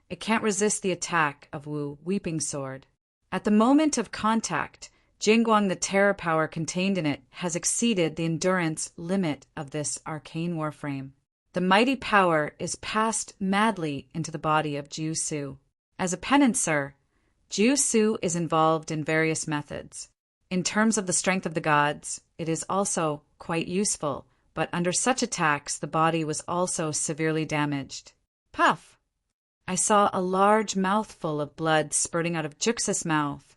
A: it can't resist the attack of Wu Weeping Sword. At the moment of contact, Jianguang, the terror power contained in it, has exceeded the endurance limit of this arcane warframe. The mighty power is passed madly into the body of Ju-Su. As a penance, sir, Ju-Su is involved in various methods. In terms of the strength of the gods, it is also quite useful, but under such attacks the body was also severely damaged. Puff! I saw a large mouthful of blood spurting out of Juxus' mouth.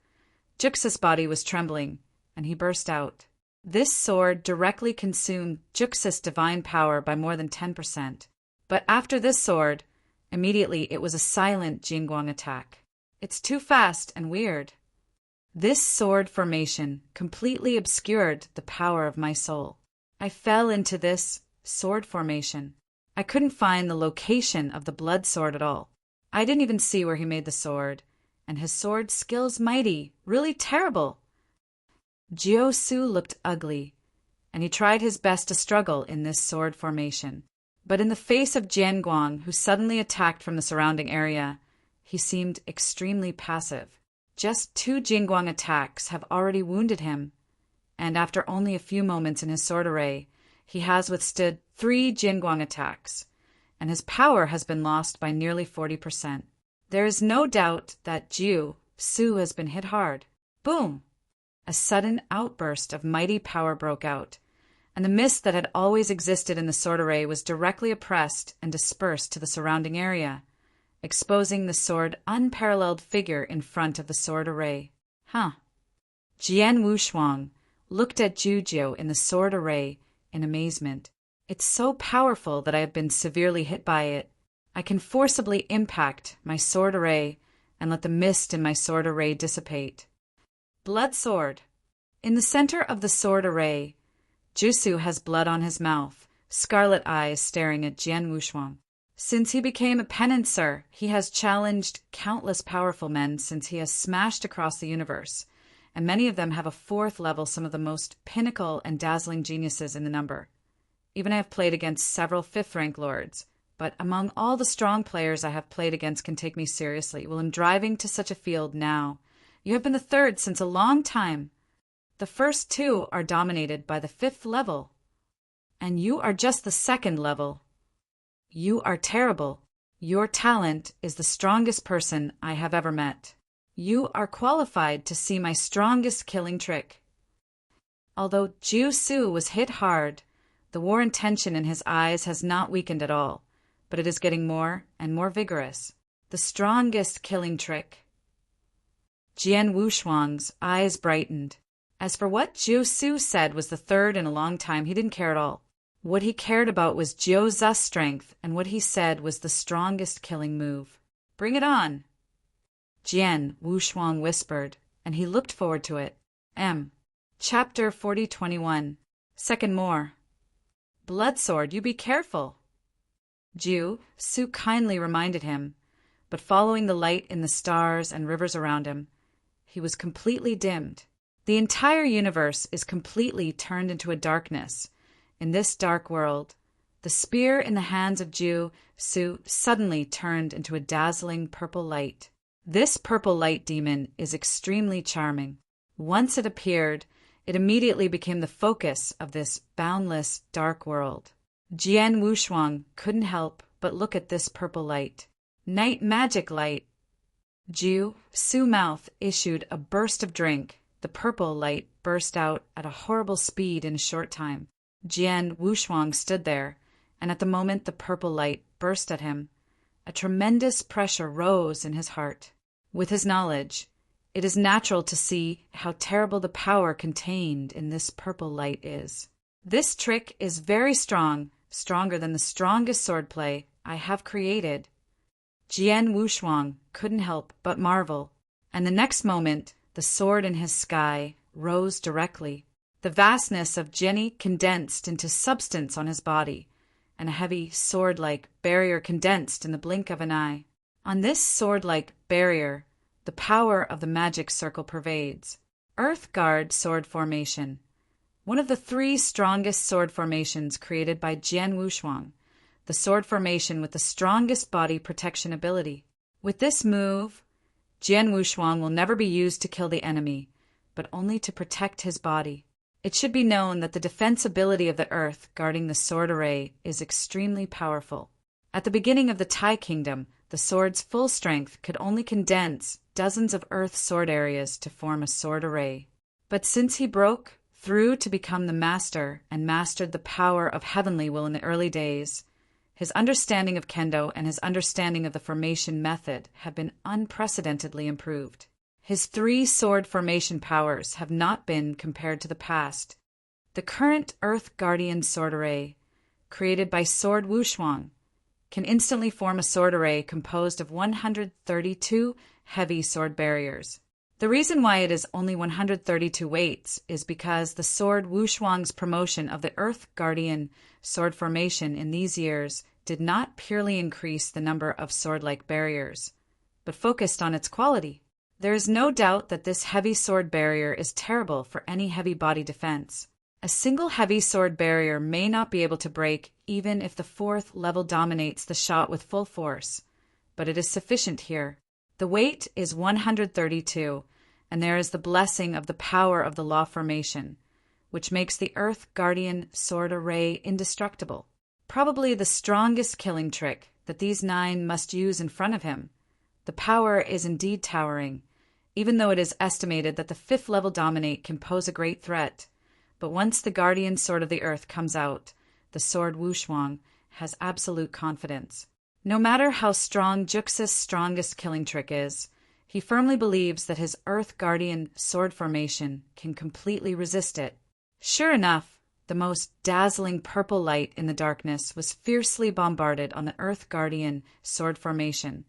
A: Juxus' body was trembling, and he burst out. This sword directly consumed Juxus' divine power by more than 10%. But after this sword, immediately it was a silent Jianguang attack. It's too fast and weird. This sword formation completely obscured the power of my soul. I fell into this sword formation. I couldn't find the location of the blood sword at all. I didn't even see where he made the sword, and his sword skills mighty, really terrible. Ju-Su looked ugly, and he tried his best to struggle in this sword formation. But in the face of Jianguang, who suddenly attacked from the surrounding area, he seemed extremely passive. Just 2 Jianguang attacks have already wounded him, and after only a few moments in his sword array, he has withstood 3 Jianguang attacks, and his power has been lost by nearly 40%. There is no doubt that Ju-Su has been hit hard. Boom! A sudden outburst of mighty power broke out, and the mist that had always existed in the sword array was directly oppressed and dispersed to the surrounding area, exposing the sword unparalleled figure in front of the sword array. Jian Wuxuang looked at Jujiu in the sword array in amazement. It's so powerful that I have been severely hit by it. I can forcibly impact my sword array and let the mist in my sword array dissipate. Blood sword. In the center of the sword array, Ju-Su has blood on his mouth, scarlet eyes staring at Jian Wuxuang. Since he became a penancer, he has challenged countless powerful men since he has smashed across the universe, and many of them have a 4th level, some of the most pinnacle and dazzling geniuses in the number. Even I have played against several 5th-rank lords, but among all the strong players I have played against can take me seriously. Well, I'm driving to such a field now. You have been the third since a long time. The first two are dominated by the fifth level, and you are just the second level. You are terrible. Your talent is the strongest person I have ever met. You are qualified to see my strongest killing trick. Although Jiu Su was hit hard, the war and tension in his eyes has not weakened at all, but it is getting more and more vigorous. The strongest killing trick. Jian Wushuang's eyes brightened. As for what Jiu Su said was the third in a long time, he didn't care at all. What he cared about was Jiu Zu's strength, and what he said was the strongest killing move. Bring it on, Jian Wushuang whispered, and he looked forward to it. Chapter 40:21. Second more. Bloodsword, you be careful, Jiu Su kindly reminded him, but following the light in the stars and rivers around him, he was completely dimmed. The entire universe is completely turned into a darkness. In this dark world, the spear in the hands of Jiu Su suddenly turned into a dazzling purple light. This purple light demon is extremely charming. Once it appeared, it immediately became the focus of this boundless dark world. Jian Wushuang couldn't help but look at this purple light. Night magic light. Jiu Su's mouth issued a burst of drink. The purple light burst out at a horrible speed in a short time. Jian Wushuang stood there, and at the moment the purple light burst at him, a tremendous pressure rose in his heart. With his knowledge, it is natural to see how terrible the power contained in this purple light is. This trick is very strong, stronger than the strongest swordplay I have created. Jian Wushuang couldn't help but marvel, and the next moment the sword in his sky rose directly. The vastness of Jenny condensed into substance on his body, and a heavy sword-like barrier condensed in the blink of an eye. On this sword-like barrier, the power of the magic circle pervades. Earth Guard Sword Formation, one of the three strongest sword formations created by Jian Wushuang, the sword formation with the strongest body protection ability. With this move, Jian Wushuang will never be used to kill the enemy, but only to protect his body. It should be known that the defense ability of the earth guarding the sword array is extremely powerful. At the beginning of the Tai Kingdom, the sword's full strength could only condense dozens of earth sword areas to form a sword array. But since he broke through to become the master and mastered the power of heavenly will in the early days, his understanding of kendo and his understanding of the formation method have been unprecedentedly improved. His three sword formation powers have not been compared to the past. The current Earth Guardian sword array, created by Sword Wushuang, can instantly form a sword array composed of 132 heavy sword barriers. The reason why it is only 132 weights is because the Sword Wushuang's promotion of the Earth Guardian sword formation in these years did not purely increase the number of sword-like barriers, but focused on its quality. There is no doubt that this heavy sword barrier is terrible for any heavy body defense. A single heavy sword barrier may not be able to break even if the fourth level dominates the shot with full force, but it is sufficient here. The weight is 132, and there is the blessing of the power of the law formation, which makes the Earth Guardian sword array indestructible. Probably the strongest killing trick that these 9 must use in front of him. The power is indeed towering, even though it is estimated that the 5th level dominate can pose a great threat. But once the Guardian Sword of the Earth comes out, the Sword Wushuang has absolute confidence. No matter how strong Juxa's strongest killing trick is, he firmly believes that his Earth Guardian sword formation can completely resist it. Sure enough, the most dazzling purple light in the darkness was fiercely bombarded on the Earth Guardian sword formation.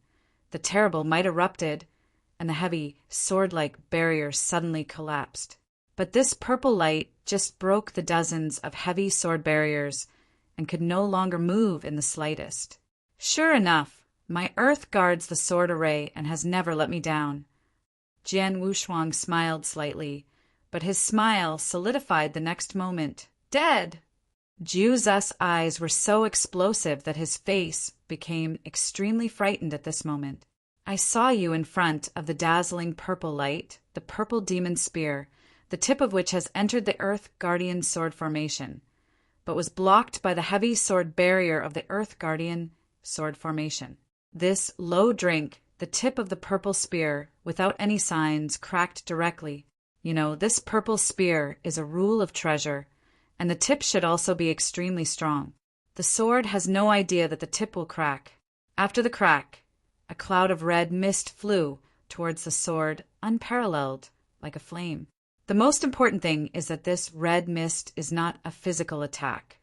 A: The terrible might erupted, and the heavy, sword-like barrier suddenly collapsed. But this purple light just broke the dozens of heavy sword barriers and could no longer move in the slightest. Sure enough, my earth guards the sword array and has never let me down. Jian Wushuang smiled slightly, but his smile solidified the next moment. Dead! Jiu Zu's eyes were so explosive that his face became extremely frightened at this moment. I saw you in front of the dazzling purple light, the purple demon spear, the tip of which has entered the Earth Guardian sword formation, but was blocked by the heavy sword barrier of the Earth Guardian sword formation. This low drink, the tip of the purple spear, without any signs, cracked directly. This purple spear is a rule of treasure, and the tip should also be extremely strong. The sword has no idea that the tip will crack. After the crack, a cloud of red mist flew towards the sword, unparalleled, like a flame. The most important thing is that this red mist is not a physical attack,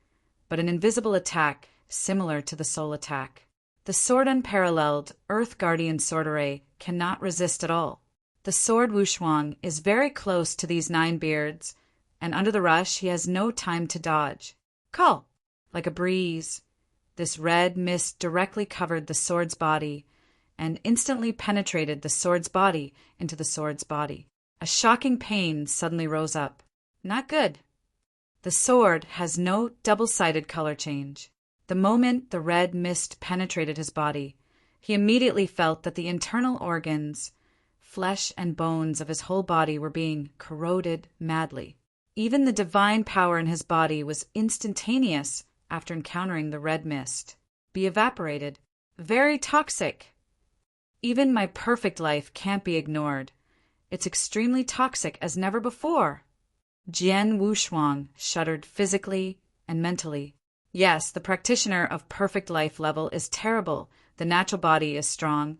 A: but an invisible attack similar to the soul attack. The sword unparalleled Earth Guardian sword array cannot resist at all. The sword Wushuang is very close to these 9 beards, and under the rush he has no time to dodge. Call! Like a breeze, this red mist directly covered the sword's body and instantly penetrated the sword's body into the sword's body. A shocking pain suddenly rose up. Not good. The sword has no double-sided color change. The moment the red mist penetrated his body, he immediately felt that the internal organs, flesh and bones of his whole body were being corroded madly. Even the divine power in his body was instantaneous after encountering the red mist. Be evaporated. Very toxic. Even my perfect life can't be ignored. It's extremely toxic as never before. Jian Wushuang shuddered physically and mentally. Yes, the practitioner of perfect life level is terrible, the natural body is strong,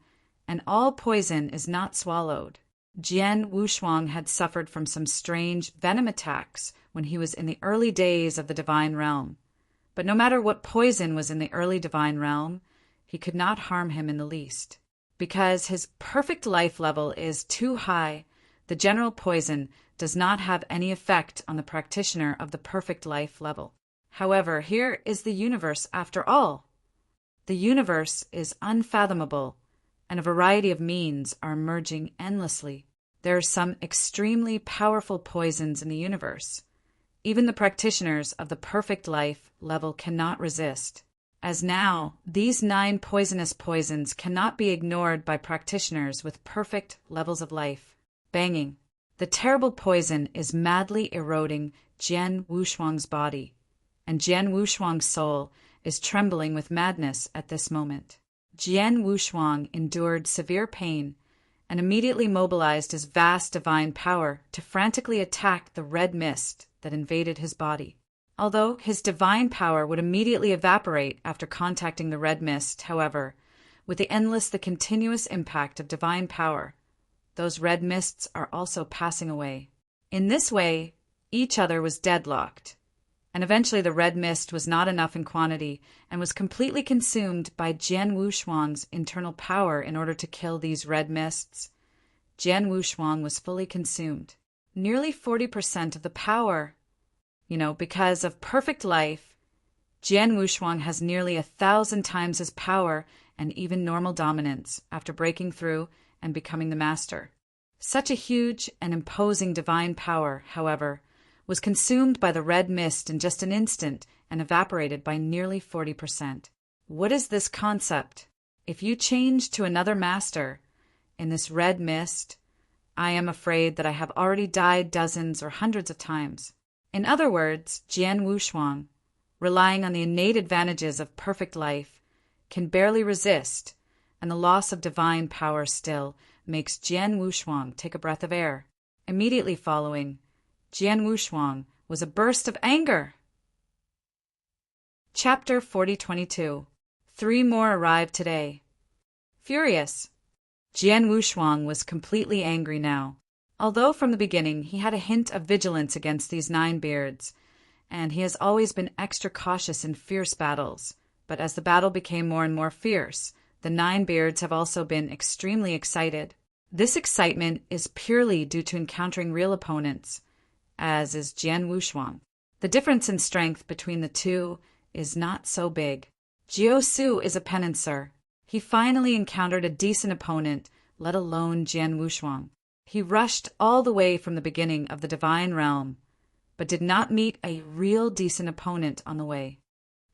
A: and all poison is not swallowed. Jian Wushuang had suffered from some strange venom attacks when he was in the early days of the divine realm. But no matter what poison was in the early divine realm, he could not harm him in the least. Because his perfect life level is too high, the general poison does not have any effect on the practitioner of the perfect life level. However, here is the universe after all. The universe is unfathomable, and a variety of means are emerging endlessly. There are some extremely powerful poisons in the universe. Even the practitioners of the perfect life level cannot resist. As now, these 9 poisonous poisons cannot be ignored by practitioners with perfect levels of life. Banging. The terrible poison is madly eroding Jian Wushuang's body, and Jian Wushuang's soul is trembling with madness at this moment. Jian Wushuang endured severe pain and immediately mobilized his vast divine power to frantically attack the red mist that invaded his body. Although his divine power would immediately evaporate after contacting the red mist, however, with the continuous impact of divine power, those red mists are also passing away. In this way, each other was deadlocked, and eventually the red mist was not enough in quantity and was completely consumed by Jian Wushuang's internal power in order to kill these red mists. Jian Wushuang was fully consumed. Nearly 40% of the power. Because of perfect life, Jian Wushuang has nearly 1,000 times his power and even normal dominance after breaking through and becoming the master. Such a huge and imposing divine power, however, was consumed by the red mist in just an instant and evaporated by nearly 40%. What is this concept? If you change to another master in this red mist, I am afraid that I have already died dozens or hundreds of times. In other words, Jian Wushuang, relying on the innate advantages of perfect life, can barely resist, and the loss of divine power still makes Jian Wushuang take a breath of air. Immediately following, Jian Wushuang was a burst of anger. Chapter 4022. 3 more arrived today. Furious, Jian Wushuang was completely angry now. Although from the beginning he had a hint of vigilance against these 9 beards, and he has always been extra cautious in fierce battles, but as the battle became more and more fierce, the 9 beards have also been extremely excited. This excitement is purely due to encountering real opponents, as is Jian Wushuang. The difference in strength between the two is not so big. Jiu Su is a penancer. He finally encountered a decent opponent, let alone Jian Wushuang. He rushed all the way from the beginning of the divine realm, but did not meet a real decent opponent on the way.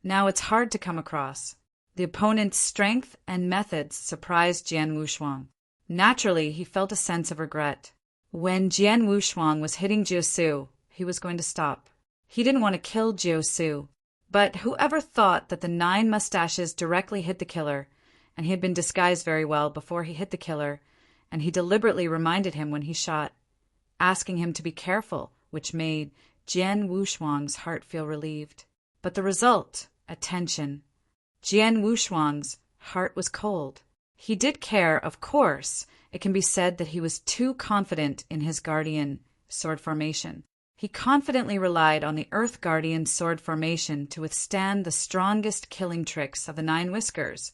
A: Now it's hard to come across. The opponent's strength and methods surprised Jian Wushuang. Naturally, he felt a sense of regret. When Jian Wushuang was hitting Jiu, he was going to stop. He didn't want to kill Jiu, but whoever thought that the 9 mustaches directly hit the killer, and he had been disguised very well before he hit the killer, and he deliberately reminded him when he shot, asking him to be careful, which made Jian Wushuang's heart feel relieved. But the result, attention. Jian Wushuang's heart was cold. He did care, of course. It can be said that he was too confident in his guardian sword formation. He confidently relied on the Earth Guardian sword formation to withstand the strongest killing tricks of the 9 whiskers,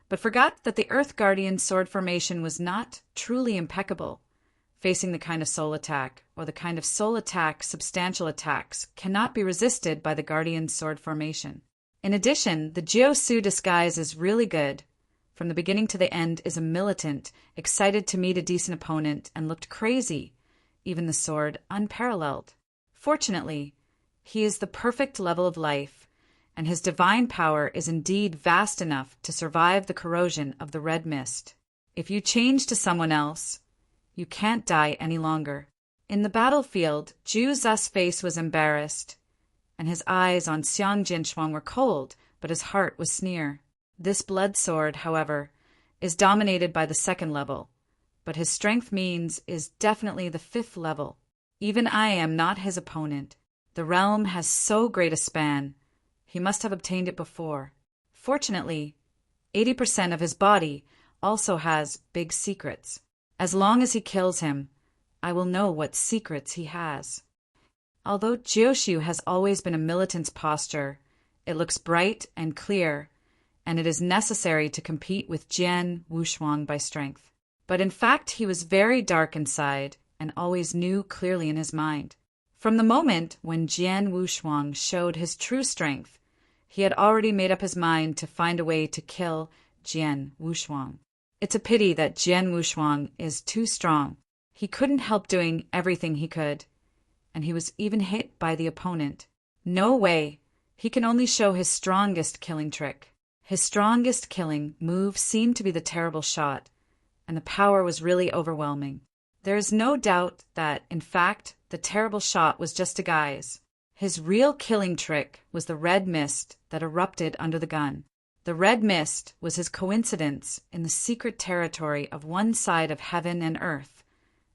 A: but forgot that the Earth Guardian sword formation was not truly impeccable. Facing the kind of soul attack, or the kind of soul attack substantial attacks, cannot be resisted by the Guardian sword formation. In addition, the Jiu disguise is really good. From the beginning to the end is a militant, excited to meet a decent opponent, and looked crazy, even the sword unparalleled. Fortunately, he is the perfect level of life, and his divine power is indeed vast enough to survive the corrosion of the red mist. If you change to someone else, you can't die any longer. In the battlefield, Jiu Ze's face was embarrassed, and his eyes on Xiang Jinshuang were cold, but his heart was sneer. This blood sword, however, is dominated by the 2nd level, but his strength means is definitely the 5th level. Even I am not his opponent. The realm has so great a span. He must have obtained it before. Fortunately, 80% of his body also has big secrets. As long as he kills him, I will know what secrets he has. Although Jiu has always been a militant's posture, it looks bright and clear, and it is necessary to compete with Jian Wushuang by strength. But in fact, he was very dark inside, and always knew clearly in his mind. From the moment when Jian Wushuang showed his true strength, he had already made up his mind to find a way to kill Jian Wushuang. It's a pity that Jian Wushuang is too strong. He couldn't help doing everything he could, and he was even hit by the opponent. No way. He can only show his strongest killing trick. His strongest killing move seemed to be the terrible shot, and the power was really overwhelming. There is no doubt that, in fact, the terrible shot was just a guise. His real killing trick was the red mist that erupted under the gun. The red mist was his coincidence in the secret territory of one side of heaven and earth,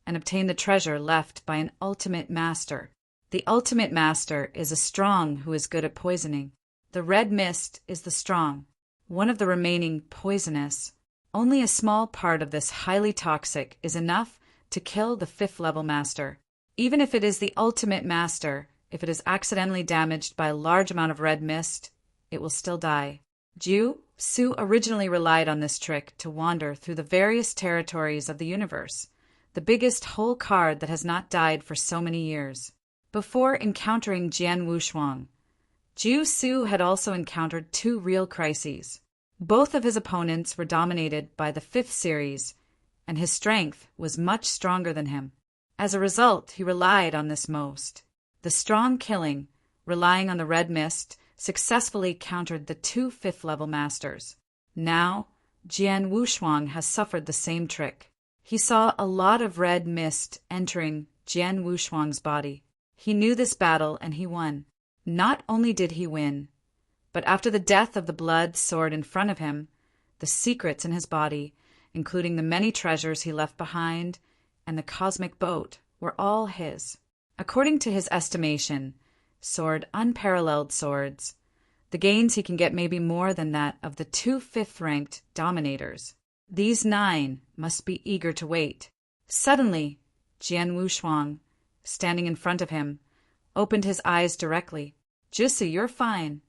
A: and obtained the treasure left by an ultimate master. The ultimate master is a strong who is good at poisoning. The red mist is the strong, one of the remaining poisonous. Only a small part of this highly toxic is enough to kill the 5th level master. Even if it is the ultimate master, if it is accidentally damaged by a large amount of red mist, it will still die. Jiu originally relied on this trick to wander through the various territories of the universe, the biggest whole card that has not died for so many years. Before encountering Jian Wushuang, Jiu had also encountered 2 real crises. Both of his opponents were dominated by the 5th series, and his strength was much stronger than him. As a result, he relied on this most. The strong killing, relying on the red mist, successfully countered the 2 5th level masters. Now, Jian Wushuang has suffered the same trick. He saw a lot of red mist entering Jian Wushuang's body. He knew this battle and he won. Not only did he win, but after the death of the blood sword in front of him, the secrets in his body, including the many treasures he left behind and the cosmic boat, were all his. According to his estimation, unparalleled swords, the gains he can get may be more than that of the 2 5th-ranked dominators. These 9 must be eager to wait. Suddenly, Jian Wushuang, standing in front of him, opened his eyes directly. "Jiu, you're fine."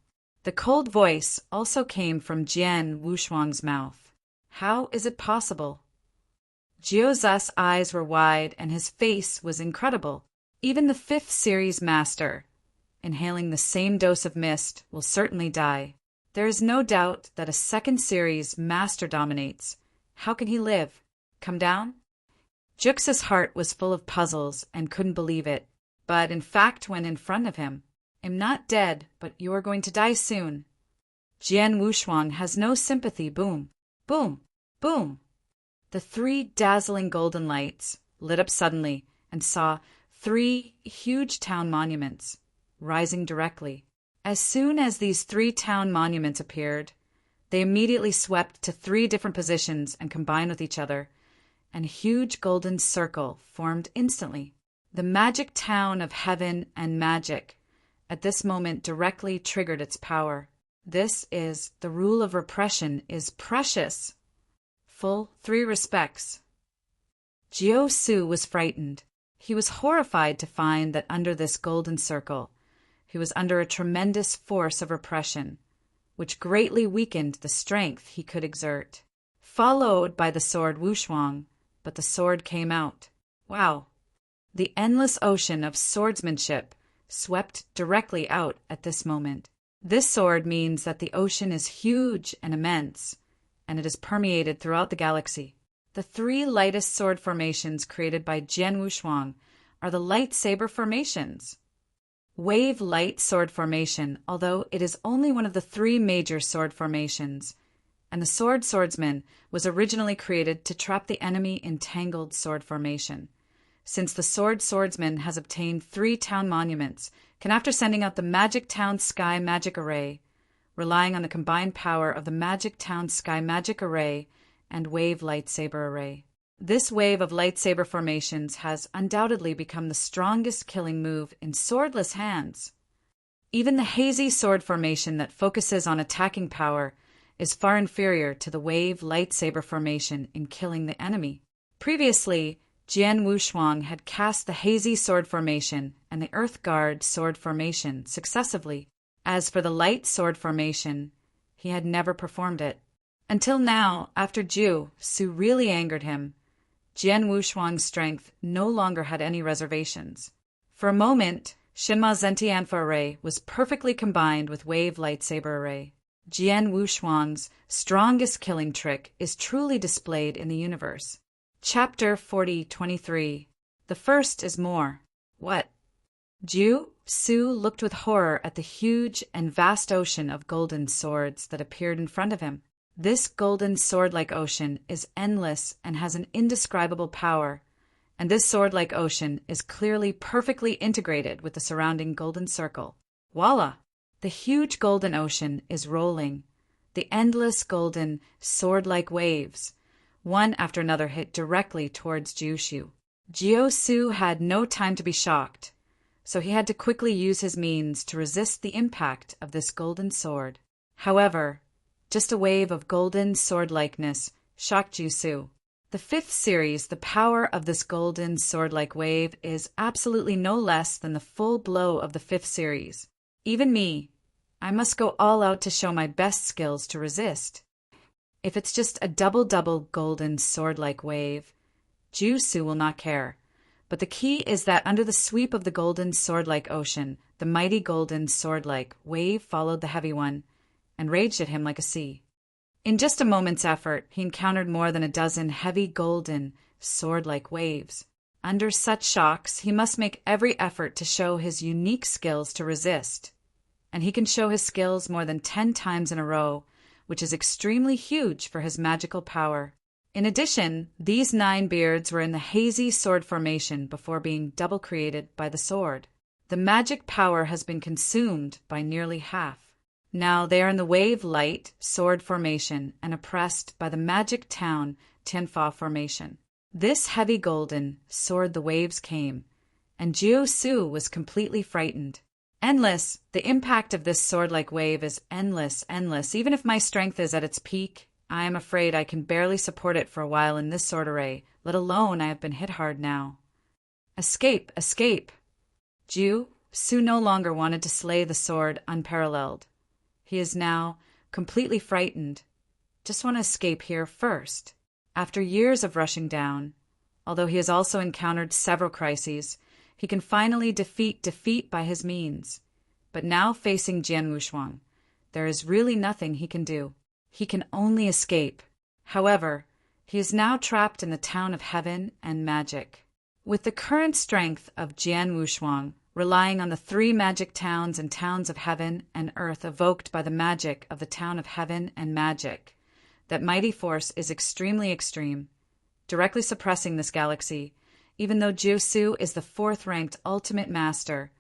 A: The cold voice also came from Jian Wushuang's mouth. How is it possible? Jiu Ze's eyes were wide and his face was incredible. Even the 5th series master, inhaling the same dose of mist, will certainly die. There is no doubt that a 2nd series master dominates. How can he live? Come down? Jiu's heart was full of puzzles and couldn't believe it, but in fact went in front of him. "I'm not dead, but you are going to die soon." Jian Wushuang has no sympathy. Boom, boom, boom. The three dazzling golden lights lit up suddenly and saw three huge town monuments rising directly. As soon as these three town monuments appeared, they immediately swept to three different positions and combined with each other, and a huge golden circle formed instantly. The magic town of heaven and magic at this moment directly triggered its power. This is the rule of repression is precious. Full 3 respects. Jiu Su was frightened. He was horrified to find that under this golden circle, he was under a tremendous force of repression, which greatly weakened the strength he could exert. Followed by the sword Wushuang, but the sword came out. Wow! The endless ocean of swordsmanship swept directly out at this moment. This sword means that the ocean is huge and immense, and it is permeated throughout the galaxy. The 3 lightest sword formations created by Jian Wushuang are the lightsaber formations. Wave light sword formation, although it is only one of the 3 major sword formations, and the sword swordsman was originally created to trap the enemy in tangled sword formation. Since the sword swordsman has obtained 3 town monuments, can after sending out the Magic Town Sky Magic Array, relying on the combined power of the Magic Town Sky Magic Array and Wave Lightsaber Array. This wave of lightsaber formations has undoubtedly become the strongest killing move in swordless hands. Even the hazy sword formation that focuses on attacking power is far inferior to the wave lightsaber formation in killing the enemy. Previously, Jian Wushuang had cast the hazy sword formation and the earth guard sword formation successively. As for the light sword formation, he had never performed it. Until now, after Jiu Su really angered him, Jian Wushuang's strength no longer had any reservations. For a moment, Shinma Zentianfa Array was perfectly combined with Wave Lightsaber Array. Jian Wushuang's strongest killing trick is truly displayed in the universe. Chapter 40:23. The first is more. What? Jiu Su looked with horror at the huge and vast ocean of golden swords that appeared in front of him. This golden sword-like ocean is endless and has an indescribable power, and this sword-like ocean is clearly perfectly integrated with the surrounding golden circle. Voila! The huge golden ocean is rolling. The endless golden sword-like waves, one after another, hit directly towards Jiu Su. Jiu Su had no time to be shocked, so he had to quickly use his means to resist the impact of this golden sword. However, just a wave of golden sword-likeness shocked Jiu Su. The 5th series, the power of this golden sword-like wave is absolutely no less than the full blow of the 5th series. Even me, I must go all out to show my best skills to resist. If it's just a double-double golden sword-like wave, Jiu Su will not care. But the key is that under the sweep of the golden sword-like ocean, the mighty golden sword-like wave followed the heavy one and raged at him like a sea. In just a moment's effort, he encountered more than a dozen heavy golden sword-like waves. Under such shocks, he must make every effort to show his unique skills to resist. And he can show his skills more than 10 times in a row, which is extremely huge for his magical power. In addition, these 9 beards were in the hazy sword formation before being double created by the sword. The magic power has been consumed by nearly half. Now they are in the wave light sword formation and oppressed by the magic town Tianfa formation. This heavy golden sword the waves came, and Jiu Su was completely frightened. Endless, the impact of this sword-like wave is endless. Even if my strength is at its peak, I am afraid I can barely support it for a while in this sword array, let alone I have been hit hard now. Escape, escape! Jiu Su no longer wanted to slay the sword unparalleled. He is now completely frightened. Just want to escape here first. After years of rushing down, although he has also encountered several crises, he can finally defeat defeat by his means. But now facing Jian Wushuang, there is really nothing he can do. He can only escape. However, he is now trapped in the town of heaven and magic. With the current strength of Jian Wushuang, relying on the three magic towns and towns of heaven and earth evoked by the magic of the town of heaven and magic. That mighty force is extremely extreme, directly suppressing this galaxy, even though Jiusu is the fourth-ranked ultimate master.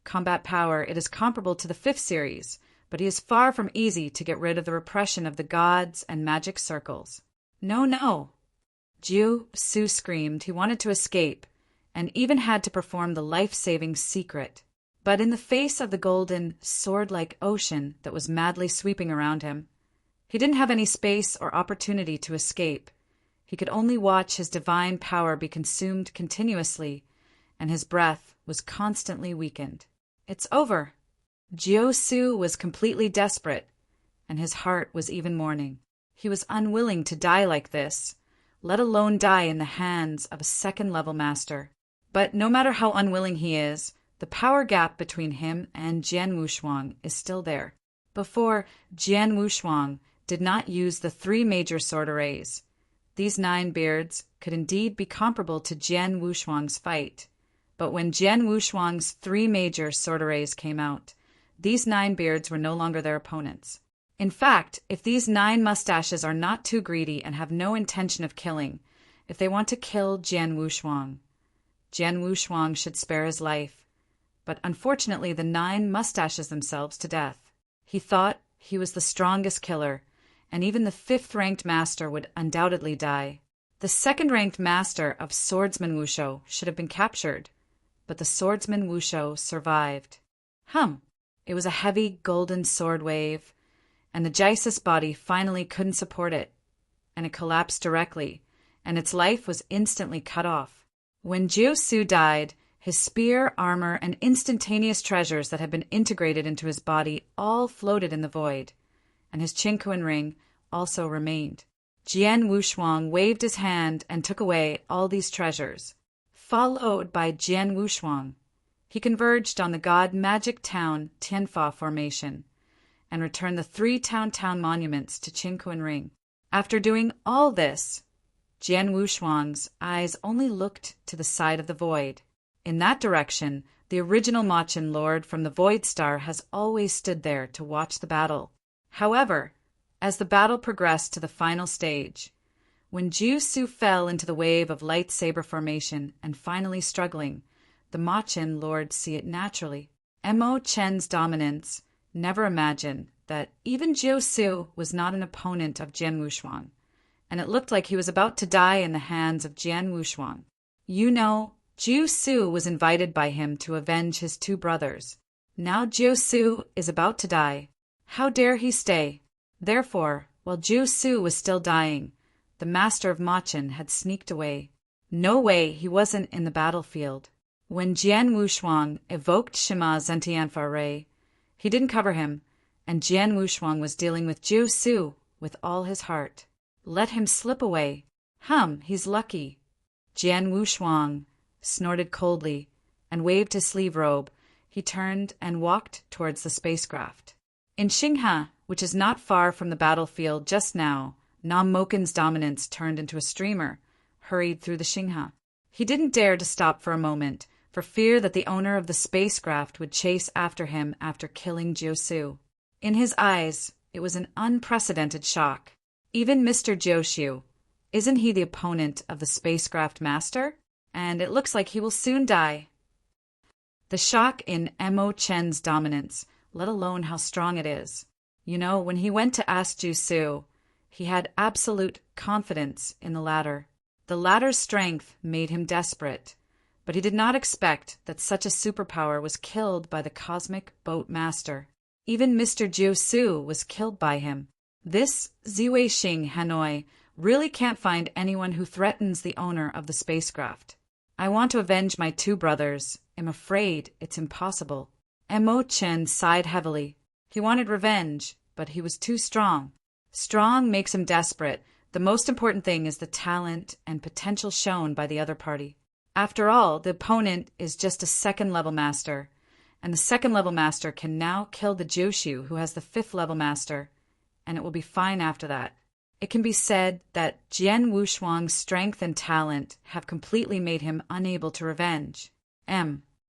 A: Combat power, it is comparable to the fifth series, but he is far from easy to get rid of the repression of the gods and magic circles. No, no! Jiusu screamed he wanted to escape, and even had to perform the life-saving secret. But in the face of the golden, sword-like ocean that was madly sweeping around him, he didn't have any space or opportunity to escape. He could only watch his divine power be consumed continuously, and his breath was constantly weakened. It's over. Jiusu was completely desperate, and his heart was even mourning. He was unwilling to die like this, let alone die in the hands of a second-level master. But no matter how unwilling he is, the power gap between him and Jian Wushuang is still there. Before, Jian Wushuang did not use the three major sword arrays. These 9 beards could indeed be comparable to Jian Wushuang's fight. But when Jian Wushuang's 3 major sword arrays came out, these 9 beards were no longer their opponents. In fact, if these 9 mustaches are not too greedy and have no intention of killing, if they want to kill Jian Wushuang should spare his life. But unfortunately, the 9 mustaches themselves to death. He thought he was the strongest killer, and even the 5th-ranked master would undoubtedly die. The 2nd-ranked master of Swordsman Wushu should have been captured, but the Swordsman Wushu survived. It was a heavy golden sword wave, and the Jisus body finally couldn't support it, and it collapsed directly, and its life was instantly cut off. When Jiusu died, his spear, armor, and instantaneous treasures that had been integrated into his body all floated in the void, and his Qingquan ring also remained. Jian Wushuang waved his hand and took away all these treasures. Followed by Jian Wushuang, he converged on the god magic town Tianfa formation and returned the 3 town monuments to Qingquan ring. After doing all this, Jian Wushuang's eyes only looked to the side of the void. In that direction, the original Machin Lord from the Void Star has always stood there to watch the battle. However, as the battle progressed to the final stage, when Jiusu fell into the wave of lightsaber formation and finally struggling, the Machin Lord see it naturally. Mo Chen's dominance never imagined that even Jiusu was not an opponent of Jian Wushuang, and it looked like he was about to die in the hands of Jian Wushuang. Jiusu was invited by him to avenge his 2 brothers. Now Jiusu is about to die. How dare he stay? Therefore, while Jiusu was still dying, the master of Machin had sneaked away. No way he wasn't in the battlefield. When Jian Wushuang evoked Shima's Zentianfa array, he didn't cover him, and Jian Wushuang was dealing with Jiusu with all his heart. Let him slip away. He's lucky. Jian Wushuang snorted coldly and waved his sleeve robe. He turned and walked towards the spacecraft. In Xingha, which is not far from the battlefield just now, Nam Moken's dominance turned into a streamer, hurried through the Xingha. He didn't dare to stop for a moment, for fear that the owner of the spacecraft would chase after him after killing Jiusu. In his eyes, it was an unprecedented shock. Even Mr. Jiusu, isn't he the opponent of the spacecraft master? And it looks like he will soon die. The shock in Mo Chen's dominance, let alone how strong it is. When he went to ask Jiusu, he had absolute confidence in the latter. The latter's strength made him desperate, but he did not expect that such a superpower was killed by the cosmic boat master. Even Mr. Jiusu was killed by him. This Ziwei Xing Hanoi really can't find anyone who threatens the owner of the spacecraft. I want to avenge my 2 brothers. I'm afraid it's impossible. Mo Chen sighed heavily. He wanted revenge, but he was too strong. Strong makes him desperate. The most important thing is the talent and potential shown by the other party. After all, the opponent is just a 2nd-level master, and the 2nd-level master can now kill the Jiushu who has the 5th-level master, and it will be fine after that. It can be said that Jian Wushuang's strength and talent have completely made him unable to revenge.